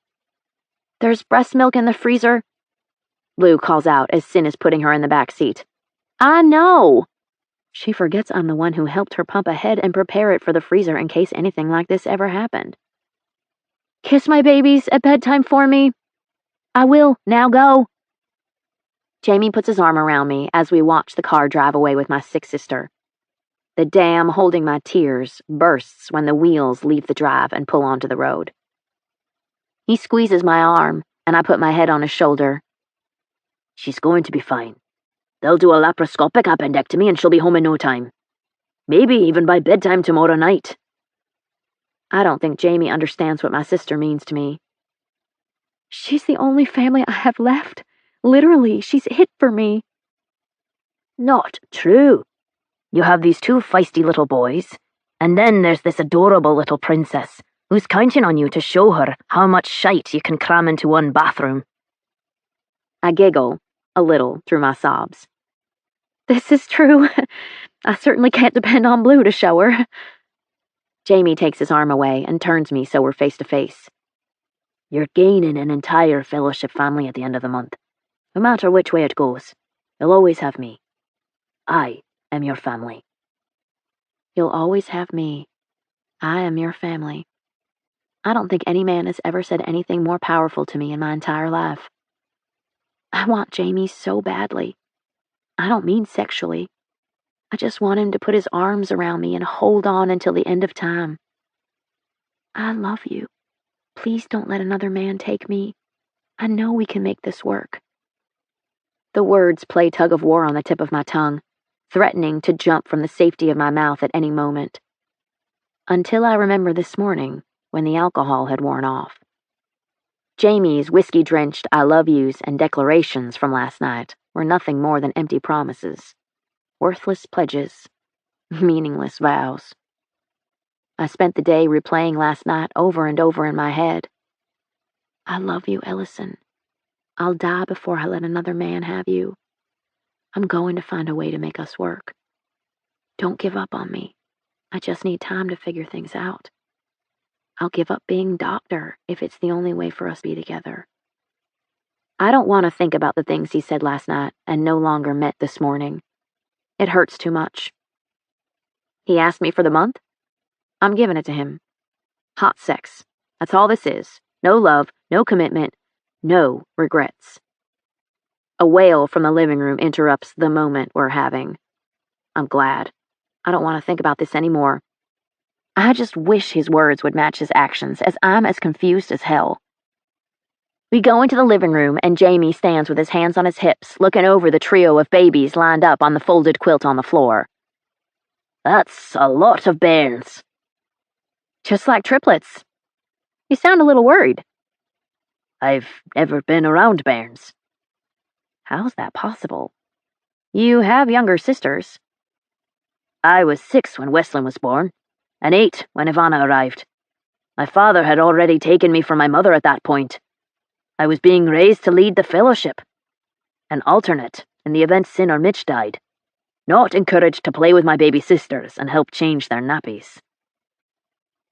There's breast milk in the freezer. Blue calls out as Sin is putting her in the back seat. I know. She forgets I'm the one who helped her pump ahead and prepare it for the freezer in case anything like this ever happened. Kiss my babies at bedtime for me. I will. Now go. Jamie puts his arm around me as we watch the car drive away with my sick sister. The dam holding my tears bursts when the wheels leave the drive and pull onto the road. He squeezes my arm, and I put my head on his shoulder. She's going to be fine. They'll do a laparoscopic appendectomy and she'll be home in no time. Maybe even by bedtime tomorrow night. I don't think Jamie understands what my sister means to me. She's the only family I have left. Literally, she's it for me. Not true. You have these two feisty little boys, and then there's this adorable little princess who's counting on you to show her how much shite you can cram into one bathroom. I giggle, a little, through my sobs. This is true. I certainly can't depend on Blue to show her. Jamie takes his arm away and turns me so we're face to face. You're gaining an entire fellowship family at the end of the month. No matter which way it goes, you'll always have me. I am your family. You'll always have me. I am your family. I don't think any man has ever said anything more powerful to me in my entire life. I want Jamie so badly. I don't mean sexually. I just want him to put his arms around me and hold on until the end of time. I love you. Please don't let another man take me. I know we can make this work. The words play tug of war on the tip of my tongue, threatening to jump from the safety of my mouth at any moment. Until I remember this morning, when the alcohol had worn off. Jamie's whiskey-drenched I love yous and declarations from last night were nothing more than empty promises, worthless pledges, meaningless vows. I spent the day replaying last night over and over in my head. I love you, Ellison. I'll die before I let another man have you. I'm going to find a way to make us work. Don't give up on me. I just need time to figure things out. I'll give up being doctor if it's the only way for us to be together. I don't want to think about the things he said last night and no longer meant this morning. It hurts too much. He asked me for the month. I'm giving it to him. Hot sex. That's all this is. No love, no commitment, no regrets. A wail from the living room interrupts the moment we're having. I'm glad. I don't want to think about this anymore. I just wish his words would match his actions, as I'm as confused as hell. We go into the living room, and Jamie stands with his hands on his hips, looking over the trio of babies lined up on the folded quilt on the floor. That's a lot of bairns. Just like triplets. You sound a little worried. I've never been around bairns. How's that possible? You have younger sisters. I was 6 when Westlin was born, and 8 when Ivana arrived. My father had already taken me from my mother at that point. I was being raised to lead the fellowship. An alternate in the event Sin or Mitch died. Not encouraged to play with my baby sisters and help change their nappies.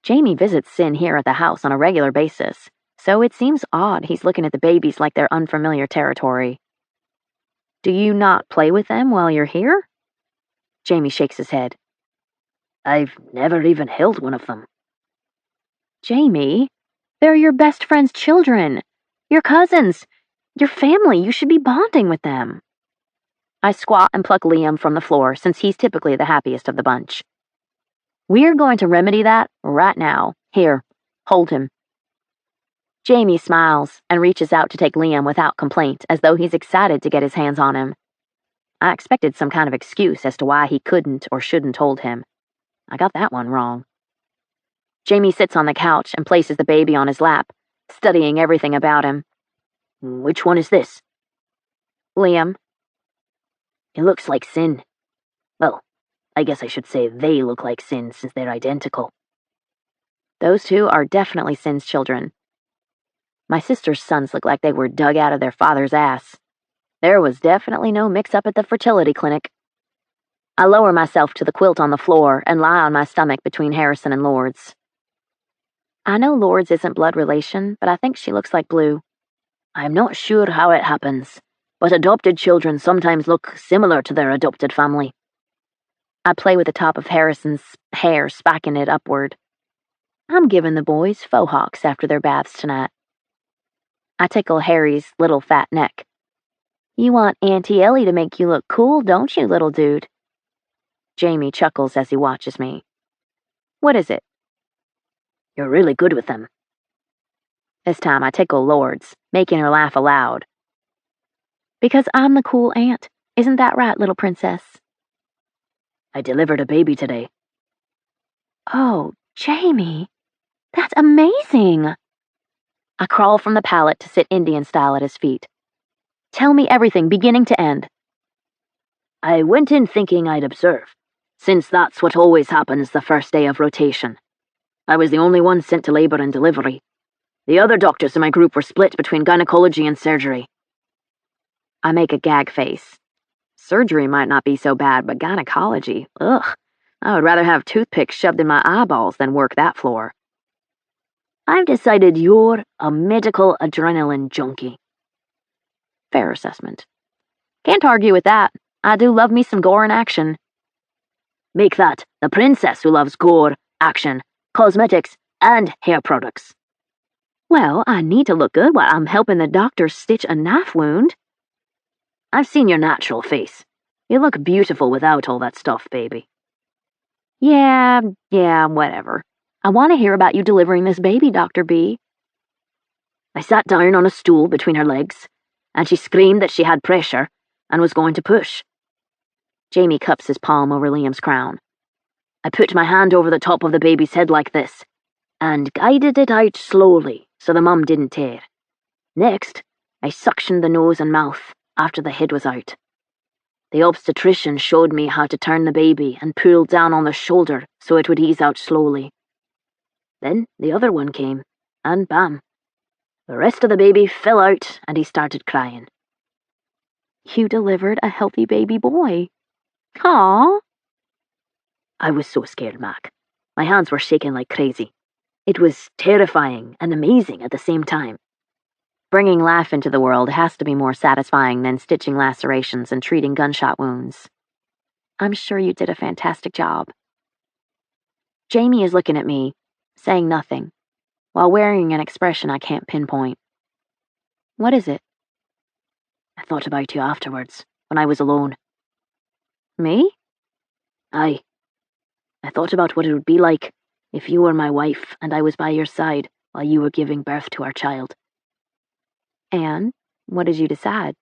Jamie visits Sin here at the house on a regular basis, so it seems odd he's looking at the babies like they're unfamiliar territory. Do you not play with them while you're here? Jamie shakes his head. I've never even held one of them. Jamie, they're your best friend's children. Your cousins. Your family. You should be bonding with them. I squat and pluck Liam from the floor, since he's typically the happiest of the bunch. We're going to remedy that right now. Here, hold him. Jamie smiles and reaches out to take Liam without complaint, as though he's excited to get his hands on him. I expected some kind of excuse as to why he couldn't or shouldn't hold him. I got that one wrong. Jamie sits on the couch and places the baby on his lap, studying everything about him. Which one is this? Liam. It looks like Sin. Well, I guess I should say they look like Sin since they're identical. Those two are definitely Sin's children. My sister's sons look like they were dug out of their father's ass. There was definitely no mix-up at the fertility clinic. I lower myself to the quilt on the floor and lie on my stomach between Harrison and Lords. I know Lords isn't blood relation, but I think she looks like Blue. I'm not sure how it happens, but adopted children sometimes look similar to their adopted family. I play with the top of Harrison's hair, spacking it upward. I'm giving the boys faux hawks after their baths tonight. I tickle Harry's little fat neck. You want Auntie Ellie to make you look cool, don't you, little dude? Jamie chuckles as he watches me. What is it? You're really good with them. This time I tickle Lords, making her laugh aloud. Because I'm the cool aunt. Isn't that right, little princess? I delivered a baby today. Oh, Jamie, that's amazing. I crawl from the pallet to sit Indian style at his feet. Tell me everything, beginning to end. I went in thinking I'd observe, since that's what always happens the first day of rotation. I was the only one sent to labor and delivery. The other doctors in my group were split between gynecology and surgery. I make a gag face. Surgery might not be so bad, but gynecology, ugh. I would rather have toothpicks shoved in my eyeballs than work that floor. I've decided you're a medical adrenaline junkie. Fair assessment. Can't argue with that. I do love me some gore and action. Make that the princess who loves gore, action, cosmetics, and hair products. Well, I need to look good while I'm helping the doctor stitch a knife wound. I've seen your natural face. You look beautiful without all that stuff, baby. Yeah, whatever. I want to hear about you delivering this baby, Dr. B. I sat down on a stool between her legs, and she screamed that she had pressure and was going to push. Jamie cups his palm over Liam's crown. I put my hand over the top of the baby's head like this, and guided it out slowly so the mum didn't tear. Next, I suctioned the nose and mouth after the head was out. The obstetrician showed me how to turn the baby and pull down on the shoulder so it would ease out slowly. Then the other one came, and bam. The rest of the baby fell out and he started crying. You delivered a healthy baby boy. Aww. I was so scared, Mac. My hands were shaking like crazy. It was terrifying and amazing at the same time. Bringing life into the world has to be more satisfying than stitching lacerations and treating gunshot wounds. I'm sure you did a fantastic job. Jamie is looking at me, saying nothing, while wearing an expression I can't pinpoint. What is it? I thought about you afterwards, when I was alone. Me? Aye. I thought about what it would be like if you were my wife and I was by your side while you were giving birth to our child. And what did you decide?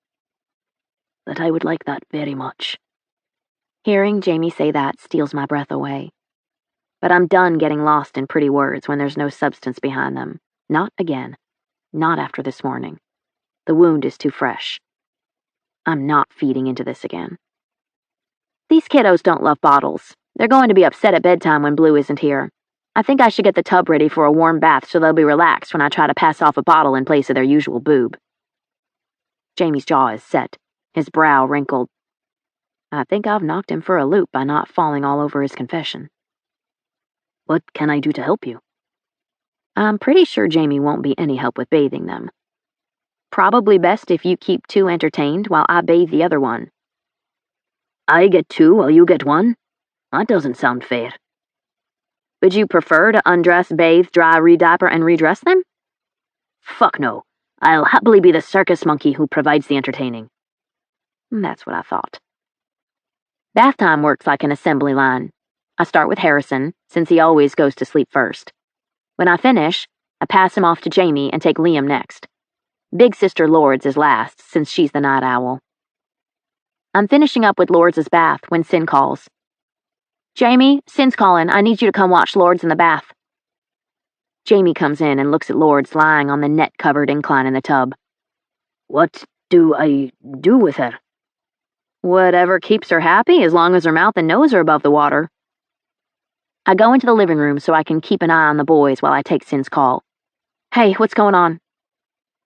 That I would like that very much. Hearing Jamie say that steals my breath away. But I'm done getting lost in pretty words when there's no substance behind them. Not again. Not after this morning. The wound is too fresh. I'm not feeding into this again. These kiddos don't love bottles. They're going to be upset at bedtime when Blue isn't here. I think I should get the tub ready for a warm bath so they'll be relaxed when I try to pass off a bottle in place of their usual boob. Jamie's jaw is set, his brow wrinkled. I think I've knocked him for a loop by not falling all over his confession. What can I do to help you? I'm pretty sure Jamie won't be any help with bathing them. Probably best if you keep 2 entertained while I bathe the other one. I get 2 while you get 1? That doesn't sound fair. Would you prefer to undress, bathe, dry, re-diaper, and redress them? Fuck no. I'll happily be the circus monkey who provides the entertaining. That's what I thought. Bath time works like an assembly line. I start with Harrison, since he always goes to sleep first. When I finish, I pass him off to Jamie and take Liam next. Big sister Lords is last, since she's the night owl. I'm finishing up with Lords' bath when Sin calls. Jamie, Sin's calling. I need you to come watch Lords in the bath. Jamie comes in and looks at Lords lying on the net-covered incline in the tub. What do I do with her? Whatever keeps her happy, as long as her mouth and nose are above the water. I go into the living room so I can keep an eye on the boys while I take Sin's call. Hey, what's going on?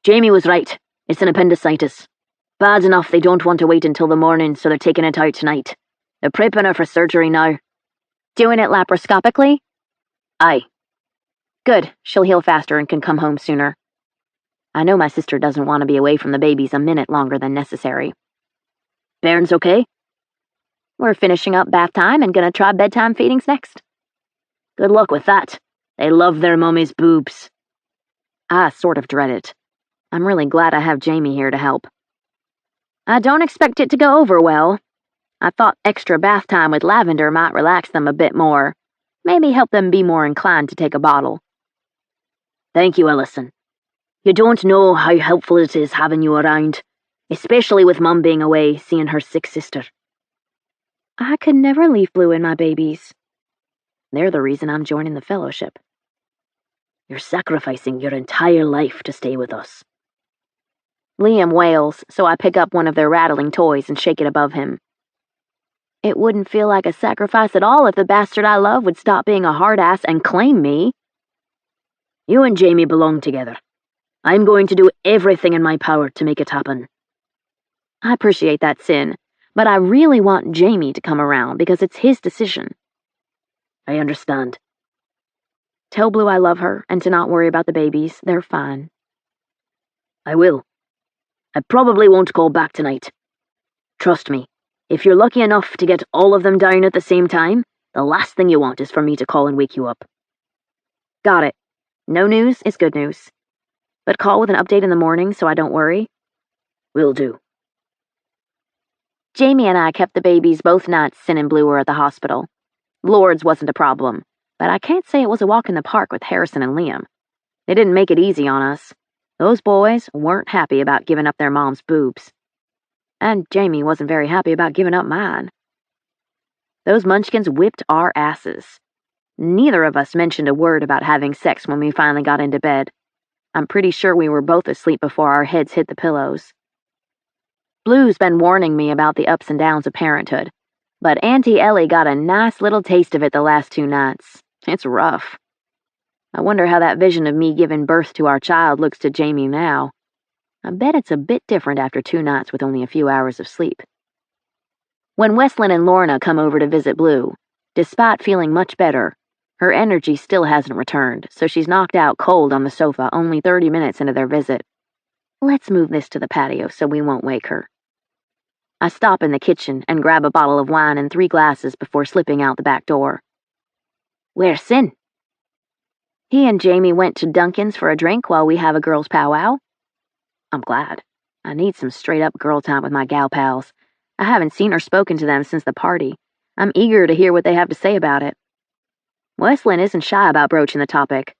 Jamie was right. It's an appendicitis. Bad enough they don't want to wait until the morning, so they're taking it out tonight. They're prepping her for surgery now. Doing it laparoscopically? Aye. Good, she'll heal faster and can come home sooner. I know my sister doesn't want to be away from the babies a minute longer than necessary. Bairn's okay? We're finishing up bath time and gonna try bedtime feedings next. Good luck with that. They love their mummy's boobs. I sort of dread it. I'm really glad I have Jamie here to help. I don't expect it to go over well. I thought extra bath time with Lavender might relax them a bit more. Maybe help them be more inclined to take a bottle. Thank you, Ellison. You don't know how helpful it is having you around, especially with Mum being away, seeing her sick sister. I could never leave Blue and my babies. They're the reason I'm joining the fellowship. You're sacrificing your entire life to stay with us. Liam wails, so I pick up one of their rattling toys and shake it above him. It wouldn't feel like a sacrifice at all if the bastard I love would stop being a hard ass and claim me. You and Jamie belong together. I'm going to do everything in my power to make it happen. I appreciate that, Sin, but I really want Jamie to come around because it's his decision. I understand. Tell Blue I love her and to not worry about the babies. They're fine. I will. I probably won't call back tonight. Trust me, if you're lucky enough to get all of them down at the same time, the last thing you want is for me to call and wake you up. Got it. No news is good news. But call with an update in the morning so I don't worry. Will do. Jamie and I kept the babies both nights Sin and Blue were at the hospital. Lords wasn't a problem. but I can't say it was a walk in the park with Harrison and Liam. They didn't make it easy on us. Those boys weren't happy about giving up their mom's boobs. And Jamie wasn't very happy about giving up mine. Those munchkins whipped our asses. Neither of us mentioned a word about having sex when we finally got into bed. I'm pretty sure we were both asleep before our heads hit the pillows. Blue's been warning me about the ups and downs of parenthood, but Auntie Ellie got a nice little taste of it the last 2 nights. It's rough. I wonder how that vision of me giving birth to our child looks to Jamie now. I bet it's a bit different after 2 nights with only a few hours of sleep. When Wesleyan and Lorna come over to visit Blue, despite feeling much better, her energy still hasn't returned, so she's knocked out cold on the sofa only 30 minutes into their visit. Let's move this to the patio so we won't wake her. I stop in the kitchen and grab a bottle of wine and 3 glasses before slipping out the back door. Where's Sin? He and Jamie went to Duncan's for a drink while we have a girls' powwow. I'm glad. I need some straight-up girl time with my gal pals. I haven't seen or spoken to them since the party. I'm eager to hear what they have to say about it. Wesleyan isn't shy about broaching the topic.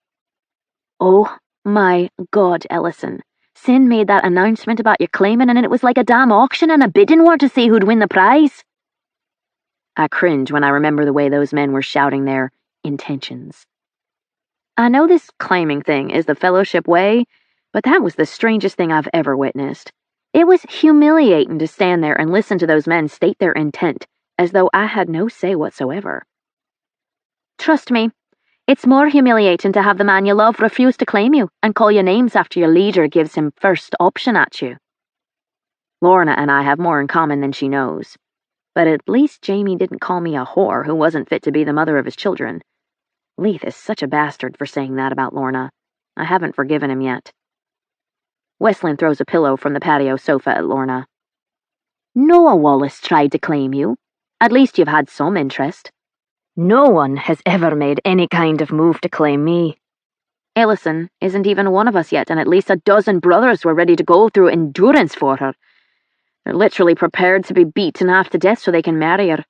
Oh my God, Ellison. Sin made that announcement about you claiming and it was like a damn auction and a bidding war to see who'd win the prize. I cringe when I remember the way those men were shouting their intentions. I know this claiming thing is the fellowship way, but that was the strangest thing I've ever witnessed. It was humiliating to stand there and listen to those men state their intent, as though I had no say whatsoever. Trust me, it's more humiliating to have the man you love refuse to claim you and call you names after your leader gives him first option at you. Lorna and I have more in common than she knows, but at least Jamie didn't call me a whore who wasn't fit to be the mother of his children. Leith is such a bastard for saying that about Lorna. I haven't forgiven him yet. Wesleyan throws a pillow from the patio sofa at Lorna. Noah Wallace tried to claim you. At least you've had some interest. No one has ever made any kind of move to claim me. Ellison isn't even one of us yet, and at least a dozen brothers were ready to go through endurance for her. They're literally prepared to be beaten half to death so they can marry her.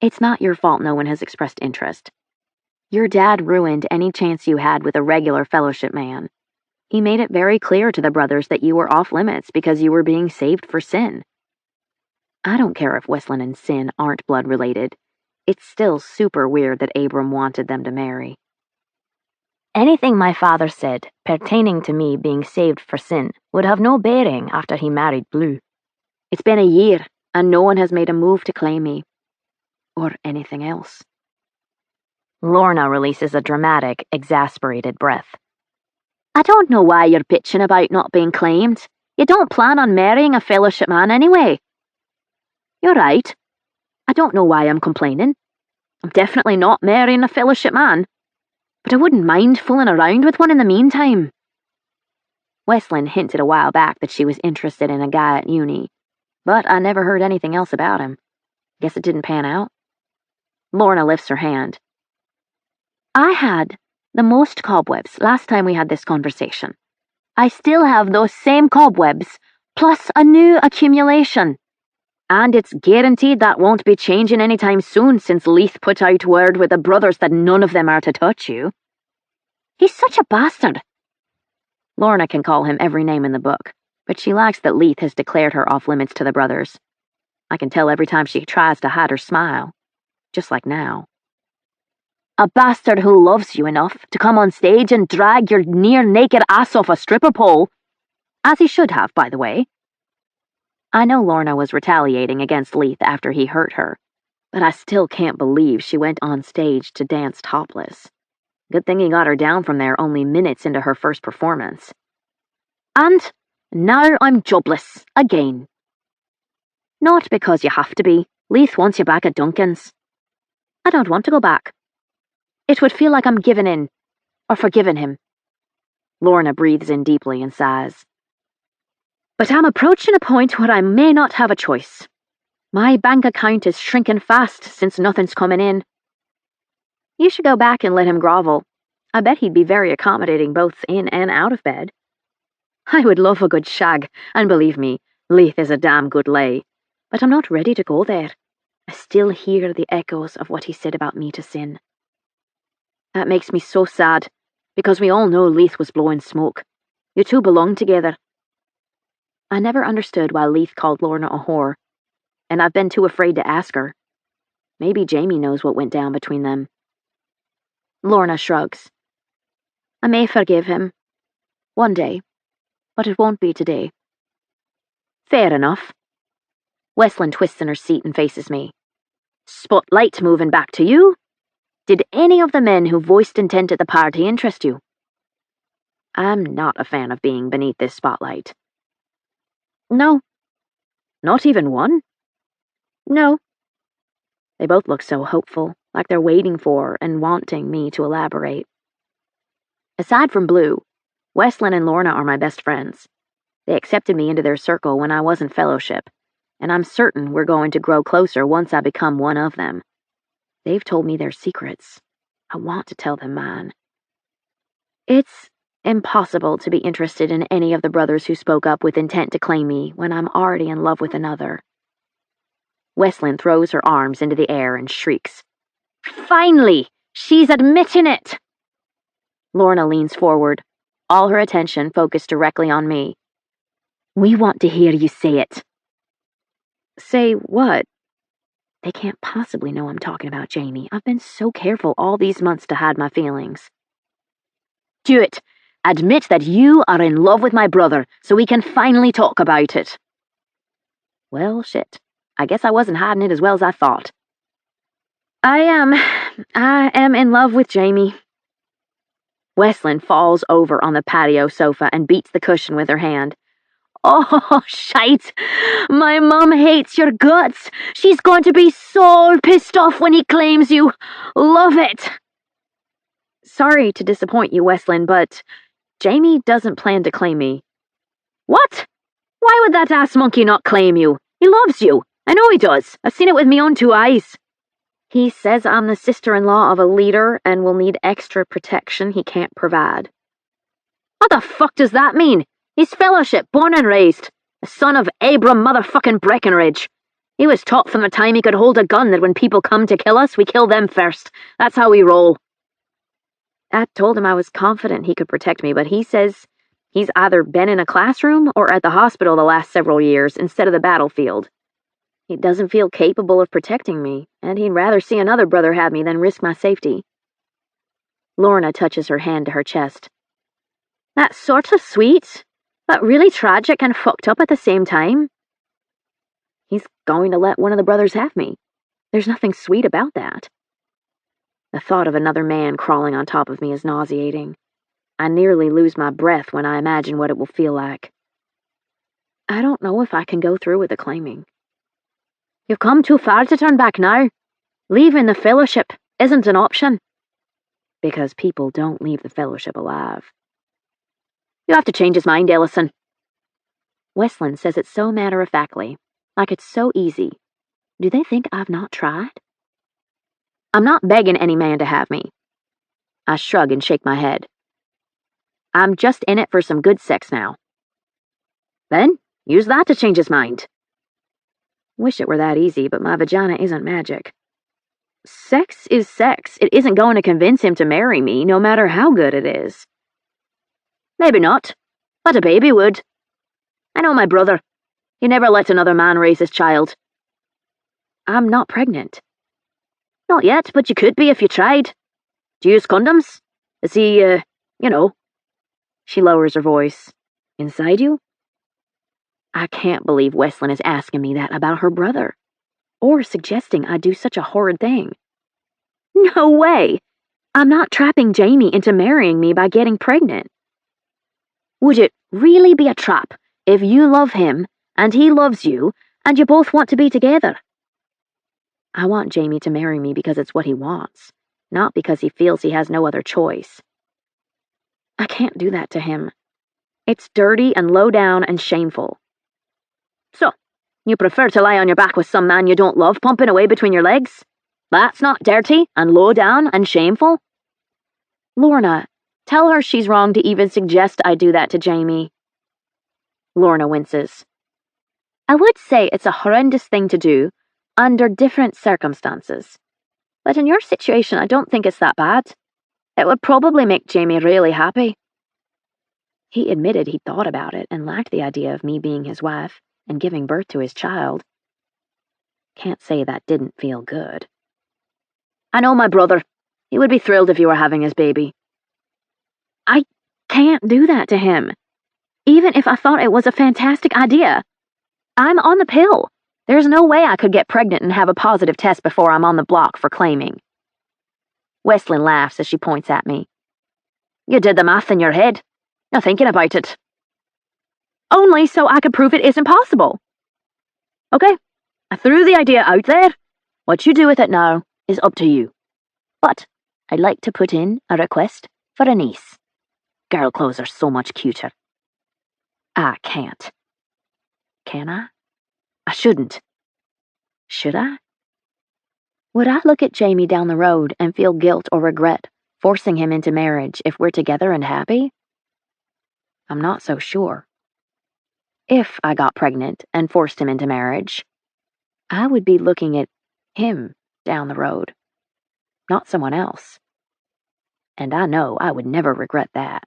It's not your fault no one has expressed interest. Your dad ruined any chance you had with a regular fellowship man. He made it very clear to the brothers that you were off limits because you were being saved for Sin. I don't care if Wesleyan and Sin aren't blood related. It's still super weird that Abram wanted them to marry. Anything my father said pertaining to me being saved for Sin would have no bearing after he married Blue. It's been a year, and no one has made a move to claim me. Or anything else. Lorna releases a dramatic, exasperated breath. I don't know why you're bitching about not being claimed. You don't plan on marrying a fellowship man anyway. You're right. I don't know why I'm complaining. I'm definitely not marrying a fellowship man. But I wouldn't mind fooling around with one in the meantime. Wesleyan hinted a while back that she was interested in a guy at uni, but I never heard anything else about him. Guess it didn't pan out. Lorna lifts her hand. I had the most cobwebs last time we had this conversation. I still have those same cobwebs, plus a new accumulation. And it's guaranteed that won't be changing anytime soon since Leith put out word with the brothers that none of them are to touch you. He's such a bastard. Lorna can call him every name in the book, but she likes that Leith has declared her off limits to the brothers. I can tell every time she tries to hide her smile, just like now. A bastard who loves you enough to come on stage and drag your near-naked ass off a stripper pole. As he should have, by the way. I know Lorna was retaliating against Leith after he hurt her, but I still can't believe she went on stage to dance topless. Good thing he got her down from there only minutes into her first performance. And now I'm jobless, again. Not because you have to be. Leith wants you back at Duncan's. I don't want to go back. It would feel like I'm giving in, or forgiving him. Lorna breathes in deeply and sighs. But I'm approaching a point where I may not have a choice. My bank account is shrinking fast since nothing's coming in. You should go back and let him grovel. I bet he'd be very accommodating both in and out of bed. I would love a good shag, and believe me, Leith is a damn good lay. But I'm not ready to go there. I still hear the echoes of what he said about me to Sin. That makes me so sad, because we all know Leith was blowing smoke. You two belong together. I never understood why Leith called Lorna a whore, and I've been too afraid to ask her. Maybe Jamie knows what went down between them. Lorna shrugs. I may forgive him. One day. But it won't be today. Fair enough. Westland twists in her seat and faces me. Spotlight moving back to you. Did any of the men who voiced intent at the party interest you? I'm not a fan of being beneath this spotlight. No. Not even one? No. They both look so hopeful, like they're waiting for and wanting me to elaborate. Aside from Blue, Westland and Lorna are my best friends. They accepted me into their circle when I was in fellowship, and I'm certain we're going to grow closer once I become one of them. They've told me their secrets. I want to tell them mine. It's impossible to be interested in any of the brothers who spoke up with intent to claim me when I'm already in love with another. Westland throws her arms into the air and shrieks. Finally! She's admitting it! Lorna leans forward, all her attention focused directly on me. We want to hear you say it. Say what? They can't possibly know I'm talking about Jamie. I've been so careful all these months to hide my feelings. Do it. Admit that you are in love with my brother, so we can finally talk about it. Well, shit. I guess I wasn't hiding it as well as I thought. I am in love with Jamie. Westland falls over on the patio sofa and beats the cushion with her hand. Oh, shite! My mum hates your guts. She's going to be so pissed off when he claims you. Love it! Sorry to disappoint you, Westland, but Jamie doesn't plan to claim me. What? Why would that ass monkey not claim you? He loves you. I know he does. I've seen it with my own two eyes. He says I'm the sister-in-law of a leader and will need extra protection he can't provide. What the fuck does that mean? He's fellowship, born and raised. The son of Abram motherfucking Breckenridge. He was taught from the time he could hold a gun that when people come to kill us, we kill them first. That's how we roll. I told him I was confident he could protect me, but he says he's either been in a classroom or at the hospital the last several years instead of the battlefield. He doesn't feel capable of protecting me, and he'd rather see another brother have me than risk my safety. Lorna touches her hand to her chest. That's sort of sweet, but really tragic and fucked up at the same time. He's going to let one of the brothers have me. There's nothing sweet about that. The thought of another man crawling on top of me is nauseating. I nearly lose my breath when I imagine what it will feel like. I don't know if I can go through with the claiming. You've come too far to turn back now. Leaving the fellowship isn't an option. Because people don't leave the fellowship alive. You have to change his mind, Ellison. Westland says it so matter-of-factly, like it's so easy. Do they think I've not tried? I'm not begging any man to have me. I shrug and shake my head. I'm just in it for some good sex now. Then, use that to change his mind. Wish it were that easy, but my vagina isn't magic. Sex is sex. It isn't going to convince him to marry me, no matter how good it is. Maybe not, but a baby would. I know my brother. He never let another man raise his child. I'm not pregnant. Not yet, but you could be if you tried. Do you use condoms? Is he, you know? She lowers her voice. Inside you? I can't believe Westland is asking me that about her brother, or suggesting I do such a horrid thing. No way! I'm not trapping Jamie into marrying me by getting pregnant. Would it really be a trap if you love him, and he loves you, and you both want to be together? I want Jamie to marry me because it's what he wants, not because he feels he has no other choice. I can't do that to him. It's dirty and low down and shameful. So, you prefer to lie on your back with some man you don't love pumping away between your legs? That's not dirty and low down and shameful? Lorna, tell her she's wrong to even suggest I do that to Jamie. Lorna winces. I would say it's a horrendous thing to do, under different circumstances. But in your situation, I don't think it's that bad. It would probably make Jamie really happy. He admitted he'd thought about it and liked the idea of me being his wife and giving birth to his child. Can't say that didn't feel good. I know my brother. He would be thrilled if you were having his baby. I can't do that to him, even if I thought it was a fantastic idea. I'm on the pill. There's no way I could get pregnant and have a positive test before I'm on the block for claiming. Westlin laughs as she points at me. You did the math in your head. You're thinking about it. Only so I could prove it isn't possible. Okay, I threw the idea out there. What you do with it now is up to you. But I'd like to put in a request for a niece. Girl clothes are so much cuter. I can't. Can I? I shouldn't. Should I? Would I look at Jamie down the road and feel guilt or regret forcing him into marriage if we're together and happy? I'm not so sure. If I got pregnant and forced him into marriage, I would be looking at him down the road, not someone else. And I know I would never regret that.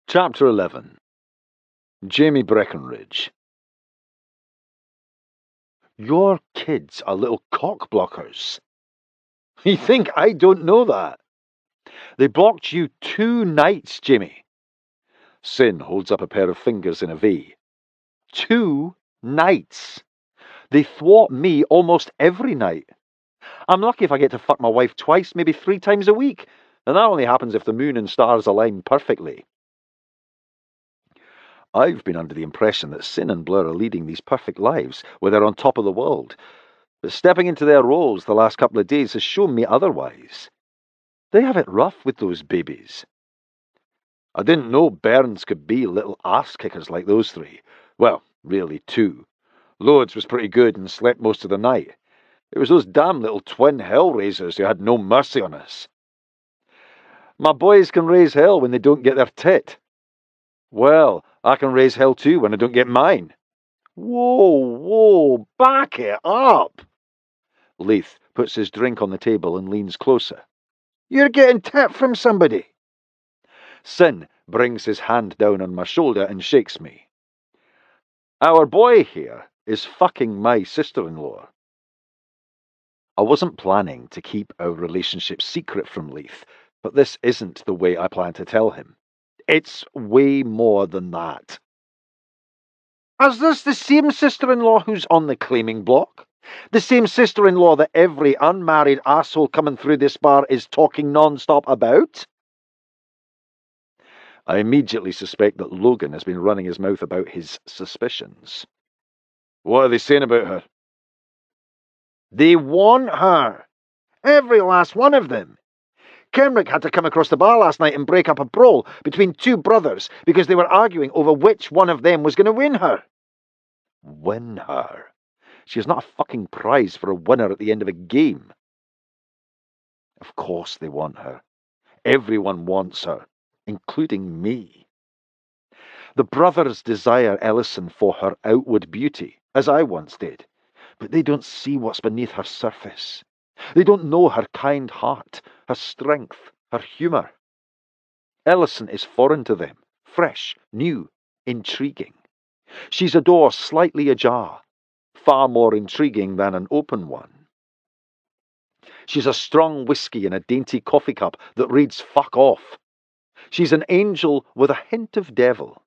Chapter 11. Jamie Breckenridge. Your kids are little cock-blockers. You think I don't know that? They blocked you 2 nights, Jamie. Sin holds up a pair of fingers in a V. 2 nights. They thwart me almost every night. I'm lucky if I get to fuck my wife twice, maybe 3 times a week, and that only happens if the moon and stars align perfectly. I've been under the impression that Sin and Blur are leading these perfect lives, where they're on top of the world. But stepping into their roles the last couple of days has shown me otherwise. They have it rough with those babies. I didn't know bairns could be little ass-kickers like those 3. Well, really 2. Loads was pretty good and slept most of the night. It was those damn little twin hell-raisers who had no mercy on us. My boys can raise hell when they don't get their tit. Well, I can raise hell too when I don't get mine. Whoa, back it up. Leith puts his drink on the table and leans closer. You're getting tit from somebody. Sin brings his hand down on my shoulder and shakes me. Our boy here is fucking my sister-in-law. I wasn't planning to keep our relationship secret from Leith, but this isn't the way I plan to tell him. It's way more than that. Is this the same sister-in-law who's on the claiming block? The same sister-in-law that every unmarried asshole coming through this bar is talking non-stop about? I immediately suspect that Logan has been running his mouth about his suspicions. What are they saying about her? They want her. Every last one of them. Kenrick had to come across the bar last night and break up a brawl between 2 brothers because they were arguing over which one of them was going to win her. Win her? She is not a fucking prize for a winner at the end of a game. Of course they want her. Everyone wants her, including me. The brothers desire Ellison for her outward beauty, as I once did, but they don't see what's beneath her surface. They don't know her kind heart, her strength, her humour. Ellison is foreign to them, fresh, new, intriguing. She's a door slightly ajar, far more intriguing than an open one. She's a strong whiskey in a dainty coffee cup that reads fuck off. She's an angel with a hint of devil.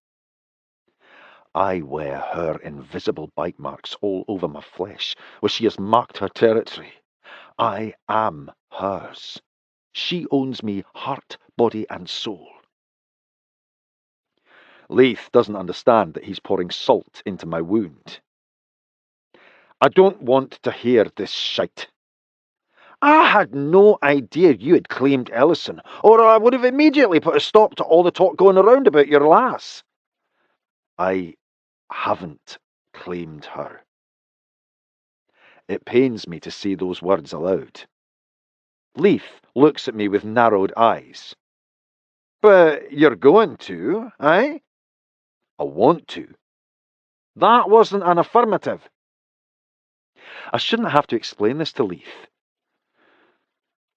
I wear her invisible bite marks all over my flesh, where she has marked her territory. I am hers. She owns me heart, body, and soul. Leith doesn't understand that he's pouring salt into my wound. I don't want to hear this shite. I had no idea you had claimed Ellison, or I would have immediately put a stop to all the talk going around about your lass. I haven't claimed her. It pains me to say those words aloud. Leith looks at me with narrowed eyes. But you're going to, eh? I want to. That wasn't an affirmative. I shouldn't have to explain this to Leith.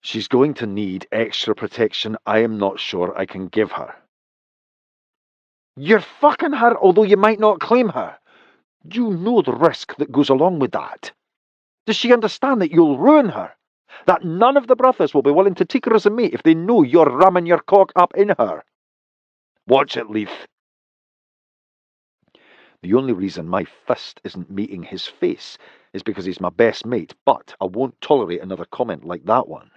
She's going to need extra protection I am not sure I can give her. You're fucking her, although you might not claim her. You know the risk that goes along with that. Does she understand that you'll ruin her? That none of the brothers will be willing to take her as a mate if they know you're ramming your cock up in her? Watch it, Leith. The only reason my fist isn't meeting his face is because he's my best mate, but I won't tolerate another comment like that one.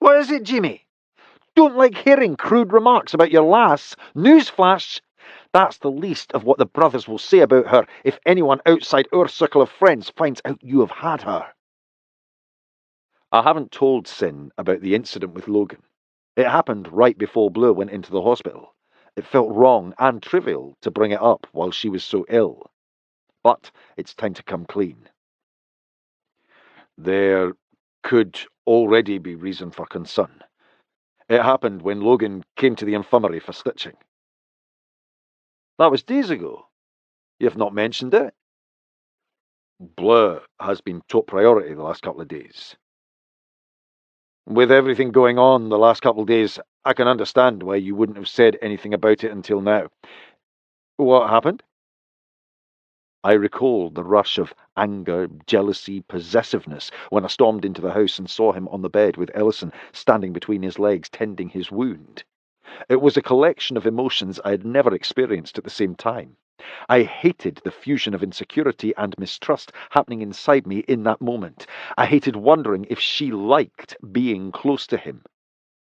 What is it, Jimmy? Don't like hearing crude remarks about your lass. Newsflash! That's the least of what the brothers will say about her if anyone outside our circle of friends finds out you have had her. I haven't told Sin about the incident with Logan. It happened right before Blue went into the hospital. It felt wrong and trivial to bring it up while she was so ill. But it's time to come clean. There could already be reason for concern. It happened when Logan came to the infirmary for stitching. That was days ago. You have not mentioned it? Blur has been top priority the last couple of days. With everything going on the last couple of days, I can understand why you wouldn't have said anything about it until now. What happened? I recall the rush of anger, jealousy, possessiveness when I stormed into the house and saw him on the bed with Ellison standing between his legs tending his wound. It was a collection of emotions I had never experienced at the same time. I hated the fusion of insecurity and mistrust happening inside me in that moment. I hated wondering if she liked being close to him,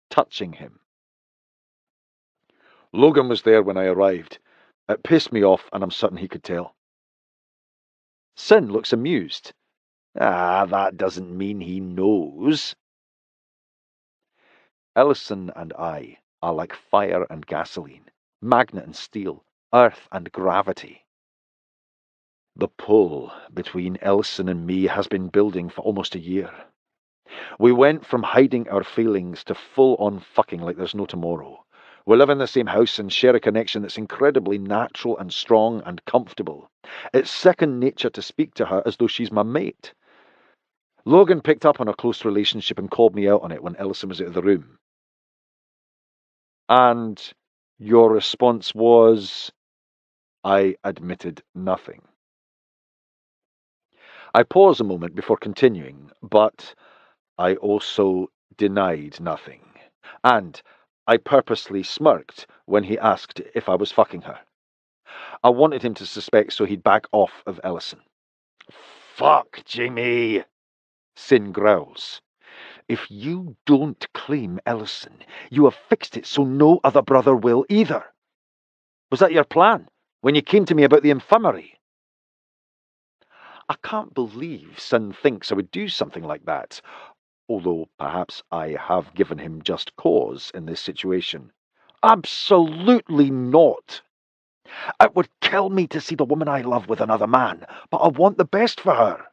touching him. Logan was there when I arrived. It pissed me off, and I'm certain he could tell. Sin looks amused. That doesn't mean he knows. Ellison and I are like fire and gasoline, magnet and steel, earth and gravity. The pull between Ellison and me has been building for almost a year. We went from hiding our feelings to full-on fucking like there's no tomorrow. We live in the same house and share a connection that's incredibly natural and strong and comfortable. It's second nature to speak to her as though she's my mate. Logan picked up on our close relationship and called me out on it when Ellison was out of the room. And your response was? I admitted nothing. I paused a moment before continuing, but I also denied nothing. And I purposely smirked when he asked if I was fucking her. I wanted him to suspect so he'd back off of Ellison. Fuck, Jimmy, Sin growls. If you don't claim Ellison, you have fixed it so no other brother will either. Was that your plan when you came to me about the infirmary? I can't believe Sin thinks I would do something like that, although perhaps I have given him just cause in this situation. Absolutely not. It would kill me to see the woman I love with another man, but I want the best for her.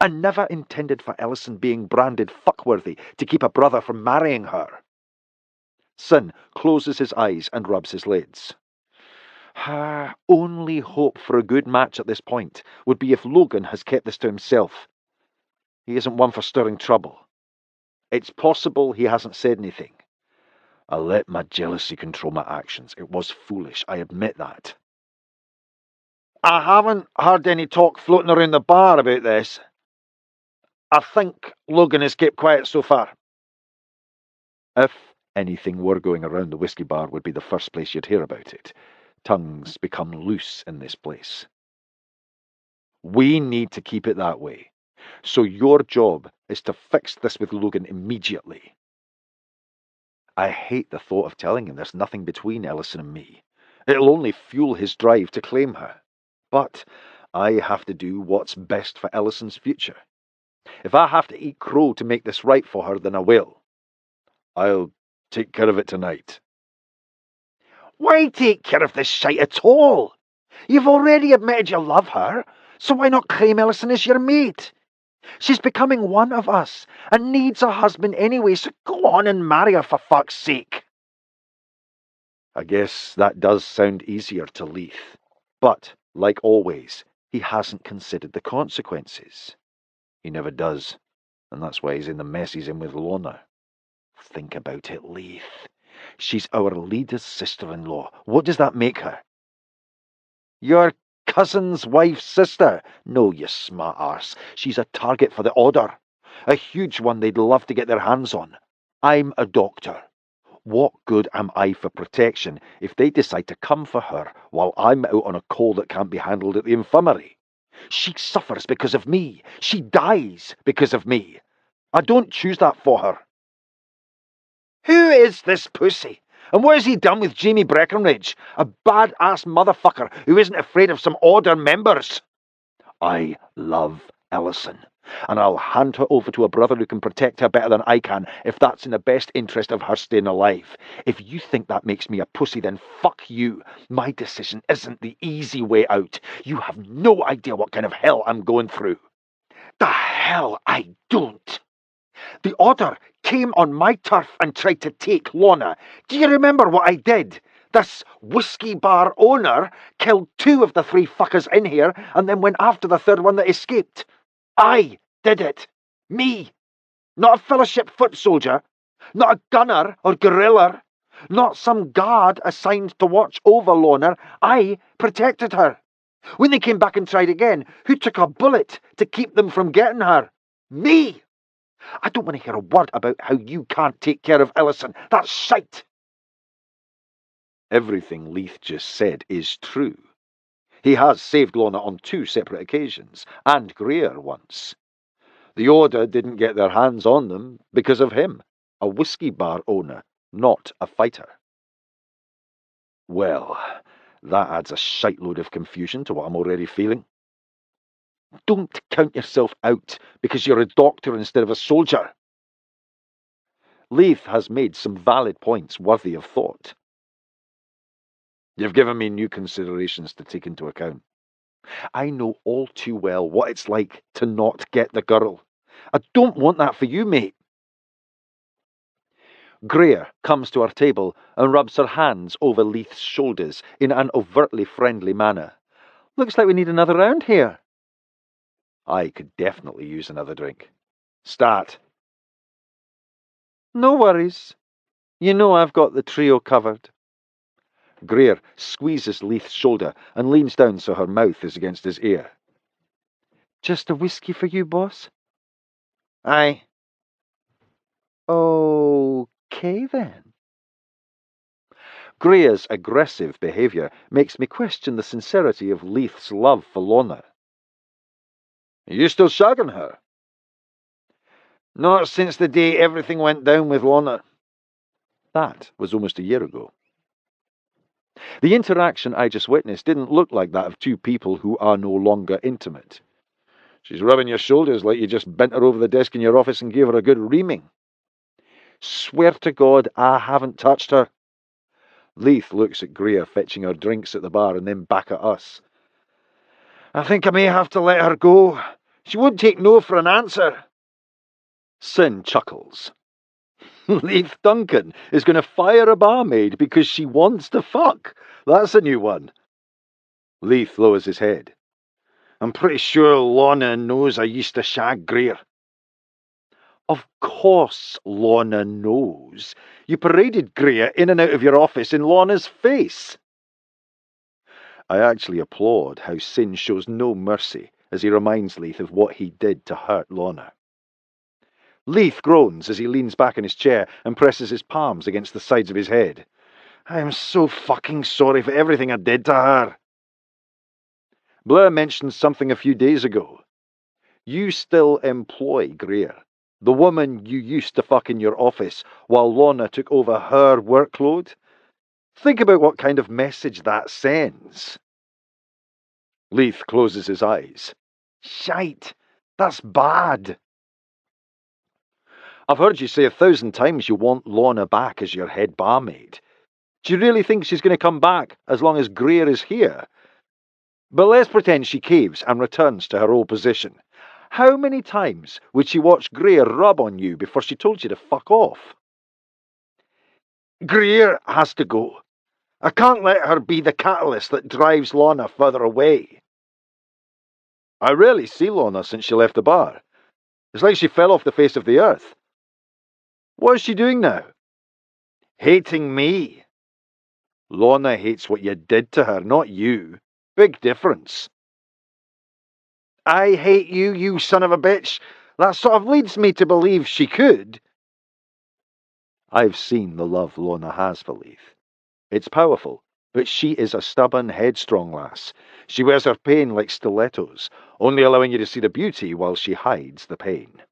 I never intended for Ellison being branded fuckworthy to keep a brother from marrying her. Sin closes his eyes and rubs his lids. Her only hope for a good match at this point would be if Logan has kept this to himself. He isn't one for stirring trouble. It's possible he hasn't said anything. I let my jealousy control my actions. It was foolish, I admit that. I haven't heard any talk floating around the bar about this. I think Logan has kept quiet so far. If anything were going around, the whiskey bar would be the first place you'd hear about it. Tongues become loose in this place. We need to keep it that way. So your job is to fix this with Logan immediately. I hate the thought of telling him there's nothing between Ellison and me. It'll only fuel his drive to claim her. But I have to do what's best for Ellison's future. If I have to eat crow to make this right for her, then I will. I'll take care of it tonight. Why take care of this shite at all? You've already admitted you love her, so why not claim Ellison as your mate? She's becoming one of us, and needs a husband anyway, so go on and marry her for fuck's sake. I guess that does sound easier to Leith, but, like always, he hasn't considered the consequences. He never does, and that's why he's in the mess he's in with Lorna. Think about it, Leith. She's our leader's sister-in-law. What does that make her? Your cousin's wife's sister? No, you smart arse. She's a target for the Order. A huge one they'd love to get their hands on. I'm a doctor. What good am I for protection if they decide to come for her while I'm out on a cold that can't be handled at the infirmary? She suffers because of me. She dies because of me. I don't choose that for her. Who is this pussy? And what has he done with Jamie Breckenridge? A bad-ass motherfucker who isn't afraid of some Order members. I love Ellison, and I'll hand her over to a brother who can protect her better than I can if that's in the best interest of her staying alive. If you think that makes me a pussy, then fuck you. My decision isn't the easy way out. You have no idea what kind of hell I'm going through. The hell I don't. The Order came on my turf and tried to take Lorna. Do you remember what I did? This whiskey bar owner killed 2 of the 3 fuckers in here and then went after the 3rd one that escaped. I did it. Me. Not a fellowship foot soldier. Not a gunner or guerrilla. Not some guard assigned to watch over Lorna. I protected her. When they came back and tried again, who took a bullet to keep them from getting her? Me. I don't want to hear a word about how you can't take care of Ellison. That's shite. Everything Leith just said is true. He has saved Lorna on 2 separate occasions, and Greer once. The Order didn't get their hands on them because of him, a whiskey bar owner, not a fighter. Well, that adds a shite-load of confusion to what I'm already feeling. Don't count yourself out because you're a doctor instead of a soldier. Leith has made some valid points worthy of thought. You've given me new considerations to take into account. I know all too well what it's like to not get the girl. I don't want that for you, mate. Greer comes to our table and rubs her hands over Leith's shoulders in an overtly friendly manner. Looks like we need another round here. I could definitely use another drink. Start. No worries. You know I've got the trio covered. Greer squeezes Leith's shoulder and leans down so her mouth is against his ear. Just a whiskey for you, boss? Aye. Okay, then. Greer's aggressive behaviour makes me question the sincerity of Leith's love for Lorna. Are you still shagging her? Not since the day everything went down with Lorna. That was almost a year ago. The interaction I just witnessed didn't look like that of 2 people who are no longer intimate. She's rubbing your shoulders like you just bent her over the desk in your office and gave her a good reaming. Swear to God, I haven't touched her. Leith looks at Greer fetching her drinks at the bar and then back at us. I think I may have to let her go. She won't take no for an answer. Sin chuckles. Leith Duncan is going to fire a barmaid because she wants to fuck. That's a new one. Leith lowers his head. I'm pretty sure Lorna knows I used to shag Greer. Of course Lorna knows. You paraded Greer in and out of your office in Lorna's face. I actually applaud how Sin shows no mercy as he reminds Leith of what he did to hurt Lorna. Leith groans as he leans back in his chair and presses his palms against the sides of his head. I am so fucking sorry for everything I did to her. Blair mentioned something a few days ago. You still employ Greer, the woman you used to fuck in your office while Lorna took over her workload. Think about what kind of message that sends. Leith closes his eyes. Shite, that's bad. I've heard you say 1,000 times you want Lorna back as your head barmaid. Do you really think she's going to come back as long as Greer is here? But let's pretend she caves and returns to her old position. How many times would she watch Greer rub on you before she told you to fuck off? Greer has to go. I can't let her be the catalyst that drives Lorna further away. I rarely see Lorna since she left the bar. It's like she fell off the face of the earth. What is she doing now? Hating me. Lorna hates what you did to her, not you. Big difference. I hate you, you son of a bitch. That sort of leads me to believe she could. I've seen the love Lorna has for Leith. It's powerful, but she is a stubborn, headstrong lass. She wears her pain like stilettos, only allowing you to see the beauty while she hides the pain.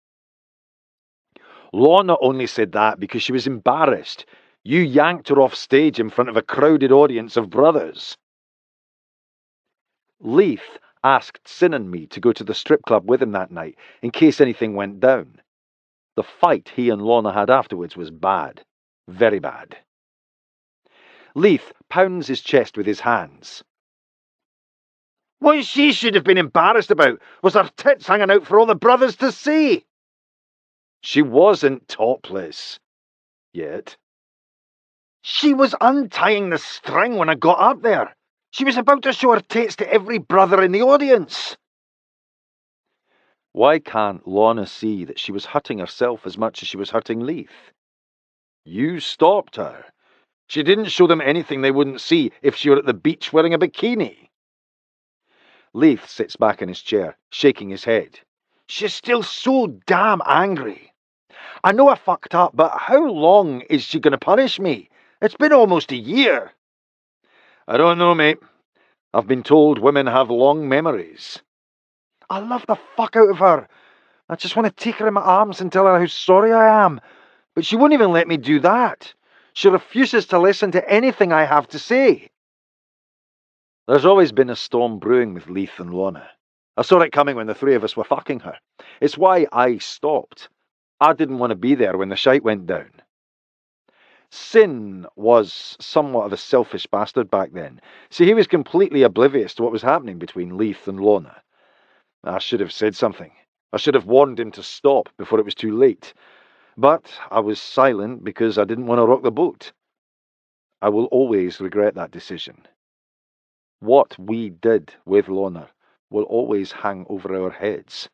Lorna only said that because she was embarrassed. You yanked her off stage in front of a crowded audience of brothers. Leith asked Sin and me to go to the strip club with him that night, in case anything went down. The fight he and Lorna had afterwards was bad. Very bad. Leith pounds his chest with his hands. What she should have been embarrassed about was her tits hanging out for all the brothers to see. She wasn't topless. Yet. She was untying the string when I got up there. She was about to show her tits to every brother in the audience. Why can't Lorna see that she was hurting herself as much as she was hurting Leith? You stopped her. She didn't show them anything they wouldn't see if she were at the beach wearing a bikini. Leith sits back in his chair, shaking his head. She's still so damn angry. I know I fucked up, but how long is she going to punish me? It's been almost a year. I don't know, mate. I've been told women have long memories. I love the fuck out of her. I just want to take her in my arms and tell her how sorry I am. But she won't even let me do that. She refuses to listen to anything I have to say. There's always been a storm brewing with Leith and Lorna. I saw it coming when the three of us were fucking her. It's why I stopped. I didn't want to be there when the shite went down. Sin was somewhat of a selfish bastard back then, so he was completely oblivious to what was happening between Leith and Lorna. I should have said something. I should have warned him to stop before it was too late. But I was silent because I didn't want to rock the boat. I will always regret that decision. What we did with Lorna will always hang over our heads.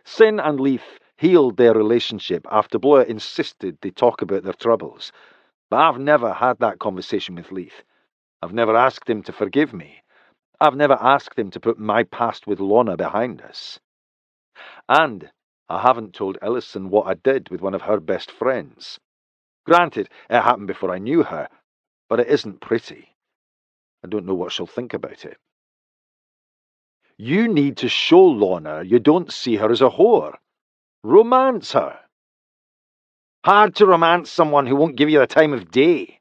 Sin and Leith healed their relationship after Bloor insisted they talk about their troubles. But I've never had that conversation with Leith. I've never asked him to forgive me. I've never asked him to put my past with Lorna behind us. And I haven't told Ellison what I did with one of her best friends. Granted, it happened before I knew her, but it isn't pretty. I don't know what she'll think about it. You need to show Lorna you don't see her as a whore. Romance her. Hard to romance someone who won't give you the time of day.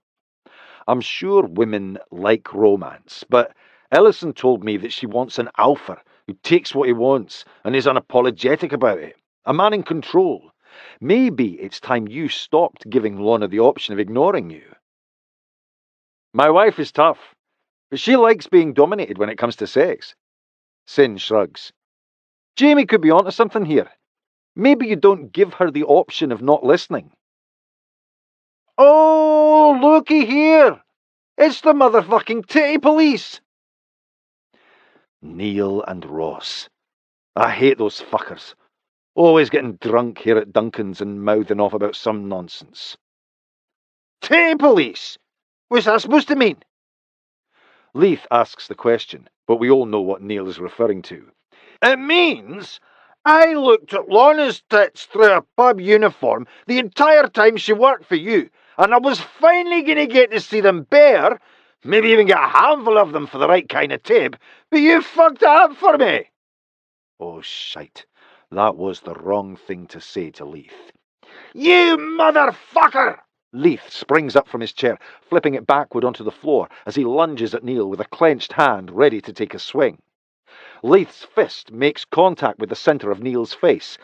I'm sure women like romance, but Ellison told me that she wants an alpha who takes what he wants and is unapologetic about it. A man in control. Maybe it's time you stopped giving Lorna the option of ignoring you. My wife is tough, but she likes being dominated when it comes to sex. Sin shrugs. Jamie could be onto something here. Maybe you don't give her the option of not listening. Oh, looky here! It's the motherfucking titty police! Neil and Ross. I hate those fuckers. Always getting drunk here at Duncan's and mouthing off about some nonsense. Titty police? What's that supposed to mean? Leith asks the question, but we all know what Neil is referring to. It means I looked at Lorna's tits through a pub uniform the entire time she worked for you, and I was finally going to get to see them bare, maybe even get a handful of them for the right kind of tip, but you fucked it up for me. Oh, shite. That was the wrong thing to say to Leith. You motherfucker! Leith springs up from his chair, flipping it backward onto the floor as he lunges at Neil with a clenched hand ready to take a swing. Leith's fist makes contact with the centre of Neil's face.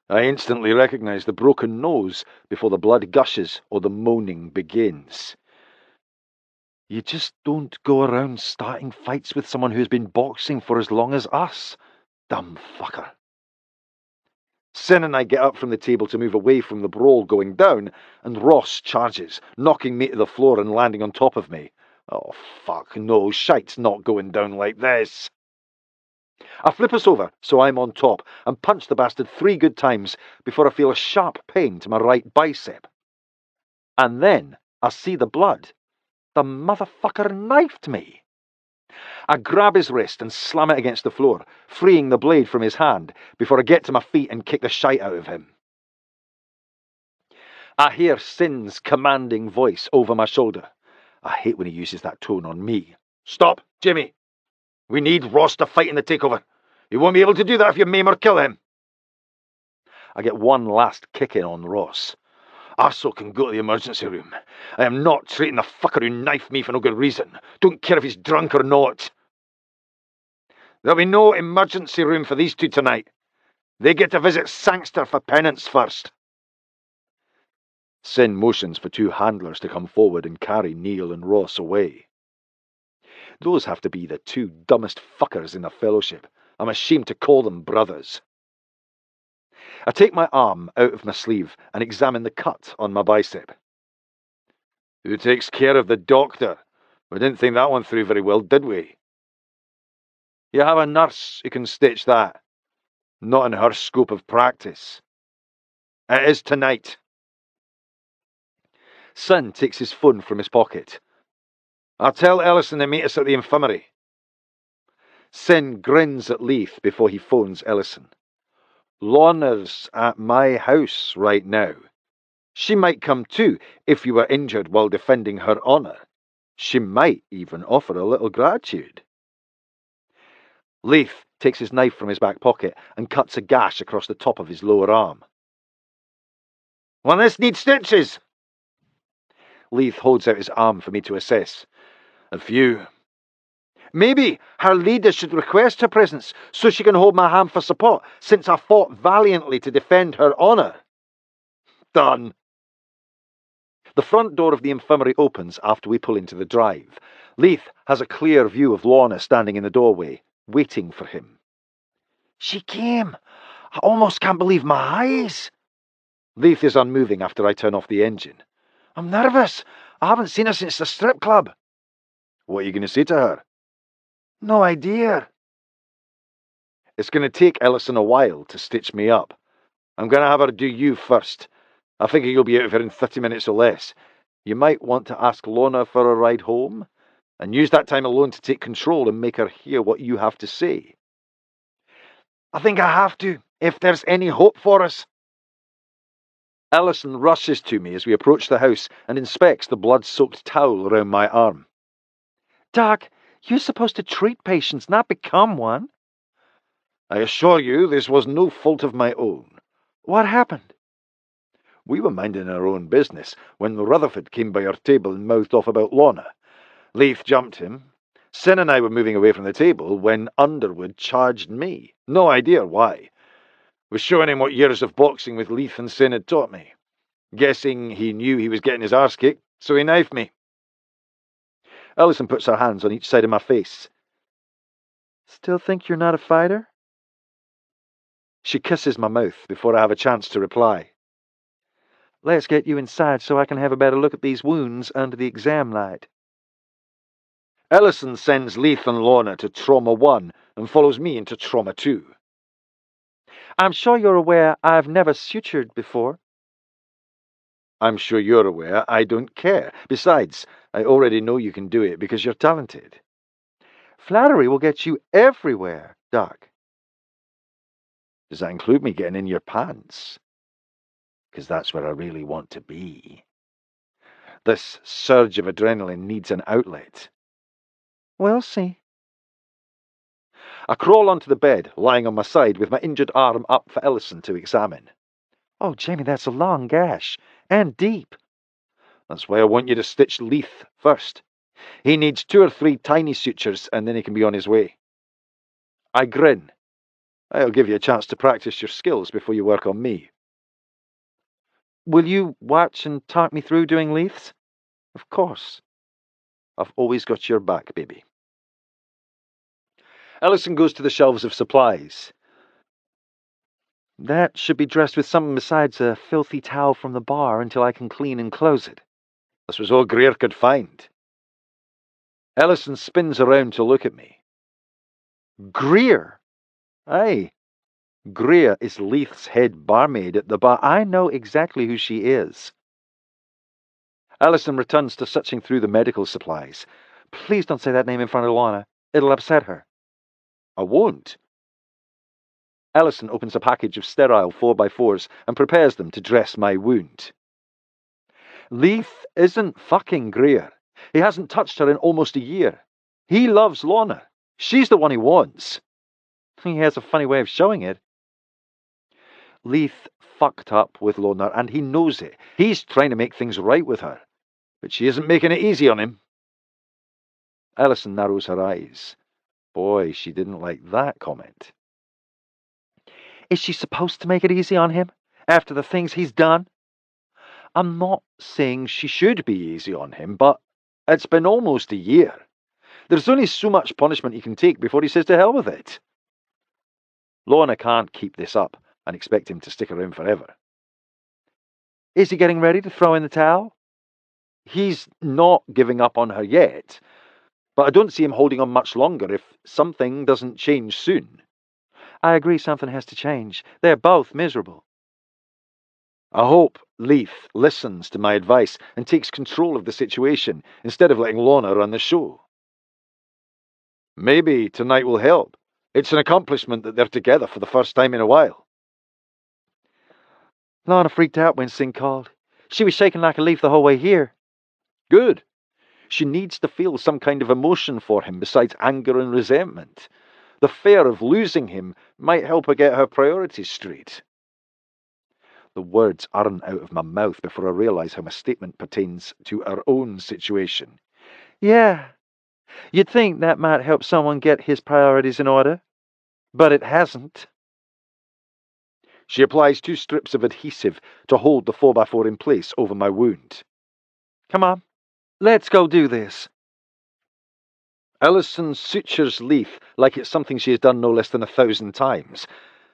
I instantly recognise the broken nose before the blood gushes or the moaning begins. You just don't go around starting fights with someone who's been boxing for as long as us, dumb fucker. Sin and I get up from the table to move away from the brawl going down, and Ross charges, knocking me to the floor and landing on top of me. Oh, fuck, no, shite's not going down like this. I flip us over so I'm on top and punch the bastard 3 good times before I feel a sharp pain to my right bicep. And then I see the blood. The motherfucker knifed me. I grab his wrist and slam it against the floor, freeing the blade from his hand before I get to my feet and kick the shite out of him. I hear Sin's commanding voice over my shoulder. I hate when he uses that tone on me. Stop, Jimmy. We need Ross to fight in the takeover. He won't be able to do that if you maim or kill him. I get one last kick in on Ross. Arso can go to the emergency room. I am not treating the fucker who knifed me for no good reason. Don't care if he's drunk or not. There'll be no emergency room for these two tonight. They get to visit Sangster for penance first. Sin motions for 2 handlers to come forward and carry Neil and Ross away. Those have to be the 2 dumbest fuckers in the fellowship. I'm ashamed to call them brothers. I take my arm out of my sleeve and examine the cut on my bicep. Who takes care of the doctor? We didn't think that one through very well, did we? You have a nurse who can stitch that. Not in her scope of practice. It is tonight. Sin takes his phone from his pocket. I'll tell Ellison to meet us at the infirmary. Sin grins at Leith before he phones Ellison. Lorna's at my house right now. She might come too if you were injured while defending her honour. She might even offer a little gratitude. Leith takes his knife from his back pocket and cuts a gash across the top of his lower arm. Will this need stitches? Leith holds out his arm for me to assess. A few. Maybe her leader should request her presence so she can hold my hand for support, since I fought valiantly to defend her honour. Done. The front door of the infirmary opens after we pull into the drive. Leith has a clear view of Lorna standing in the doorway, waiting for him. She came. I almost can't believe my eyes. Leith is unmoving after I turn off the engine. I'm nervous. I haven't seen her since the strip club. What are you going to say to her? No idea. It's going to take Ellison a while to stitch me up. I'm going to have her do you first. I figure you'll be out of here in 30 minutes or less. You might want to ask Lorna for a ride home, and use that time alone to take control and make her hear what you have to say. I think I have to, if there's any hope for us. Ellison rushes to me as we approach the house and inspects the blood-soaked towel around my arm. Doc, you're supposed to treat patients, not become one. I assure you this was no fault of my own. What happened? We were minding our own business when Rutherford came by our table and mouthed off about Lorna. Leith jumped him. Sin and I were moving away from the table when Underwood charged me. No idea why. Was showing him what years of boxing with Leith and Sin had taught me. Guessing he knew he was getting his arse kicked, so he knifed me. Ellison puts her hands on each side of my face. Still think you're not a fighter? She kisses my mouth before I have a chance to reply. Let's get you inside so I can have a better look at these wounds under the exam light. Ellison sends Leith and Lorna to Trauma 1 and follows me into Trauma 2. I'm sure you're aware I've never sutured before. I'm sure you're aware I don't care. Besides, I already know you can do it because you're talented. Flattery will get you everywhere, Doc. Does that include me getting in your pants? Because that's where I really want to be. This surge of adrenaline needs an outlet. We'll see. I crawl onto the bed, lying on my side with my injured arm up for Ellison to examine. Oh, Jamie, that's a long gash. And deep. That's why I want you to stitch Leith first. He needs 2 or 3 tiny sutures and then he can be on his way. I grin. I'll give you a chance to practice your skills before you work on me. Will you watch and talk me through doing Leiths? Of course. I've always got your back, baby. Ellison goes to the shelves of supplies. That should be dressed with something besides a filthy towel from the bar until I can clean and close it. This was all Greer could find. Ellison spins around to look at me. Greer? Aye, Greer is Leith's head barmaid at the bar. I know exactly who she is. Alison returns to searching through the medical supplies. Please don't say that name in front of Lorna. It'll upset her. I won't. Alison opens a package of sterile 4x4s and prepares them to dress my wound. Leith isn't fucking Greer. He hasn't touched her in almost a year. He loves Lorna. She's the one he wants. He has a funny way of showing it. Leith fucked up with Lorna, and he knows it. He's trying to make things right with her, but she isn't making it easy on him. Alison narrows her eyes. Boy, she didn't like that comment. Is she supposed to make it easy on him after the things he's done? I'm not saying she should be easy on him, but it's been almost a year. There's only so much punishment he can take before he says to hell with it. Lorna can't keep this up and expect him to stick around forever. Is he getting ready to throw in the towel? He's not giving up on her yet, but I don't see him holding on much longer if something doesn't change soon. I agree something has to change. They're both miserable. I hope Leith listens to my advice and takes control of the situation instead of letting Lorna run the show. Maybe tonight will help. It's an accomplishment that they're together for the first time in a while. Lorna freaked out when Singh called. She was shaking like a leaf the whole way here. Good. She needs to feel some kind of emotion for him besides anger and resentment. The fear of losing him might help her get her priorities straight. The words aren't out of my mouth before I realise how my statement pertains to our own situation. Yeah, you'd think that might help someone get his priorities in order, but it hasn't. She applies 2 strips of adhesive to hold the 4x4 in place over my wound. Come on, let's go do this. Alison sutures Leith like it's something she has done no less than 1,000 times.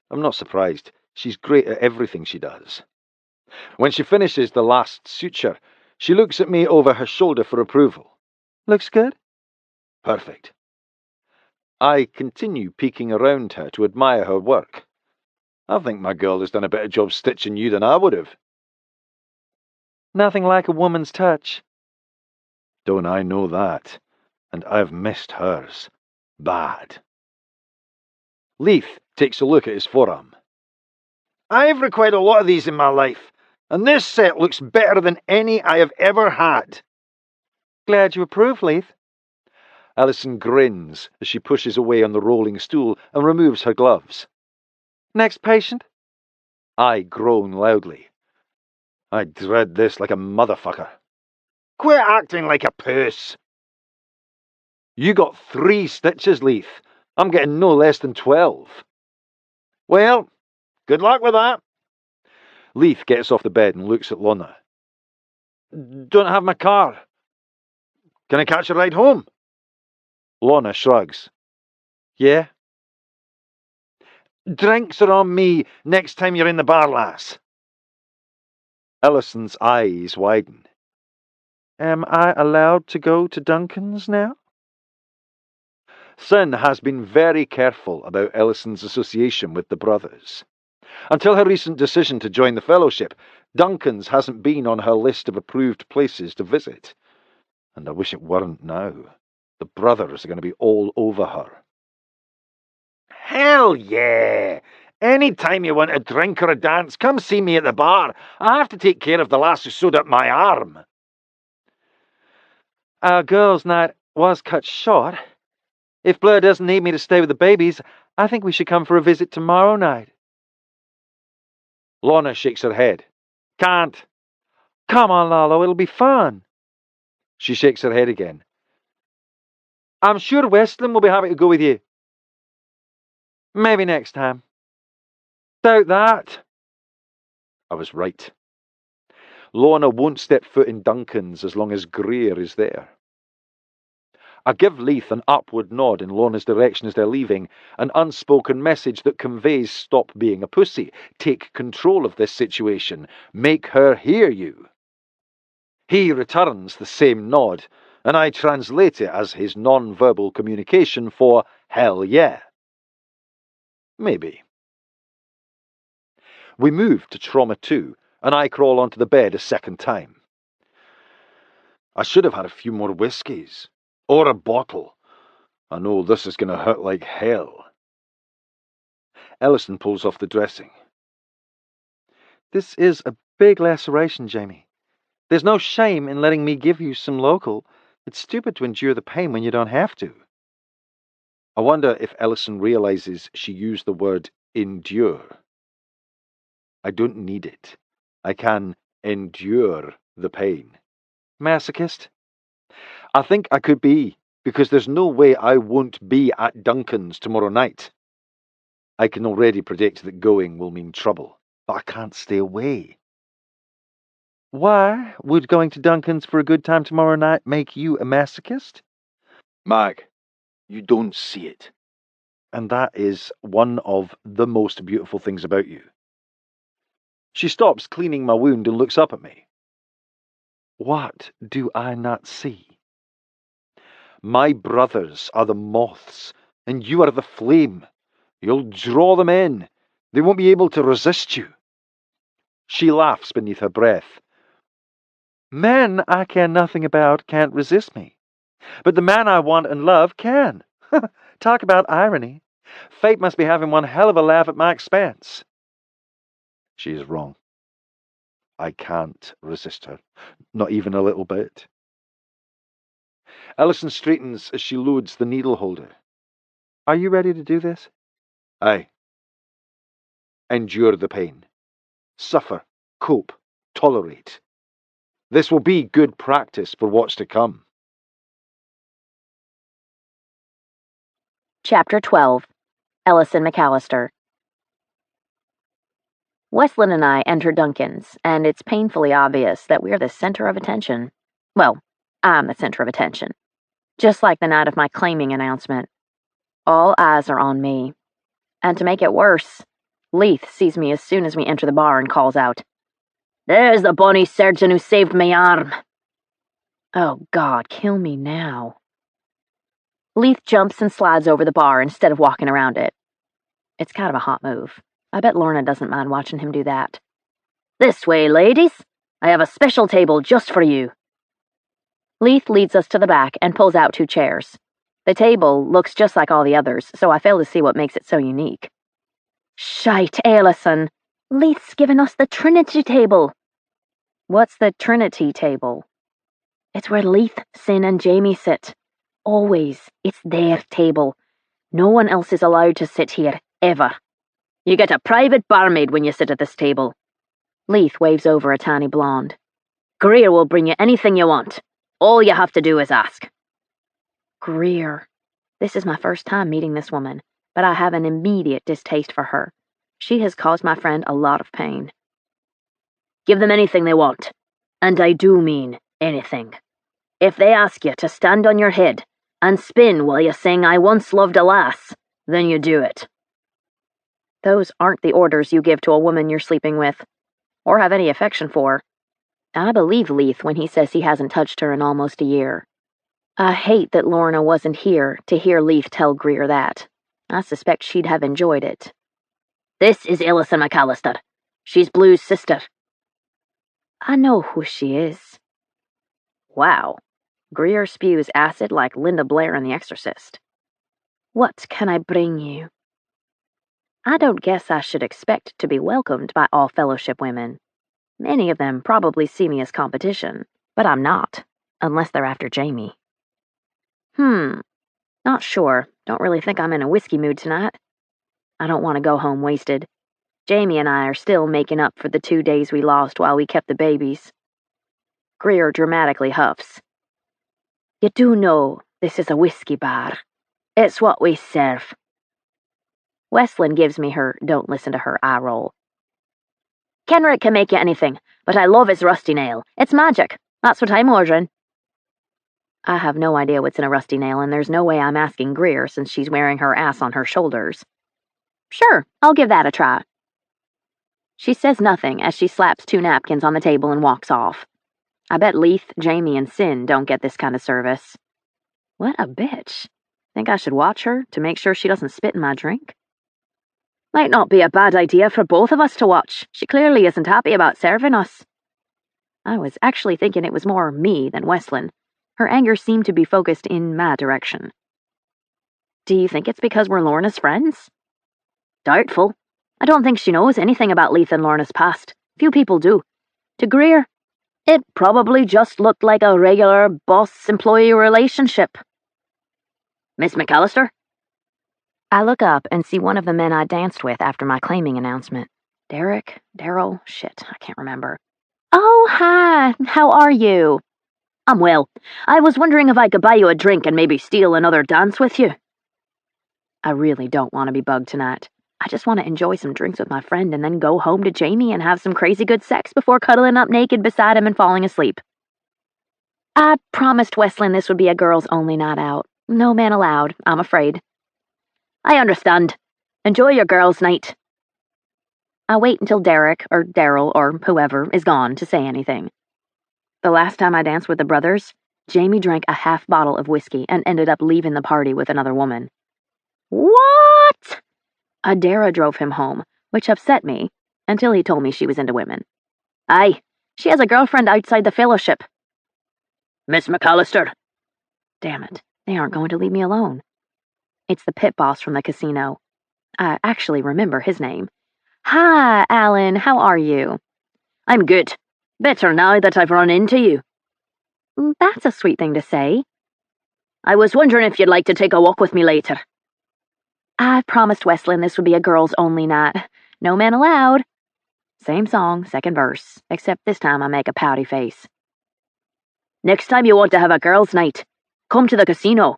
I'm not surprised. She's great at everything she does. When she finishes the last suture, she looks at me over her shoulder for approval. Looks good? Perfect. I continue peeking around her to admire her work. I think my girl has done a better job stitching you than I would have. Nothing like a woman's touch. Don't I know that? And I've missed hers. Bad. Leith takes a look at his forearm. I've required a lot of these in my life, and this set looks better than any I have ever had. Glad you approve, Leith. Alison grins as she pushes away on the rolling stool and removes her gloves. Next patient? I groan loudly. I dread this like a motherfucker. Quit acting like a puss. You got 3 stitches, Leith. I'm getting no less than 12. Well, good luck with that. Leith gets off the bed and looks at Lorna. Don't have my car. Can I catch a ride home? Lorna shrugs. Yeah. Drinks are on me next time you're in the bar, lass. Alison's eyes widen. Am I allowed to go to Duncan's now? Sin has been very careful about Ellison's association with the brothers. Until her recent decision to join the fellowship, Duncan's hasn't been on her list of approved places to visit. And I wish it weren't now. The brothers are going to be all over her. Hell yeah! Any time you want a drink or a dance, come see me at the bar. I have to take care of the lass who sewed up my arm. Our girls' night was cut short. If Blur doesn't need me to stay with the babies, I think we should come for a visit tomorrow night. Lorna shakes her head. Can't. Come on, Lalo, it'll be fun. She shakes her head again. I'm sure Westland will be happy to go with you. Maybe next time. Doubt that. I was right. Lorna won't step foot in Duncan's as long as Greer is there. I give Leith an upward nod in Lorna's direction as they're leaving, an unspoken message that conveys stop being a pussy, take control of this situation, make her hear you. He returns the same nod, and I translate it as his non-verbal communication for hell yeah. Maybe. We move to Trauma 2, and I crawl onto the bed a second time. I should have had a few more whiskies. Or a bottle. I know this is going to hurt like hell. Ellison pulls off the dressing. This is a big laceration, Jamie. There's no shame in letting me give you some local. It's stupid to endure the pain when you don't have to. I wonder if Ellison realizes she used the word endure. I don't need it. I can endure the pain. Masochist? I think I could be, because there's no way I won't be at Duncan's tomorrow night. I can already predict that going will mean trouble, but I can't stay away. Why would going to Duncan's for a good time tomorrow night make you a masochist? Mag, you don't see it. And that is one of the most beautiful things about you. She stops cleaning my wound and looks up at me. What do I not see? My brothers are the moths, and you are the flame. You'll draw them in. They won't be able to resist you. She laughs beneath her breath. Men I care nothing about can't resist me. But the man I want and love can. Talk about irony. Fate must be having one hell of a laugh at my expense. She is wrong. I can't resist her. Not even a little bit. Ellison straightens as she loads the needle holder. Are you ready to do this? Aye. Endure the pain. Suffer, cope, tolerate. This will be good practice for what's to come. Chapter 12. Ellison McAllister. Westlin and I enter Duncan's, and it's painfully obvious that we're the center of attention. Well, I'm the center of attention. Just like the night of my claiming announcement. All eyes are on me. And to make it worse, Leith sees me as soon as we enter the bar and calls out, "There's the bonny surgeon who saved my arm." Oh God, kill me now. Leith jumps and slides over the bar instead of walking around it. It's kind of a hot move. I bet Lorna doesn't mind watching him do that. "This way, ladies. I have a special table just for you." Leith leads us to the back and pulls out 2 chairs. The table looks just like all the others, so I fail to see what makes it so unique. "Shite, Ellison. Leith's given us the Trinity table." "What's the Trinity table?" "It's where Leith, Sin, and Jamie sit. Always. It's their table. No one else is allowed to sit here, ever. You get a private barmaid when you sit at this table." Leith waves over a tiny blonde. "Greer will bring you anything you want. All you have to do is ask." Greer. This is my first time meeting this woman, but I have an immediate distaste for her. She has caused my friend a lot of pain. "Give them anything they want. And I do mean anything. If they ask you to stand on your head and spin while you sing 'I Once Loved a Lass,' then you do it." Those aren't the orders you give to a woman you're sleeping with, or have any affection for. I believe Leith when he says he hasn't touched her in almost a year. I hate that Lorna wasn't here to hear Leith tell Greer that. I suspect she'd have enjoyed it. "This is Ellison McAllister. She's Blue's sister." "I know who she is." Wow. Greer spews acid like Linda Blair in The Exorcist. "What can I bring you?" I don't guess I should expect to be welcomed by all fellowship women. Many of them probably see me as competition, but I'm not, unless they're after Jamie. Not sure. Don't really think I'm in a whiskey mood tonight. I don't want to go home wasted. Jamie and I are still making up for the 2 days we lost while we kept the babies. Greer dramatically huffs. "You do know this is a whiskey bar. It's what we serve." Westlin gives me her don't listen to her eye roll. "Kenrick can make you anything, but I love his rusty nail. It's magic. That's what I'm ordering." I have no idea what's in a rusty nail, and there's no way I'm asking Greer since she's wearing her ass on her shoulders. "Sure, I'll give that a try." She says nothing as she slaps 2 napkins on the table and walks off. I bet Leith, Jamie, and Sin don't get this kind of service. What a bitch. Think I should watch her to make sure she doesn't spit in my drink? Might not be a bad idea for both of us to watch. She clearly isn't happy about serving us. I was actually thinking it was more me than Westlin. Her anger seemed to be focused in my direction. Do you think it's because we're Lorna's friends? Doubtful. I don't think she knows anything about Leith and Lorna's past. Few people do. To Greer, it probably just looked like a regular boss-employee relationship. Miss McAllister? I look up and see one of the men I danced with after my claiming announcement. Derek? Daryl? Shit, I can't remember. Oh, hi. How are you? I'm well. I was wondering if I could buy you a drink and maybe steal another dance with you. I really don't want to be bugged tonight. I just want to enjoy some drinks with my friend and then go home to Jamie and have some crazy good sex before cuddling up naked beside him and falling asleep. I promised Westlin this would be a girls-only night out. No man allowed, I'm afraid. I understand. Enjoy your girls' night. I wait until Derek, or Daryl, or whoever, is gone to say anything. The last time I danced with the brothers, Jamie drank a half bottle of whiskey and ended up leaving the party with another woman. What? Adara drove him home, which upset me, until he told me she was into women. Aye, she has a girlfriend outside the fellowship. Miss McAllister. Damn it, they aren't going to leave me alone. It's the pit boss from the casino. I actually remember his name. Hi, Alan, how are you? I'm good. Better now that I've run into you. That's a sweet thing to say. I was wondering if you'd like to take a walk with me later. I promised Westlin this would be a girls-only night. No men allowed. Same song, second verse, except this time I make a pouty face. Next time you want to have a girls' night, come to the casino.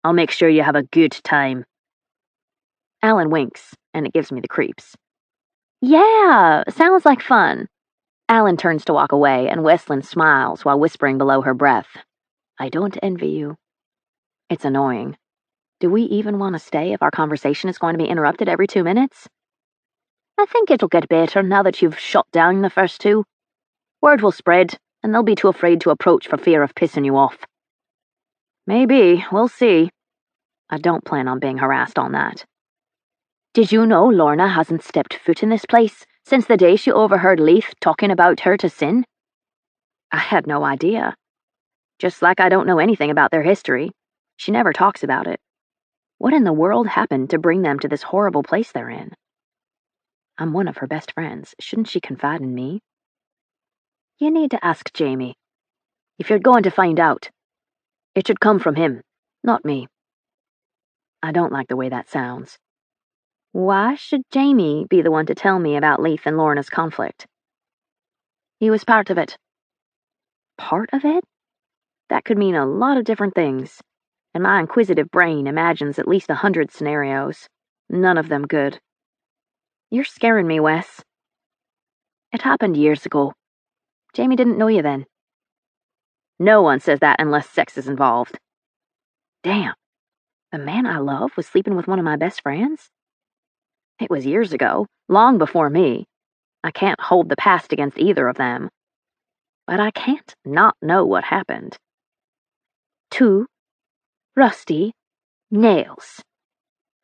I'll make sure you have a good time. Alan winks, and it gives me the creeps. Yeah, sounds like fun. Alan turns to walk away, and Westlin smiles while whispering below her breath. I don't envy you. It's annoying. Do we even want to stay if our conversation is going to be interrupted every 2 minutes? I think it'll get better now that you've shut down the first two. Word will spread, and they'll be too afraid to approach for fear of pissing you off. Maybe, we'll see. I don't plan on being harassed all night. Did you know Lorna hasn't stepped foot in this place since the day she overheard Leith talking about her to Sin? I had no idea. Just like I don't know anything about their history. She never talks about it. What in the world happened to bring them to this horrible place they're in? I'm one of her best friends. Shouldn't she confide in me? You need to ask Jamie. If you're going to find out, it should come from him, not me. I don't like the way that sounds. Why should Jamie be the one to tell me about Leith and Lorna's conflict? He was part of it. Part of it? That could mean a lot of different things, and my inquisitive brain imagines at least 100 scenarios, none of them good. You're scaring me, Wes. It happened years ago. Jamie didn't know you then. No one says that unless sex is involved. Damn, the man I love was sleeping with one of my best friends? It was years ago, long before me. I can't hold the past against either of them. But I can't not know what happened. 2 rusty nails.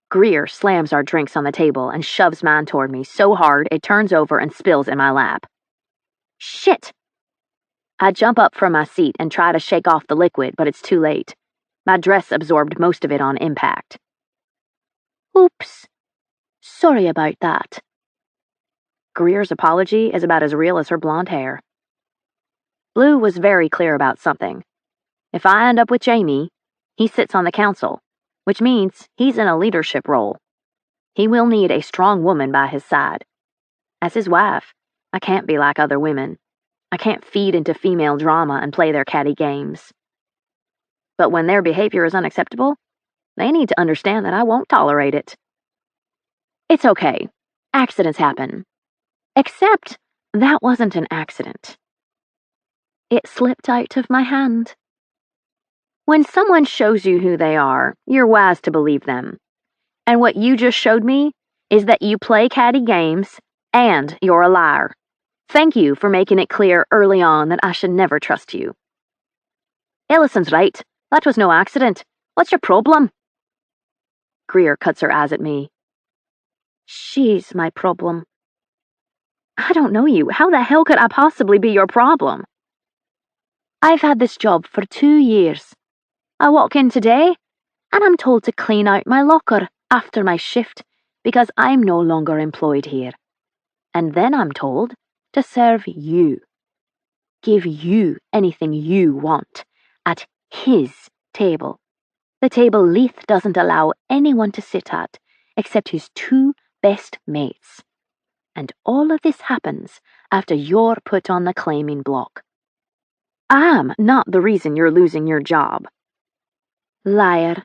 Greer slams our drinks on the table and shoves mine toward me so hard it turns over and spills in my lap. Shit! I jump up from my seat and try to shake off the liquid, but it's too late. My dress absorbed most of it on impact. Oops. Sorry about that. Greer's apology is about as real as her blonde hair. Blue was very clear about something. If I end up with Jamie, he sits on the council, which means he's in a leadership role. He will need a strong woman by his side. As his wife, I can't be like other women. I can't feed into female drama and play their catty games. But when their behavior is unacceptable, they need to understand that I won't tolerate it. It's okay. Accidents happen. Except that wasn't an accident. It slipped out of my hand. When someone shows you who they are, you're wise to believe them. And what you just showed me is that you play catty games and you're a liar. Thank you for making it clear early on that I should never trust you. Ellison's right. That was no accident. What's your problem? Greer cuts her eyes at me. She's my problem. I don't know you. How the hell could I possibly be your problem? I've had this job for 2 years. I walk in today, and I'm told to clean out my locker after my shift because I'm no longer employed here. And then I'm told to serve you. Give you anything you want at his table. The table Leith doesn't allow anyone to sit at except his 2 best mates. And all of this happens after you're put on the claiming block. I'm not the reason you're losing your job. Liar.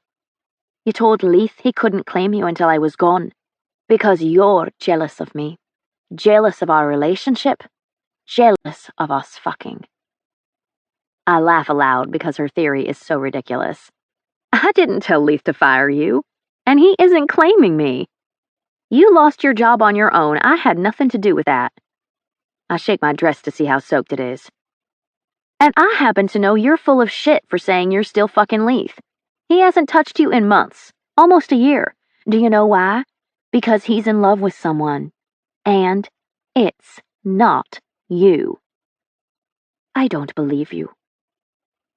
You told Leith he couldn't claim you until I was gone because you're jealous of me, jealous of our relationship, jealous of us fucking. I laugh aloud because her theory is so ridiculous. I didn't tell Leith to fire you, and he isn't claiming me. You lost your job on your own. I had nothing to do with that. I shake my dress to see how soaked it is. And I happen to know you're full of shit for saying you're still fucking Leith. He hasn't touched you in months, almost a year. Do you know why? Because he's in love with someone. And it's not you. I don't believe you.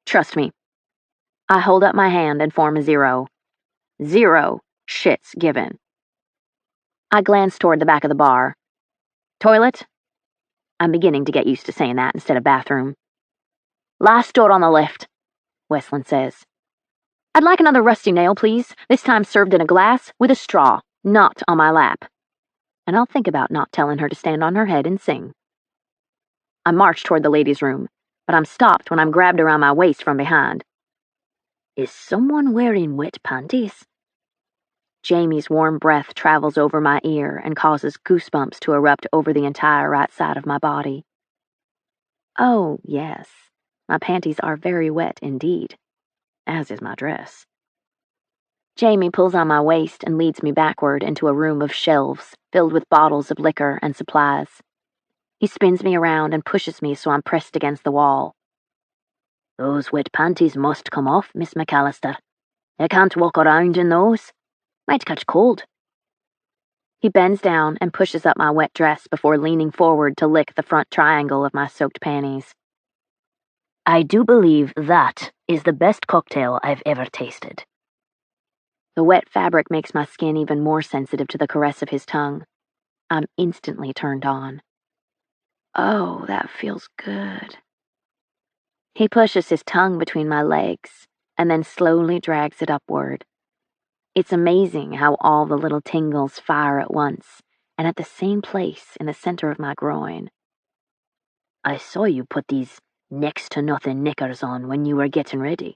Trust me. I hold up my hand and form a 0. 0 shits given. I glance toward the back of the bar. Toilet? I'm beginning to get used to saying that instead of bathroom. Last door on the left, Westland says. I'd like another rusty nail, please, this time served in a glass with a straw, not on my lap. And I'll think about not telling her to stand on her head and sing. I march toward the ladies' room, but I'm stopped when I'm grabbed around my waist from behind. Is someone wearing wet panties? Jamie's warm breath travels over my ear and causes goosebumps to erupt over the entire right side of my body. Oh, yes, my panties are very wet indeed, as is my dress. Jamie pulls on my waist and leads me backward into a room of shelves filled with bottles of liquor and supplies. He spins me around and pushes me so I'm pressed against the wall. Those wet panties must come off, Miss McAllister. You can't walk around in those. Might catch cold. He bends down and pushes up my wet dress before leaning forward to lick the front triangle of my soaked panties. I do believe that is the best cocktail I've ever tasted. The wet fabric makes my skin even more sensitive to the caress of his tongue. I'm instantly turned on. Oh, that feels good. He pushes his tongue between my legs and then slowly drags it upward. It's amazing how all the little tingles fire at once and at the same place in the center of my groin. I saw you put these next-to-nothing knickers on when you were getting ready,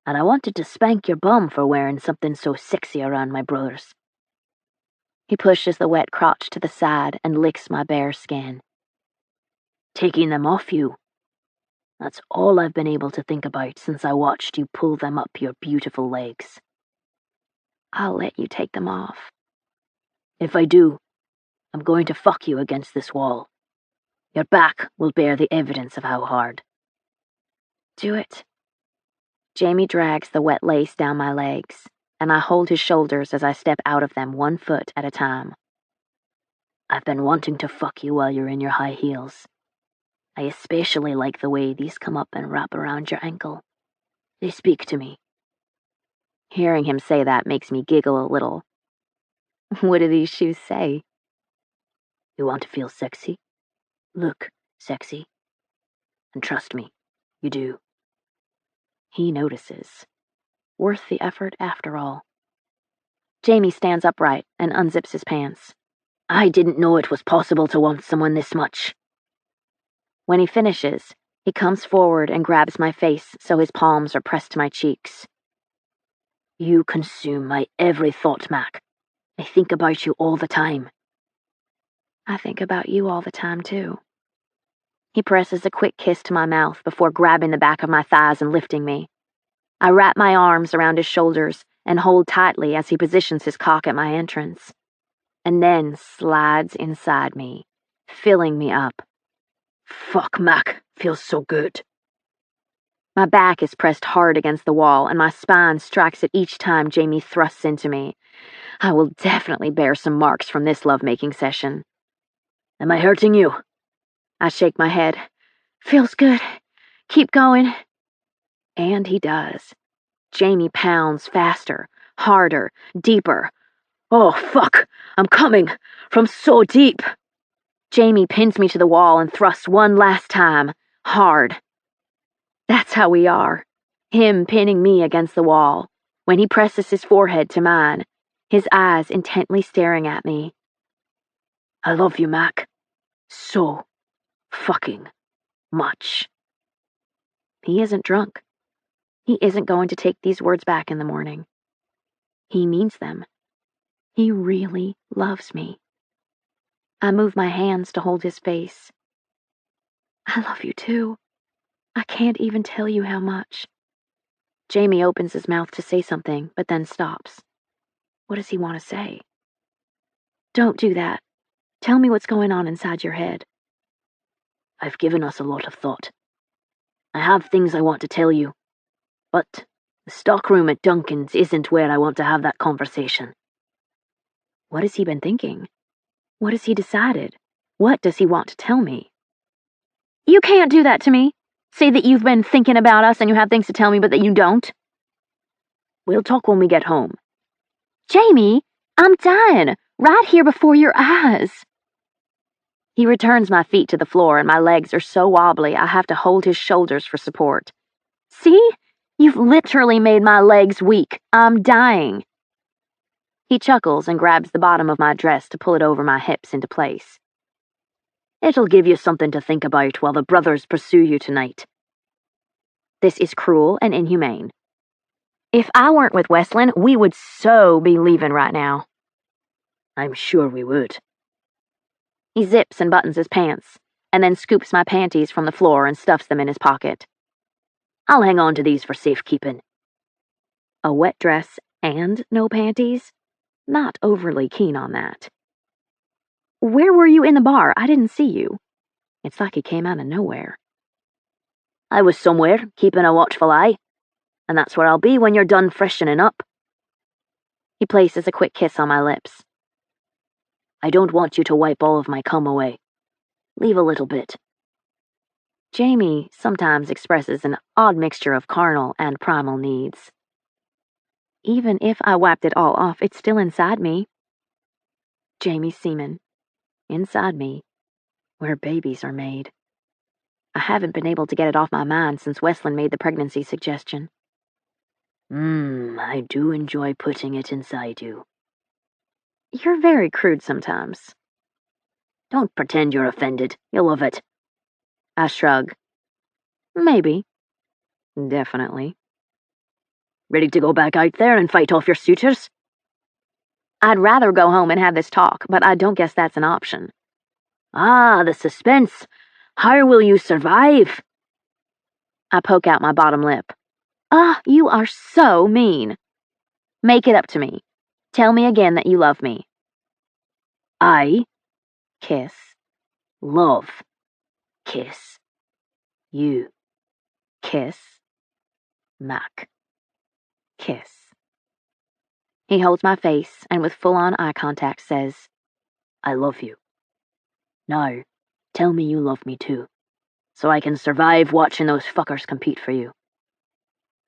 and I wanted to spank your bum for wearing something so sexy around my brothers. He pushes the wet crotch to the side and licks my bare skin. Taking them off you. That's all I've been able to think about since I watched you pull them up your beautiful legs. I'll let you take them off. If I do, I'm going to fuck you against this wall. Your back will bear the evidence of how hard. Do it. Jamie drags the wet lace down my legs, and I hold his shoulders as I step out of them 1 foot at a time. I've been wanting to fuck you while you're in your high heels. I especially like the way these come up and wrap around your ankle. They speak to me. Hearing him say that makes me giggle a little. What do these shoes say? You want to feel sexy? Look, sexy. And trust me, you do. He notices. Worth the effort after all. Jamie stands upright and unzips his pants. I didn't know it was possible to want someone this much. When he finishes, he comes forward and grabs my face so his palms are pressed to my cheeks. You consume my every thought, Mac. I think about you all the time. I think about you all the time, too. He presses a quick kiss to my mouth before grabbing the back of my thighs and lifting me. I wrap my arms around his shoulders and hold tightly as he positions his cock at my entrance, and then slides inside me, filling me up. Fuck, Mac, feels so good. My back is pressed hard against the wall, and my spine strikes it each time Jamie thrusts into me. I will definitely bear some marks from this lovemaking session. Am I hurting you? I shake my head. Feels good. Keep going. And he does. Jamie pounds faster, harder, deeper. Oh, fuck! I'm coming! From so deep! Jamie pins me to the wall and thrusts one last time, hard. That's how we are. Him pinning me against the wall, when he presses his forehead to mine, his eyes intently staring at me. I love you, Mac. So fucking much. He isn't drunk. He isn't going to take these words back in the morning. He means them. He really loves me. I move my hands to hold his face. I love you too. I can't even tell you how much. Jamie opens his mouth to say something, but then stops. What does he want to say? Don't do that. Tell me what's going on inside your head. I've given us a lot of thought. I have things I want to tell you, but the stockroom at Duncan's isn't where I want to have that conversation. What has he been thinking? What has he decided? What does he want to tell me? You can't do that to me. Say that you've been thinking about us and you have things to tell me, but that you don't. We'll talk when we get home. Jamie, I'm dying, right here before your eyes. He returns my feet to the floor and my legs are so wobbly I have to hold his shoulders for support. See? You've literally made my legs weak. I'm dying. He chuckles and grabs the bottom of my dress to pull it over my hips into place. It'll give you something to think about while the brothers pursue you tonight. This is cruel and inhumane. If I weren't with Wesleyan, we would so be leaving right now. I'm sure we would. He zips and buttons his pants, and then scoops my panties from the floor and stuffs them in his pocket. I'll hang on to these for safekeeping. A wet dress and no panties? Not overly keen on that. Where were you in the bar? I didn't see you. It's like you came out of nowhere. I was somewhere, keeping a watchful eye, and that's where I'll be when you're done freshening up. He places a quick kiss on my lips. I don't want you to wipe all of my cum away. Leave a little bit. Jamie sometimes expresses an odd mixture of carnal and primal needs. Even if I wiped it all off, it's still inside me. Jamie's semen. Inside me, where babies are made. I haven't been able to get it off my mind since Wesleyan made the pregnancy suggestion. I do enjoy putting it inside you. You're very crude sometimes. Don't pretend you're offended. You'll love it. I shrug. Maybe. Definitely. Ready to go back out there and fight off your suitors? I'd rather go home and have this talk, but I don't guess that's an option. Ah, the suspense. How will you survive? I poke out my bottom lip. You are so mean. Make it up to me. Tell me again that you love me. I kiss. Love. Kiss. You. Kiss. Mac. Kiss. He holds my face and with full-on eye contact says, I love you. Now, tell me you love me too, so I can survive watching those fuckers compete for you.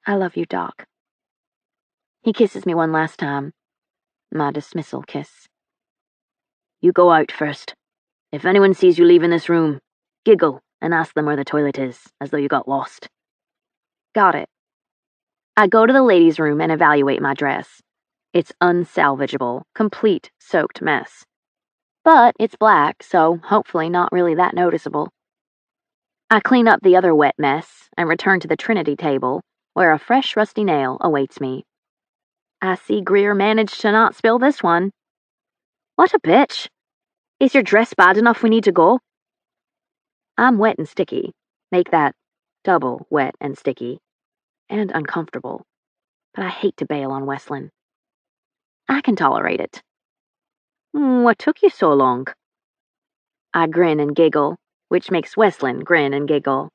I love you, Doc. He kisses me one last time. My dismissal kiss. You go out first. If anyone sees you leaving this room, giggle and ask them where the toilet is, as though you got lost. Got it. I go to the ladies' room and evaluate my dress. It's unsalvageable, complete soaked mess. But it's black, so hopefully not really that noticeable. I clean up the other wet mess and return to the Trinity table, where a fresh rusty nail awaits me. I see Greer managed to not spill this one. What a bitch. Is your dress bad enough we need to go? I'm wet and sticky. Make that double wet and sticky. And uncomfortable. But I hate to bail on Wesleyan. I can tolerate it. What took you so long? I grin and giggle, which makes Wesleyan grin and giggle.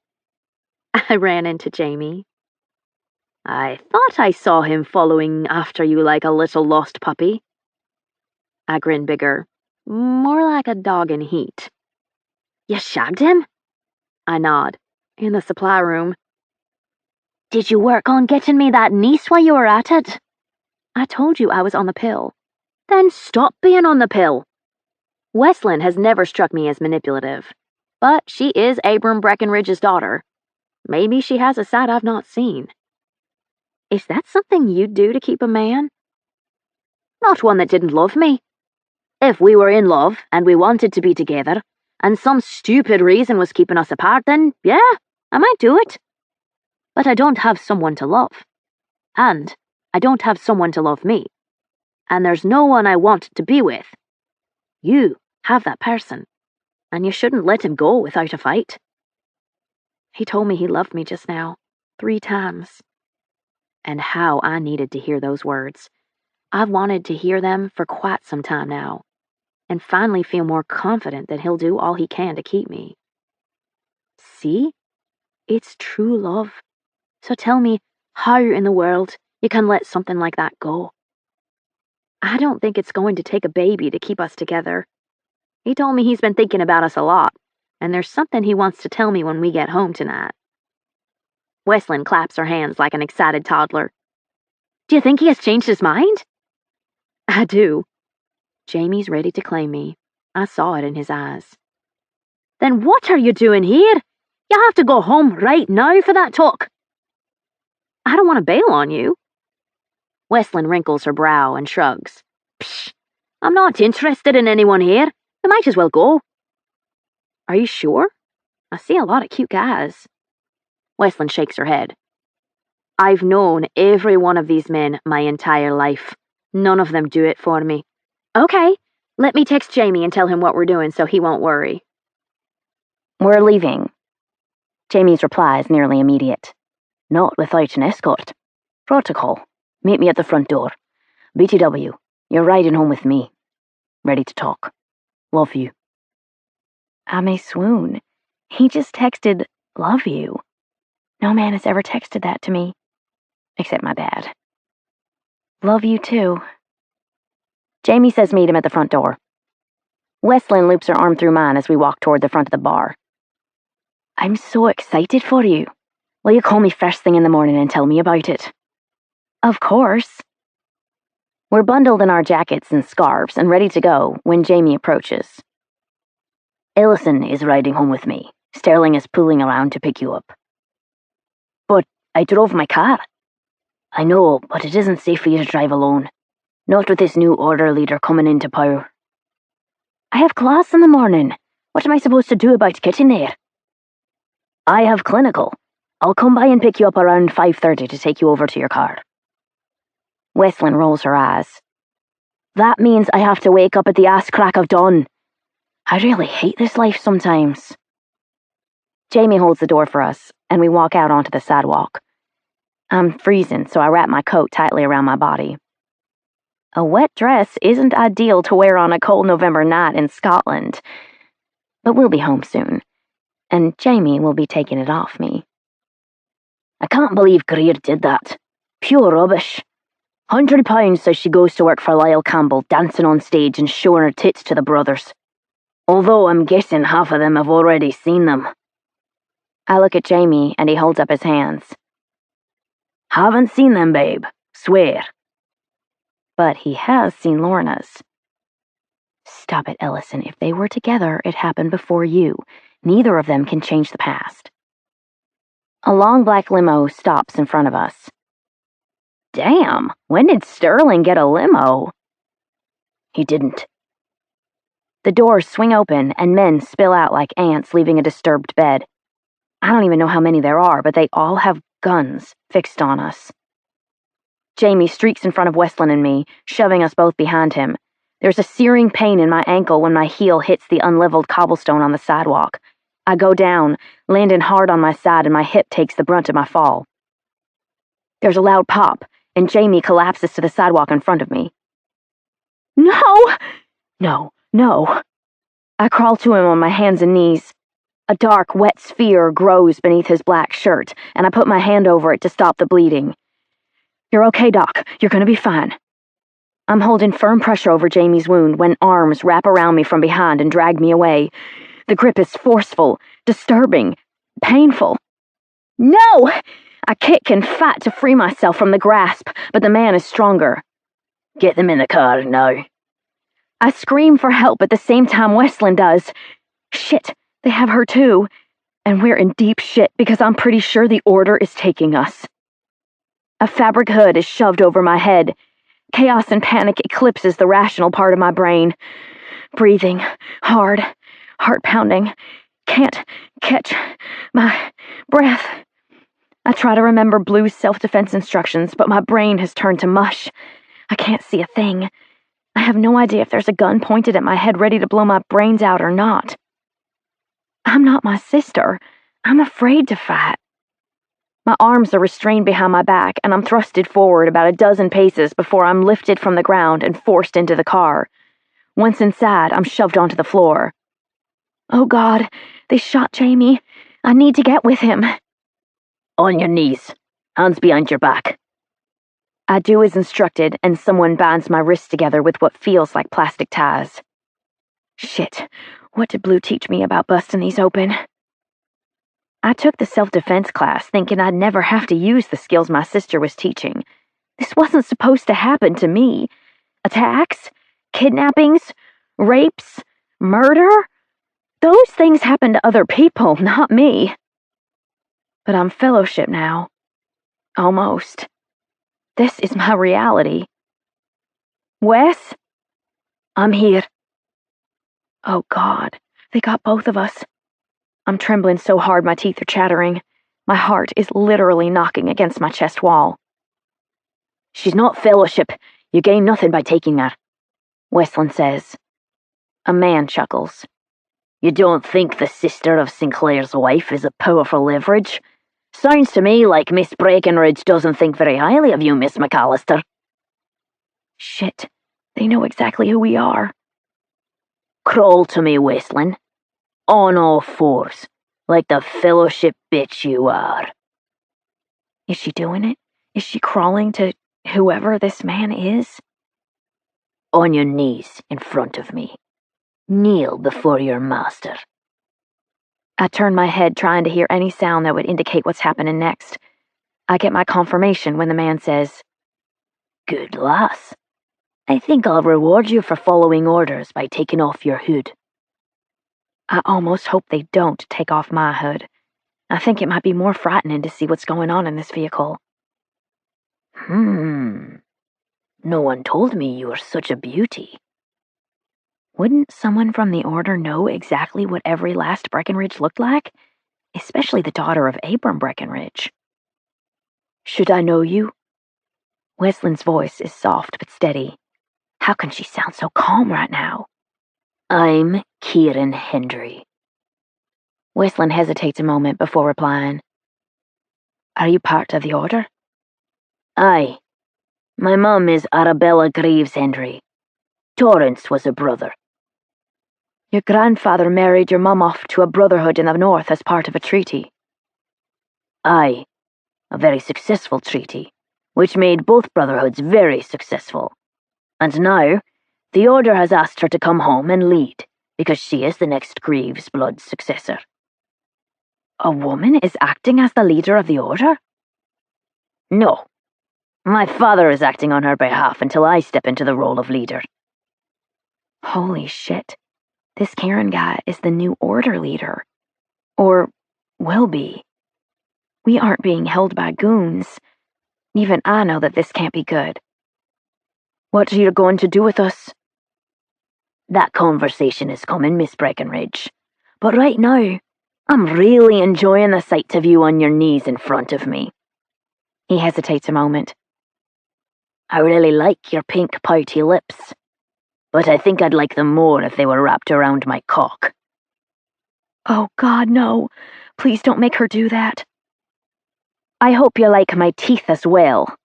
I ran into Jamie. I thought I saw him following after you like a little lost puppy. I grinned bigger. More like a dog in heat. You shagged him? I nod. In the supply room. Did you work on getting me that niece while you were at it? I told you I was on the pill. Then stop being on the pill. Westlyn has never struck me as manipulative, but she is Abram Breckenridge's daughter. Maybe she has a side I've not seen. Is that something you'd do to keep a man? Not one that didn't love me. If we were in love and we wanted to be together, and some stupid reason was keeping us apart, then yeah, I might do it. But I don't have someone to love. And I don't have someone to love me. And there's no one I want to be with. You have that person, and you shouldn't let him go without a fight. He told me he loved me just now, 3 times. And how I needed to hear those words. I've wanted to hear them for quite some time now, and finally feel more confident that he'll do all he can to keep me. See? It's true love. So tell me, how in the world you can let something like that go? I don't think it's going to take a baby to keep us together. He told me he's been thinking about us a lot, and there's something he wants to tell me when we get home tonight. Westlyn claps her hands like an excited toddler. Do you think he has changed his mind? I do. Jamie's ready to claim me. I saw it in his eyes. Then what are you doing here? You have to go home right now for that talk. I don't want to bail on you. Westlyn wrinkles her brow and shrugs. Psh, I'm not interested in anyone here. We might as well go. Are you sure? I see a lot of cute guys. Westlyn shakes her head. I've known every one of these men my entire life. None of them do it for me. Okay, let me text Jamie and tell him what we're doing so he won't worry. We're leaving. Jamie's reply is nearly immediate. Not without an escort. Protocol. Meet me at the front door. BTW, you're riding home with me. Ready to talk. Love you. I may swoon. He just texted, love you. No man has ever texted that to me. Except my dad. Love you too. Jamie says meet him at the front door. Westlyn loops her arm through mine as we walk toward the front of the bar. I'm so excited for you. Will you call me first thing in the morning and tell me about it? Of course. We're bundled in our jackets and scarves and ready to go when Jamie approaches. Ellison is riding home with me. Sterling is pulling around to pick you up. But I drove my car. I know, but it isn't safe for you to drive alone. Not with this new order leader coming into power. I have class in the morning. What am I supposed to do about getting there? I have clinical. I'll come by and pick you up around 5:30 to take you over to your car. Westlyn rolls her eyes. That means I have to wake up at the ass crack of dawn. I really hate this life sometimes. Jamie holds the door for us, and we walk out onto the sidewalk. I'm freezing, so I wrap my coat tightly around my body. A wet dress isn't ideal to wear on a cold November night in Scotland. But we'll be home soon, and Jamie will be taking it off me. I can't believe Greer did that. Pure rubbish. £100 says she goes to work for Lyle Campbell, dancing on stage and showing her tits to the brothers. Although I'm guessing half of them have already seen them. I look at Jamie and he holds up his hands. Haven't seen them, babe. Swear. But he has seen Lorna's. Stop it, Ellison. If they were together, it happened before you. Neither of them can change the past. A long black limo stops in front of us. Damn, when did Sterling get a limo? He didn't. The doors swing open and men spill out like ants leaving a disturbed bed. I don't even know how many there are, but they all have guns fixed on us. Jamie streaks in front of Westlyn and me, shoving us both behind him. There's a searing pain in my ankle when my heel hits the unleveled cobblestone on the sidewalk. I go down, landing hard on my side, and my hip takes the brunt of my fall. There's a loud pop, and Jamie collapses to the sidewalk in front of me. No! No. I crawl to him on my hands and knees. A dark, wet sphere grows beneath his black shirt, and I put my hand over it to stop the bleeding. "You're okay, Doc. You're gonna be fine." I'm holding firm pressure over Jamie's wound when arms wrap around me from behind and drag me away. The grip is forceful, disturbing, painful. "No!" I kick and fight to free myself from the grasp, but the man is stronger. "Get them in the car now." I scream for help at the same time Westland does. Shit, they have her too. And we're in deep shit because I'm pretty sure the Order is taking us. A fabric hood is shoved over my head. Chaos and panic eclipses the rational part of my brain. Breathing, hard, heart pounding. Can't catch my breath. I try to remember Blue's self-defense instructions, but my brain has turned to mush. I can't see a thing. I have no idea if there's a gun pointed at my head ready to blow my brains out or not. I'm not my sister. I'm afraid to fight. My arms are restrained behind my back, and I'm thrusted forward about a dozen paces before I'm lifted from the ground and forced into the car. Once inside, I'm shoved onto the floor. Oh God, they shot Jamie. I need to get with him. "On your knees. Hands behind your back." I do as instructed, and someone binds my wrists together with what feels like plastic ties. Shit, what did Blue teach me about busting these open? I took the self-defense class thinking I'd never have to use the skills my sister was teaching. This wasn't supposed to happen to me. Attacks? Kidnappings? Rapes? Murder? Those things happen to other people, not me. But I'm fellowship now. Almost. This is my reality. Wes? "I'm here." Oh God, they got both of us. I'm trembling so hard my teeth are chattering. My heart is literally knocking against my chest wall. "She's not fellowship. You gain nothing by taking her," Westland says. A man chuckles. "You don't think the sister of Sinclair's wife is a powerful leverage? Sounds to me like Miss Breckenridge doesn't think very highly of you, Miss McAllister." Shit, they know exactly who we are. "Crawl to me, Westland. On all fours, like the fellowship bitch you are." Is she doing it? Is she crawling to whoever this man is? "On your knees in front of me. Kneel before your master." I turn my head trying to hear any sound that would indicate what's happening next. I get my confirmation when the man says, "Good lass. I think I'll reward you for following orders by taking off your hood." I almost hope they don't take off my hood. I think it might be more frightening to see what's going on in this vehicle. No one told me you were such a beauty." Wouldn't someone from the Order know exactly what every last Breckenridge looked like? Especially the daughter of Abram Breckenridge. "Should I know you?" Westland's voice is soft but steady. How can she sound so calm right now? "I'm Kieran Hendry." Westland hesitates a moment before replying. Are you part of the Order? "Aye. My mum is Arabella Greaves Hendry. Torrance was her brother." Your grandfather married your mum off to a brotherhood in the north as part of a treaty. "Aye. A very successful treaty, which made both brotherhoods very successful. And now, the Order has asked her to come home and lead, because she is the next Greaves blood successor." A woman is acting as the leader of the Order? "No. My father is acting on her behalf until I step into the role of leader." Holy shit. This Kieran guy is the new Order leader. Or will be. We aren't being held by goons. Even I know that this can't be good. What are you going to do with us? "That conversation is coming, Miss Breckenridge. But right now, I'm really enjoying the sight of you on your knees in front of me." He hesitates a moment. "I really like your pink pouty lips, but I think I'd like them more if they were wrapped around my cock." Oh God, no. Please don't make her do that. I hope you like my teeth as well.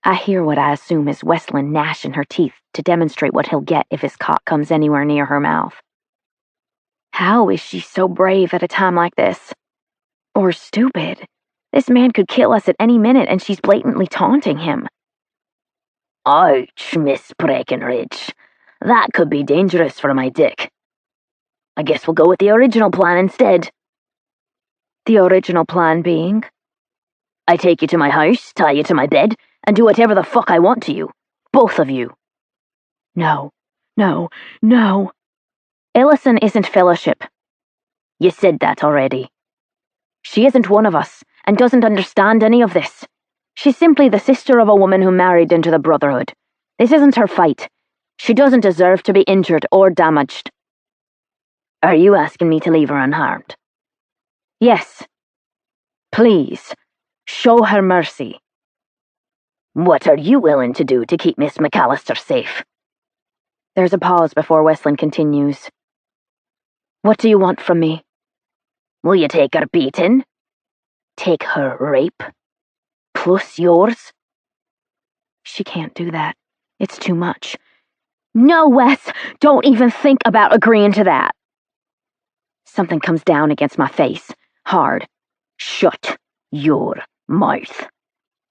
I hear what I assume is Westland gnashing her teeth to demonstrate what he'll get if his cock comes anywhere near her mouth. How is she so brave at a time like this? Or stupid? This man could kill us at any minute and she's blatantly taunting him. Ouch, Miss Breckenridge. That could be dangerous for my dick. I guess we'll go with the original plan instead. The original plan being? I take you to my house, tie you to my bed, and do whatever the fuck I want to you. Both of you. No. Ellison isn't fellowship. You said that already. She isn't one of us, and doesn't understand any of this. She's simply the sister of a woman who married into the Brotherhood. This isn't her fight. She doesn't deserve to be injured or damaged. Are you asking me to leave her unharmed? Yes. Please, show her mercy. What are you willing to do to keep Miss McAllister safe? There's a pause before Wesleyan continues. What do you want from me? Will you take her beating? Take her rape? Plus yours? She can't do that. It's too much. No, Wes, don't even think about agreeing to that. Something comes down against my face, hard. Shut your mouth.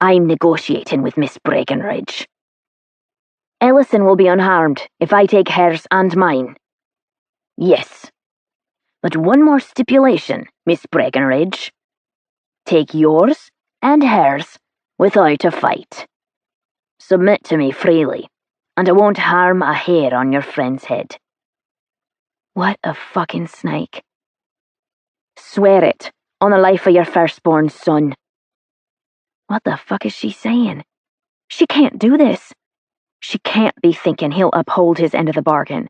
I'm negotiating with Miss Breckenridge. Ellison will be unharmed if I take hers and mine. Yes. But one more stipulation, Miss Breckenridge. Take yours and hers without a fight. Submit to me freely, and I won't harm a hair on your friend's head. What a fucking snake. Swear it, on the life of your firstborn son. What the fuck is she saying? She can't do this. She can't be thinking he'll uphold his end of the bargain.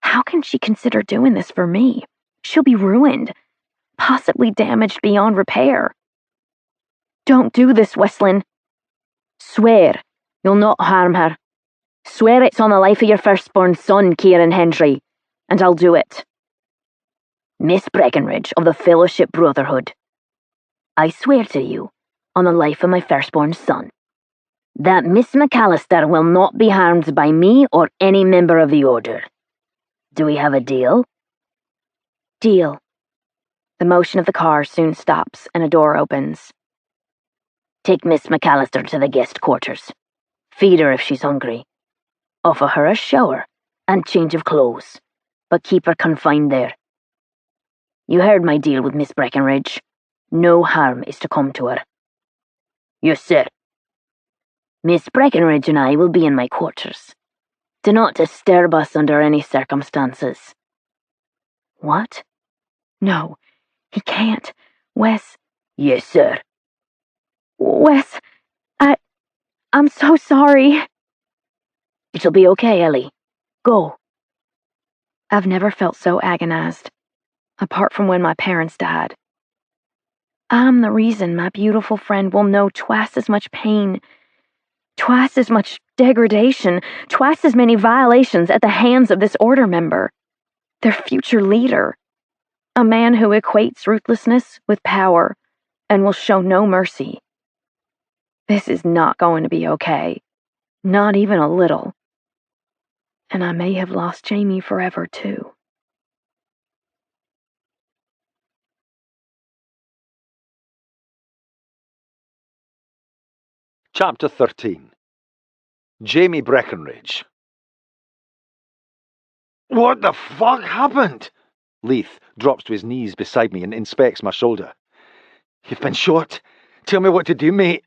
How can she consider doing this for me? She'll be ruined, possibly damaged beyond repair. Don't do this, Wesleyan. Swear you'll not harm her. Swear it's on the life of your firstborn son, Kieran Hendry, and I'll do it. Miss Breckenridge of the Fellowship Brotherhood, I swear to you, on the life of my firstborn son, that Miss McAllister will not be harmed by me or any member of the Order. Do we have a deal? Deal. The motion of the car soon stops and a door opens. Take Miss McAllister to the guest quarters. Feed her if she's hungry. Offer her a shower and change of clothes, but keep her confined there. You heard my deal with Miss Breckenridge. No harm is to come to her. Yes, sir. Miss Breckenridge and I will be in my quarters. Do not disturb us under any circumstances. What? No, he can't. Wes. Yes, sir. Wes, I'm so sorry. It'll be okay, Ellie. Go. I've never felt so agonized, apart from when my parents died. I'm the reason my beautiful friend will know twice as much pain, twice as much degradation, twice as many violations at the hands of this Order member, their future leader, a man who equates ruthlessness with power and will show no mercy. This is not going to be okay, not even a little. And I may have lost Jamie forever, too. Chapter 13. Jamie Breckenridge. What the fuck happened? Leith drops to his knees beside me and inspects my shoulder. You've been shot. Tell me what to do, mate.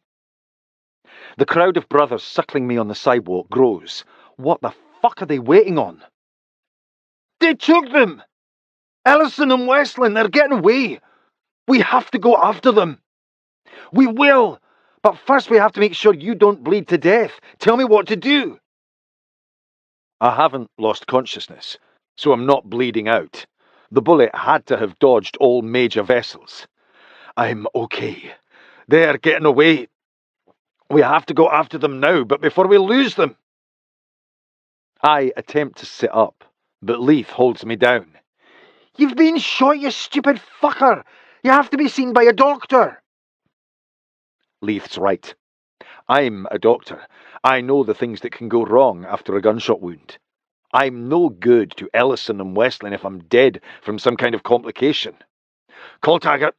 The crowd of brothers suckling me on the sidewalk grows. What the fuck are they waiting on? They took them! Ellison and Wesleyan, they're getting away. We have to go after them. We will! But first we have to make sure you don't bleed to death. Tell me what to do. I haven't lost consciousness, so I'm not bleeding out. The bullet had to have dodged all major vessels. I'm okay. They're getting away. We have to go after them now, but before we lose them. I attempt to sit up, but Leith holds me down. You've been shot, you stupid fucker. You have to be seen by a doctor. Leith's right. I'm a doctor. I know the things that can go wrong after a gunshot wound. I'm no good to Ellison and Westland if I'm dead from some kind of complication. Call Taggart.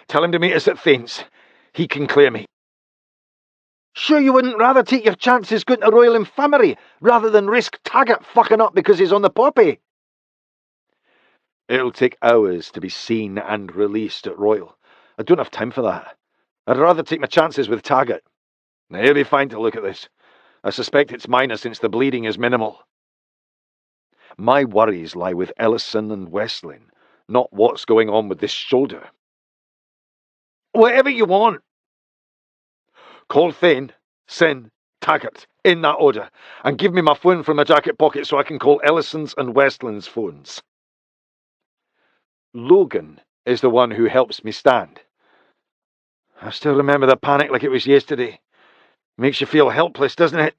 Tell him to meet us at Thames. He can clear me. Sure you wouldn't rather take your chances going to Royal Infirmary rather than risk Taggart fucking up because he's on the poppy? It'll take hours to be seen and released at Royal. I don't have time for that. I'd rather take my chances with Taggart. Now, he'll be fine to look at this. I suspect it's minor since the bleeding is minimal. My worries lie with Ellison and Westlin, not what's going on with this shoulder. Whatever you want. Call Thane, Sin, Taggart, in that order, and give me my phone from my jacket pocket so I can call Ellison's and Westland's phones. Logan is the one who helps me stand. I still remember the panic like it was yesterday. Makes you feel helpless, doesn't it?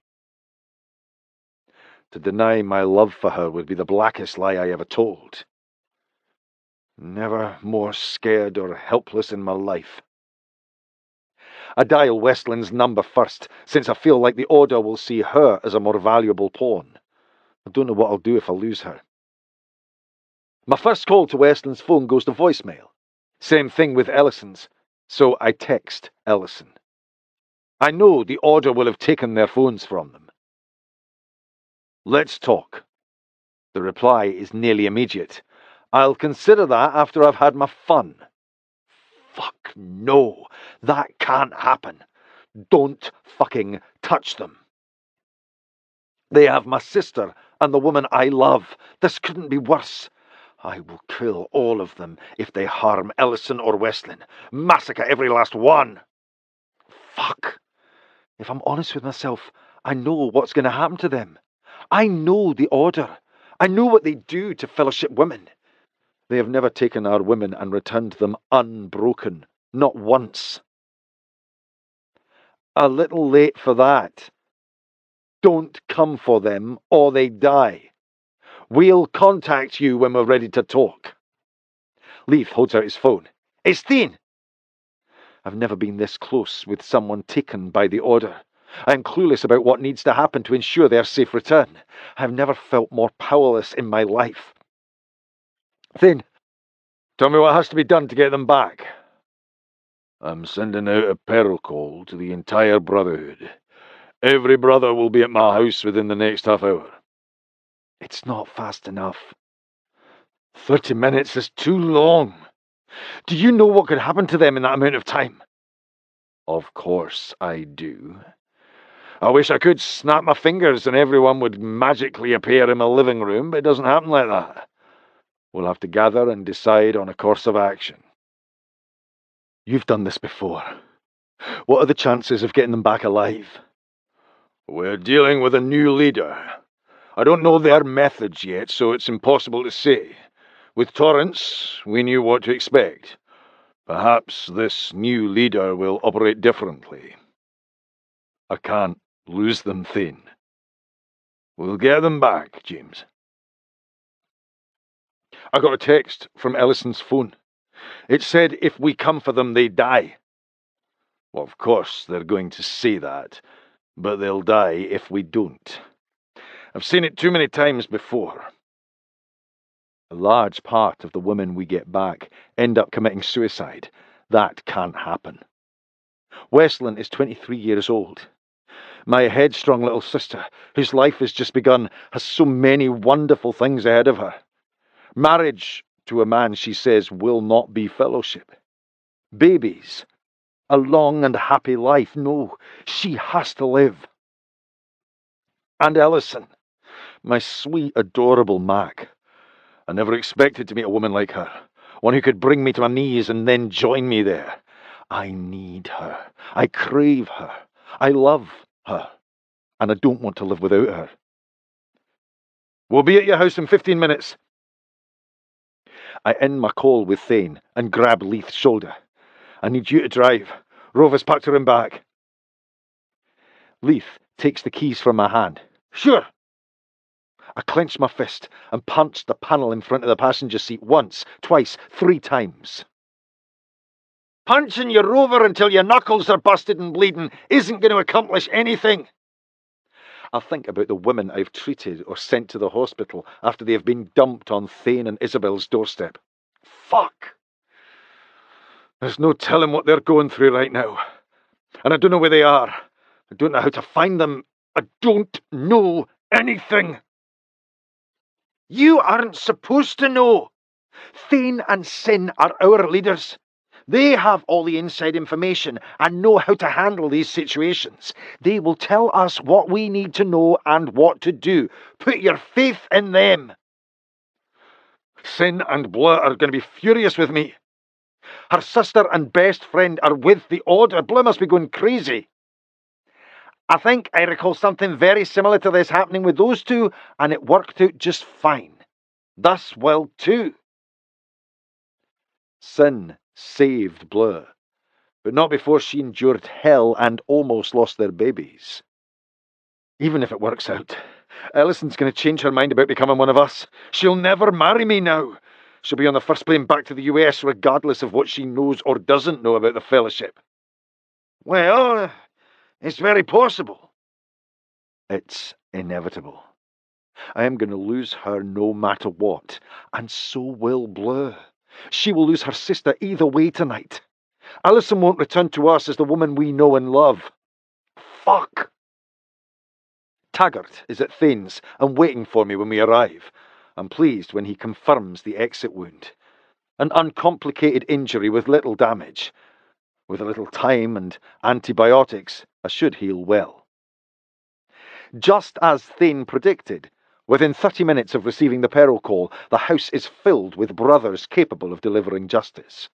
To deny my love for her would be the blackest lie I ever told. Never more scared or helpless in my life. I dial Westland's number first, since I feel like the Order will see her as a more valuable pawn. I don't know what I'll do if I lose her. My first call to Westland's phone goes to voicemail. Same thing with Ellison's, so I text Ellison. I know the Order will have taken their phones from them. Let's talk. The reply is nearly immediate. I'll consider that after I've had my fun. Fuck no, that can't happen. Don't fucking touch them. They have my sister and the woman I love. This couldn't be worse. I will kill all of them if they harm Ellison or Westlin. Massacre every last one. Fuck. If I'm honest with myself, I know what's going to happen to them. I know the Order. I know what they do to Fellowship women. They have never taken our women and returned them unbroken. Not once. A little late for that. Don't come for them or they die. We'll contact you when we're ready to talk. Leaf holds out his phone. It's Thane. I've never been this close with someone taken by the Order. I'm clueless about what needs to happen to ensure their safe return. I've never felt more powerless in my life. Thane, tell me what has to be done to get them back. I'm sending out a peril call to the entire Brotherhood. Every brother will be at my house within the next half hour. It's not fast enough. 30 minutes is too long. Do you know what could happen to them in that amount of time? Of course I do. I wish I could snap my fingers and everyone would magically appear in my living room, but it doesn't happen like that. We'll have to gather and decide on a course of action. You've done this before. What are the chances of getting them back alive? We're dealing with a new leader. I don't know their methods yet, so it's impossible to say. With Torrance, we knew what to expect. Perhaps this new leader will operate differently. I can't lose them, Thane. We'll get them back, James. I got a text from Ellison's phone. It said if we come for them, they die. Well, of course, they're going to say that, but they'll die if we don't. I've seen it too many times before. A large part of the women we get back end up committing suicide. That can't happen. Westland is 23 years old. My headstrong little sister, whose life has just begun, has so many wonderful things ahead of her. Marriage to a man she says will not be fellowship. Babies. A long and happy life. No, she has to live. And Ellison, my sweet, adorable Mac. I never expected to meet a woman like her, one who could bring me to my knees and then join me there. I need her. I crave her. I love her. And I don't want to live without her. We'll be at your house in 15 minutes. I end my call with Thane and grab Leith's shoulder. I need you to drive. Rover's packed her in back. Leith takes the keys from my hand. Sure. I clench my fist and punch the panel in front of the passenger seat once, twice, 3 times. Punching your Rover until your knuckles are busted and bleeding isn't going to accomplish anything. I think about the women I've treated or sent to the hospital after they have been dumped on Thane and Isabel's doorstep. Fuck! There's no telling what they're going through right now. And I don't know where they are. I don't know how to find them. I don't know anything. You aren't supposed to know. Thane and Sin are our leaders. They have all the inside information and know how to handle these situations. They will tell us what we need to know and what to do. Put your faith in them. Sin and Blur are going to be furious with me. Her sister and best friend are with the Order. Blur must be going crazy. I think I recall something very similar to this happening with those two, and it worked out just fine. Thus will too. Sin saved Blur, but not before she endured hell and almost lost their babies. Even if it works out, Ellison's going to change her mind about becoming one of us. She'll never marry me now. She'll be on the first plane back to the US regardless of what she knows or doesn't know about the Fellowship. Well, it's very possible. It's inevitable. I am going to lose her no matter what, and so will Blur. She will lose her sister either way tonight. Allison won't return to us as the woman we know and love. Fuck! Taggart is at Thane's and waiting for me when we arrive. I'm pleased when he confirms the exit wound. An uncomplicated injury with little damage. With a little time and antibiotics, I should heal well. Just as Thane predicted, within 30 minutes of receiving the peril call, the house is filled with brothers capable of delivering justice.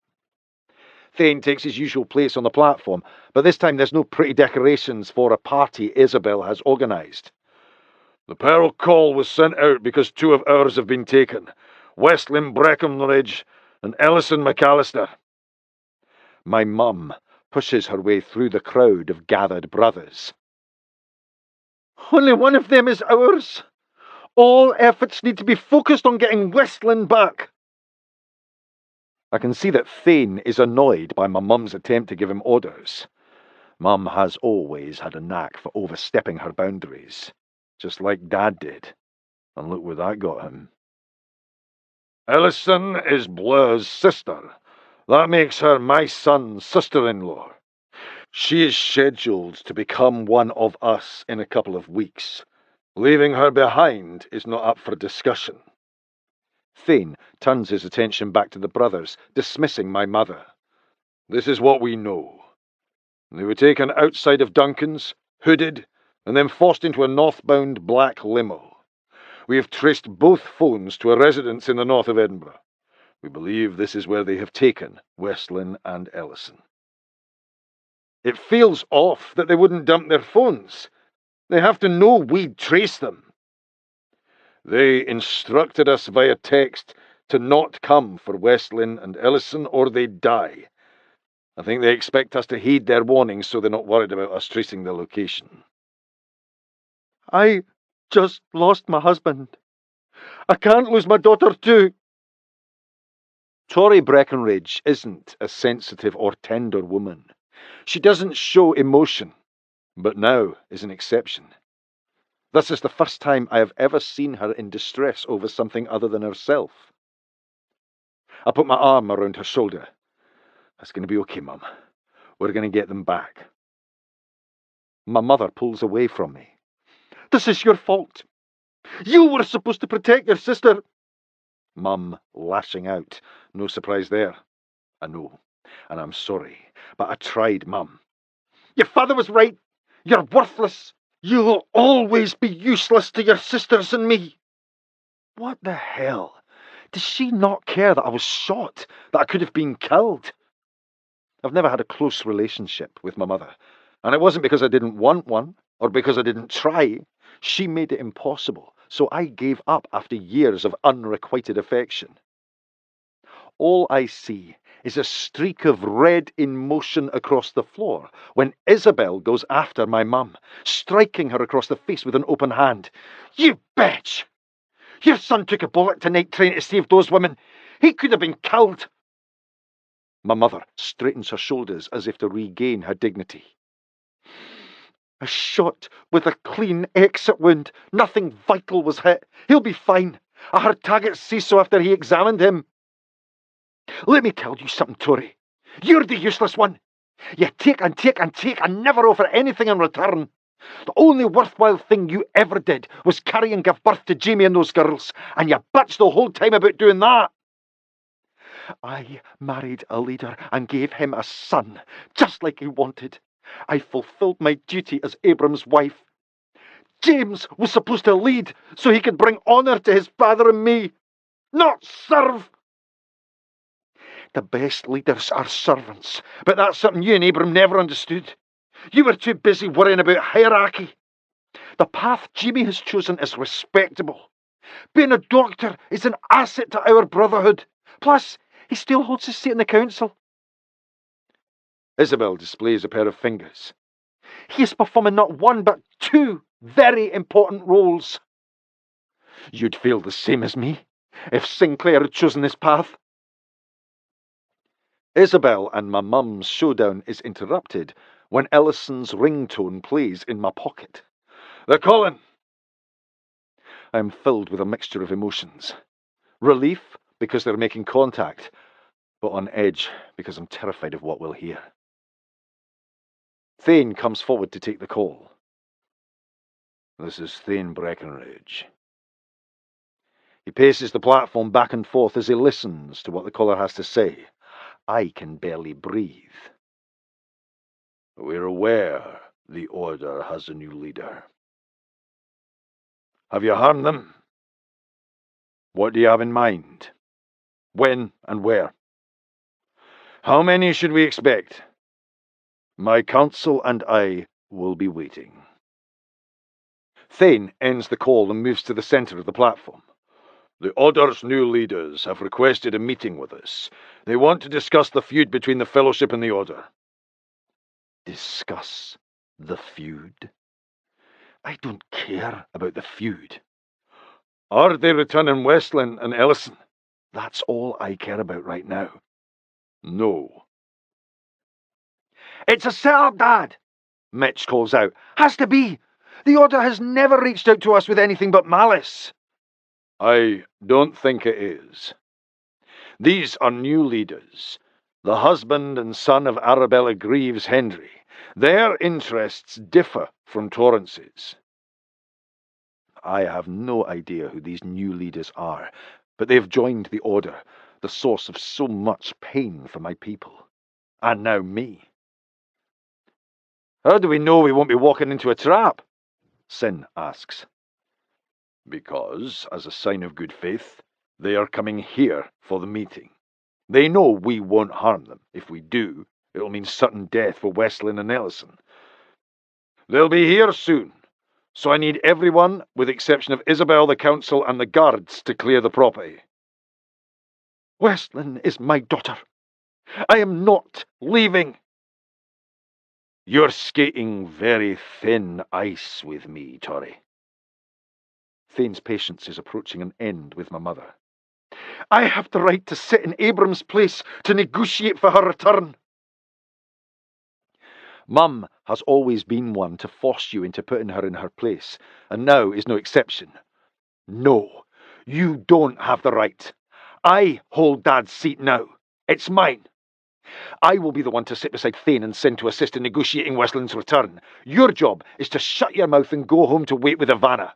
Thane takes his usual place on the platform, but this time there's no pretty decorations for a party Isabel has organised. The peril call was sent out because 2 of ours have been taken, Westlin Breckenridge and Ellison McAllister. My mum pushes her way through the crowd of gathered brothers. Only one of them is ours. All efforts need to be focused on getting Westlin back. I can see that Thane is annoyed by my mum's attempt to give him orders. Mum has always had a knack for overstepping her boundaries, just like Dad did. And look where that got him. Ellison is Blur's sister. That makes her my son's sister-in-law. She is scheduled to become one of us in a couple of weeks. Leaving her behind is not up for discussion. Thane turns his attention back to the brothers, dismissing my mother. This is what we know. They were taken outside of Duncan's, hooded, and then forced into a northbound black limo. We have traced both phones to a residence in the north of Edinburgh. We believe this is where they have taken Westlin and Ellison. It feels off that they wouldn't dump their phones. They have to know we'd trace them. They instructed us via text to not come for Westlin and Ellison or they'd die. I think they expect us to heed their warnings so they're not worried about us tracing their location. I just lost my husband. I can't lose my daughter too. Tori Breckenridge isn't a sensitive or tender woman. She doesn't show emotion, but now is an exception. This is the first time I have ever seen her in distress over something other than herself. I put my arm around her shoulder. It's going to be okay, Mum. We're going to get them back. My mother pulls away from me. This is your fault. You were supposed to protect your sister. Mum lashing out. No surprise there. I know, and I'm sorry, but I tried, Mum. Your father was right. You're worthless. You'll always be useless to your sisters and me. What the hell? Does she not care that I was shot, that I could have been killed? I've never had a close relationship with my mother, and it wasn't because I didn't want one, or because I didn't try. She made it impossible, so I gave up after years of unrequited affection. All I see is a streak of red in motion across the floor when Isabel goes after my mum, striking her across the face with an open hand. You bitch! Your son took a bullet tonight trying to save those women. He could have been killed. My mother straightens her shoulders as if to regain her dignity. A shot with a clean exit wound. Nothing vital was hit. He'll be fine. I heard Taggart say so after he examined him. Let me tell you something, Tory. You're the useless one. You take and take and take and never offer anything in return. The only worthwhile thing you ever did was carry and give birth to Jamie and those girls, and you bitched the whole time about doing that. I married a leader and gave him a son, just like he wanted. I fulfilled my duty as Abram's wife. James was supposed to lead so he could bring honour to his father and me, not serve. The best leaders are servants, but that's something you and Abram never understood. You were too busy worrying about hierarchy. The path Jamie has chosen is respectable. Being a doctor is an asset to our brotherhood. Plus, he still holds his seat in the council. Isabel displays a pair of fingers. He is performing not one but two very important roles. You'd feel the same as me if Sinclair had chosen this path. Isabel and my mum's showdown is interrupted when Ellison's ringtone plays in my pocket. They're calling! I am filled with a mixture of emotions. Relief because they're making contact, but on edge because I'm terrified of what we'll hear. Thane comes forward to take the call. This is Thane Breckenridge. He paces the platform back and forth as he listens to what the caller has to say. I can barely breathe. We're aware the Order has a new leader. Have you harmed them? What do you have in mind? When and where? How many should we expect? My council and I will be waiting. Thane ends the call and moves to the centre of the platform. The Order's new leaders have requested a meeting with us. They want to discuss the feud between the Fellowship and the Order. Discuss the feud? I don't care about the feud. Are they returning Westland and Ellison? That's all I care about right now. No. It's a setup, Dad, Mitch calls out. Has to be. The Order has never reached out to us with anything but malice. I don't think it is. These are new leaders, the husband and son of Arabella Greaves Hendry. Their interests differ from Torrance's. I have no idea who these new leaders are, but they've joined the Order, the source of so much pain for my people. And now me. How do we know we won't be walking into a trap? Sin asks. Because, as a sign of good faith, they are coming here for the meeting. They know we won't harm them. If we do, it'll mean certain death for Westland and Ellison. They'll be here soon, so I need everyone, with the exception of Isabel, the council, and the guards, to clear the property. Westland is my daughter. I am not leaving. You're skating very thin ice with me, Tory. Thane's patience is approaching an end with my mother. I have the right to sit in Abram's place to negotiate for her return. Mum has always been one to force you into putting her in her place, and now is no exception. No, you don't have the right. I hold Dad's seat now. It's mine. I will be the one to sit beside Thane and Sin to assist in negotiating Westland's return. Your job is to shut your mouth and go home to wait with Ivana.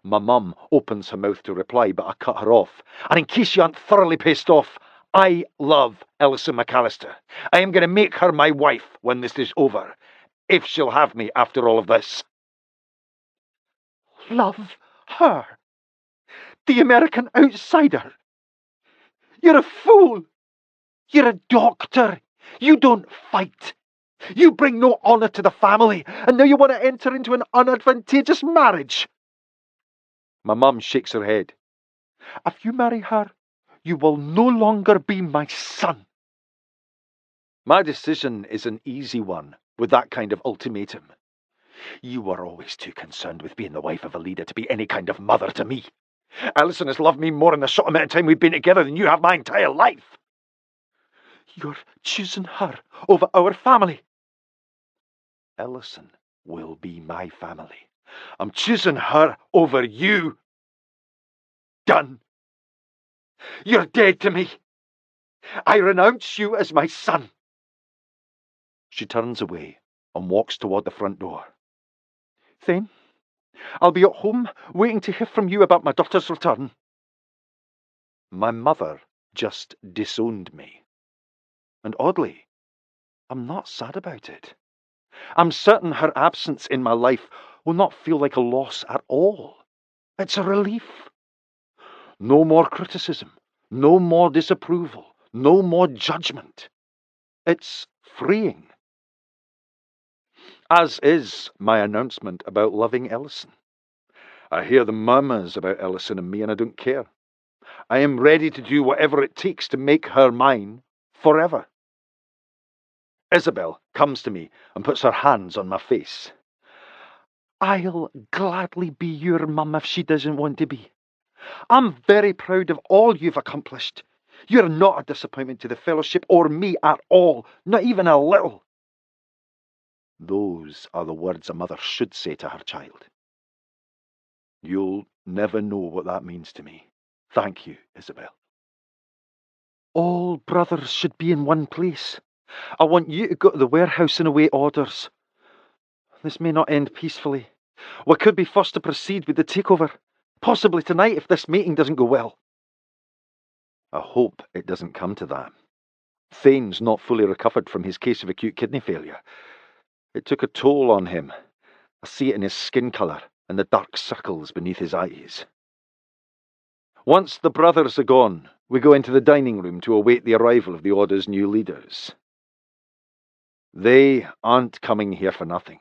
My mum opens her mouth to reply, but I cut her off. And in case you aren't thoroughly pissed off, I love Ellison McAllister. I am going to make her my wife when this is over, if she'll have me after all of this. Love her? The American outsider? You're a fool. You're a doctor. You don't fight. You bring no honour to the family, and now you want to enter into an unadvantageous marriage. My mum shakes her head. If you marry her, you will no longer be my son. My decision is an easy one with that kind of ultimatum. You were always too concerned with being the wife of a leader to be any kind of mother to me. Ellison has loved me more in the short amount of time we've been together than you have my entire life. You're choosing her over our family. Ellison will be my family. I'm choosing her over you. Done. You're dead to me. I renounce you as my son. She turns away and walks toward the front door. Thane, I'll be at home waiting to hear from you about my daughter's return. My mother just disowned me. And oddly, I'm not sad about it. I'm certain her absence in my life will not feel like a loss at all. It's a relief. No more criticism, no more disapproval, no more judgment. It's freeing. As is my announcement about loving Ellison. I hear the murmurs about Ellison and me, and I don't care. I am ready to do whatever it takes to make her mine forever. Isabel comes to me and puts her hands on my face. I'll gladly be your mum if she doesn't want to be. I'm very proud of all you've accomplished. You're not a disappointment to the fellowship or me at all, not even a little. Those are the words a mother should say to her child. You'll never know what that means to me. Thank you, Isabel. All brothers should be in one place. I want you to go to the warehouse and await orders. This may not end peacefully. We could be forced to proceed with the takeover, possibly tonight if this meeting doesn't go well. I hope it doesn't come to that. Thane's not fully recovered from his case of acute kidney failure. It took a toll on him. I see it in his skin colour and the dark circles beneath his eyes. Once the brothers are gone, we go into the dining room to await the arrival of the Order's new leaders. They aren't coming here for nothing.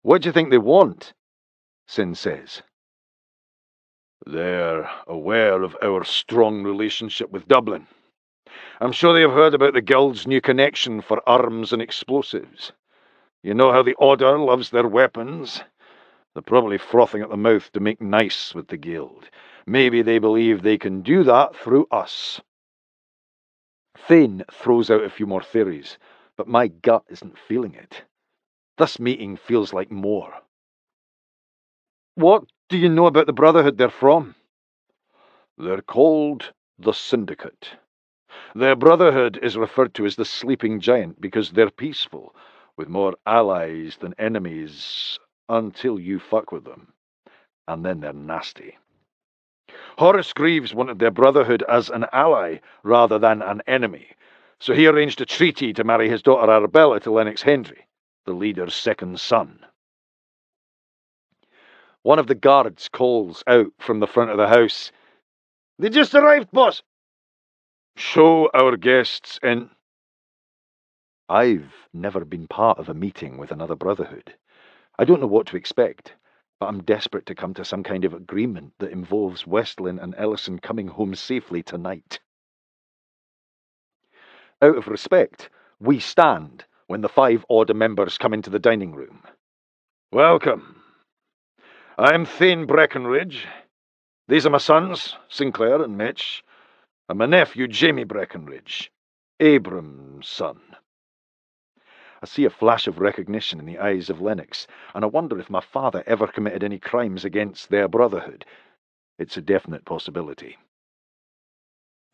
What do you think they want? Sin says. They're aware of our strong relationship with Dublin. I'm sure they have heard about the Guild's new connection for arms and explosives. You know how the Order loves their weapons? They're probably frothing at the mouth to make nice with the Guild. Maybe they believe they can do that through us. Thane throws out a few more theories, but my gut isn't feeling it. This meeting feels like more. What do you know about the Brotherhood they're from? They're called the Syndicate. Their Brotherhood is referred to as the Sleeping Giant because they're peaceful, with more allies than enemies, until you fuck with them. And then they're nasty. Horace Greaves wanted their Brotherhood as an ally rather than an enemy, so he arranged a treaty to marry his daughter Arabella to Lennox Hendry, the leader's second son. One of the guards calls out from the front of the house, "They just arrived, boss!" "Show our guests in." I've never been part of a meeting with another Brotherhood. I don't know what to expect, but I'm desperate to come to some kind of agreement that involves Westlin and Ellison coming home safely tonight. Out of respect, we stand when the 5 Order members come into the dining room. Welcome. I'm Thane Breckenridge. These are my sons, Sinclair and Mitch, and my nephew, Jamie Breckenridge, Abram's son. I see a flash of recognition in the eyes of Lennox, and I wonder if my father ever committed any crimes against their Brotherhood. It's a definite possibility.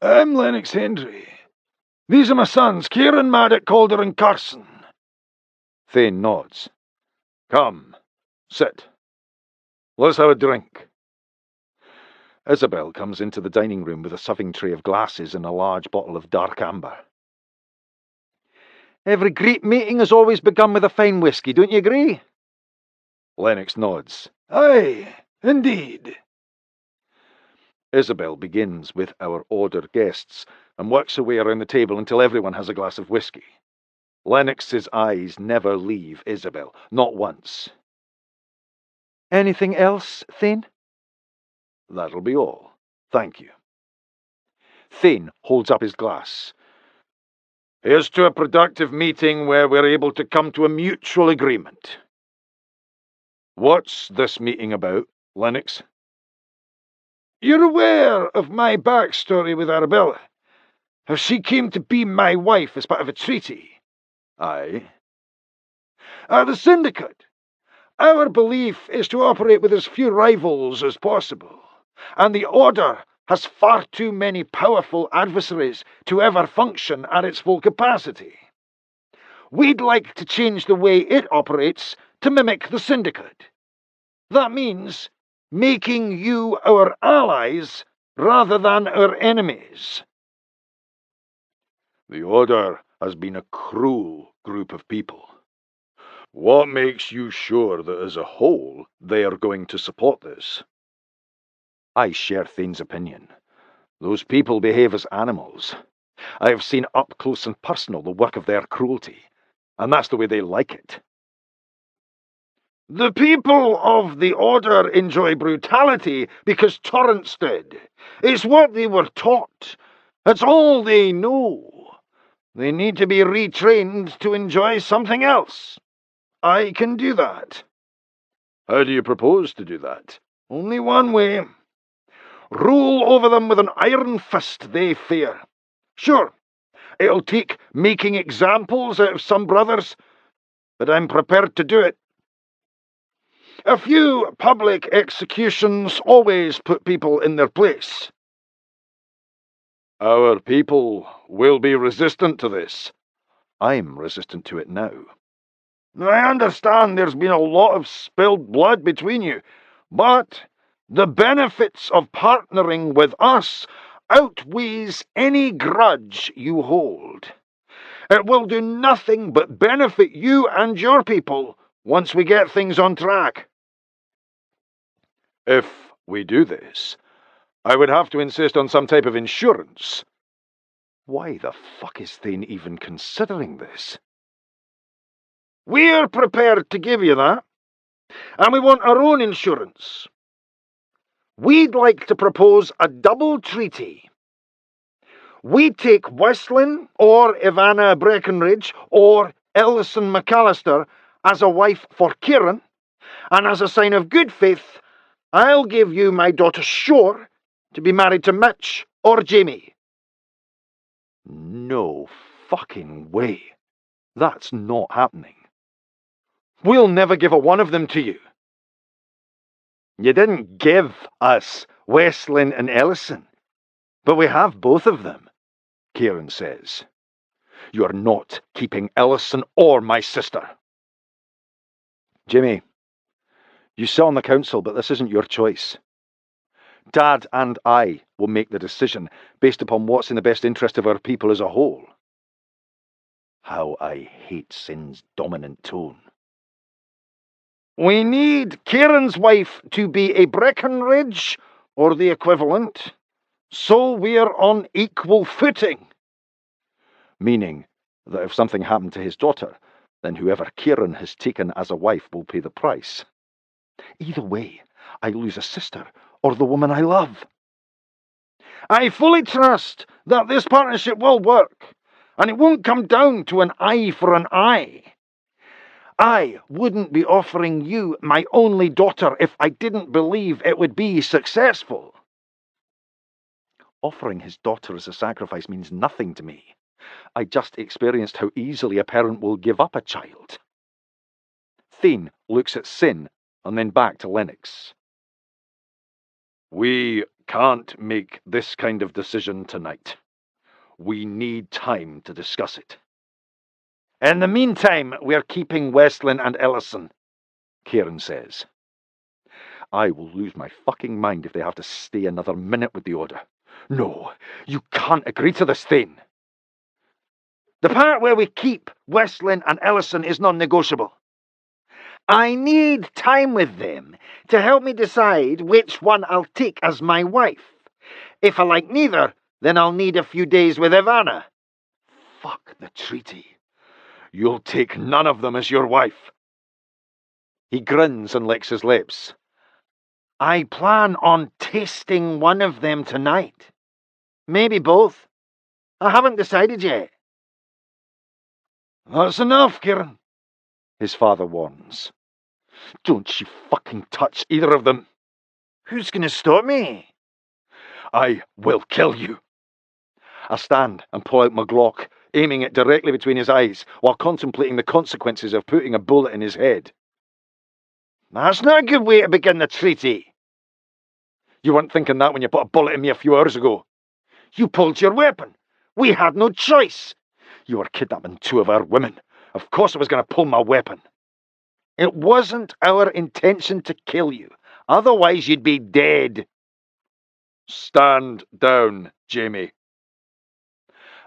I'm Lennox Hendry. These are my sons, Kieran, Maddock, Calder, and Carson. Thane nods. Come, sit. Let's have a drink. Isabel comes into the dining room with a serving tray of glasses and a large bottle of dark amber. Every great meeting has always begun with a fine whisky, don't you agree? Lennox nods. Aye, indeed. Isabel begins with our Order guests and works her way around the table until everyone has a glass of whisky. Lennox's eyes never leave Isabel, not once. Anything else, Thane? That'll be all. Thank you. Thane holds up his glass. Here's to a productive meeting where we're able to come to a mutual agreement. What's this meeting about, Lennox? You're aware of my backstory with Arabella, how she came to be my wife as part of a treaty? Aye. The Syndicate. Our belief is to operate with as few rivals as possible, and the Order has far too many powerful adversaries to ever function at its full capacity. We'd like to change the way it operates to mimic the Syndicate. That means making you our allies rather than our enemies. The Order has been a cruel group of people. What makes you sure that as a whole they are going to support this? I share Thane's opinion. Those people behave as animals. I have seen up close and personal the work of their cruelty, and that's the way they like it. The people of the Order enjoy brutality because Torrance did. It's what they were taught. That's all they know. They need to be retrained to enjoy something else. I can do that. How do you propose to do that? Only one way. Rule over them with an iron fist they fear. Sure, it'll take making examples out of some brothers, but I'm prepared to do it. A few public executions always put people in their place. Our people will be resistant to this. I'm resistant to it now. I understand there's been a lot of spilled blood between you, but the benefits of partnering with us outweighs any grudge you hold. It will do nothing but benefit you and your people once we get things on track. If we do this, I would have to insist on some type of insurance. Why the fuck is Thane even considering this? We're prepared to give you that, and we want our own insurance. We'd like to propose a double treaty. We take Westlin or Ivana Breckenridge or Ellison McAllister as a wife for Kieran, and as a sign of good faith, I'll give you my daughter Shore to be married to Mitch or Jamie. No fucking way. That's not happening. We'll never give a one of them to you. You didn't give us Westlin and Ellison, but we have both of them, Kieran says. You're not keeping Ellison or my sister. Jimmy, you sit on the council, but this isn't your choice. Dad and I will make the decision based upon what's in the best interest of our people as a whole. How I hate Sin's dominant tone. We need Kieran's wife to be a Breckenridge or the equivalent, so we're on equal footing. Meaning that if something happened to his daughter, then whoever Kieran has taken as a wife will pay the price. Either way, I lose a sister or the woman I love. I fully trust that this partnership will work, and it won't come down to an eye for an eye. I wouldn't be offering you my only daughter if I didn't believe it would be successful. Offering his daughter as a sacrifice means nothing to me. I just experienced how easily a parent will give up a child. Thane looks at Sin and then back to Lennox. We can't make this kind of decision tonight. We need time to discuss it. In the meantime, we're keeping Westlin and Ellison, Kieran says. I will lose my fucking mind if they have to stay another minute with the Order. No, you can't agree to this, Thane. The part where we keep Westlin and Ellison is non-negotiable. I need time with them to help me decide which one I'll take as my wife. If I like neither, then I'll need a few days with Ivana. Fuck the treaty. You'll take none of them as your wife. He grins and licks his lips. I plan on tasting one of them tonight. Maybe both. I haven't decided yet. That's enough, Kieran, his father warns. Don't you fucking touch either of them. Who's going to stop me? I will kill you. I stand and pull out my Glock, aiming it directly between his eyes while contemplating the consequences of putting a bullet in his head. That's not a good way to begin the treaty. You weren't thinking that when you put a bullet in me a few hours ago. You pulled your weapon. We had no choice. You were kidnapping 2 of our women. Of course I was going to pull my weapon. It wasn't our intention to kill you. Otherwise you'd be dead. Stand down, Jamie.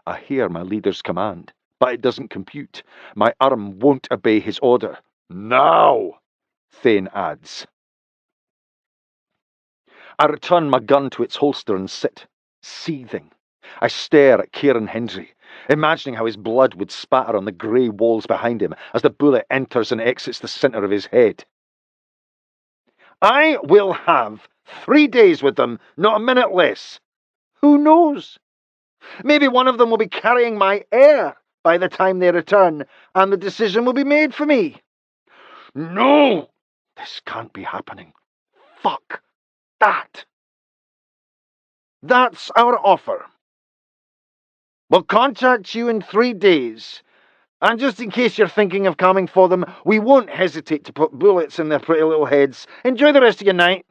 I hear my leader's command, but it doesn't compute. My arm won't obey his order. Now, Thane adds. I return my gun to its holster and sit, seething. I stare at Kieran Hendry, imagining how his blood would spatter on the grey walls behind him as the bullet enters and exits the centre of his head. I will have 3 days with them, not a minute less. Who knows? Maybe one of them will be carrying my heir by the time they return, and the decision will be made for me. No! This can't be happening. Fuck that. That's our offer. We'll contact you in 3 days, and just in case you're thinking of coming for them, we won't hesitate to put bullets in their pretty little heads. Enjoy the rest of your night.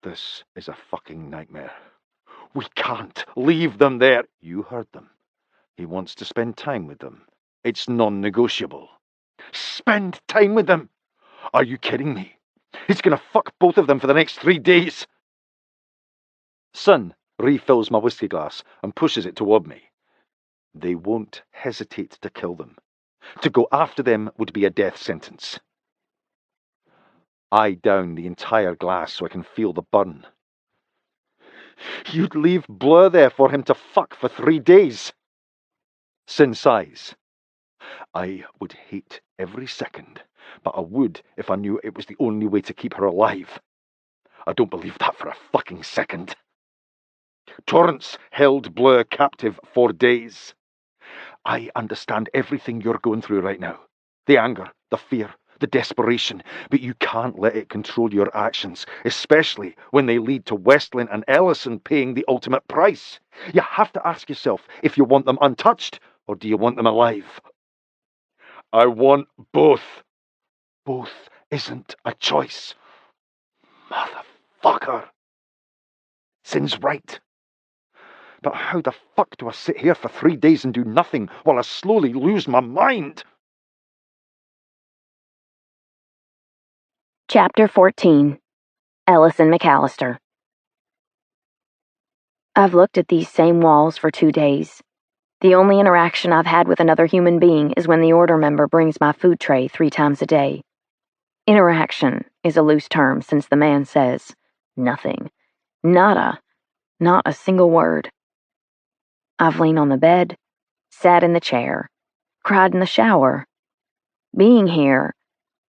This is a fucking nightmare. We can't leave them there. You heard them. He wants to spend time with them. It's non-negotiable. Spend time with them? Are you kidding me? He's gonna fuck both of them for the next 3 days. Son refills my whiskey glass and pushes it toward me. They won't hesitate to kill them. To go after them would be a death sentence. I down the entire glass so I can feel the burn. You'd leave Blur there for him to fuck for 3 days. Sin sighs. I would hate every second, but I would if I knew it was the only way to keep her alive. I don't believe that for a fucking second. Torrance held Blur captive for days. I understand everything you're going through right now. The anger, the fear, the desperation, but you can't let it control your actions, especially when they lead to Westlin and Ellison paying the ultimate price. You have to ask yourself if you want them untouched, or do you want them alive? I want both. Both isn't a choice. Motherfucker. Sin's right. But how the fuck do I sit here for 3 days and do nothing while I slowly lose my mind? Chapter 14. Ellison McAllister. I've looked at these same walls for 2 days. The only interaction I've had with another human being is when the order member brings my food tray 3 times a day. Interaction is a loose term since the man says nothing. Nada. Not a single word. I've lain on the bed, sat in the chair, cried in the shower. Being here,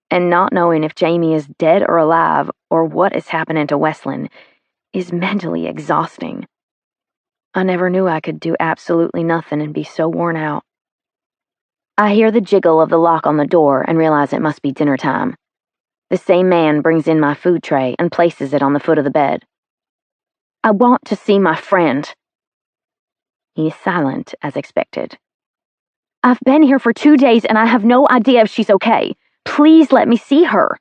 and not knowing if Jamie is dead or alive or what is happening to Westlin, is mentally exhausting. I never knew I could do absolutely nothing and be so worn out. I hear the jiggle of the lock on the door and realize it must be dinner time. The same man brings in my food tray and places it on the foot of the bed. I want to see my friend. He is silent, as expected. I've been here for 2 days and I have no idea if she's okay. Please let me see her.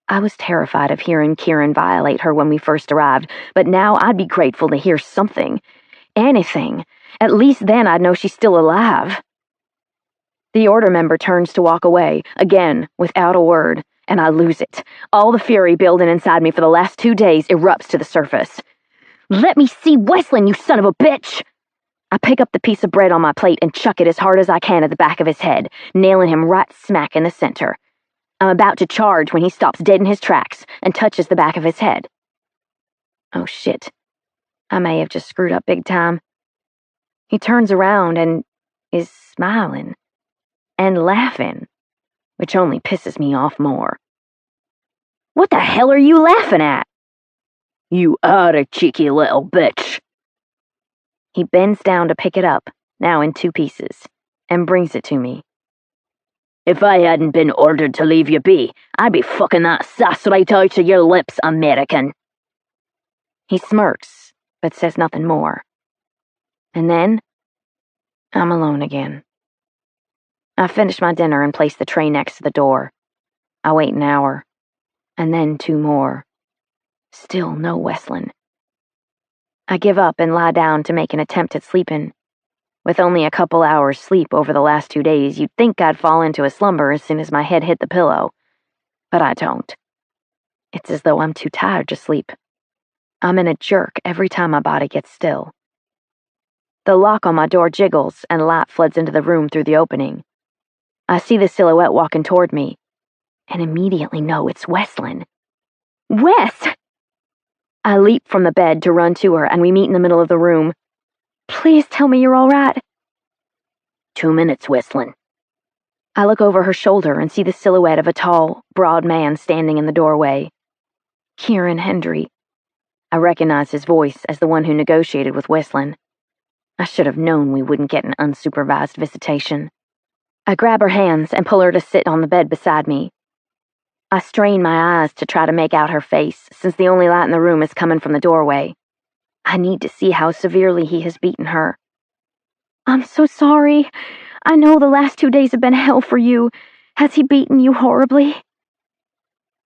I was terrified of hearing Kieran violate her when we first arrived, but now I'd be grateful to hear something. Anything. At least then I'd know she's still alive. The order member turns to walk away, again, without a word, and I lose it. All the fury building inside me for the last 2 days erupts to the surface. Let me see Westlin, you son of a bitch! I pick up the piece of bread on my plate and chuck it as hard as I can at the back of his head, nailing him right smack in the center. I'm about to charge when he stops dead in his tracks and touches the back of his head. Oh shit. I may have just screwed up big time. He turns around and is smiling and laughing, which only pisses me off more. What the hell are you laughing at? You utter cheeky little bitch. He bends down to pick it up, now in 2 pieces, and brings it to me. If I hadn't been ordered to leave you be, I'd be fucking that sass right out of your lips, American. He smirks, but says nothing more. And then, I'm alone again. I finish my dinner and place the tray next to the door. I wait an hour, and then 2 more. Still no Wesleyan. I give up and lie down to make an attempt at sleeping. With only a couple hours sleep over the last 2 days, you'd think I'd fall into a slumber as soon as my head hit the pillow. But I don't. It's as though I'm too tired to sleep. I'm in a jerk every time my body gets still. The lock on my door jiggles and light floods into the room through the opening. I see the silhouette walking toward me, and immediately know it's Wesleyan. Wes! I leap from the bed to run to her, and we meet in the middle of the room. Please tell me you're all right. 2 minutes, Wesleyan. I look over her shoulder and see the silhouette of a tall, broad man standing in the doorway. Kieran Hendry. I recognize his voice as the one who negotiated with Wesleyan. I should have known we wouldn't get an unsupervised visitation. I grab her hands and pull her to sit on the bed beside me. I strain my eyes to try to make out her face, since the only light in the room is coming from the doorway. I need to see how severely he has beaten her. I'm so sorry. I know the last 2 days have been hell for you. Has he beaten you horribly?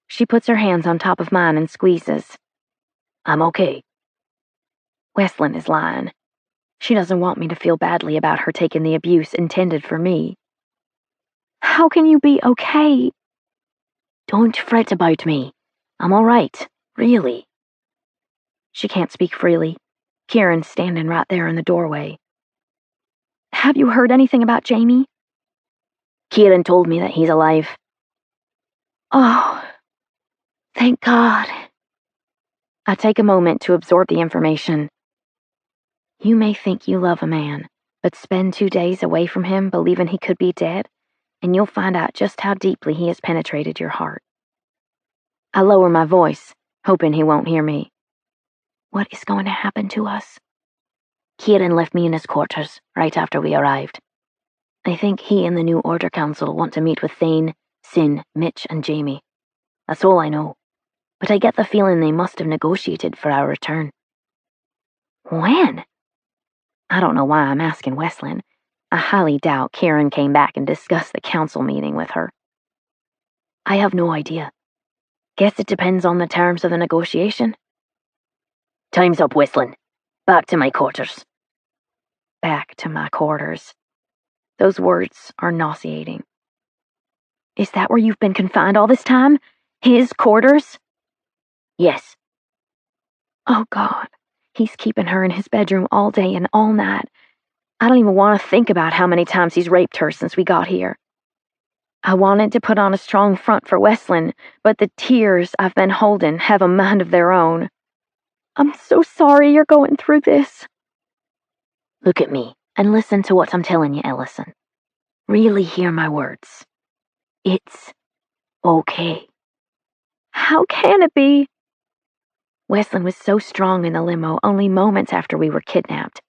She puts her hands on top of mine and squeezes. I'm okay. Wesleyan is lying. She doesn't want me to feel badly about her taking the abuse intended for me. How can you be okay? Don't fret about me. I'm all right, really. She can't speak freely. Kieran's standing right there in the doorway. Have you heard anything about Jamie? Kieran told me that he's alive. Oh, thank God. I take a moment to absorb the information. You may think you love a man, but spend 2 days away from him believing he could be dead, and you'll find out just how deeply he has penetrated your heart. I lower my voice, hoping he won't hear me. What is going to happen to us? Kieran left me in his quarters right after we arrived. I think he and the new Order Council want to meet with Thane, Sin, Mitch, and Jamie. That's all I know, but I get the feeling they must have negotiated for our return. When? I don't know why I'm asking Wesleyan. I highly doubt Kieran came back and discussed the council meeting with her. I have no idea. Guess it depends on the terms of the negotiation. Time's up, Wesleyan. Back to my quarters. Back to my quarters. Those words are nauseating. Is that where you've been confined all this time? His quarters? Yes. Oh, God. He's keeping her in his bedroom all day and all night. I don't even want to think about how many times he's raped her since we got here. I wanted to put on a strong front for Wesleyan, but the tears I've been holding have a mind of their own. I'm so sorry you're going through this. Look at me and listen to what I'm telling you, Ellison. Really hear my words. It's okay. How can it be? Wesleyan was so strong in the limo only moments after we were kidnapped.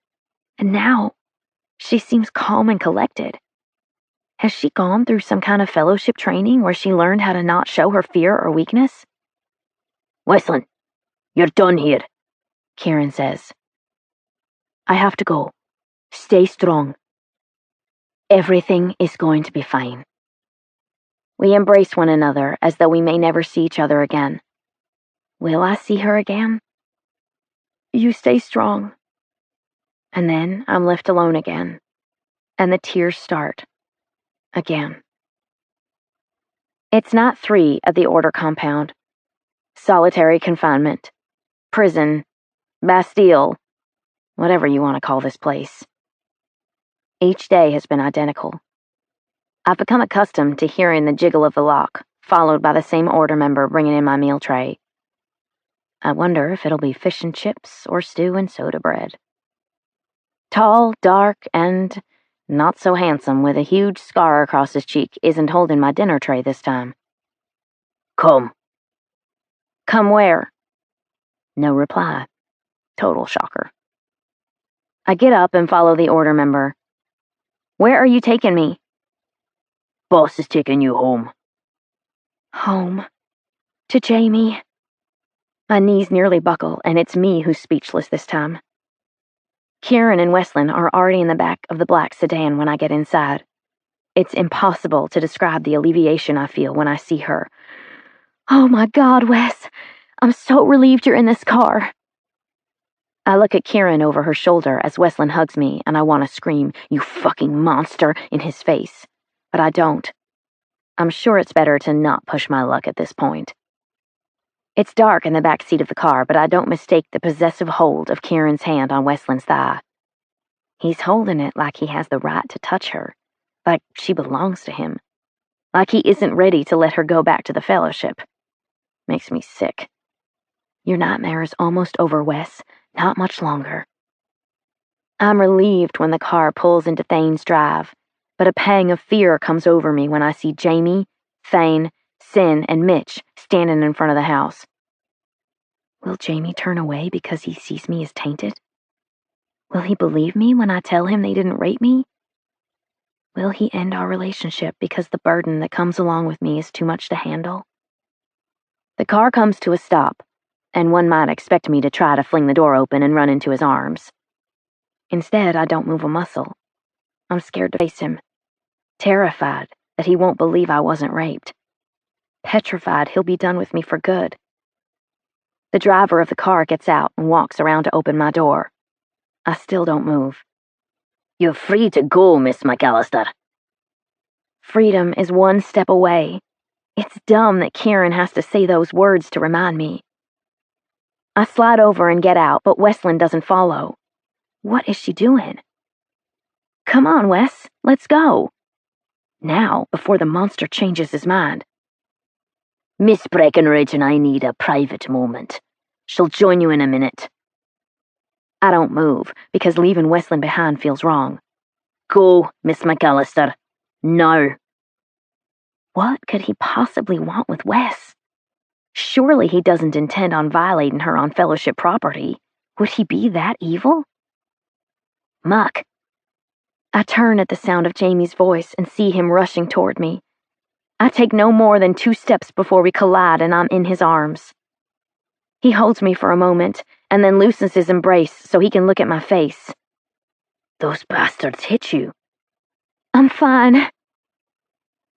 And now, she seems calm and collected. Has she gone through some kind of fellowship training where she learned how to not show her fear or weakness? Wesleyan, you're done here, Kieran says. I have to go. Stay strong. Everything is going to be fine. We embrace one another as though we may never see each other again. Will I see her again? You stay strong. And then I'm left alone again. And the tears start. Again. It's Night 3 at the Order compound. Solitary confinement. Prison. Bastille. Whatever you want to call this place. Each day has been identical. I've become accustomed to hearing the jiggle of the lock, followed by the same Order member bringing in my meal tray. I wonder if it'll be fish and chips or stew and soda bread. Tall, dark, and not so handsome with a huge scar across his cheek isn't holding my dinner tray this time. Come. Come where? No reply. Total shocker. I get up and follow the Order member. Where are you taking me? Boss is taking you home. Home. To Jamie. My knees nearly buckle, and it's me who's speechless this time. Kieran and Wesleyan are already in the back of the black sedan when I get inside. It's impossible to describe the alleviation I feel when I see her. Oh my God, Wes! I'm so relieved you're in this car. I look at Kieran over her shoulder as Wesleyan hugs me, and I want to scream, "You fucking monster," in his face. But I don't. I'm sure it's better to not push my luck at this point. It's dark in the back seat of the car, but I don't mistake the possessive hold of Kieran's hand on Wesleyan's thigh. He's holding it like he has the right to touch her, like she belongs to him, like he isn't ready to let her go back to the fellowship. Makes me sick. Your nightmare is almost over, Wes. Not much longer. I'm relieved when the car pulls into Thane's Drive, but a pang of fear comes over me when I see Jamie, Thane, Sin, and Mitch standing in front of the house. Will Jamie turn away because he sees me as tainted? Will he believe me when I tell him they didn't rape me? Will he end our relationship because the burden that comes along with me is too much to handle? The car comes to a stop, and one might expect me to try to fling the door open and run into his arms. Instead, I don't move a muscle. I'm scared to face him, terrified that he won't believe I wasn't raped, petrified he'll be done with me for good. The driver of the car gets out and walks around to open my door. I still don't move. You're free to go, Miss McAllister. Freedom is one step away. It's dumb that Kieran has to say those words to remind me. I slide over and get out, but Wesleyan doesn't follow. What is she doing? Come on, Wes, let's go. Now, before the monster changes his mind. Miss Breckenridge and I need a private moment. She'll join you in a minute. I don't move, because leaving Wesleyan behind feels wrong. Go, Miss McAllister. Now. What could he possibly want with Wes? Surely he doesn't intend on violating her on fellowship property. Would he be that evil? Muck. I turn at the sound of Jamie's voice and see him rushing toward me. I take no more than 2 steps before we collide and I'm in his arms. He holds me for a moment and then loosens his embrace so he can look at my face. Those bastards hit you. I'm fine.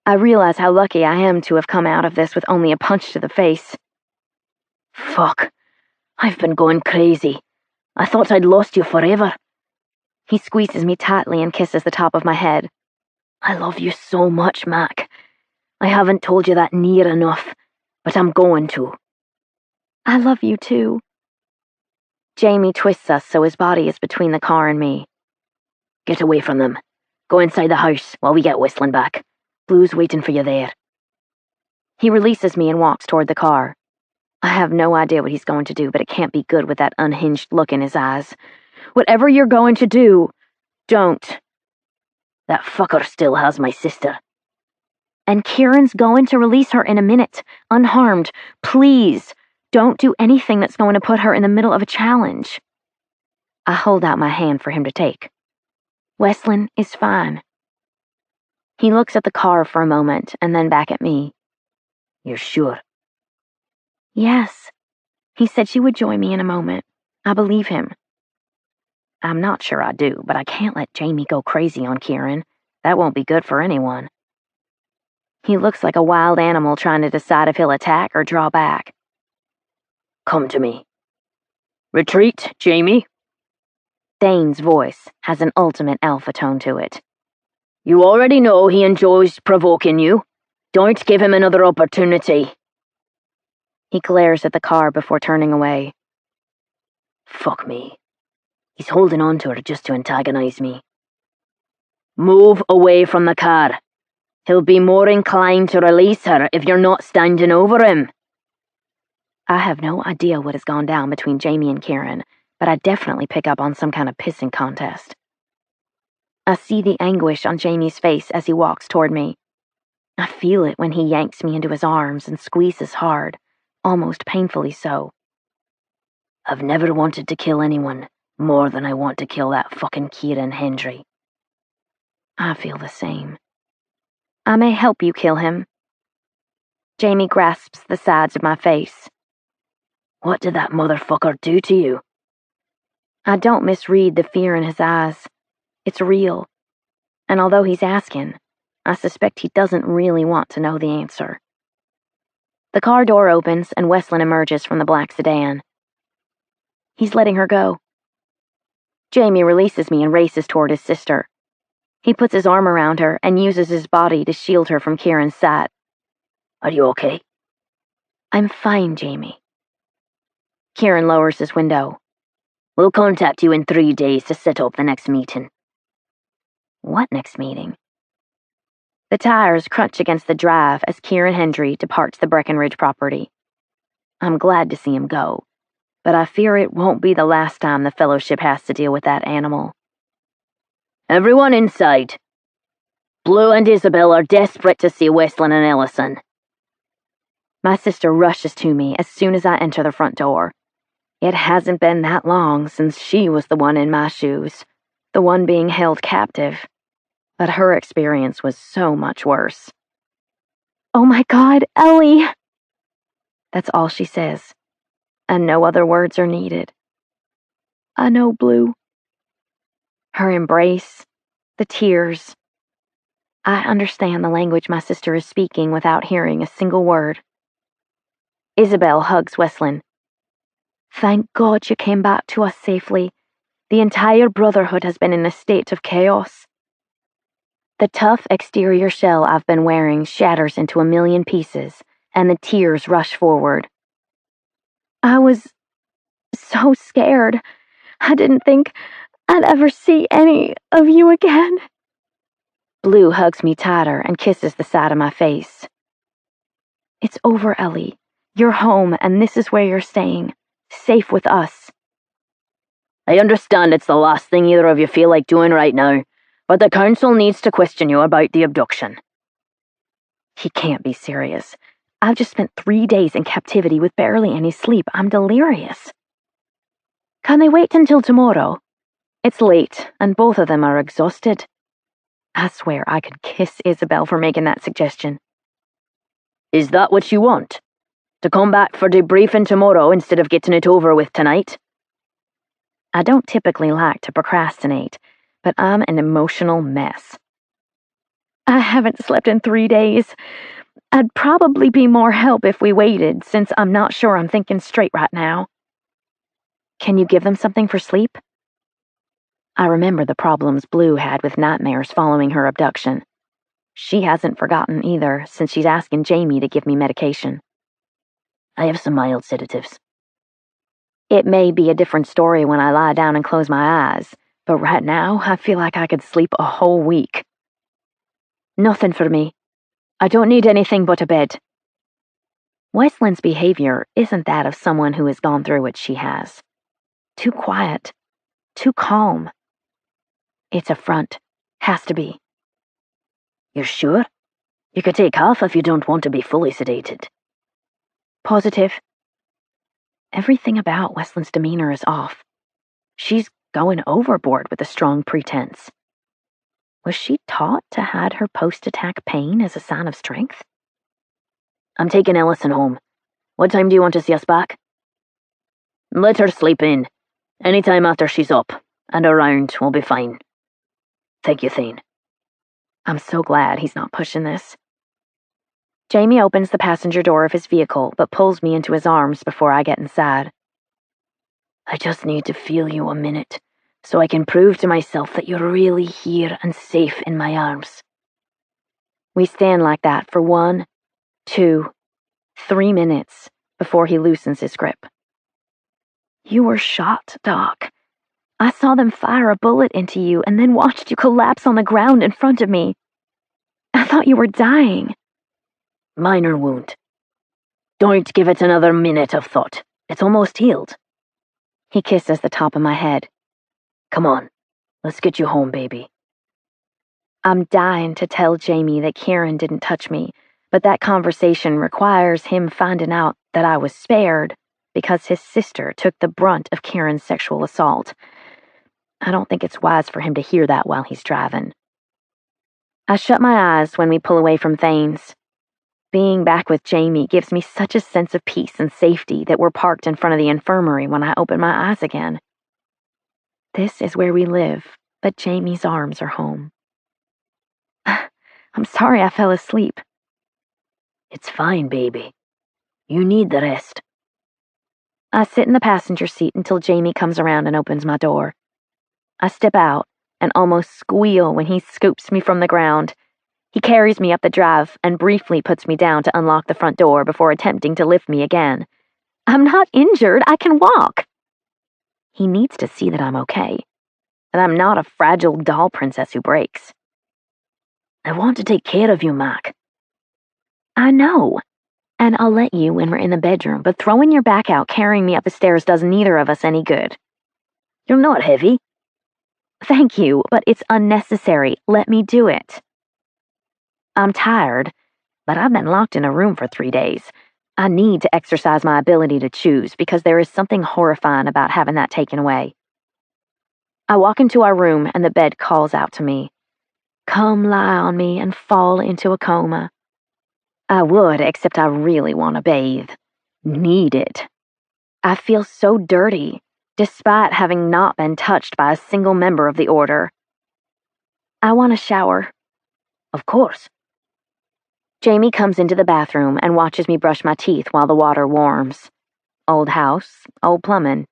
I realize how lucky I am to have come out of this with only a punch to the face. Fuck. I've been going crazy. I thought I'd lost you forever. He squeezes me tightly and kisses the top of my head. I love you so much, Mac. I haven't told you that near enough, but I'm going to. I love you too. Jamie twists us so his body is between the car and me. Get away from them. Go inside the house while we get Wesleyan back. Blue's waiting for you there. He releases me and walks toward the car. I have no idea what he's going to do, but it can't be good with that unhinged look in his eyes. Whatever you're going to do, don't. That fucker still has my sister. And Kieran's going to release her in a minute, unharmed. Please, don't do anything that's going to put her in the middle of a challenge. I hold out my hand for him to take. Wesleyan is fine. He looks at the car for a moment and then back at me. You're sure? Yes. He said she would join me in a moment. I believe him. I'm not sure I do, but I can't let Jamie go crazy on Kieran. That won't be good for anyone. He looks like a wild animal trying to decide if he'll attack or draw back. Come to me. Retreat, Jamie. Dane's voice has an ultimate alpha tone to it. You already know he enjoys provoking you. Don't give him another opportunity. He glares at the car before turning away. Fuck me. He's holding on to her just to antagonize me. Move away from the car. He'll be more inclined to release her if you're not standing over him. I have no idea what has gone down between Jamie and Kieran, but I definitely pick up on some kind of pissing contest. I see the anguish on Jamie's face as he walks toward me. I feel it when he yanks me into his arms and squeezes hard, almost painfully so. I've never wanted to kill anyone more than I want to kill that fucking Kieran Hendry. I feel the same. I may help you kill him. Jamie grasps the sides of my face. What did that motherfucker do to you? I don't misread the fear in his eyes. It's real. And although he's asking, I suspect he doesn't really want to know the answer. The car door opens and Westlin emerges from the black sedan. He's letting her go. Jamie releases me and races toward his sister. He puts his arm around her and uses his body to shield her from Kieran's sight. Are you okay? I'm fine, Jamie. Kieran lowers his window. We'll contact you in 3 days to set up the next meeting. What next meeting? The tires crunch against the drive as Kieran Hendry departs the Breckenridge property. I'm glad to see him go, but I fear it won't be the last time the Fellowship has to deal with that animal. Everyone inside. Blue and Isabel are desperate to see Westlin and Ellison. My sister rushes to me as soon as I enter the front door. It hasn't been that long since she was the one in my shoes, the one being held captive. But her experience was so much worse. Oh my God, Ellie! That's all she says, and no other words are needed. I know, Blue. Her embrace, the tears. I understand the language my sister is speaking without hearing a single word. Isabel hugs Westlin. Thank God you came back to us safely. The entire Brotherhood has been in a state of chaos. The tough exterior shell I've been wearing shatters into a million pieces, and the tears rush forward. I was so scared. I didn't think I'd ever see any of you again. Blue hugs me tighter and kisses the side of my face. It's over, Ellie. You're home, and this is where you're staying. Safe with us. I understand it's the last thing either of you feel like doing right now, but the Council needs to question you about the abduction. He can't be serious. I've just spent 3 days in captivity with barely any sleep. I'm delirious. Can they wait until tomorrow? It's late, and both of them are exhausted. I swear I could kiss Isabel for making that suggestion. Is that what you want? To come back for debriefing tomorrow instead of getting it over with tonight? I don't typically like to procrastinate, but I'm an emotional mess. I haven't slept in 3 days. I'd probably be more help if we waited, since I'm not sure I'm thinking straight right now. Can you give them something for sleep? I remember the problems Blue had with nightmares following her abduction. She hasn't forgotten either, since she's asking Jamie to give me medication. I have some mild sedatives. It may be a different story when I lie down and close my eyes, but right now I feel like I could sleep a whole week. Nothing for me. I don't need anything but a bed. Westlin's behavior isn't that of someone who has gone through what she has. Too quiet. Too calm. It's a front. Has to be. You're sure? You could take half if you don't want to be fully sedated. Positive. Everything about Westlin's demeanor is off. She's going overboard with a strong pretense. Was she taught to hide her post-attack pain as a sign of strength? I'm taking Ellison home. What time do you want to see us back? Let her sleep in. Any time after she's up, and around will be fine. Thank you, Thane. I'm so glad he's not pushing this. Jamie opens the passenger door of his vehicle, but pulls me into his arms before I get inside. I just need to feel you a minute, so I can prove to myself that you're really here and safe in my arms. We stand like that for 1, 2, 3 minutes before he loosens his grip. You were shot, Doc. I saw them fire a bullet into you and then watched you collapse on the ground in front of me. I thought you were dying. Minor wound. Don't give it another minute of thought. It's almost healed. He kisses the top of my head. Come on, let's get you home, baby. I'm dying to tell Jamie that Kieran didn't touch me, but that conversation requires him finding out that I was spared because his sister took the brunt of Kieran's sexual assault. I don't think it's wise for him to hear that while he's driving. I shut my eyes when we pull away from Thane's. Being back with Jamie gives me such a sense of peace and safety that we're parked in front of the infirmary when I open my eyes again. This is where we live, but Jamie's arms are home. I'm sorry I fell asleep. It's fine, baby. You need the rest. I sit in the passenger seat until Jamie comes around and opens my door. I step out and almost squeal when he scoops me from the ground. He carries me up the drive and briefly puts me down to unlock the front door before attempting to lift me again. I'm not injured. I can walk. He needs to see that I'm okay, that I'm not a fragile doll princess who breaks. I want to take care of you, Mac. I know. And I'll let you when we're in the bedroom, but throwing your back out carrying me up the stairs does neither of us any good. You're not heavy. Thank you, but it's unnecessary. Let me do it. I'm tired, but I've been locked in a room for 3 days. I need to exercise my ability to choose because there is something horrifying about having that taken away. I walk into our room and the bed calls out to me. Come lie on me and fall into a coma. I would, except I really want to bathe. Need it. I feel so dirty, despite having not been touched by a single member of the order. I want a shower. Of course. Jamie comes into the bathroom and watches me brush my teeth while the water warms. Old house, old plumbing.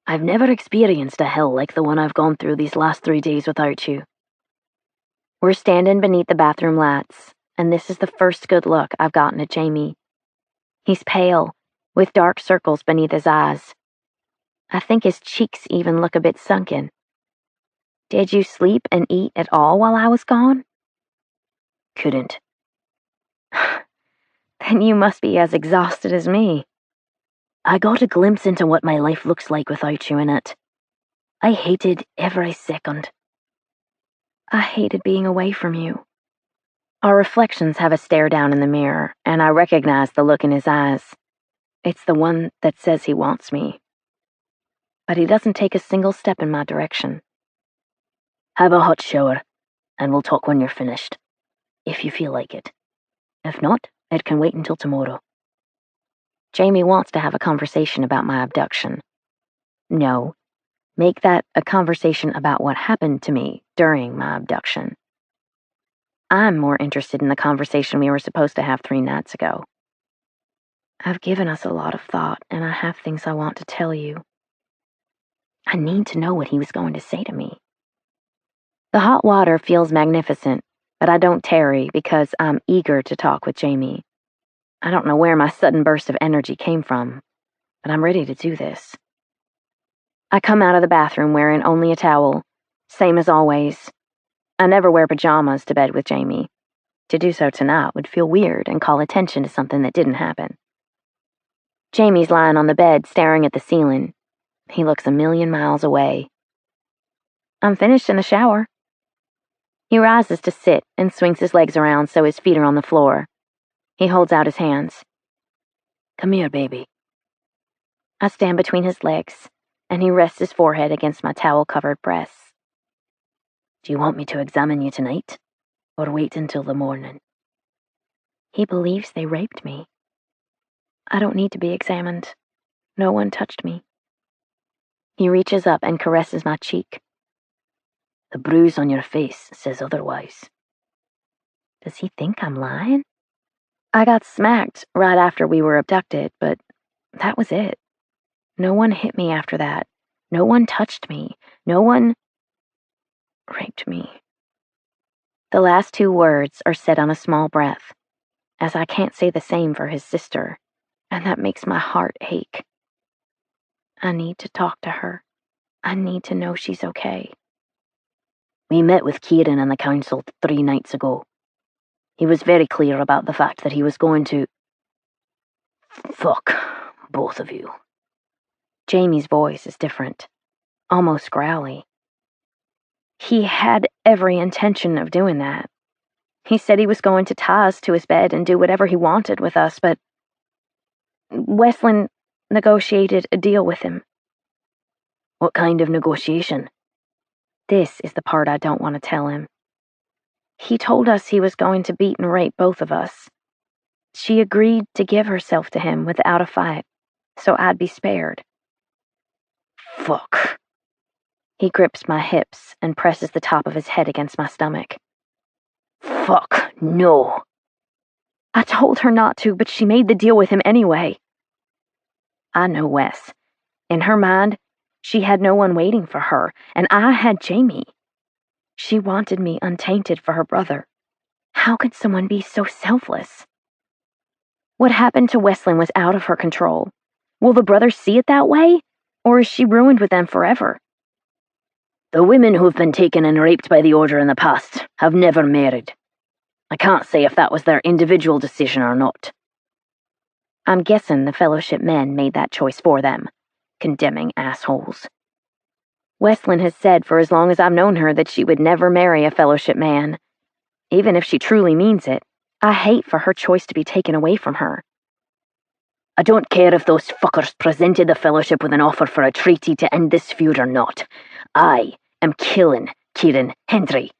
I've never experienced a hell like the one I've gone through these last 3 days without you. We're standing beneath the bathroom lights, and this is the first good look I've gotten at Jamie. He's pale, with dark circles beneath his eyes. I think his cheeks even look a bit sunken. Did you sleep and eat at all while I was gone? Couldn't. Then you must be as exhausted as me. I got a glimpse into what my life looks like without you in it. I hated every second. I hated being away from you. Our reflections have a stare down in the mirror, and I recognize the look in his eyes. It's the one that says he wants me. But he doesn't take a single step in my direction. Have a hot shower, and we'll talk when you're finished. If you feel like it. If not, it can wait until tomorrow. Jamie wants to have a conversation about my abduction. No, make that a conversation about what happened to me during my abduction. I'm more interested in the conversation we were supposed to have 3 nights ago. I've given us a lot of thought, and I have things I want to tell you. I need to know what he was going to say to me. The hot water feels magnificent, but I don't tarry because I'm eager to talk with Jamie. I don't know where my sudden burst of energy came from, but I'm ready to do this. I come out of the bathroom wearing only a towel, same as always. I never wear pajamas to bed with Jamie. To do so tonight would feel weird and call attention to something that didn't happen. Jamie's lying on the bed staring at the ceiling. He looks a million miles away. I'm finished in the shower. He rises to sit and swings his legs around so his feet are on the floor. He holds out his hands. Come here, baby. I stand between his legs, and he rests his forehead against my towel-covered breasts. Do you want me to examine you tonight, or wait until the morning? He believes they raped me. I don't need to be examined. No one touched me. He reaches up and caresses my cheek. The bruise on your face says otherwise. Does he think I'm lying? I got smacked right after we were abducted, but that was it. No one hit me after that. No one touched me. No one raped me. The last 2 words are said on a small breath, as I can't say the same for his sister, and that makes my heart ache. I need to talk to her. I need to know she's okay. We met with Kieran and the council 3 nights ago. He was very clear about the fact that he was going to... Fuck, both of you. Jamie's voice is different, almost growly. He had every intention of doing that. He said he was going to tie us to his bed and do whatever he wanted with us, but Westland negotiated a deal with him. What kind of negotiation? This is the part I don't want to tell him. He told us he was going to beat and rape both of us. She agreed to give herself to him without a fight, so I'd be spared. Fuck. He grips my hips and presses the top of his head against my stomach. Fuck, no. I told her not to, but she made the deal with him anyway. I know Wes. In her mind, she had no one waiting for her, and I had Jamie. She wanted me untainted for her brother. How could someone be so selfless? What happened to Wesley was out of her control. Will the brothers see it that way, or is she ruined with them forever? The women who've been taken and raped by the Order in the past have never married. I can't say if that was their individual decision or not. I'm guessing the Fellowship men made that choice for them. Condemning assholes. Wesleyan has said for as long as I've known her that she would never marry a Fellowship man. Even if she truly means it, I hate for her choice to be taken away from her. I don't care if those fuckers presented the Fellowship with an offer for a treaty to end this feud or not. I am killing Kieran Hendry.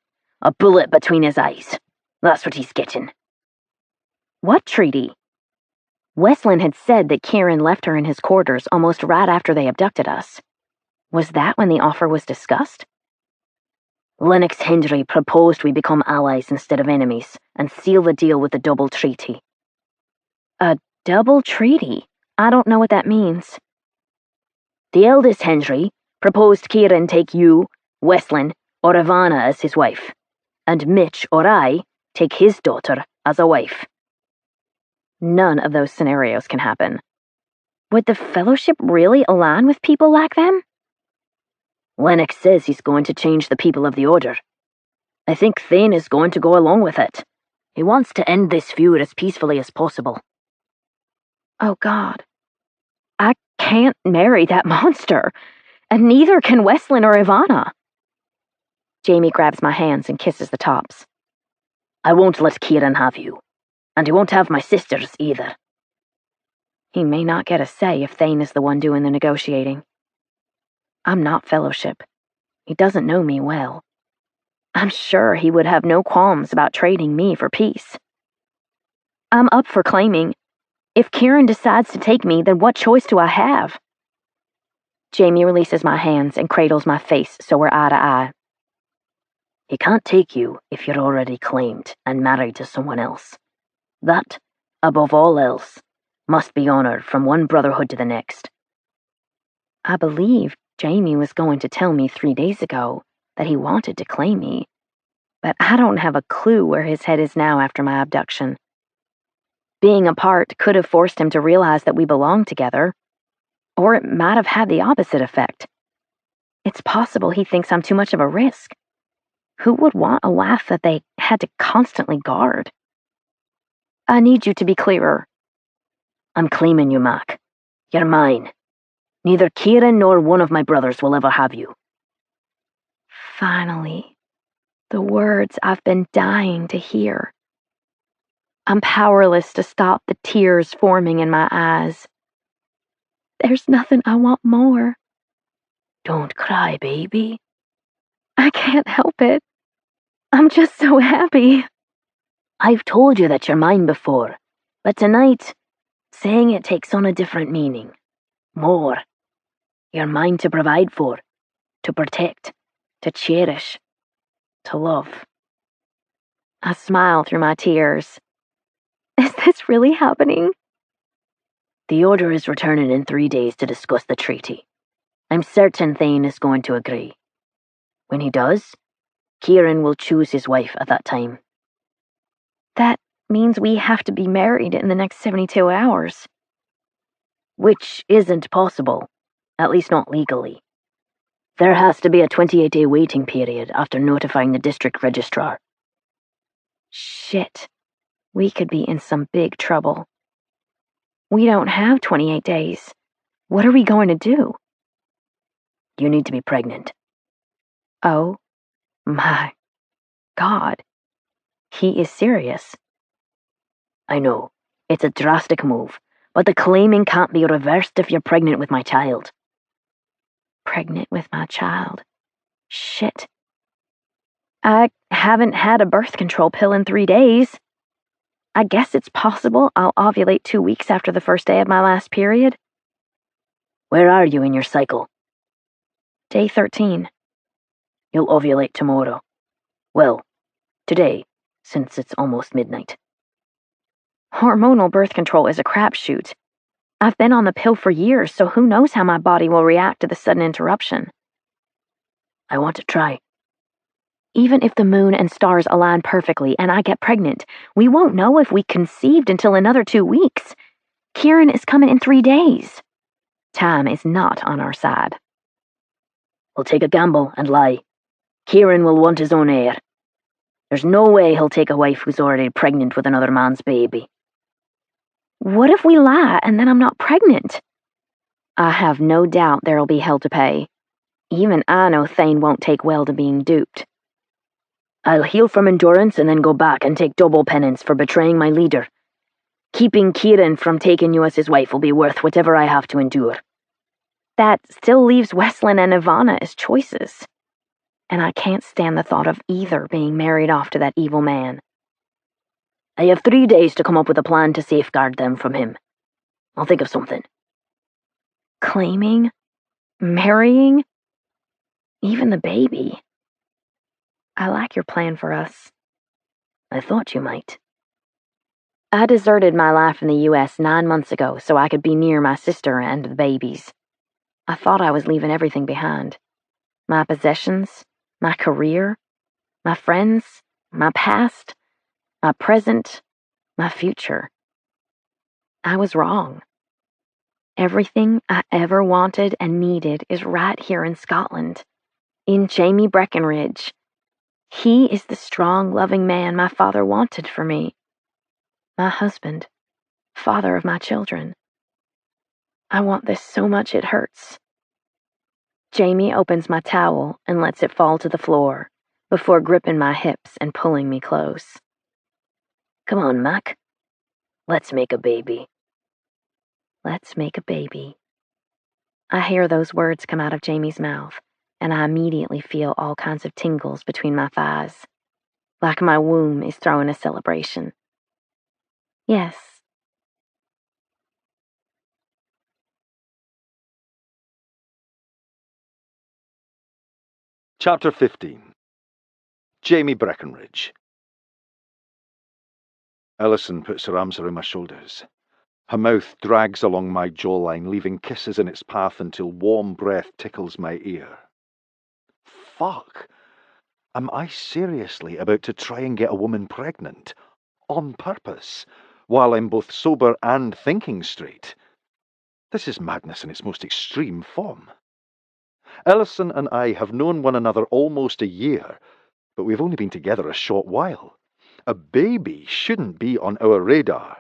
A bullet between his eyes. That's what he's getting. What treaty? Wesleyan had said that Kieran left her in his quarters almost right after they abducted us. Was that when the offer was discussed? Lennox Hendry proposed we become allies instead of enemies and seal the deal with a double treaty. A double treaty? I don't know what that means. The eldest Hendry proposed Kieran take you, Wesleyan, or Ivana as his wife, and Mitch or I take his daughter as a wife. None of those scenarios can happen. Would the Fellowship really align with people like them? Lennox says he's going to change the people of the Order. I think Thane is going to go along with it. He wants to end this feud as peacefully as possible. Oh God. I can't marry that monster, and neither can Wesleyan or Ivana. Jamie grabs my hands and kisses the tops. I won't let Kieran have you, and he won't have my sisters either. He may not get a say if Thane is the one doing the negotiating. I'm not Fellowship. He doesn't know me well. I'm sure he would have no qualms about trading me for peace. I'm up for claiming. If Kieran decides to take me, then what choice do I have? Jamie releases my hands and cradles my face so we're eye to eye. He can't take you if you're already claimed and married to someone else. That, above all else, must be honored from one brotherhood to the next. I believed Jamie was going to tell me 3 days ago that he wanted to claim me, but I don't have a clue where his head is now after my abduction. Being apart could have forced him to realize that we belonged together, or it might have had the opposite effect. It's possible he thinks I'm too much of a risk. Who would want a wife that they had to constantly guard? I need you to be clearer. I'm claiming you, Mac. You're mine. Neither Kieran nor one of my brothers will ever have you. Finally, the words I've been dying to hear. I'm powerless to stop the tears forming in my eyes. There's nothing I want more. Don't cry, baby. I can't help it. I'm just so happy. I've told you that you're mine before, but tonight, saying it takes on a different meaning. More. You're mine to provide for, to protect, to cherish, to love. I smile through my tears. Is this really happening? The Order is returning in 3 days to discuss the treaty. I'm certain Thane is going to agree. When he does, Kieran will choose his wife at that time. That means we have to be married in the next 72 hours. Which isn't possible, at least not legally. There has to be a 28-day waiting period after notifying the district registrar. Shit. We could be in some big trouble. We don't have 28 days. What are we going to do? You need to be pregnant. Oh, my God. He is serious. I know, it's a drastic move, but the claiming can't be reversed if you're pregnant with my child. Pregnant with my child? Shit. I haven't had a birth control pill in 3 days. I guess it's possible I'll ovulate 2 weeks after the first day of my last period. Where are you in your cycle? Day 13. You'll ovulate tomorrow. Well, today, since it's almost midnight. Hormonal birth control is a crapshoot. I've been on the pill for years, so who knows how my body will react to the sudden interruption. I want to try. Even if the moon and stars align perfectly and I get pregnant, we won't know if we conceived until another 2 weeks. Kieran is coming in 3 days. Time is not on our side. We'll take a gamble and lie. Kieran will want his own heir. There's no way he'll take a wife who's already pregnant with another man's baby. What if we lie and then I'm not pregnant? I have no doubt there'll be hell to pay. Even I know Thane won't take well to being duped. I'll heal from endurance and then go back and take double penance for betraying my leader. Keeping Kieran from taking you as his wife will be worth whatever I have to endure. That still leaves Westlin and Ivana as choices. And I can't stand the thought of either being married off to that evil man. I have 3 days to come up with a plan to safeguard them from him. I'll think of something. Claiming? Marrying? Even the baby? I like your plan for us. I thought you might. I deserted my life in the U.S. 9 months ago so I could be near my sister and the babies. I thought I was leaving everything behind. My possessions, my career, my friends, my past, my present, my future. I was wrong. Everything I ever wanted and needed is right here in Scotland, in Jamie Breckenridge. He is the strong, loving man my father wanted for me. My husband, father of my children. I want this so much it hurts. Jamie opens my towel and lets it fall to the floor before gripping my hips and pulling me close. Come on, Mac. Let's make a baby. Let's make a baby. I hear those words come out of Jamie's mouth, and I immediately feel all kinds of tingles between my thighs, like my womb is throwing a celebration. Yes. Chapter 15. Jamie Breckenridge. Ellison puts her arms around my shoulders. Her mouth drags along my jawline, leaving kisses in its path until warm breath tickles my ear. Fuck! Am I seriously about to try and get a woman pregnant? On purpose? While I'm both sober and thinking straight? This is madness in its most extreme form. Ellison and I have known one another almost a year, but we've only been together a short while. A baby shouldn't be on our radar.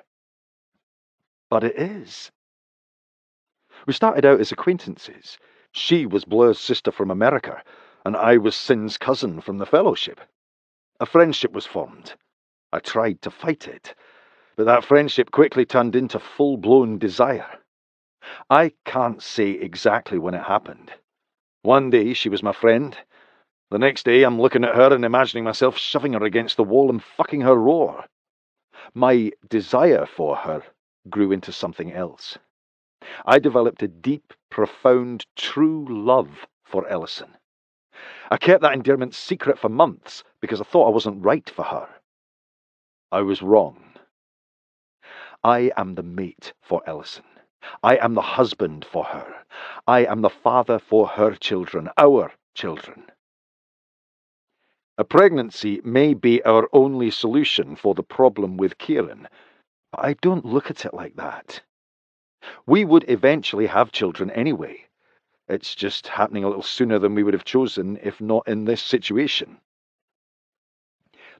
But it is. We started out as acquaintances. She was Blair's sister from America, and I was Sin's cousin from the fellowship. A friendship was formed. I tried to fight it, but that friendship quickly turned into full-blown desire. I can't say exactly when it happened. One day she was my friend. The next day I'm looking at her and imagining myself shoving her against the wall and fucking her raw. My desire for her grew into something else. I developed a deep, profound, true love for Ellison. I kept that endearment secret for months because I thought I wasn't right for her. I was wrong. I am the mate for Ellison. I am the husband for her. I am the father for her children, our children. A pregnancy may be our only solution for the problem with Kieran, but I don't look at it like that. We would eventually have children anyway. It's just happening a little sooner than we would have chosen if not in this situation.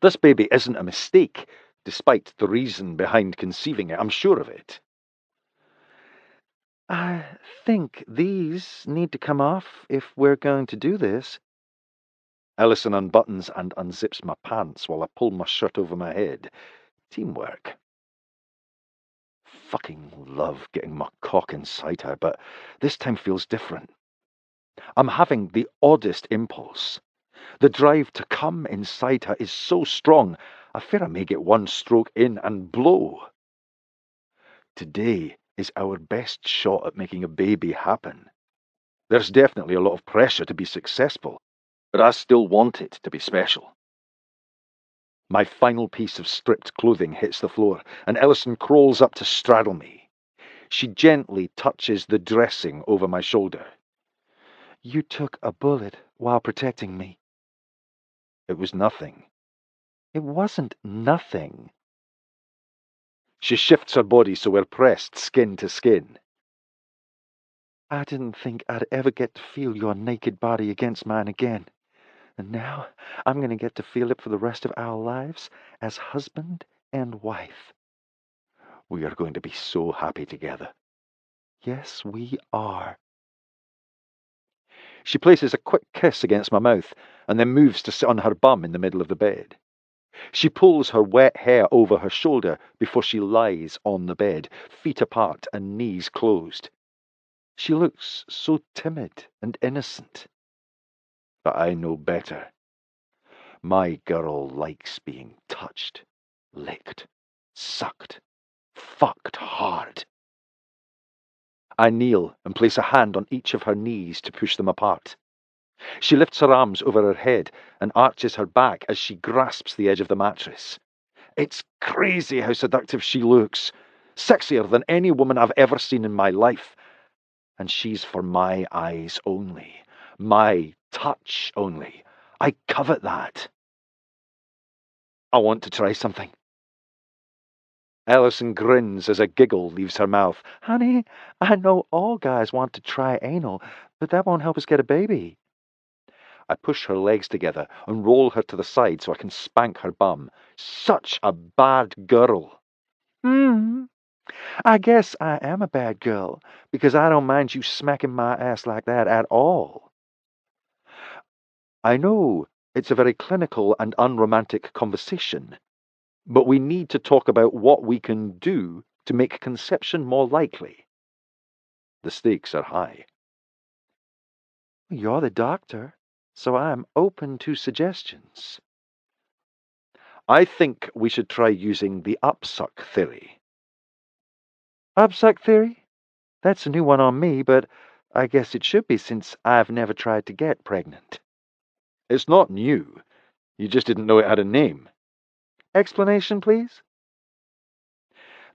This baby isn't a mistake, despite the reason behind conceiving it. I'm sure of it. I think these need to come off if we're going to do this. Ellison unbuttons and unzips my pants while I pull my shirt over my head. Teamwork. Fucking love getting my cock inside her, but this time feels different. I'm having the oddest impulse. The drive to come inside her is so strong, I fear I may get one stroke in and blow. Today is our best shot at making a baby happen. There's definitely a lot of pressure to be successful, but I still want it to be special. My final piece of stripped clothing hits the floor, and Ellison crawls up to straddle me. She gently touches the dressing over my shoulder. You took a bullet while protecting me. It was nothing. It wasn't nothing. She shifts her body so we're pressed skin to skin. I didn't think I'd ever get to feel your naked body against mine again. And now I'm going to get to feel it for the rest of our lives as husband and wife. We are going to be so happy together. Yes, we are. She places a quick kiss against my mouth and then moves to sit on her bum in the middle of the bed. She pulls her wet hair over her shoulder before she lies on the bed, feet apart and knees closed. She looks so timid and innocent. But I know better. My girl likes being touched, licked, sucked, fucked hard. I kneel and place a hand on each of her knees to push them apart. She lifts her arms over her head and arches her back as she grasps the edge of the mattress. It's crazy how seductive she looks, sexier than any woman I've ever seen in my life. And she's for my eyes only, my touch only. I covet that. I want to try something. Ellison grins as a giggle leaves her mouth. Honey, I know all guys want to try anal, but that won't help us get a baby. I push her legs together and roll her to the side so I can spank her bum. Such a bad girl. I guess I am a bad girl, because I don't mind you smacking my ass like that at all. I know it's a very clinical and unromantic conversation, but we need to talk about what we can do to make conception more likely. The stakes are high. You're the doctor, so I'm open to suggestions. I think we should try using the upsuck theory. Upsuck theory? That's a new one on me, but I guess it should be since I've never tried to get pregnant. It's not new. You just didn't know it had a name. Explanation, please?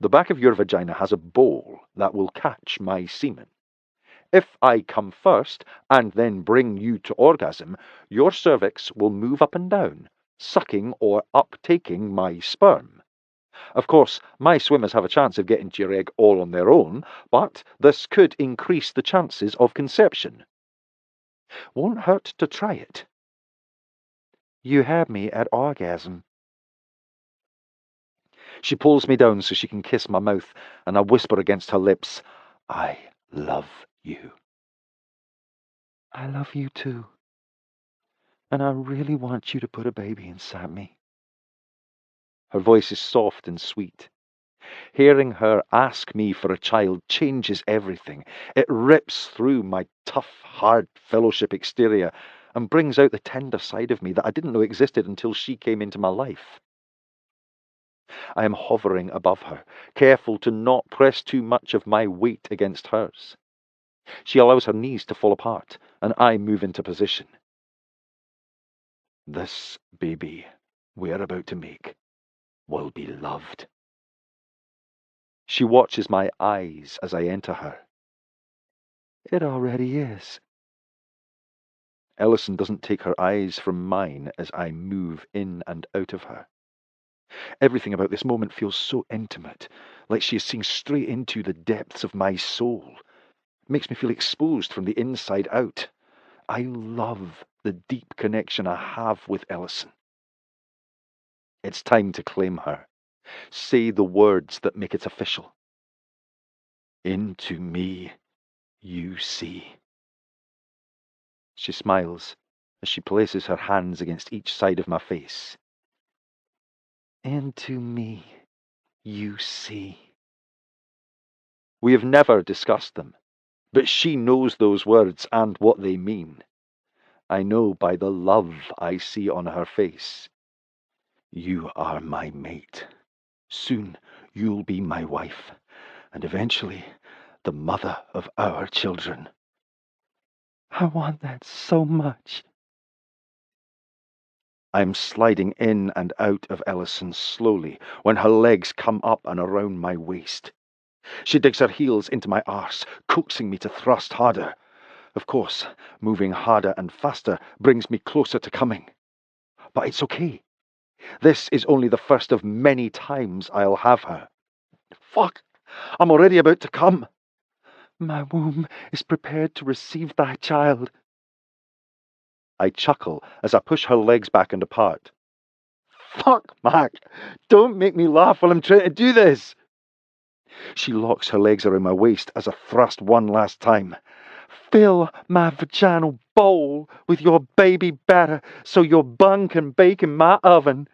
The back of your vagina has a bowl that will catch my semen. If I come first and then bring you to orgasm, your cervix will move up and down, sucking or uptaking my sperm. Of course, my swimmers have a chance of getting to your egg all on their own, but this could increase the chances of conception. Won't hurt to try it. You had me at orgasm. She pulls me down so she can kiss my mouth, and I whisper against her lips, I love you. I love you too. And I really want you to put a baby inside me. Her voice is soft and sweet. Hearing her ask me for a child changes everything. It rips through my tough, hard fellowship exterior and brings out the tender side of me that I didn't know existed until she came into my life. I am hovering above her, careful to not press too much of my weight against hers. She allows her knees to fall apart, and I move into position. This baby we're about to make will be loved. She watches my eyes as I enter her. It already is. Ellison doesn't take her eyes from mine as I move in and out of her. Everything about this moment feels so intimate, like she is seeing straight into the depths of my soul. It makes me feel exposed from the inside out. I love the deep connection I have with Ellison. It's time to claim her. Say the words that make it official. Into me you see. She smiles as she places her hands against each side of my face. Into me you see. We have never discussed them, but she knows those words and what they mean. I know by the love I see on her face. You are my mate. Soon you'll be my wife, and eventually the mother of our children. I want that so much. I'm sliding in and out of Ellison slowly when her legs come up and around my waist. She digs her heels into my arse, coaxing me to thrust harder. Of course, moving harder and faster brings me closer to coming. But it's okay. This is only the first of many times I'll have her. Fuck! I'm already about to come. My womb is prepared to receive thy child. I chuckle as I push her legs back and apart. Fuck, Mac! Don't make me laugh while I'm trying to do this! She locks her legs around my waist as I thrust one last time. Fill my vaginal bowl with your baby batter so your bun can bake in my oven.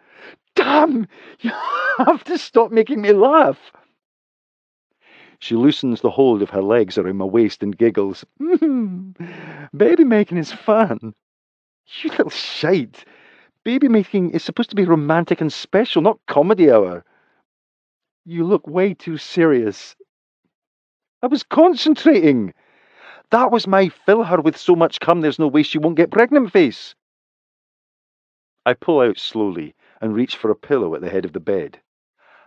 Damn! You have to stop making me laugh! She loosens the hold of her legs around my waist and giggles. Baby making is fun. You little shite. Baby making is supposed to be romantic and special, not comedy hour. You look way too serious. I was concentrating. That was my fill her with so much cum there's no way she won't get pregnant face. I pull out slowly and reach for a pillow at the head of the bed.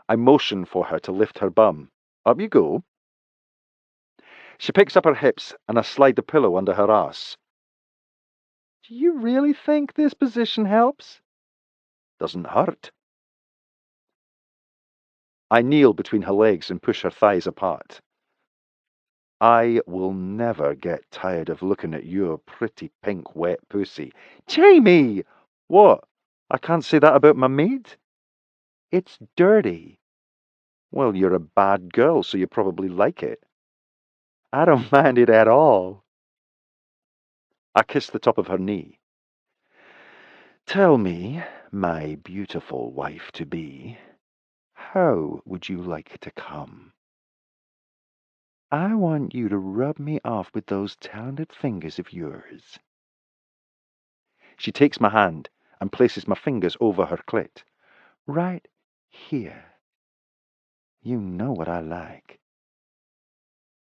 I motion for her to lift her bum. Up you go. She picks up her hips and I slide the pillow under her ass. Do you really think this position helps? Doesn't hurt. I kneel between her legs and push her thighs apart. I will never get tired of looking at your pretty pink wet pussy. Jamie! What? I can't say that about my maid? It's dirty. Well, you're a bad girl, so you probably like it. I don't mind it at all. I kiss the top of her knee. Tell me, my beautiful wife-to-be, how would you like to come? I want you to rub me off with those talented fingers of yours. She takes my hand and places my fingers over her clit. Right here. You know what I like.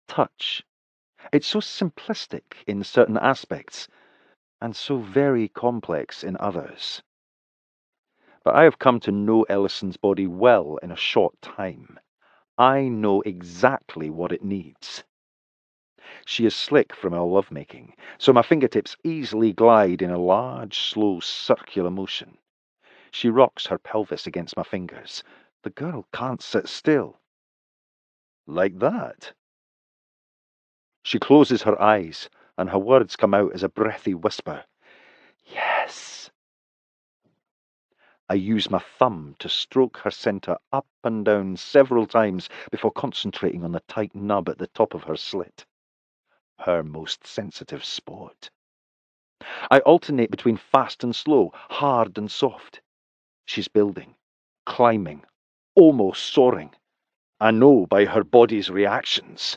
Touch. It's so simplistic in certain aspects, and so very complex in others. But I have come to know Ellison's body well in a short time. I know exactly what it needs. She is slick from our lovemaking, so my fingertips easily glide in a large, slow, circular motion. She rocks her pelvis against my fingers. The girl can't sit still. Like that. She closes her eyes, and her words come out as a breathy whisper. Yes. I use my thumb to stroke her centre up and down several times before concentrating on the tight nub at the top of her slit. Her most sensitive spot. I alternate between fast and slow, hard and soft. She's building, climbing, almost soaring. I know by her body's reactions.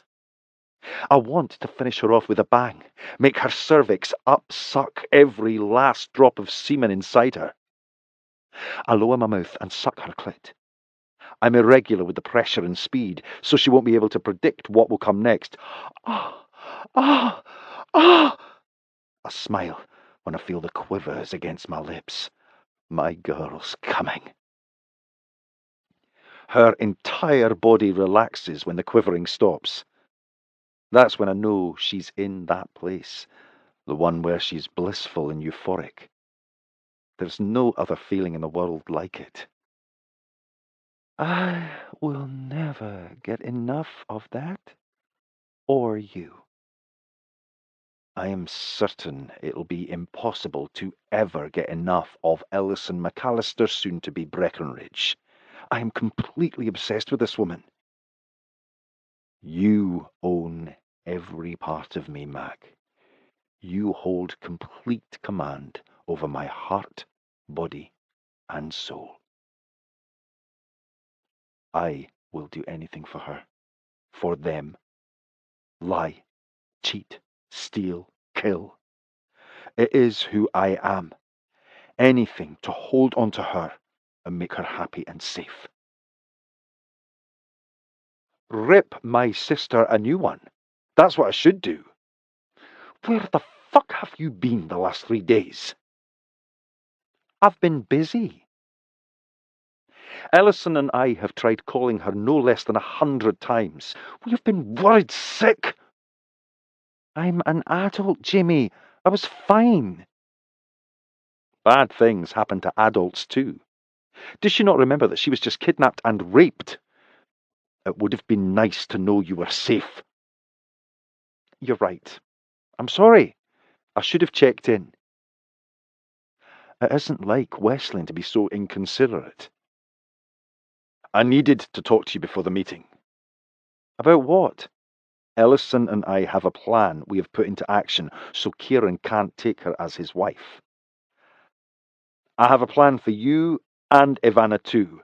I want to finish her off with a bang, make her cervix upsuck every last drop of semen inside her. I lower my mouth and suck her clit. I'm irregular with the pressure and speed, so she won't be able to predict what will come next. Ah, ah, ah! I smile when I feel the quivers against my lips. My girl's coming. Her entire body relaxes when the quivering stops. That's when I know she's in that place, the one where she's blissful and euphoric. There's no other feeling in the world like it. I will never get enough of that, or you. I am certain it'll be impossible to ever get enough of Ellison McAllister, soon to be Breckenridge. I am completely obsessed with this woman. You own every part of me, Mac. You hold complete command over my heart, body, and soul. I will do anything for her, for them. Lie, cheat, steal, kill. It is who I am. Anything to hold on to her and make her happy and safe. Rip my sister a new one. That's what I should do. Where the fuck have you been the last 3 days? I've been busy. Ellison and I have tried calling her no less than 100 times. We have been worried sick. I'm an adult, Jimmy. I was fine. Bad things happen to adults too. Does she not remember that she was just kidnapped and raped? It would have been nice to know you were safe. You're right. I'm sorry. I should have checked in. It isn't like Wesleyan to be so inconsiderate. I needed to talk to you before the meeting. About what? Ellison and I have a plan we have put into action so Kieran can't take her as his wife. I have a plan for you and Ivana too,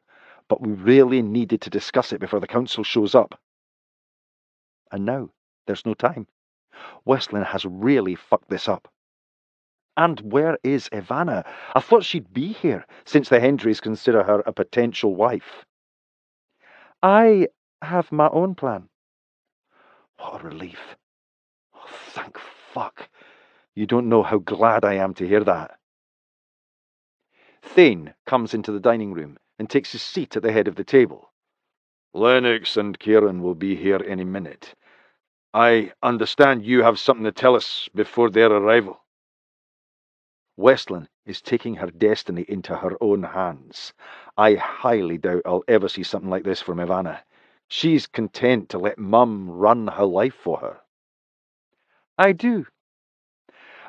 but we really needed to discuss it before the council shows up. And now, there's no time. Wesleyan has really fucked this up. And where is Ivana? I thought she'd be here, since the Hendrys consider her a potential wife. I have my own plan. What a relief. Oh, thank fuck. You don't know how glad I am to hear that. Thane comes into the dining room and takes his seat at the head of the table. Lennox and Kieran will be here any minute. I understand you have something to tell us before their arrival. Wesleyan is taking her destiny into her own hands. I highly doubt I'll ever see something like this from Ivana. She's content to let Mum run her life for her. I do.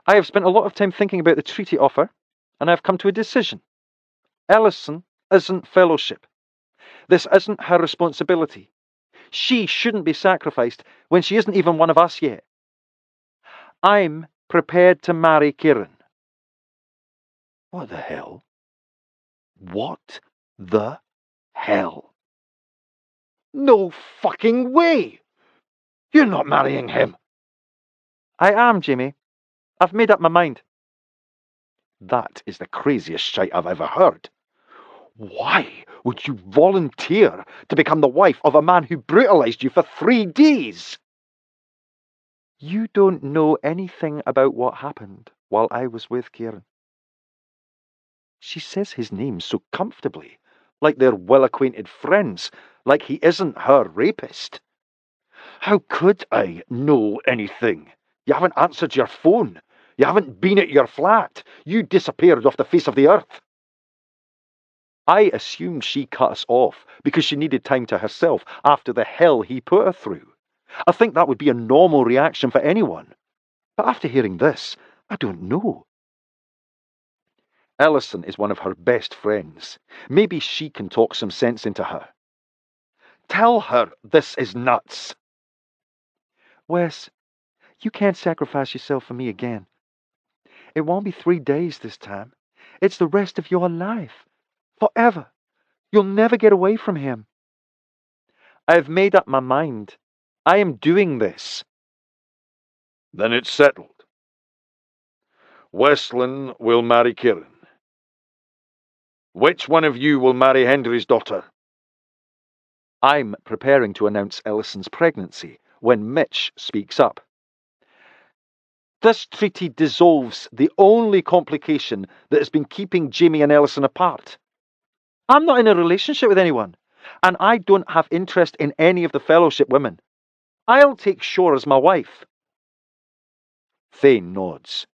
I have spent a lot of time thinking about the treaty offer, and I've come to a decision. Ellison isn't fellowship. This isn't her responsibility. She shouldn't be sacrificed when she isn't even one of us yet. I'm prepared to marry Kieran. What the hell? What the hell? No fucking way! You're not marrying him! I am, Jimmy. I've made up my mind. That is the craziest shite I've ever heard. Why would you volunteer to become the wife of a man who brutalized you for 3 days? You don't know anything about what happened while I was with Kieran. She says his name so comfortably, like they're well-acquainted friends, like he isn't her rapist. How could I know anything? You haven't answered your phone. You haven't been at your flat. You disappeared off the face of the earth. I assumed she cut us off because she needed time to herself after the hell he put her through. I think that would be a normal reaction for anyone. But after hearing this, I don't know. Ellison is one of her best friends. Maybe she can talk some sense into her. Tell her this is nuts. Wes, you can't sacrifice yourself for me again. It won't be 3 days this time. It's the rest of your life. Forever. You'll never get away from him. I've made up my mind. I am doing this. Then it's settled. Wesleyan will marry Kieran. Which one of you will marry Hendry's daughter? I'm preparing to announce Ellison's pregnancy when Mitch speaks up. This treaty dissolves the only complication that has been keeping Jamie and Ellison apart. I'm not in a relationship with anyone, and I don't have interest in any of the fellowship women. I'll take Shore as my wife. Thane nods.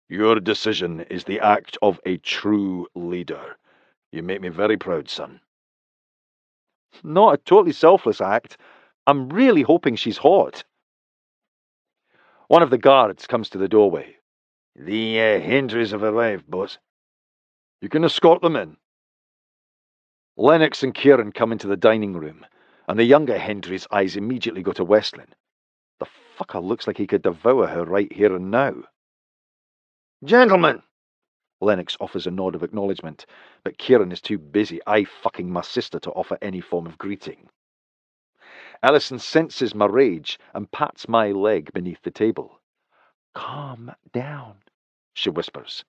Your decision is the act of a true leader. You make me very proud, son. Not a totally selfless act. I'm really hoping she's hot. One of the guards comes to the doorway. The Hendrys have arrived, boss. You can escort them in. Lennox and Kieran come into the dining room, and the younger Hendry's eyes immediately go to Wesleyan. The fucker looks like he could devour her right here and now. Gentlemen! Lennox offers a nod of acknowledgement, but Kieran is too busy eye-fucking my sister to offer any form of greeting. Ellison senses my rage and pats my leg beneath the table. Calm down, she whispers.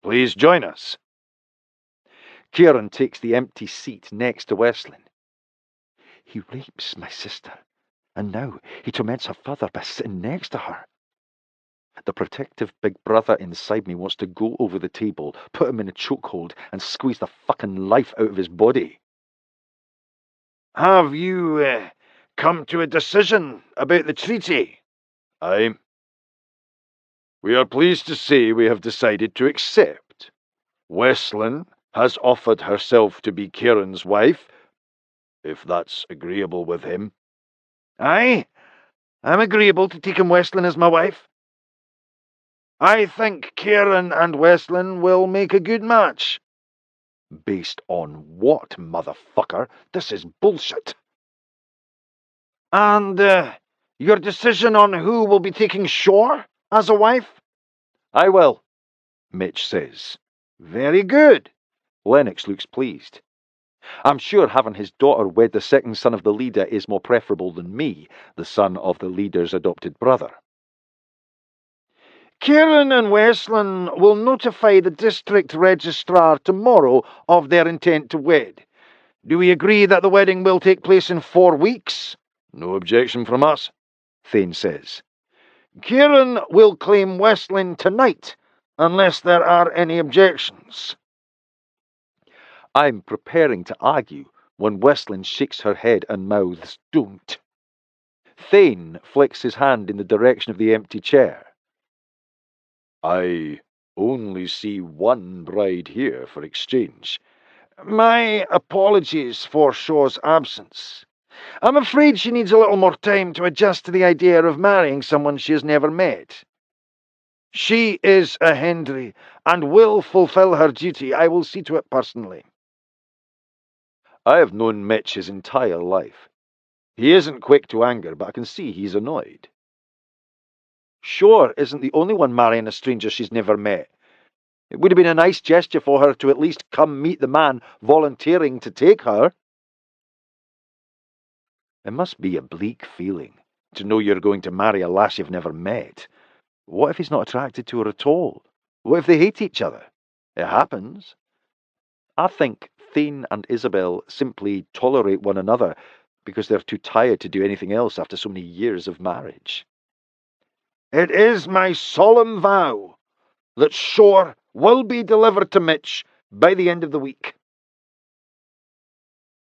Please join us. Kieran takes the empty seat next to Wesleyan. He rapes my sister, and now he torments her further by sitting next to her. The protective big brother inside me wants to go over the table, put him in a chokehold, and squeeze the fucking life out of his body. Have you come to a decision about the treaty? Aye. We are pleased to say we have decided to accept. Westlin has offered herself to be Kieran's wife, if that's agreeable with him. Aye, I'm agreeable to taking Westlin as my wife. I think Kieran and Westlin will make a good match. Based on what, motherfucker? This is bullshit. And your decision on who will be taking Shore as a wife? I will, Mitch says. Very good. Lennox looks pleased. I'm sure having his daughter wed the second son of the leader is more preferable than me, the son of the leader's adopted brother. Kieran and Westlin will notify the district registrar tomorrow of their intent to wed. Do we agree that the wedding will take place in 4 weeks? No objection from us, Thane says. Kieran will claim Westlin tonight, unless there are any objections. I'm preparing to argue when Westlin shakes her head and mouths don't. Thane flicks his hand in the direction of the empty chair. I only see one bride here for exchange. My apologies for Shore's absence. I'm afraid she needs a little more time to adjust to the idea of marrying someone she has never met. She is a Hendry, and will fulfill her duty. I will see to it personally. I have known Mitch his entire life. He isn't quick to anger, but I can see he's annoyed. Shore isn't the only one marrying a stranger she's never met. It would have been a nice gesture for her to at least come meet the man volunteering to take her. It must be a bleak feeling to know you're going to marry a lass you've never met. What if he's not attracted to her at all? What if they hate each other? It happens. I think Thane and Isabel simply tolerate one another because they're too tired to do anything else after so many years of marriage. It is my solemn vow that Shore will be delivered to Mitch by the end of the week.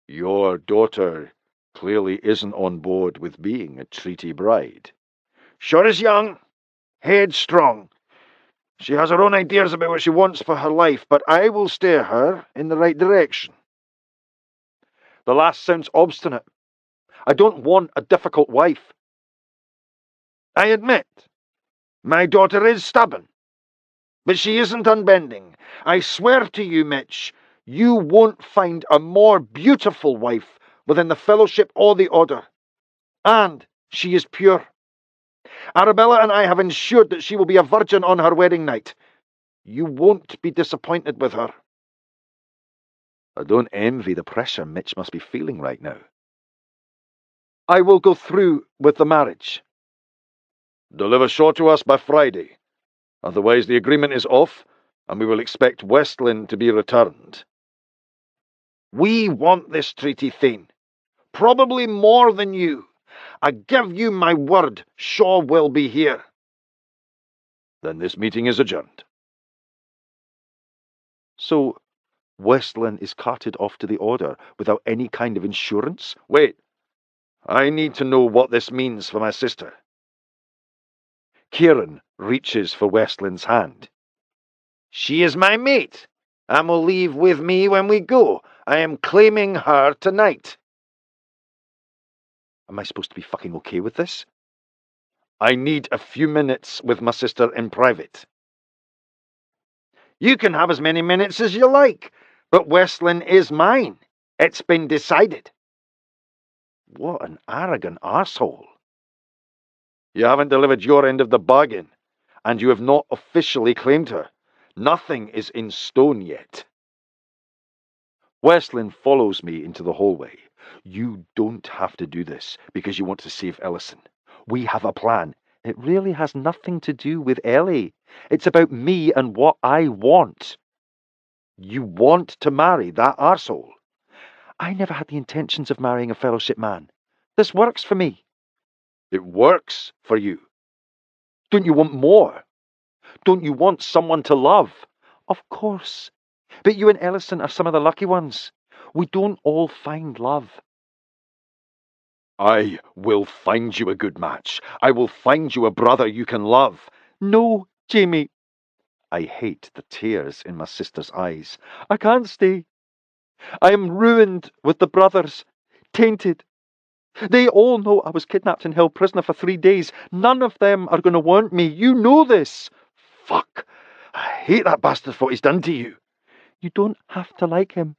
Your daughter clearly isn't on board with being a treaty bride. Shore is young, headstrong. She has her own ideas about what she wants for her life, but I will steer her in the right direction. The last sounds obstinate. I don't want a difficult wife. I admit, my daughter is stubborn, but she isn't unbending. I swear to you, Mitch, you won't find a more beautiful wife within the Fellowship or the Order. And she is pure. Arabella and I have ensured that she will be a virgin on her wedding night. You won't be disappointed with her. I don't envy the pressure Mitch must be feeling right now. I will go through with the marriage. Deliver Shore to us by Friday. Otherwise the agreement is off, and we will expect Westlin to be returned. We want this treaty, Thane. Probably more than you. I give you my word, Shaw will be here. Then this meeting is adjourned. So, Westlin is carted off to the Order without any kind of insurance? Wait, I need to know what this means for my sister. Kieran reaches for Westlin's hand. She is my mate, and will leave with me when we go. I am claiming her tonight. Am I supposed to be fucking okay with this? I need a few minutes with my sister in private. You can have as many minutes as you like, but Westlin is mine. It's been decided. What an arrogant arsehole. You haven't delivered your end of the bargain, and you have not officially claimed her. Nothing is in stone yet. Westlin follows me into the hallway. You don't have to do this because you want to save Ellison. We have a plan. It really has nothing to do with Ellie. It's about me and what I want. You want to marry that arsehole. I never had the intentions of marrying a Fellowship man. This works for me. It works for you. Don't you want more? Don't you want someone to love? Of course. But you and Ellison are some of the lucky ones. We don't all find love. I will find you a good match. I will find you a brother you can love. No, Jamie. I hate the tears in my sister's eyes. I can't stay. I am ruined with the brothers. Tainted. They all know I was kidnapped and held prisoner for 3 days. None of them are going to want me. You know this. Fuck. I hate that bastard for what he's done to you. You don't have to like him.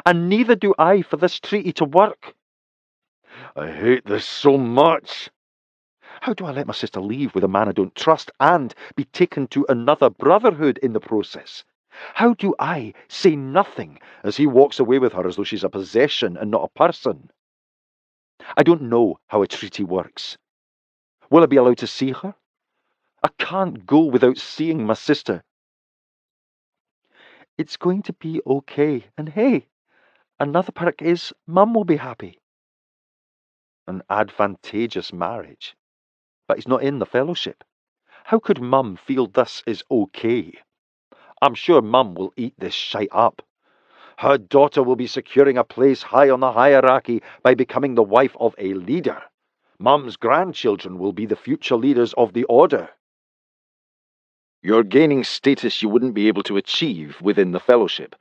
And neither do I for this treaty to work. I hate this so much. How do I let my sister leave with a man I don't trust and be taken to another brotherhood in the process? How do I say nothing as he walks away with her as though she's a possession and not a person? I don't know how a treaty works. Will I be allowed to see her? I can't go without seeing my sister. It's going to be okay, and hey, another perk is Mum will be happy. An advantageous marriage. But he's not in the fellowship. How could Mum feel this is okay? I'm sure Mum will eat this shite up. Her daughter will be securing a place high on the hierarchy by becoming the wife of a leader. Mum's grandchildren will be the future leaders of the order. You're gaining status you wouldn't be able to achieve within the fellowship,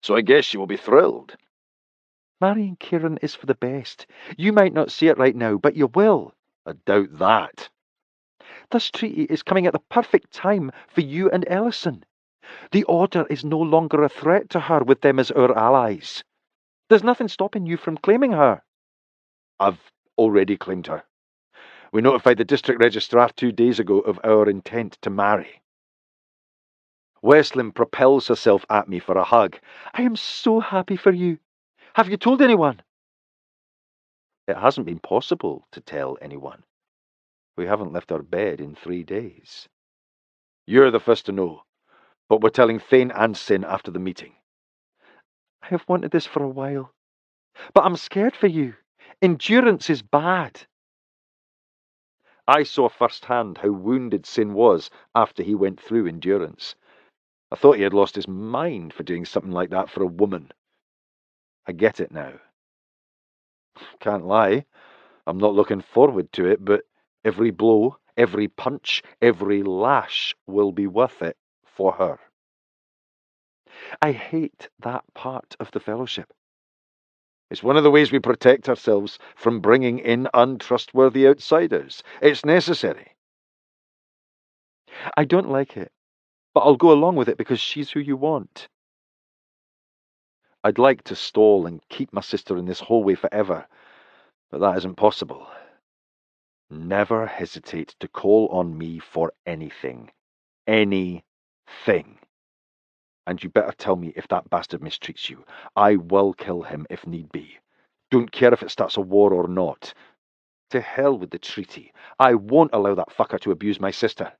so I guess you will be thrilled. Marrying Kieran is for the best. You might not see it right now, but you will. I doubt that. This treaty is coming at the perfect time for you and Ellison. The Order is no longer a threat to her with them as our allies. There's nothing stopping you from claiming her. I've already claimed her. We notified the district registrar 2 days ago of our intent to marry. Westlin propels herself at me for a hug. I am so happy for you. Have you told anyone? It hasn't been possible to tell anyone. We haven't left our bed in 3 days. You're the first to know, but we're telling Thane and Sin after the meeting. I have wanted this for a while, but I'm scared for you. Endurance is bad. I saw firsthand how wounded Sin was after he went through endurance. I thought he had lost his mind for doing something like that for a woman. I get it now. Can't lie, I'm not looking forward to it, but every blow, every punch, every lash will be worth it for her. I hate that part of the fellowship. It's one of the ways we protect ourselves from bringing in untrustworthy outsiders. It's necessary. I don't like it, but I'll go along with it because she's who you want. I'd like to stall and keep my sister in this hallway forever, but that isn't possible. Never hesitate to call on me for anything. Anything. And you better tell me if that bastard mistreats you. I will kill him if need be. Don't care if it starts a war or not. To hell with the treaty. I won't allow that fucker to abuse my sister.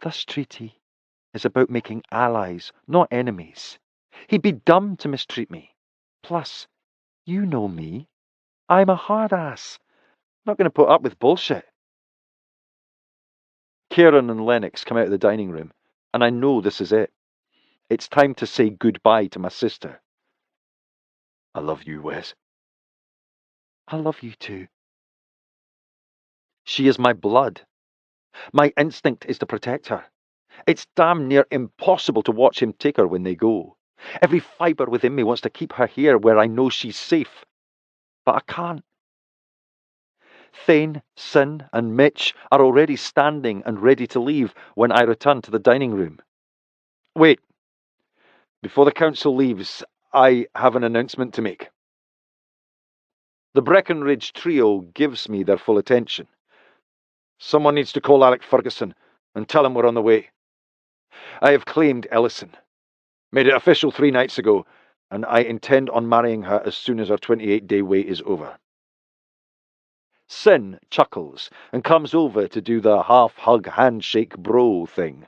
This treaty is about making allies, not enemies. He'd be dumb to mistreat me. Plus, you know me. I'm a hard ass. I'm not going to put up with bullshit. Kieran and Lennox come out of the dining room, and I know this is it. It's time to say goodbye to my sister. I love you, Wes. I love you too. She is my blood. My instinct is to protect her. It's damn near impossible to watch him take her when they go. Every fibre within me wants to keep her here where I know she's safe. But I can't. Thane, Sin, and Mitch are already standing and ready to leave when I return to the dining room. Wait. Before the council leaves, I have an announcement to make. The Breckenridge trio gives me their full attention. Someone needs to call Alec Ferguson and tell him we're on the way. I have claimed Ellison. Made it official 3 nights ago, and I intend on marrying her as soon as our 28-day wait is over. Sin chuckles and comes over to do the half-hug handshake bro thing.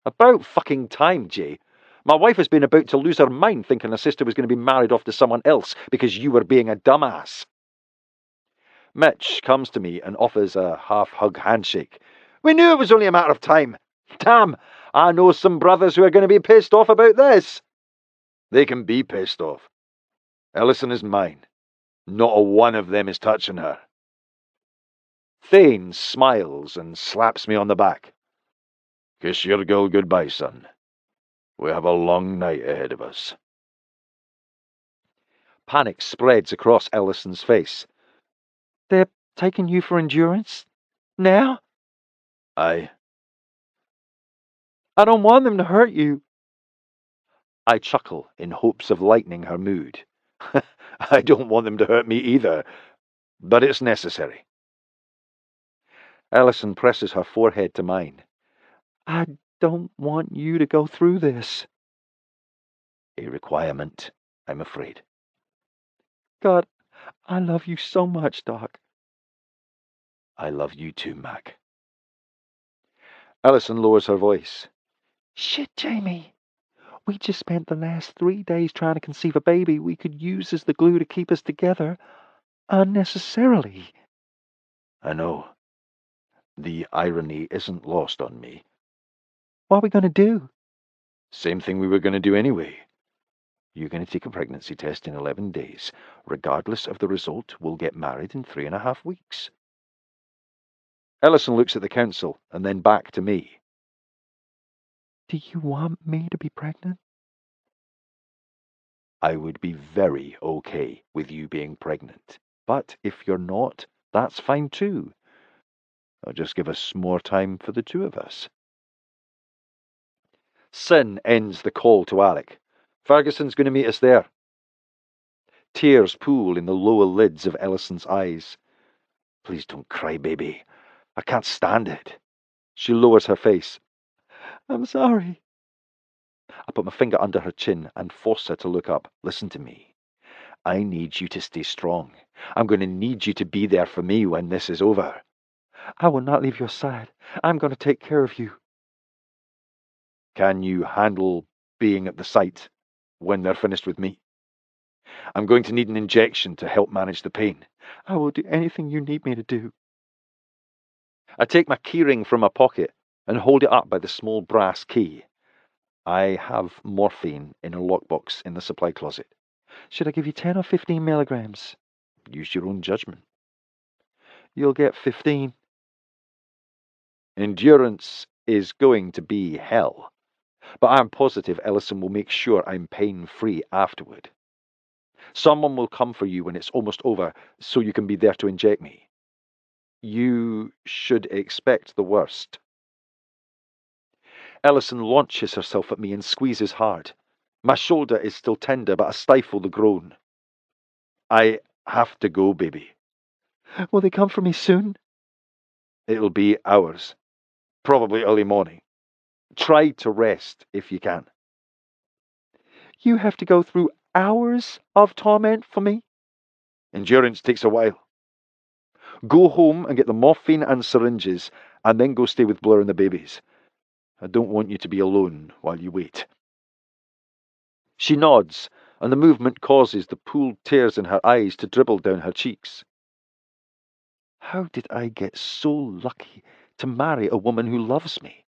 About fucking time, Jay. My wife has been about to lose her mind thinking her sister was going to be married off to someone else because you were being a dumbass. Mitch comes to me and offers a half-hug handshake, We knew it was only a matter of time. Damn, I know some brothers who are going to be pissed off about this. They can be pissed off. Ellison is mine. Not a one of them is touching her. Thane smiles and slaps me on the back. Kiss your girl goodbye, son. We have a long night ahead of us. Panic spreads across Ellison's face. They're taking you for endurance? Now? I don't want them to hurt you. I chuckle in hopes of lightening her mood. I don't want them to hurt me either, but it's necessary. Ellison presses her forehead to mine. I don't want you to go through this. A requirement, I'm afraid. God, I love you so much, Doc. I love you too, Mac. Ellison lowers her voice. Shit, Jamie. We just spent the last 3 days trying to conceive a baby we could use as the glue to keep us together unnecessarily. I know. The irony isn't lost on me. What are we going to do? Same thing we were going to do anyway. You're going to take a pregnancy test in 11 days. Regardless of the result, we'll get married in 3.5 weeks. Ellison looks at the council and then back to me. Do you want me to be pregnant? I would be very okay with you being pregnant. But if you're not, that's fine too. I'll just give us more time for the two of us. Sin ends the call to Alec. Ferguson's going to meet us there. Tears pool in the lower lids of Ellison's eyes. Please don't cry, baby. I can't stand it. She lowers her face. I'm sorry. I put my finger under her chin and force her to look up. Listen to me. I need you to stay strong. I'm going to need you to be there for me when this is over. I will not leave your side. I'm going to take care of you. Can you handle being at the site when they're finished with me? I'm going to need an injection to help manage the pain. I will do anything you need me to do. I take my keyring from my pocket and hold it up by the small brass key. I have morphine in a lockbox in the supply closet. Should I give you 10 or 15 milligrams? Use your own judgment. You'll get 15. Endurance is going to be hell, but I'm positive Ellison will make sure I'm pain-free afterward. Someone will come for you when it's almost over, so you can be there to inject me. You should expect the worst. Ellison launches herself at me and squeezes hard. My shoulder is still tender, but I stifle the groan. I have to go, baby. Will they come for me soon? It'll be hours. Probably early morning. Try to rest if you can. You have to go through hours of torment for me? Endurance takes a while. Go home and get the morphine and syringes, and then go stay with Blair and the babies. I don't want you to be alone while you wait. She nods, and the movement causes the pooled tears in her eyes to dribble down her cheeks. How did I get so lucky to marry a woman who loves me?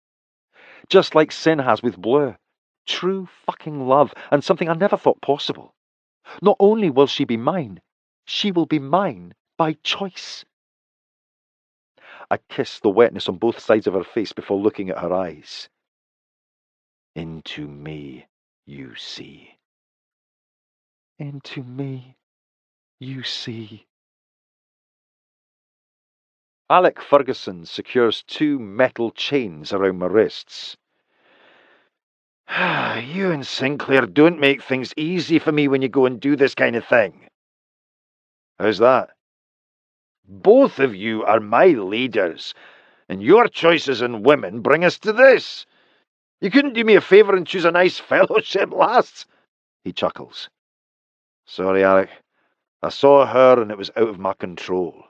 Just like Sin has with Blair. True fucking love, and something I never thought possible. Not only will she be mine, she will be mine by choice. I kiss the wetness on both sides of her face before looking at her eyes. Into me you see. Into me you see. Alec Ferguson secures 2 metal chains around my wrists. You and Sinclair don't make things easy for me when you go and do this kind of thing. How's that? Both of you are my leaders, and your choices in women bring us to this. You couldn't do me a favour and choose a nice fellowship lass? He chuckles. Sorry, Alec. I saw her and it was out of my control.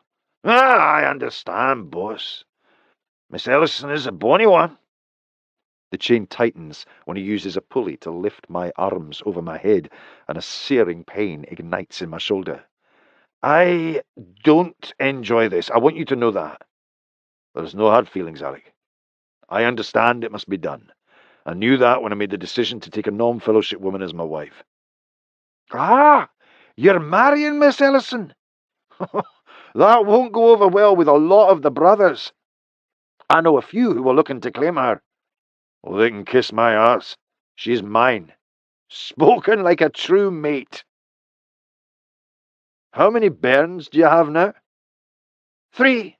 I understand, boss. Miss Ellison is a bonny one. The chain tightens when he uses a pulley to lift my arms over my head, and a searing pain ignites in my shoulder. I don't enjoy this. I want you to know that. There's no hard feelings, Alec. I understand it must be done. I knew that when I made the decision to take a non-fellowship woman as my wife. Ah, you're marrying Miss Ellison? That won't go over well with a lot of the brothers. I know a few who are looking to claim her. Well, they can kiss my ass. She's mine. Spoken like a true mate. How many bairns do you have now? 3.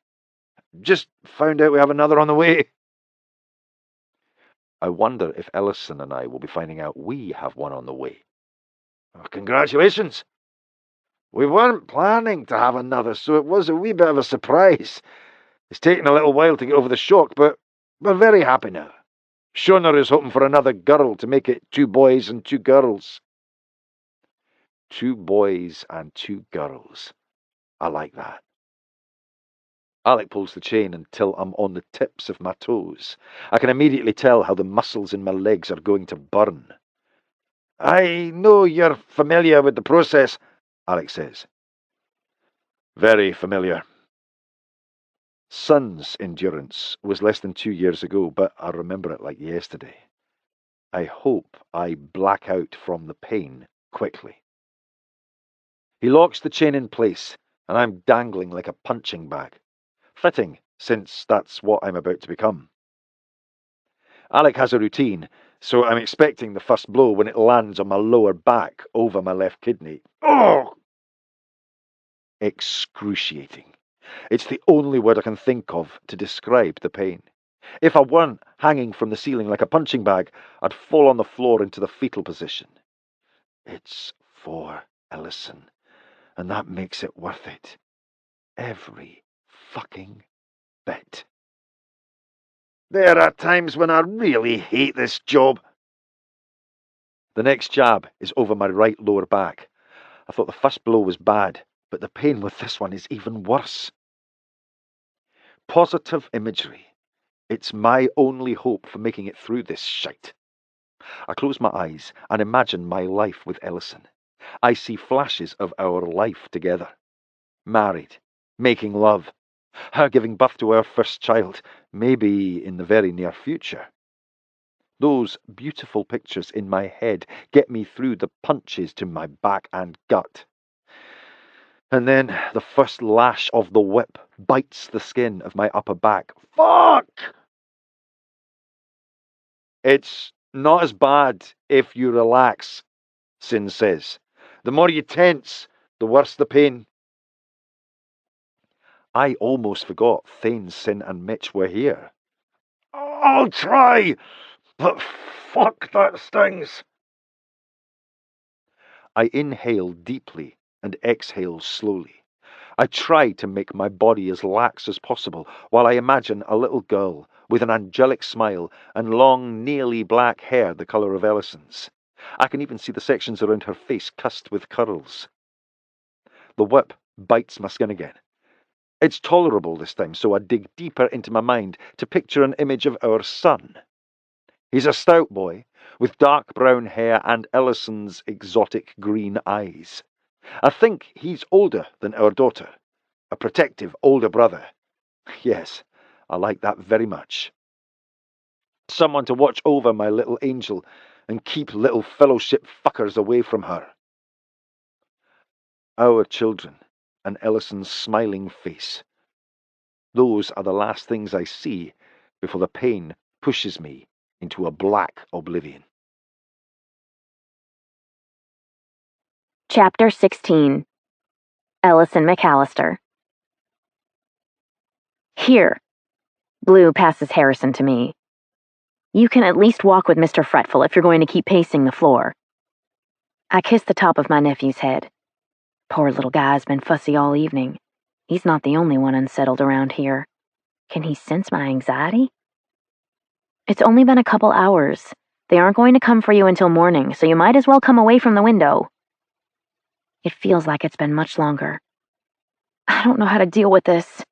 Just found out we have another on the way. I wonder if Ellison and I will be finding out we have one on the way. Oh, congratulations. We weren't planning to have another, so it was a wee bit of a surprise. It's taken a little while to get over the shock, but we're very happy now. Shona is hoping for another girl to make it 2 boys and 2 girls. 2 boys and 2 girls. I like that. Alec pulls the chain until I'm on the tips of my toes. I can immediately tell how the muscles in my legs are going to burn. I know you're familiar with the process, Alec says. Very familiar. Son's endurance was less than 2 years ago, but I remember it like yesterday. I hope I black out from the pain quickly. He locks the chain in place, and I'm dangling like a punching bag. Fitting, since that's what I'm about to become. Alec has a routine, so I'm expecting the first blow when it lands on my lower back over my left kidney. Oh! Excruciating. It's the only word I can think of to describe the pain. If I weren't hanging from the ceiling like a punching bag, I'd fall on the floor into the fetal position. It's for Ellison, and that makes it worth it. Every fucking bit. There are times when I really hate this job. The next jab is over my right lower back. I thought the first blow was bad, but the pain with this one is even worse. Positive imagery. It's my only hope for making it through this shite. I close my eyes and imagine my life with Ellison. I see flashes of our life together. Married, making love, her giving birth to our first child, maybe in the very near future. Those beautiful pictures in my head get me through the punches to my back and gut. And then the first lash of the whip bites the skin of my upper back. Fuck! It's not as bad if you relax, Sin says. The more you tense, the worse the pain. I almost forgot Thane, Sin, and Mitch were here. I'll try, but fuck, that stings. I inhale deeply and exhale slowly. I try to make my body as lax as possible while I imagine a little girl with an angelic smile and long, nearly black hair the colour of Ellison's. I can even see the sections around her face cussed with curls. The whip bites my skin again. It's tolerable this time, so I dig deeper into my mind to picture an image of our son. He's a stout boy, with dark brown hair and Ellison's exotic green eyes. I think he's older than our daughter, a protective older brother. Yes, I like that very much. Someone to watch over my little angel and keep little fellowship fuckers away from her. Our children and Ellison's smiling face. Those are the last things I see before the pain pushes me into a black oblivion. Chapter 16. Ellison McAllister. Here. Blue passes Harrison to me. You can at least walk with Mr. Fretful if you're going to keep pacing the floor. I kiss the top of my nephew's head. Poor little guy's been fussy all evening. He's not the only one unsettled around here. Can he sense my anxiety? It's only been a couple hours. They aren't going to come for you until morning, so you might as well come away from the window. It feels like it's been much longer. I don't know how to deal with this.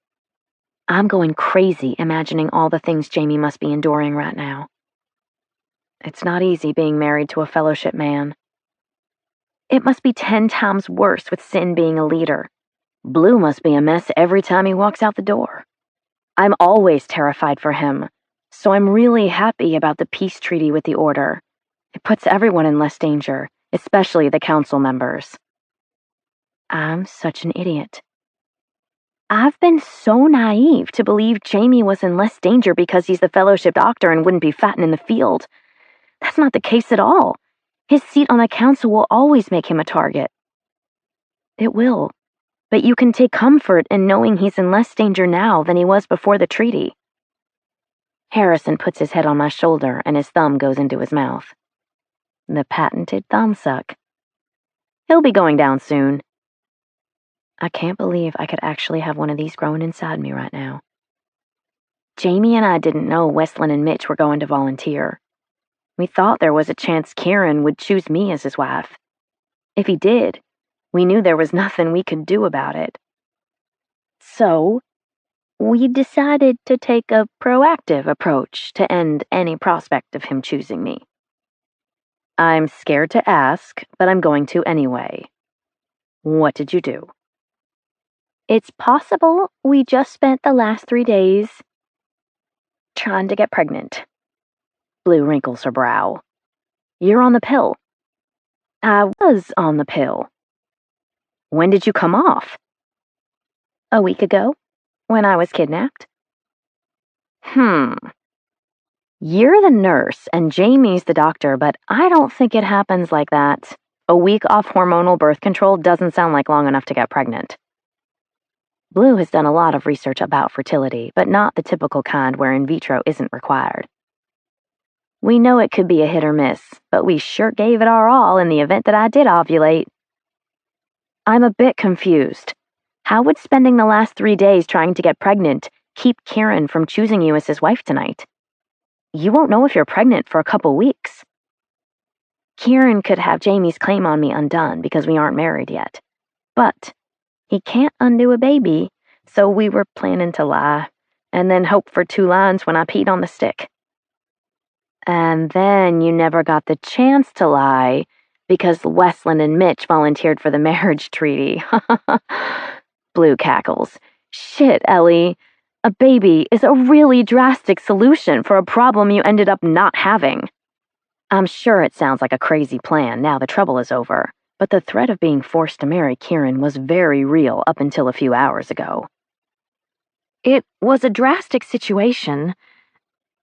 I'm going crazy imagining all the things Jamie must be enduring right now. It's not easy being married to a fellowship man. It must be 10 times worse with Sin being a leader. Blue must be a mess every time he walks out the door. I'm always terrified for him, So I'm really happy about the peace treaty with the Order. It puts everyone in less danger, especially the council members. I'm such an idiot. I've been so naive to believe Jamie was in less danger because he's the fellowship doctor and wouldn't be fatting in the field. That's not the case at all. His seat on the council will always make him a target. It will, but you can take comfort in knowing he's in less danger now than he was before the treaty. Harrison puts his head on my shoulder and his thumb goes into his mouth. The patented thumb suck. He'll be going down soon. I can't believe I could actually have one of these growing inside me right now. Jamie and I didn't know Westlin and Mitch were going to volunteer. We thought there was a chance Kieran would choose me as his wife. If he did, we knew there was nothing we could do about it. So, we decided to take a proactive approach to end any prospect of him choosing me. I'm scared to ask, but I'm going to anyway. What did you do? It's possible we just spent the last 3 days trying to get pregnant. Blue wrinkles her brow. You're on the pill. I was on the pill. When did you come off? A week ago, when I was kidnapped. You're the nurse and Jamie's the doctor, but I don't think it happens like that. A week off hormonal birth control doesn't sound like long enough to get pregnant. Blue has done a lot of research about fertility, but not the typical kind where in vitro isn't required. We know it could be a hit or miss, but we sure gave it our all in the event that I did ovulate. I'm a bit confused. How would spending the last 3 days trying to get pregnant keep Kieran from choosing you as his wife tonight? You won't know if you're pregnant for a couple weeks. Kieran could have Jamie's claim on me undone because we aren't married yet. But he can't undo a baby, so we were planning to lie, and then hope for 2 lines when I peed on the stick. And then you never got the chance to lie because Westlin and Mitch volunteered for the marriage treaty. Blue cackles. Shit, Ellie. A baby is a really drastic solution for a problem you ended up not having. I'm sure it sounds like a crazy plan now the trouble is over, but the threat of being forced to marry Kieran was very real up until a few hours ago. It was a drastic situation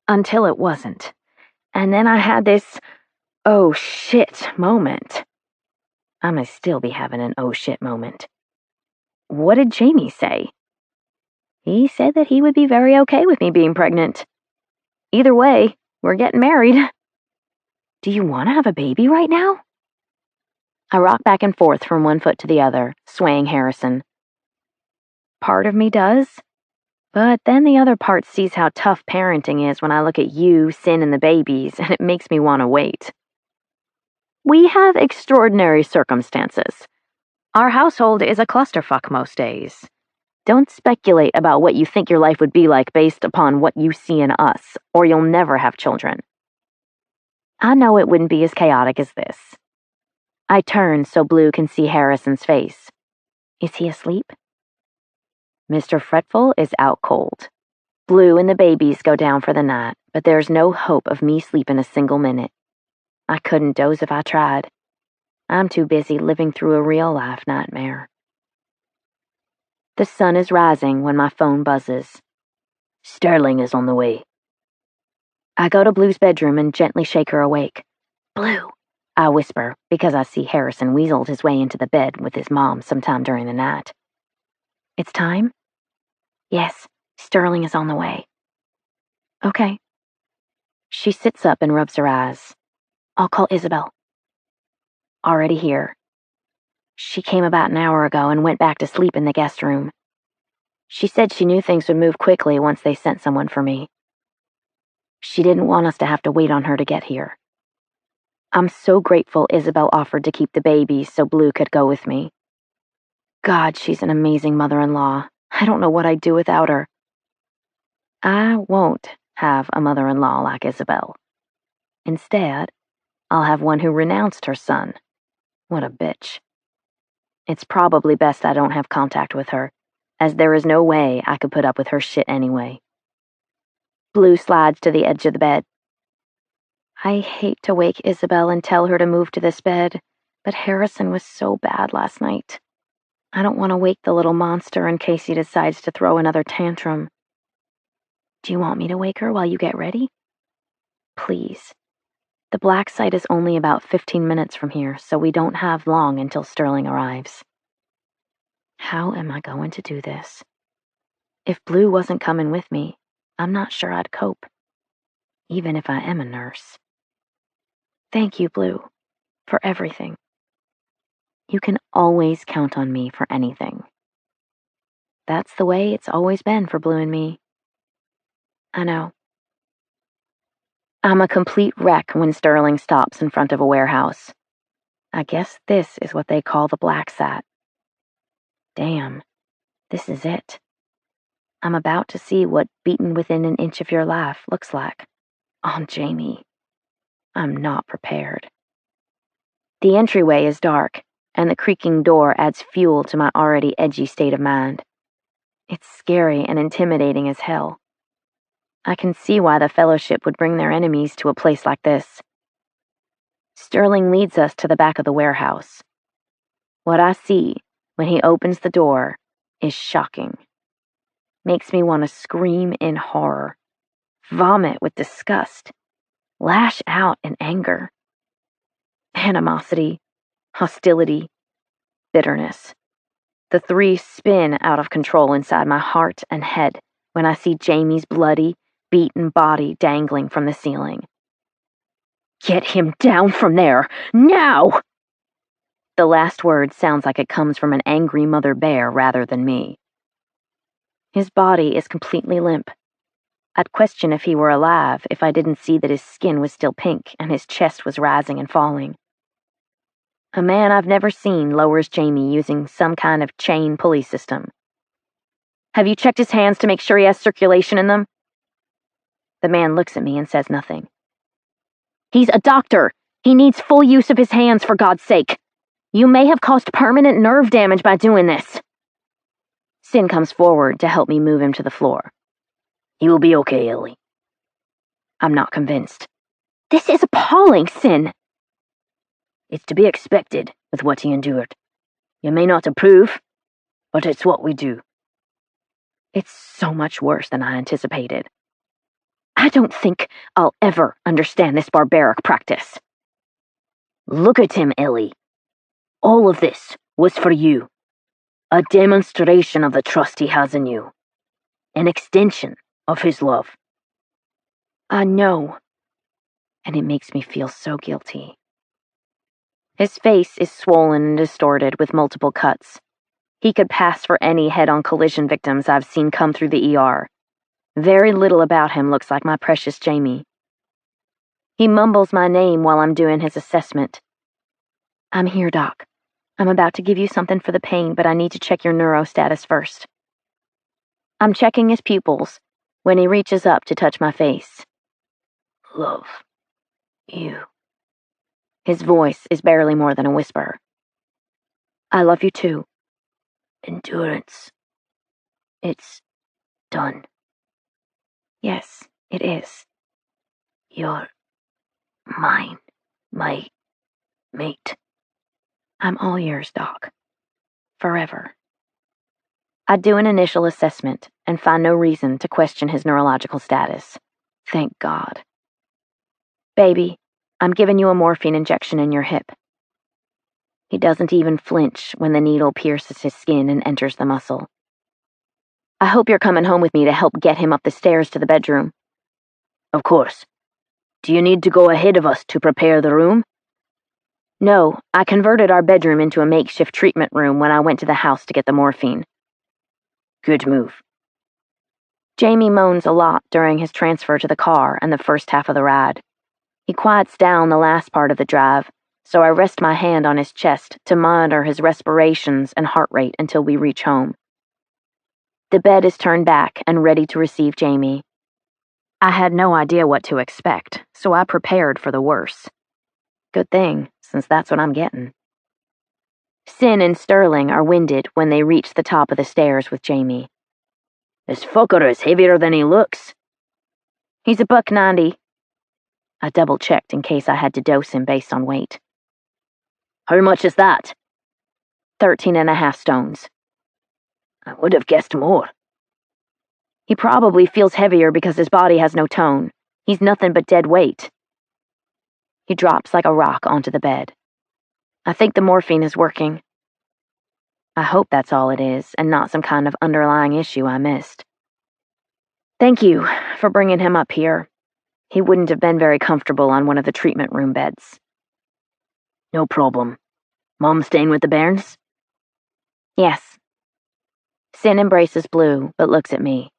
until it wasn't. And then I had this oh shit moment. I may still be having an oh shit moment. What did Jamie say? He said that he would be very okay with me being pregnant. Either way, we're getting married. Do you want to have a baby right now? I rock back and forth from one foot to the other, swaying Harrison. Part of me does, but then the other part sees how tough parenting is when I look at you, Sin, and the babies, and it makes me want to wait. We have extraordinary circumstances. Our household is a clusterfuck most days. Don't speculate about what you think your life would be like based upon what you see in us, or you'll never have children. I know it wouldn't be as chaotic as this. I turn so Blue can see Harrison's face. Is he asleep? Mr. Fretful is out cold. Blue and the babies go down for the night, but there's no hope of me sleeping a single minute. I couldn't doze if I tried. I'm too busy living through a real-life nightmare. The sun is rising when my phone buzzes. Sterling is on the way. I go to Blue's bedroom and gently shake her awake. Blue, I whisper, because I see Harrison weaseled his way into the bed with his mom sometime during the night. It's time? Yes, Sterling is on the way. Okay. She sits up and rubs her eyes. I'll call Isabel. Already here. She came about an hour ago and went back to sleep in the guest room. She said she knew things would move quickly once they sent someone for me. She didn't want us to have to wait on her to get here. I'm so grateful Isabel offered to keep the babies so Blue could go with me. God, she's an amazing mother-in-law. I don't know what I'd do without her. I won't have a mother-in-law like Isabel. Instead, I'll have one who renounced her son. What a bitch. It's probably best I don't have contact with her, as there is no way I could put up with her shit anyway. Blue slides to the edge of the bed. I hate to wake Isabel and tell her to move to this bed, but Harrison was so bad last night. I don't want to wake the little monster in case he decides to throw another tantrum. Do you want me to wake her while you get ready? Please. The black site is only about 15 minutes from here, so we don't have long until Sterling arrives. How am I going to do this? If Blue wasn't coming with me, I'm not sure I'd cope, even if I am a nurse. Thank you, Blue, for everything. You can always count on me for anything. That's the way it's always been for Blue and me. I know. I'm a complete wreck when Sterling stops in front of a warehouse. I guess this is what they call the Black Sat. Damn, this is it. I'm about to see what beaten within an inch of your life looks like. Oh, Jamie, I'm not prepared. The entryway is dark, and the creaking door adds fuel to my already edgy state of mind. It's scary and intimidating as hell. I can see why the Fellowship would bring their enemies to a place like this. Sterling leads us to the back of the warehouse. What I see when he opens the door is shocking. Makes me want to scream in horror, vomit with disgust, lash out in anger. Animosity, hostility, bitterness. The three spin out of control inside my heart and head when I see Jamie's bloody, beaten body dangling from the ceiling. Get him down from there, now! The last word sounds like it comes from an angry mother bear rather than me. His body is completely limp. I'd question if he were alive if I didn't see that his skin was still pink and his chest was rising and falling. A man I've never seen lowers Jamie using some kind of chain pulley system. Have you checked his hands to make sure he has circulation in them? The man looks at me and says nothing. He's a doctor. He needs full use of his hands, for God's sake. You may have caused permanent nerve damage by doing this. Sin comes forward to help me move him to the floor. He will be okay, Ellie. I'm not convinced. This is appalling, Sin. It's to be expected with what he endured. You may not approve, but it's what we do. It's so much worse than I anticipated. I don't think I'll ever understand this barbaric practice. Look at him, Ellie. All of this was for you. A demonstration of the trust he has in you. An extension of his love. I know. And it makes me feel so guilty. His face is swollen and distorted with multiple cuts. He could pass for any head-on collision victims I've seen come through the ER. Very little about him looks like my precious Jamie. He mumbles my name while I'm doing his assessment. I'm here, Doc. I'm about to give you something for the pain, but I need to check your neuro status first. I'm checking his pupils when he reaches up to touch my face. Love you. His voice is barely more than a whisper. I love you too. Endurance. It's done. Yes, it is. You're mine, my mate. I'm all yours, Doc. Forever. I do an initial assessment and find no reason to question his neurological status. Thank God. Baby, I'm giving you a morphine injection in your hip. He doesn't even flinch when the needle pierces his skin and enters the muscle. I hope you're coming home with me to help get him up the stairs to the bedroom. Of course. Do you need to go ahead of us to prepare the room? No, I converted our bedroom into a makeshift treatment room when I went to the house to get the morphine. Good move. Jamie moans a lot during his transfer to the car and the first half of the ride. He quiets down the last part of the drive, so I rest my hand on his chest to monitor his respirations and heart rate until we reach home. The bed is turned back and ready to receive Jamie. I had no idea what to expect, so I prepared for the worst. Good thing, since that's what I'm getting. Sin and Sterling are winded when they reach the top of the stairs with Jamie. This fucker is heavier than he looks. He's $1.90. I double-checked in case I had to dose him based on weight. How much is that? 13.5 stones. I would have guessed more. He probably feels heavier because his body has no tone. He's nothing but dead weight. He drops like a rock onto the bed. I think the morphine is working. I hope that's all it is, and not some kind of underlying issue I missed. Thank you for bringing him up here. He wouldn't have been very comfortable on one of the treatment room beds. No problem. Mom staying with the bairns? Yes. Sin embraces Blue, but looks at me.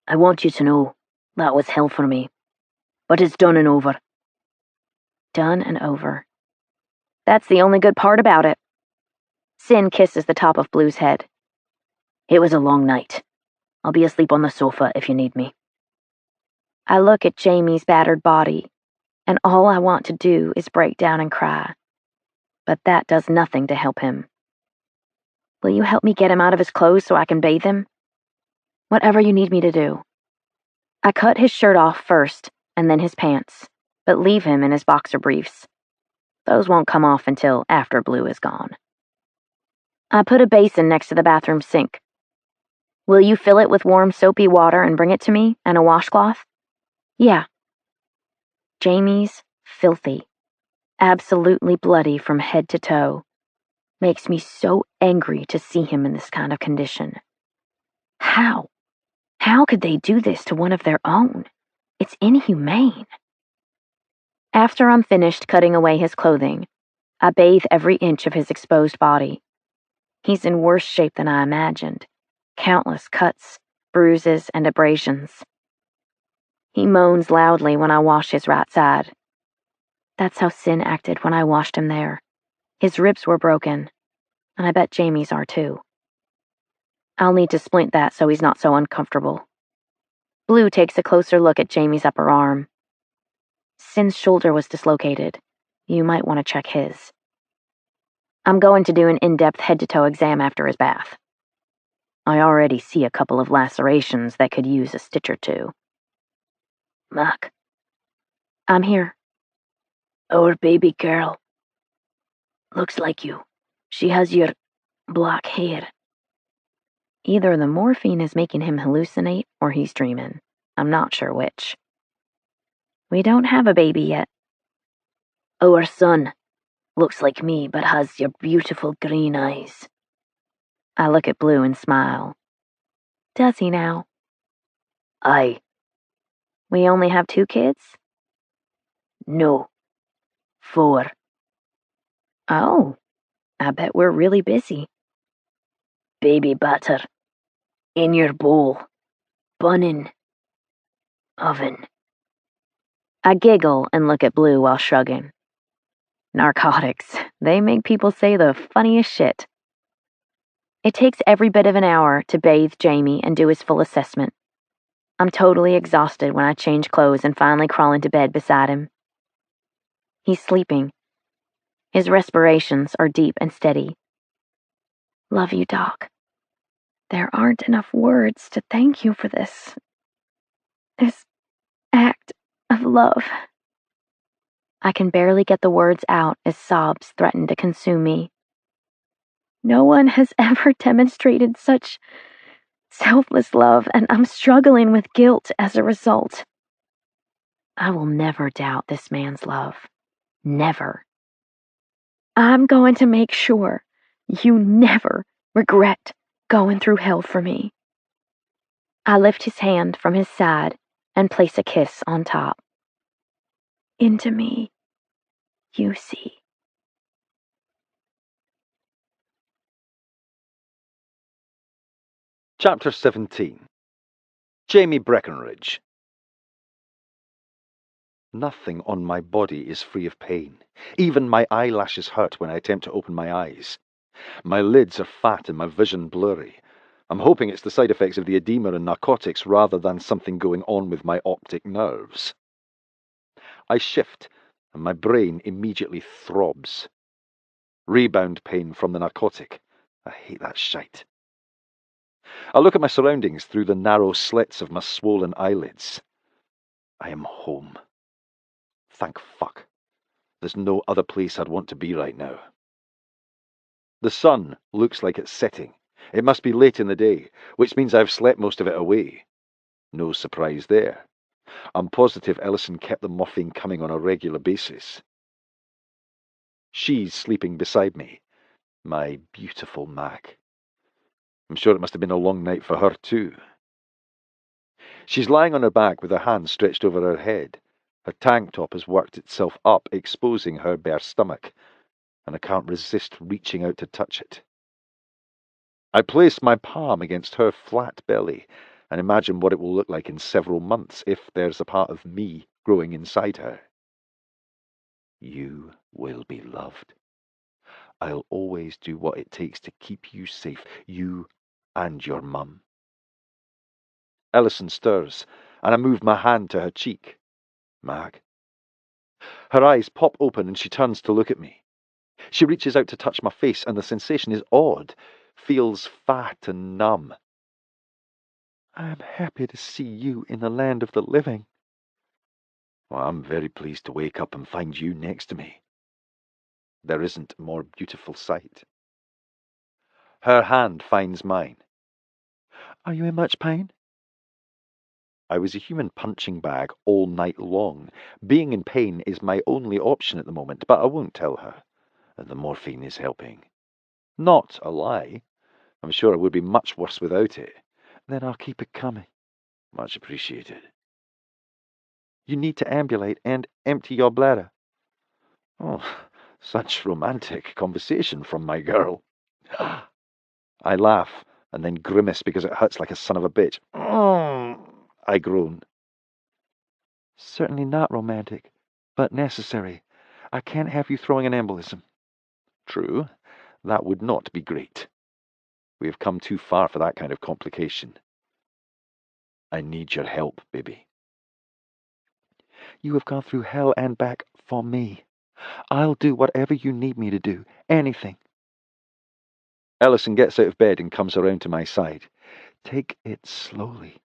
I want you to know that was hell for me. But it's done and over. Done and over. That's the only good part about it. Sin kisses the top of Blue's head. It was a long night. I'll be asleep on the sofa if you need me. I look at Jamie's battered body, and all I want to do is break down and cry. But that does nothing to help him. Will you help me get him out of his clothes so I can bathe him? Whatever you need me to do. I cut his shirt off first, and then his pants, but leave him in his boxer briefs. Those won't come off until after Blue is gone. I put a basin next to the bathroom sink. Will you fill it with warm soapy water and bring it to me, and a washcloth? Yeah. Jamie's filthy, absolutely bloody from head to toe. Makes me so angry to see him in this kind of condition. How? How could they do this to one of their own? It's inhumane. After I'm finished cutting away his clothing, I bathe every inch of his exposed body. He's in worse shape than I imagined. Countless cuts, bruises, and abrasions. He moans loudly when I wash his right side. That's how Sin acted when I washed him there. His ribs were broken, and I bet Jamie's are too. I'll need to splint that so he's not so uncomfortable. Blue takes a closer look at Jamie's upper arm. Sin's shoulder was dislocated. You might want to check his. I'm going to do an in-depth head-to-toe exam after his bath. I already see a couple of lacerations that could use a stitch or two. Mac. I'm here. Our baby girl. Looks like you. She has your black hair. Either the morphine is making him hallucinate or he's dreaming. I'm not sure which. We don't have a baby yet. Our son. Looks like me, but has your beautiful green eyes. I look at Blue and smile. Does he now? Aye. We only have 2 kids? No. 4. Oh, I bet we're really busy. Baby batter. In your bowl. Bunnin. Oven. I giggle and look at Blue while shrugging. Narcotics, they make people say the funniest shit. It takes every bit of an hour to bathe Jamie and do his full assessment. I'm totally exhausted when I change clothes and finally crawl into bed beside him. He's sleeping. His respirations are deep and steady. Love you, Doc. There aren't enough words to thank you for this act of love. I can barely get the words out as sobs threaten to consume me. No one has ever demonstrated such selfless love, and I'm struggling with guilt as a result. I will never doubt this man's love. Never. I'm going to make sure you never regret going through hell for me. I lift his hand from his side and place a kiss on top. Into me, you see. Chapter 17. Jamie Breckenridge. Nothing on my body is free of pain. Even my eyelashes hurt when I attempt to open my eyes. My lids are fat and my vision blurry. I'm hoping it's the side effects of the edema and narcotics rather than something going on with my optic nerves. I shift, and my brain immediately throbs. Rebound pain from the narcotic. I hate that shite. I look at my surroundings through the narrow slits of my swollen eyelids. I am home. Thank fuck. There's no other place I'd want to be right now. The sun looks like it's setting. It must be late in the day, which means I've slept most of it away. No surprise there. I'm positive Ellison kept the morphine coming on a regular basis. She's sleeping beside me, my beautiful Mac. I'm sure it must have been a long night for her too. She's lying on her back with her hands stretched over her head. Her tank top has worked itself up, exposing her bare stomach, and I can't resist reaching out to touch it. I place my palm against her flat belly and imagine what it will look like in several months if there's a part of me growing inside her. You will be loved. I'll always do what it takes to keep you safe, you and your mum. Ellison stirs, and I move my hand to her cheek. Mag. Her eyes pop open and she turns to look at me. She reaches out to touch my face, and the sensation is odd, feels fat and numb. I am happy to see you in the land of the living. Well, I'm very pleased to wake up and find you next to me. There isn't a more beautiful sight. Her hand finds mine. Are you in much pain? I was a human punching bag all night long. Being in pain is my only option at the moment, but I won't tell her. And the morphine is helping. Not a lie. I'm sure it would be much worse without it. Then I'll keep it coming. Much appreciated. You need to ambulate and empty your bladder. Oh, such romantic conversation from my girl. I laugh and then grimace because it hurts like a son of a bitch. I groan. Certainly not romantic, but necessary. I can't have you throwing an embolism. True, that would not be great. We have come too far for that kind of complication. I need your help, baby. You have gone through hell and back for me. I'll do whatever you need me to do. Anything. Ellison gets out of bed and comes around to my side. Take it slowly.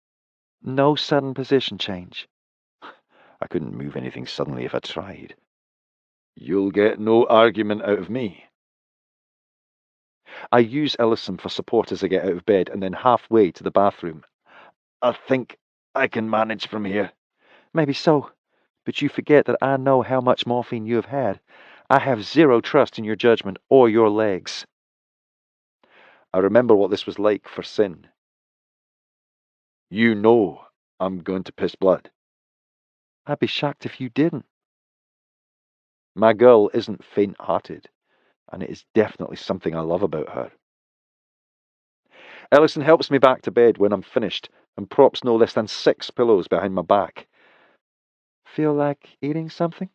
No sudden position change. I couldn't move anything suddenly if I tried. You'll get no argument out of me. I use Ellison for support as I get out of bed and then halfway to the bathroom. I think I can manage from here. Maybe so, but you forget that I know how much morphine you have had. I have zero trust in your judgment or your legs. I remember what this was like for Sin. You know I'm going to piss blood. I'd be shocked if you didn't. My girl isn't faint-hearted, and it is definitely something I love about her. Ellison helps me back to bed when I'm finished and props no less than 6 pillows behind my back. Feel like eating something?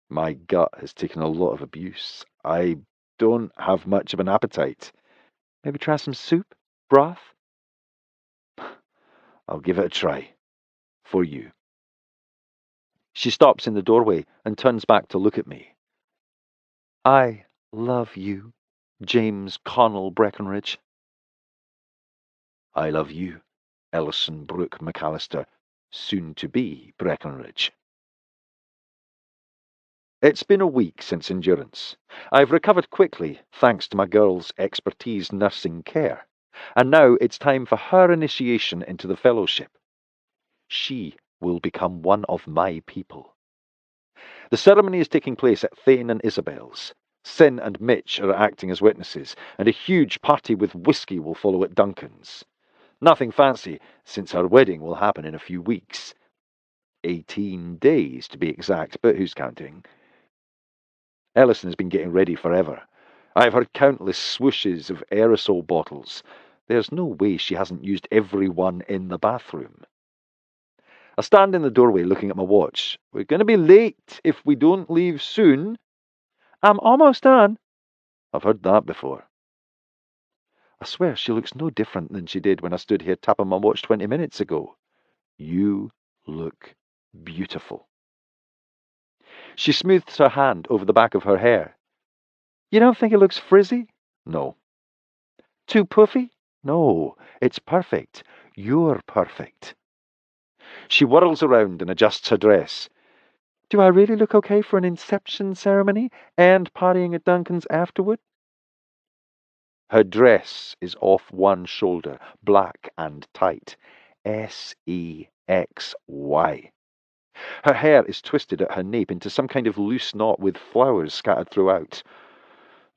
My gut has taken a lot of abuse. I don't have much of an appetite. Maybe try some soup? Broth? I'll give it a try. For you. She stops in the doorway and turns back to look at me. I love you, James Connell Breckenridge. I love you, Ellison Brooke McAllister, soon to be Breckenridge. It's been a week since Endurance. I've recovered quickly, thanks to my girl's expertise nursing care, and now it's time for her initiation into the fellowship. She will become one of my people. The ceremony is taking place at Thane and Isabel's. Sin and Mitch are acting as witnesses, and a huge party with whiskey will follow at Duncan's. Nothing fancy, since our wedding will happen in a few weeks. 18 days, to be exact, but who's counting? Ellison has been getting ready forever. I've heard countless swooshes of aerosol bottles. There's no way she hasn't used every one in the bathroom. I stand in the doorway looking at my watch. We're going to be late if we don't leave soon. I'm almost done. I've heard that before. I swear she looks no different than she did when I stood here tapping my watch 20 minutes ago. You look beautiful. She smooths her hand over the back of her hair. You don't think it looks frizzy? No. Too puffy? No, it's perfect. You're perfect. She whirls around and adjusts her dress. Do I really look okay for an inception ceremony and partying at Duncan's afterward? Her dress is off one shoulder, black and tight. Sexy. Her hair is twisted at her nape into some kind of loose knot with flowers scattered throughout.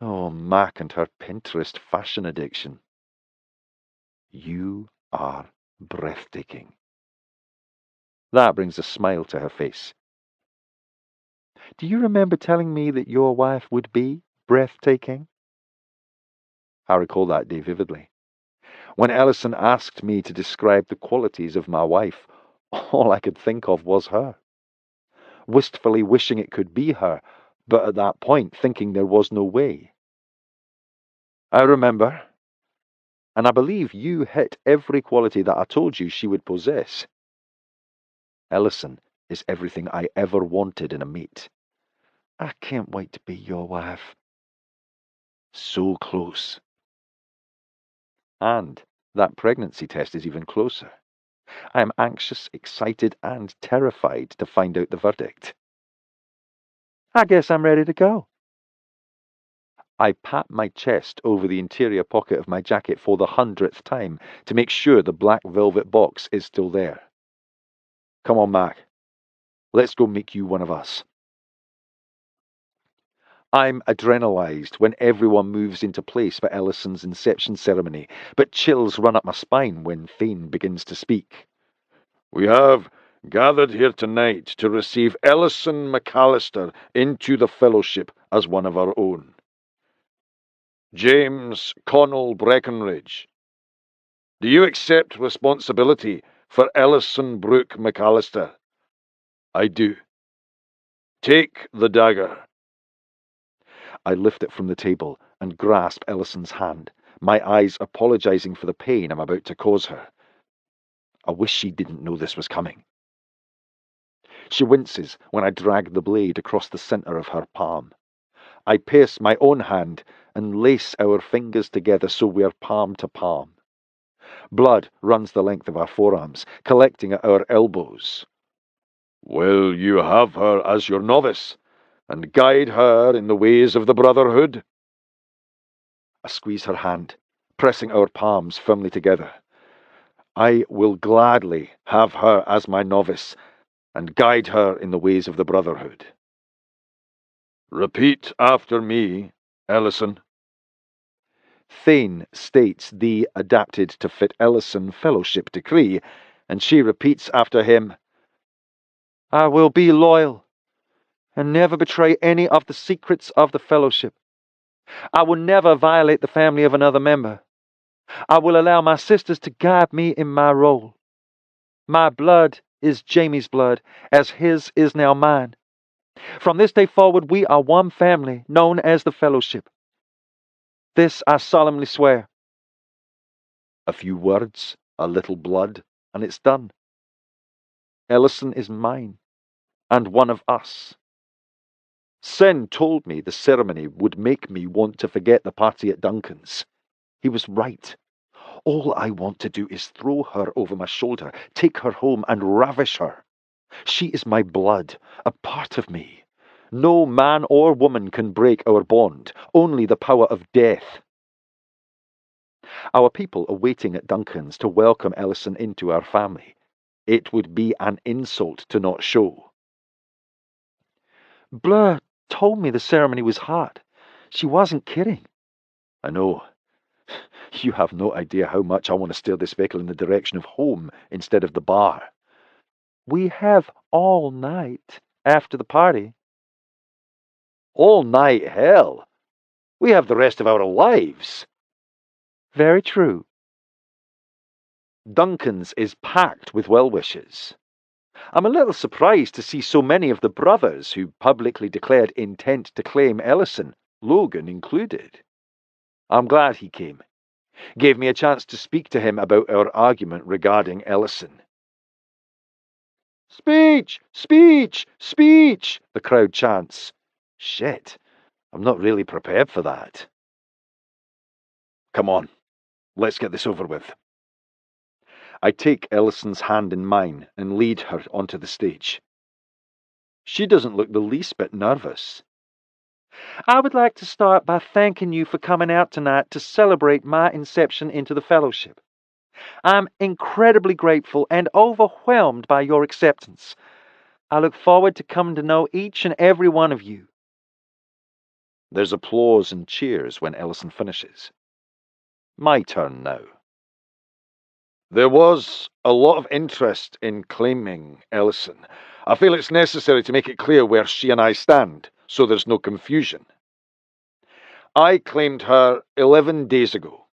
Oh, Mac and her Pinterest fashion addiction. You are breathtaking. That brings a smile to her face. Do you remember telling me that your wife would be breathtaking? I recall that day vividly. When Ellison asked me to describe the qualities of my wife, all I could think of was her. Wistfully wishing it could be her, but at that point thinking there was no way. I remember, and I believe you hit every quality that I told you she would possess. Ellison is everything I ever wanted in a mate. I can't wait to be your wife. So close. And that pregnancy test is even closer. I am anxious, excited, and terrified to find out the verdict. I guess I'm ready to go. I pat my chest over the interior pocket of my jacket for the 100th time to make sure the black velvet box is still there. Come on, Mac. Let's go make you one of us. I'm adrenalized when everyone moves into place for Ellison's inception ceremony, but chills run up my spine when Thane begins to speak. We have gathered here tonight to receive Ellison McAllister into the fellowship as one of our own. James Connell Breckenridge, do you accept responsibility for Ellison Brooke McAllister? I do. Take the dagger. I lift it from the table and grasp Ellison's hand, my eyes apologizing for the pain I'm about to cause her. I wish she didn't know this was coming. She winces when I drag the blade across the center of her palm. I pierce my own hand and lace our fingers together so we're palm to palm. Blood runs the length of our forearms, collecting at our elbows. Will you have her as your novice, and guide her in the ways of the Brotherhood? I squeeze her hand, pressing our palms firmly together. I will gladly have her as my novice, and guide her in the ways of the Brotherhood. Repeat after me, Ellison. Thane states the adapted to fit Ellison fellowship decree, and she repeats after him, I will be loyal and never betray any of the secrets of the fellowship. I will never violate the family of another member. I will allow my sisters to guide me in my role. My blood is Jamie's blood, as his is now mine. From this day forward, we are one family, known as the Fellowship. This I solemnly swear. A few words, a little blood, and it's done. Ellison is mine, and one of us. Sen told me the ceremony would make me want to forget the party at Duncan's. He was right. All I want to do is throw her over my shoulder, take her home, and ravish her. She is my blood, a part of me. No man or woman can break our bond, only the power of death. Our people are waiting at Duncan's to welcome Ellison into our family. It would be an insult to not show. Blur told me the ceremony was hard. She wasn't kidding. I know. You have no idea how much I want to steer this vehicle in the direction of home instead of the bar. We have all night after the party. All night, hell. We have the rest of our lives. Very true. Duncan's is packed with well-wishers. I'm a little surprised to see so many of the brothers who publicly declared intent to claim Ellison, Logan included. I'm glad he came. Gave me a chance to speak to him about our argument regarding Ellison. Speech! Speech! Speech! The crowd chants. Shit, I'm not really prepared for that. Come on, let's get this over with. I take Ellison's hand in mine and lead her onto the stage. She doesn't look the least bit nervous. I would like to start by thanking you for coming out tonight to celebrate my inception into the fellowship. I'm incredibly grateful and overwhelmed by your acceptance. I look forward to coming to know each and every one of you. There's applause and cheers when Ellison finishes. My turn now. There was a lot of interest in claiming Ellison. I feel it's necessary to make it clear where she and I stand, so there's no confusion. I claimed her 11 days ago.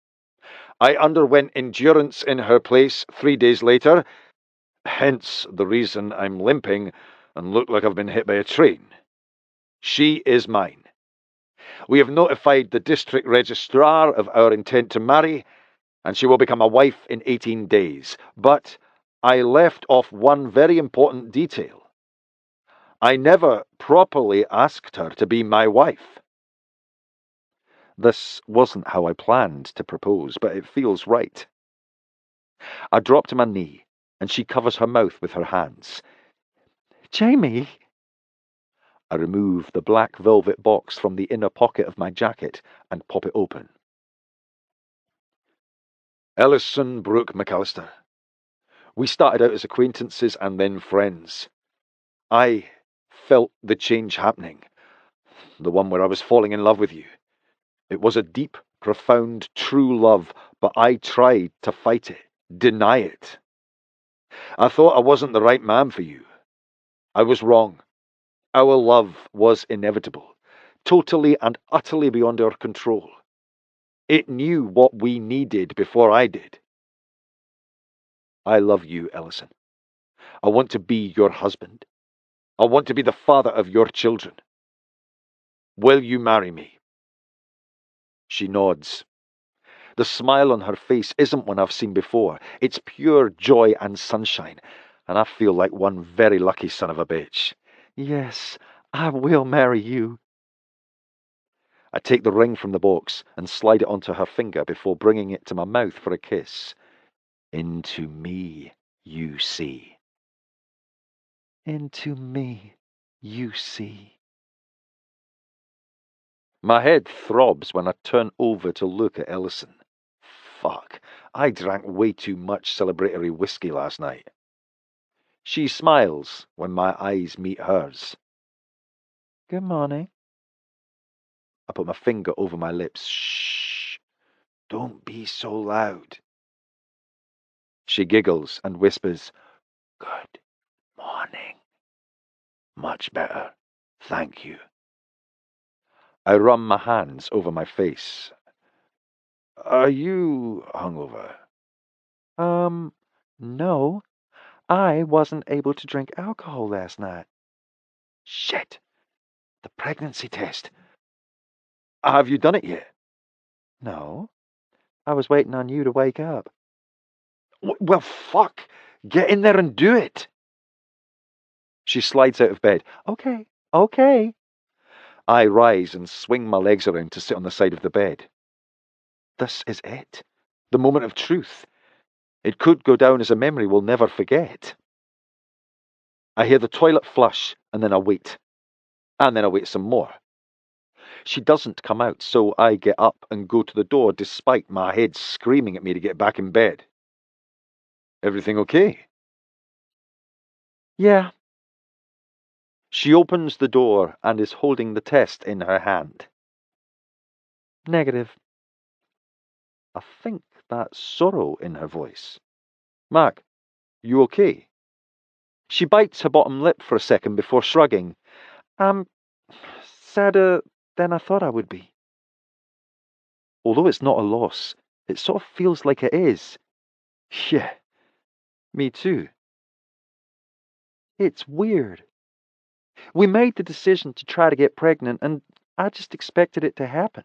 I underwent endurance in her place 3 days later, hence the reason I'm limping and look like I've been hit by a train. She is mine. We have notified the district registrar of our intent to marry, and she will become a wife in 18 days. But I left off one very important detail. I never properly asked her to be my wife. This wasn't how I planned to propose, but it feels right. I drop to my knee, and she covers her mouth with her hands. Jamie! I remove the black velvet box from the inner pocket of my jacket and pop it open. Ellison Brooke McAllister. We started out as acquaintances and then friends. I felt the change happening, the one where I was falling in love with you. It was a deep, profound, true love, but I tried to fight it, deny it. I thought I wasn't the right man for you. I was wrong. Our love was inevitable, totally and utterly beyond our control. It knew what we needed before I did. I love you, Ellison. I want to be your husband. I want to be the father of your children. Will you marry me? She nods. The smile on her face isn't one I've seen before. It's pure joy and sunshine, and I feel like one very lucky son of a bitch. Yes, I will marry you. I take the ring from the box and slide it onto her finger before bringing it to my mouth for a kiss. Into me, you see. Into me, you see. My head throbs when I turn over to look at Ellison. Fuck, I drank way too much celebratory whiskey last night. She smiles when my eyes meet hers. Good morning. I put my finger over my lips. Shh, don't be so loud. She giggles and whispers, Good morning. Much better, thank you. I run my hands over my face. Are you hungover? No. I wasn't able to drink alcohol last night. Shit! The pregnancy test. Have you done it yet? No. I was waiting on you to wake up. Well, fuck! Get in there and do it! She slides out of bed. Okay. I rise and swing my legs around to sit on the side of the bed. This is it. The moment of truth. It could go down as a memory we'll never forget. I hear the toilet flush, and then I wait. And then I wait some more. She doesn't come out, so I get up and go to the door despite my head screaming at me to get back in bed. Everything okay? Yeah. She opens the door and is holding the test in her hand. Negative. I think that's sorrow in her voice. Mac, you okay? She bites her bottom lip for a second before shrugging. I'm sadder than I thought I would be. Although it's not a loss, it sort of feels like it is. Yeah, me too. It's weird. We made the decision to try to get pregnant, and I just expected it to happen.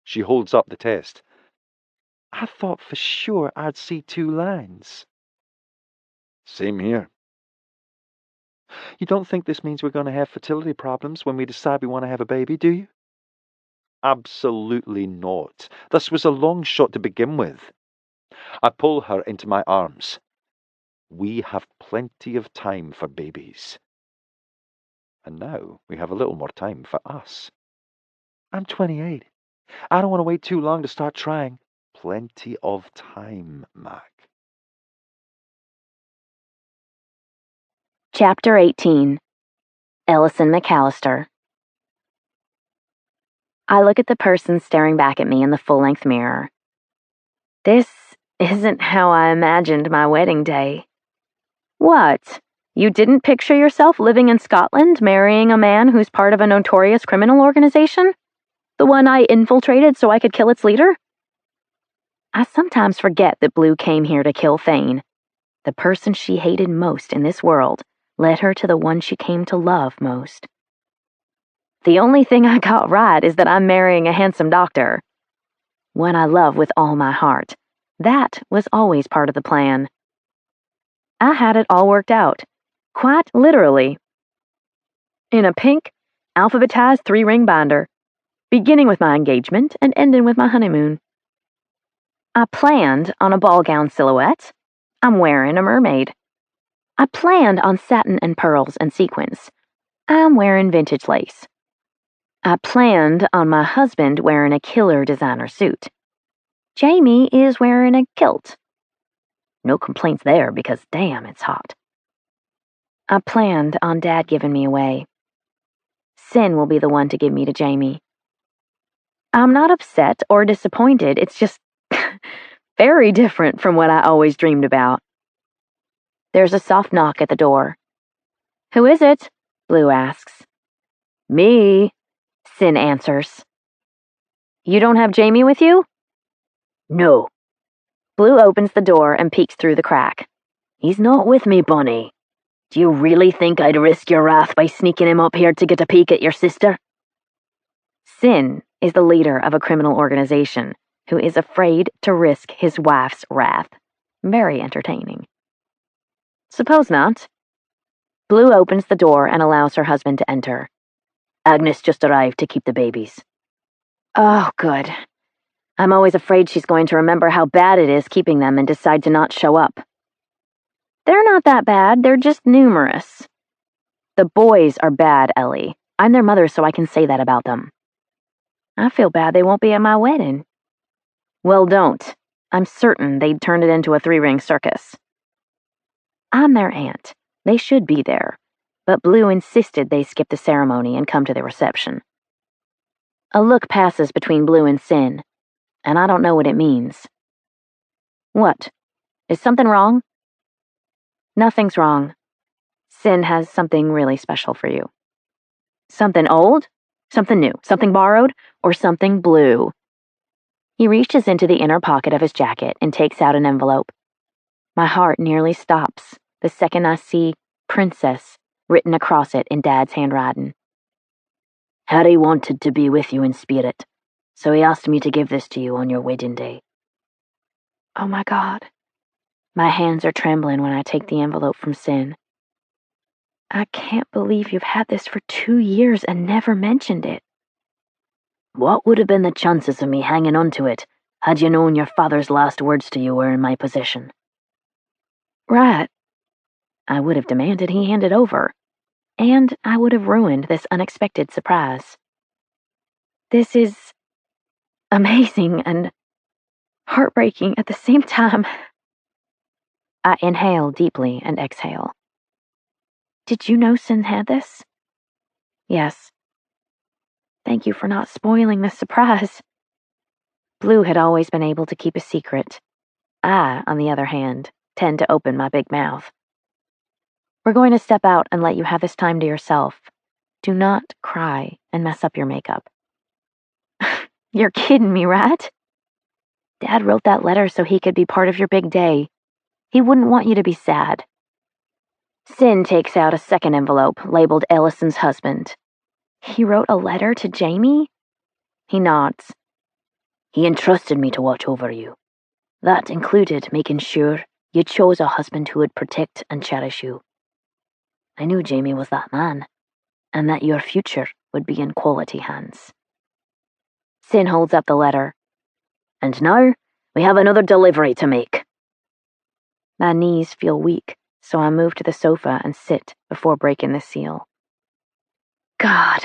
She holds up the test. I thought for sure I'd see 2 lines. Same here. You don't think this means we're going to have fertility problems when we decide we want to have a baby, do you? Absolutely not. This was a long shot to begin with. I pull her into my arms. We have plenty of time for babies. And now we have a little more time for us. I'm 28. I don't want to wait too long to start trying. Plenty of time, Mac. Chapter 18. Ellison McAllister. I look at the person staring back at me in the full-length mirror. This isn't how I imagined my wedding day. What? You didn't picture yourself living in Scotland, marrying a man who's part of a notorious criminal organization? The one I infiltrated so I could kill its leader? I sometimes forget that Blue came here to kill Thane. The person she hated most in this world led her to the one she came to love most. The only thing I got right is that I'm marrying a handsome doctor. One I love with all my heart. That was always part of the plan. I had it all worked out. Quite literally. In a pink, alphabetized 3-ring binder, beginning with my engagement and ending with my honeymoon. I planned on a ball gown silhouette. I'm wearing a mermaid. I planned on satin and pearls and sequins. I'm wearing vintage lace. I planned on my husband wearing a killer designer suit. Jamie is wearing a kilt. No complaints there because damn, it's hot. I planned on Dad giving me away. Sin will be the one to give me to Jamie. I'm not upset or disappointed, it's just very different from what I always dreamed about. There's a soft knock at the door. Who is it? Blue asks. Me, Sin answers. You don't have Jamie with you? No. Blue opens the door and peeks through the crack. He's not with me, Bunny. Do you really think I'd risk your wrath by sneaking him up here to get a peek at your sister? Sin is the leader of a criminal organization who is afraid to risk his wife's wrath. Very entertaining. Suppose not. Blue opens the door and allows her husband to enter. Agnes just arrived to keep the babies. Oh, good. I'm always afraid she's going to remember how bad it is keeping them and decide to not show up. They're not that bad, they're just numerous. The boys are bad, Ellie. I'm their mother, so I can say that about them. I feel bad they won't be at my wedding. Well, don't. I'm certain they'd turn it into a 3-ring circus. I'm their aunt. They should be there. But Blue insisted they skip the ceremony and come to the reception. A look passes between Blue and Sin, and I don't know what it means. What? Is something wrong? Nothing's wrong. Sin has something really special for you. Something old? Something new? Something borrowed? Or something blue? He reaches into the inner pocket of his jacket and takes out an envelope. My heart nearly stops the second I see Princess written across it in Dad's handwriting. Harry wanted to be with you in spirit, so he asked me to give this to you on your wedding day. Oh my God. My hands are trembling when I take the envelope from Sin. I can't believe you've had this for 2 years and never mentioned it. What would have been the chances of me hanging on to it had you known your father's last words to you were in my possession? Right. I would have demanded he hand it over, and I would have ruined this unexpected surprise. This is amazing and heartbreaking at the same time. I inhale deeply and exhale. Did you know Sin had this? Yes. Thank you for not spoiling the surprise. Blue had always been able to keep a secret. I, on the other hand, tend to open my big mouth. We're going to step out and let you have this time to yourself. Do not cry and mess up your makeup. You're kidding me, right? Dad wrote that letter so he could be part of your big day. He wouldn't want you to be sad. Sin takes out a second envelope labeled Ellison's husband. He wrote a letter to Jamie? He nods. He entrusted me to watch over you. That included making sure you chose a husband who would protect and cherish you. I knew Jamie was that man, and that your future would be in quality hands. Sin holds up the letter. And now, we have another delivery to make. My knees feel weak, so I move to the sofa and sit before breaking the seal. God,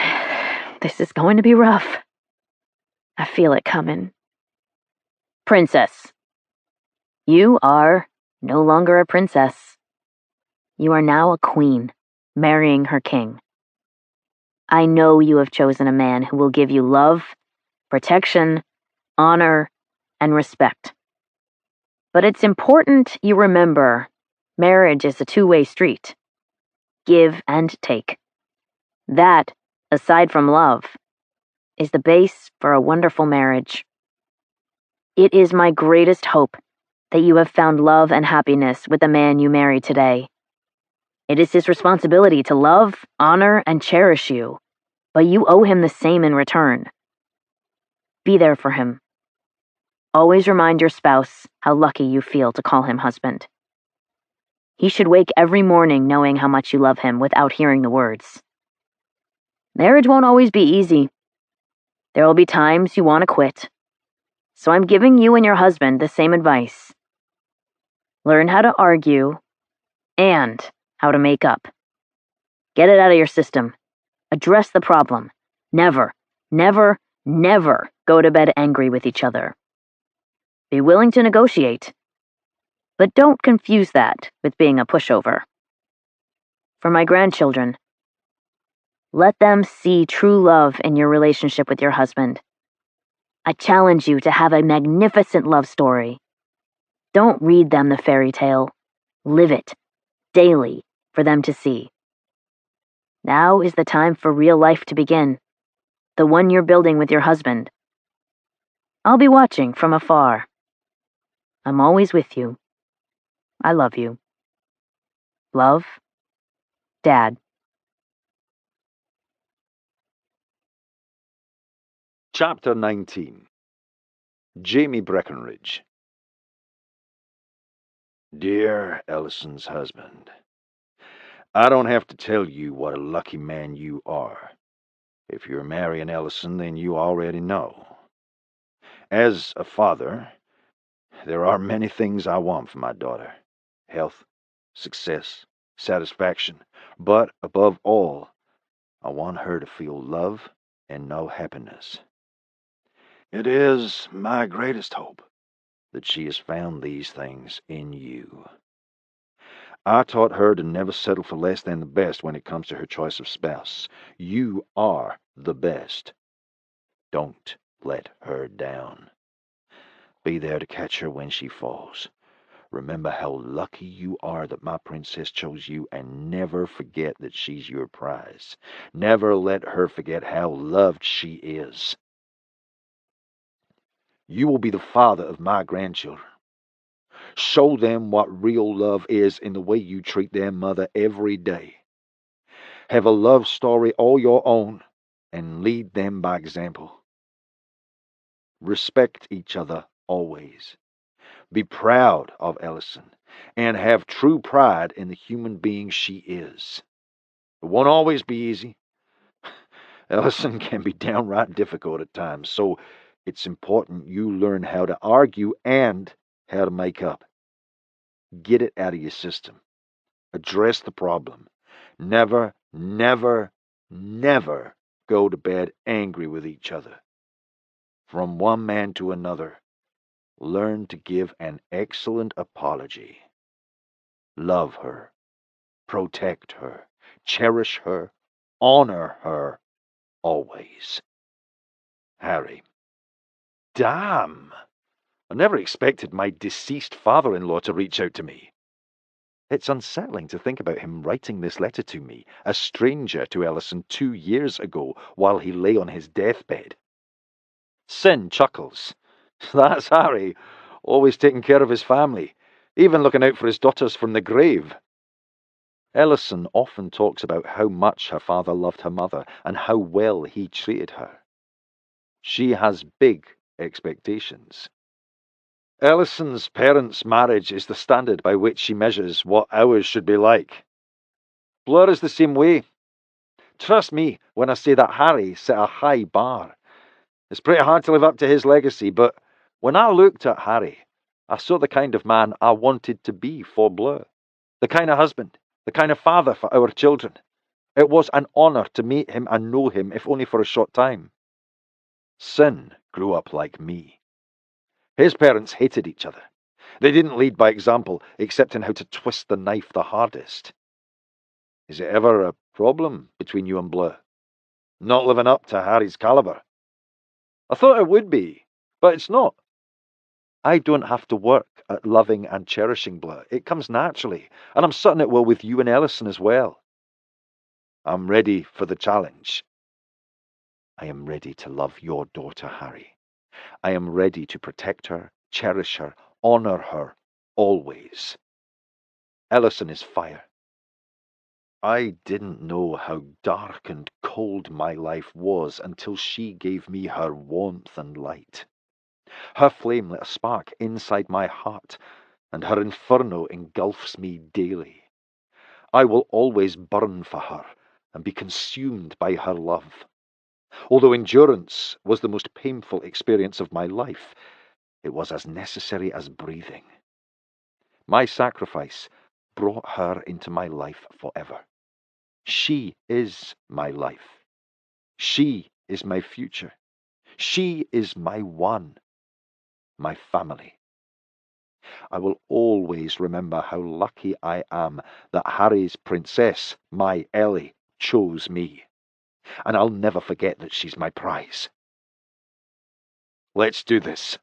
this is going to be rough. I feel it coming. Princess, you are no longer a princess. You are now a queen, marrying her king. I know you have chosen a man who will give you love, protection, honor, and respect. But it's important you remember marriage is a two-way street. Give and take. That, aside from love, is the base for a wonderful marriage. It is my greatest hope that you have found love and happiness with the man you marry today. It is his responsibility to love, honor, and cherish you, but you owe him the same in return. Be there for him. Always remind your spouse how lucky you feel to call him husband. He should wake every morning knowing how much you love him without hearing the words. Marriage won't always be easy. There will be times you want to quit. So I'm giving you and your husband the same advice. Learn how to argue and how to make up. Get it out of your system. Address the problem. Never, never, never go to bed angry with each other. Be willing to negotiate, but don't confuse that with being a pushover. For my grandchildren, let them see true love in your relationship with your husband. I challenge you to have a magnificent love story. Don't read them the fairy tale. Live it, daily, for them to see. Now is the time for real life to begin, the one you're building with your husband. I'll be watching from afar. I'm always with you. I love you. Love, Dad. Chapter 19. Jamie Breckenridge. Dear Ellison's husband, I don't have to tell you what a lucky man you are. If you're marrying Ellison, then you already know. As a father, there are many things I want for my daughter. Health, success, satisfaction. But above all, I want her to feel love and know happiness. It is my greatest hope that she has found these things in you. I taught her to never settle for less than the best when it comes to her choice of spouse. You are the best. Don't let her down. Be there to catch her when she falls. Remember how lucky you are that my princess chose you, and never forget that she's your prize. Never let her forget how loved she is. You will be the father of my grandchildren. Show them what real love is in the way you treat their mother every day. Have a love story all your own and lead them by example. Respect each other always. Be proud of Ellison and have true pride in the human being she is. It won't always be easy. Ellison can be downright difficult at times, so it's important you learn how to argue and how to make up. Get it out of your system. Address the problem. Never, never, never go to bed angry with each other. From one man to another, learn to give an excellent apology. Love her, protect her, cherish her, honor her always. Harry. Damn! I never expected my deceased father-in-law to reach out to me. It's unsettling to think about him writing this letter to me, a stranger to Ellison 2 years ago, while he lay on his deathbed. Sin chuckles. That's Harry, always taking care of his family, even looking out for his daughters from the grave. Ellison often talks about how much her father loved her mother and how well he treated her. She has big expectations. Ellison's parents' marriage is the standard by which she measures what ours should be like. Blur is the same way. Trust me when I say that Harry set a high bar. It's pretty hard to live up to his legacy, but when I looked at Harry, I saw the kind of man I wanted to be for Bleu, the kind of husband, the kind of father for our children. It was an honour to meet him and know him, if only for a short time. Sin grew up like me. His parents hated each other. They didn't lead by example, except in how to twist the knife the hardest. Is it ever a problem between you and Bleu? Not living up to Harry's calibre? I thought it would be, but it's not. I don't have to work at loving and cherishing Bleu. It comes naturally, and I'm certain it will with you and Ellison as well. I'm ready for the challenge. I am ready to love your daughter, Harry. I am ready to protect her, cherish her, honour her, always. Ellison is fire. I didn't know how dark and cold my life was until she gave me her warmth and light. Her flame lit a spark inside my heart, and her inferno engulfs me daily. I will always burn for her and be consumed by her love. Although endurance was the most painful experience of my life, it was as necessary as breathing. My sacrifice brought her into my life forever. She is my life. She is my future. She is my one, my family. I will always remember how lucky I am that Harry's princess, my Ellie, chose me. And I'll never forget that she's my prize. Let's do this.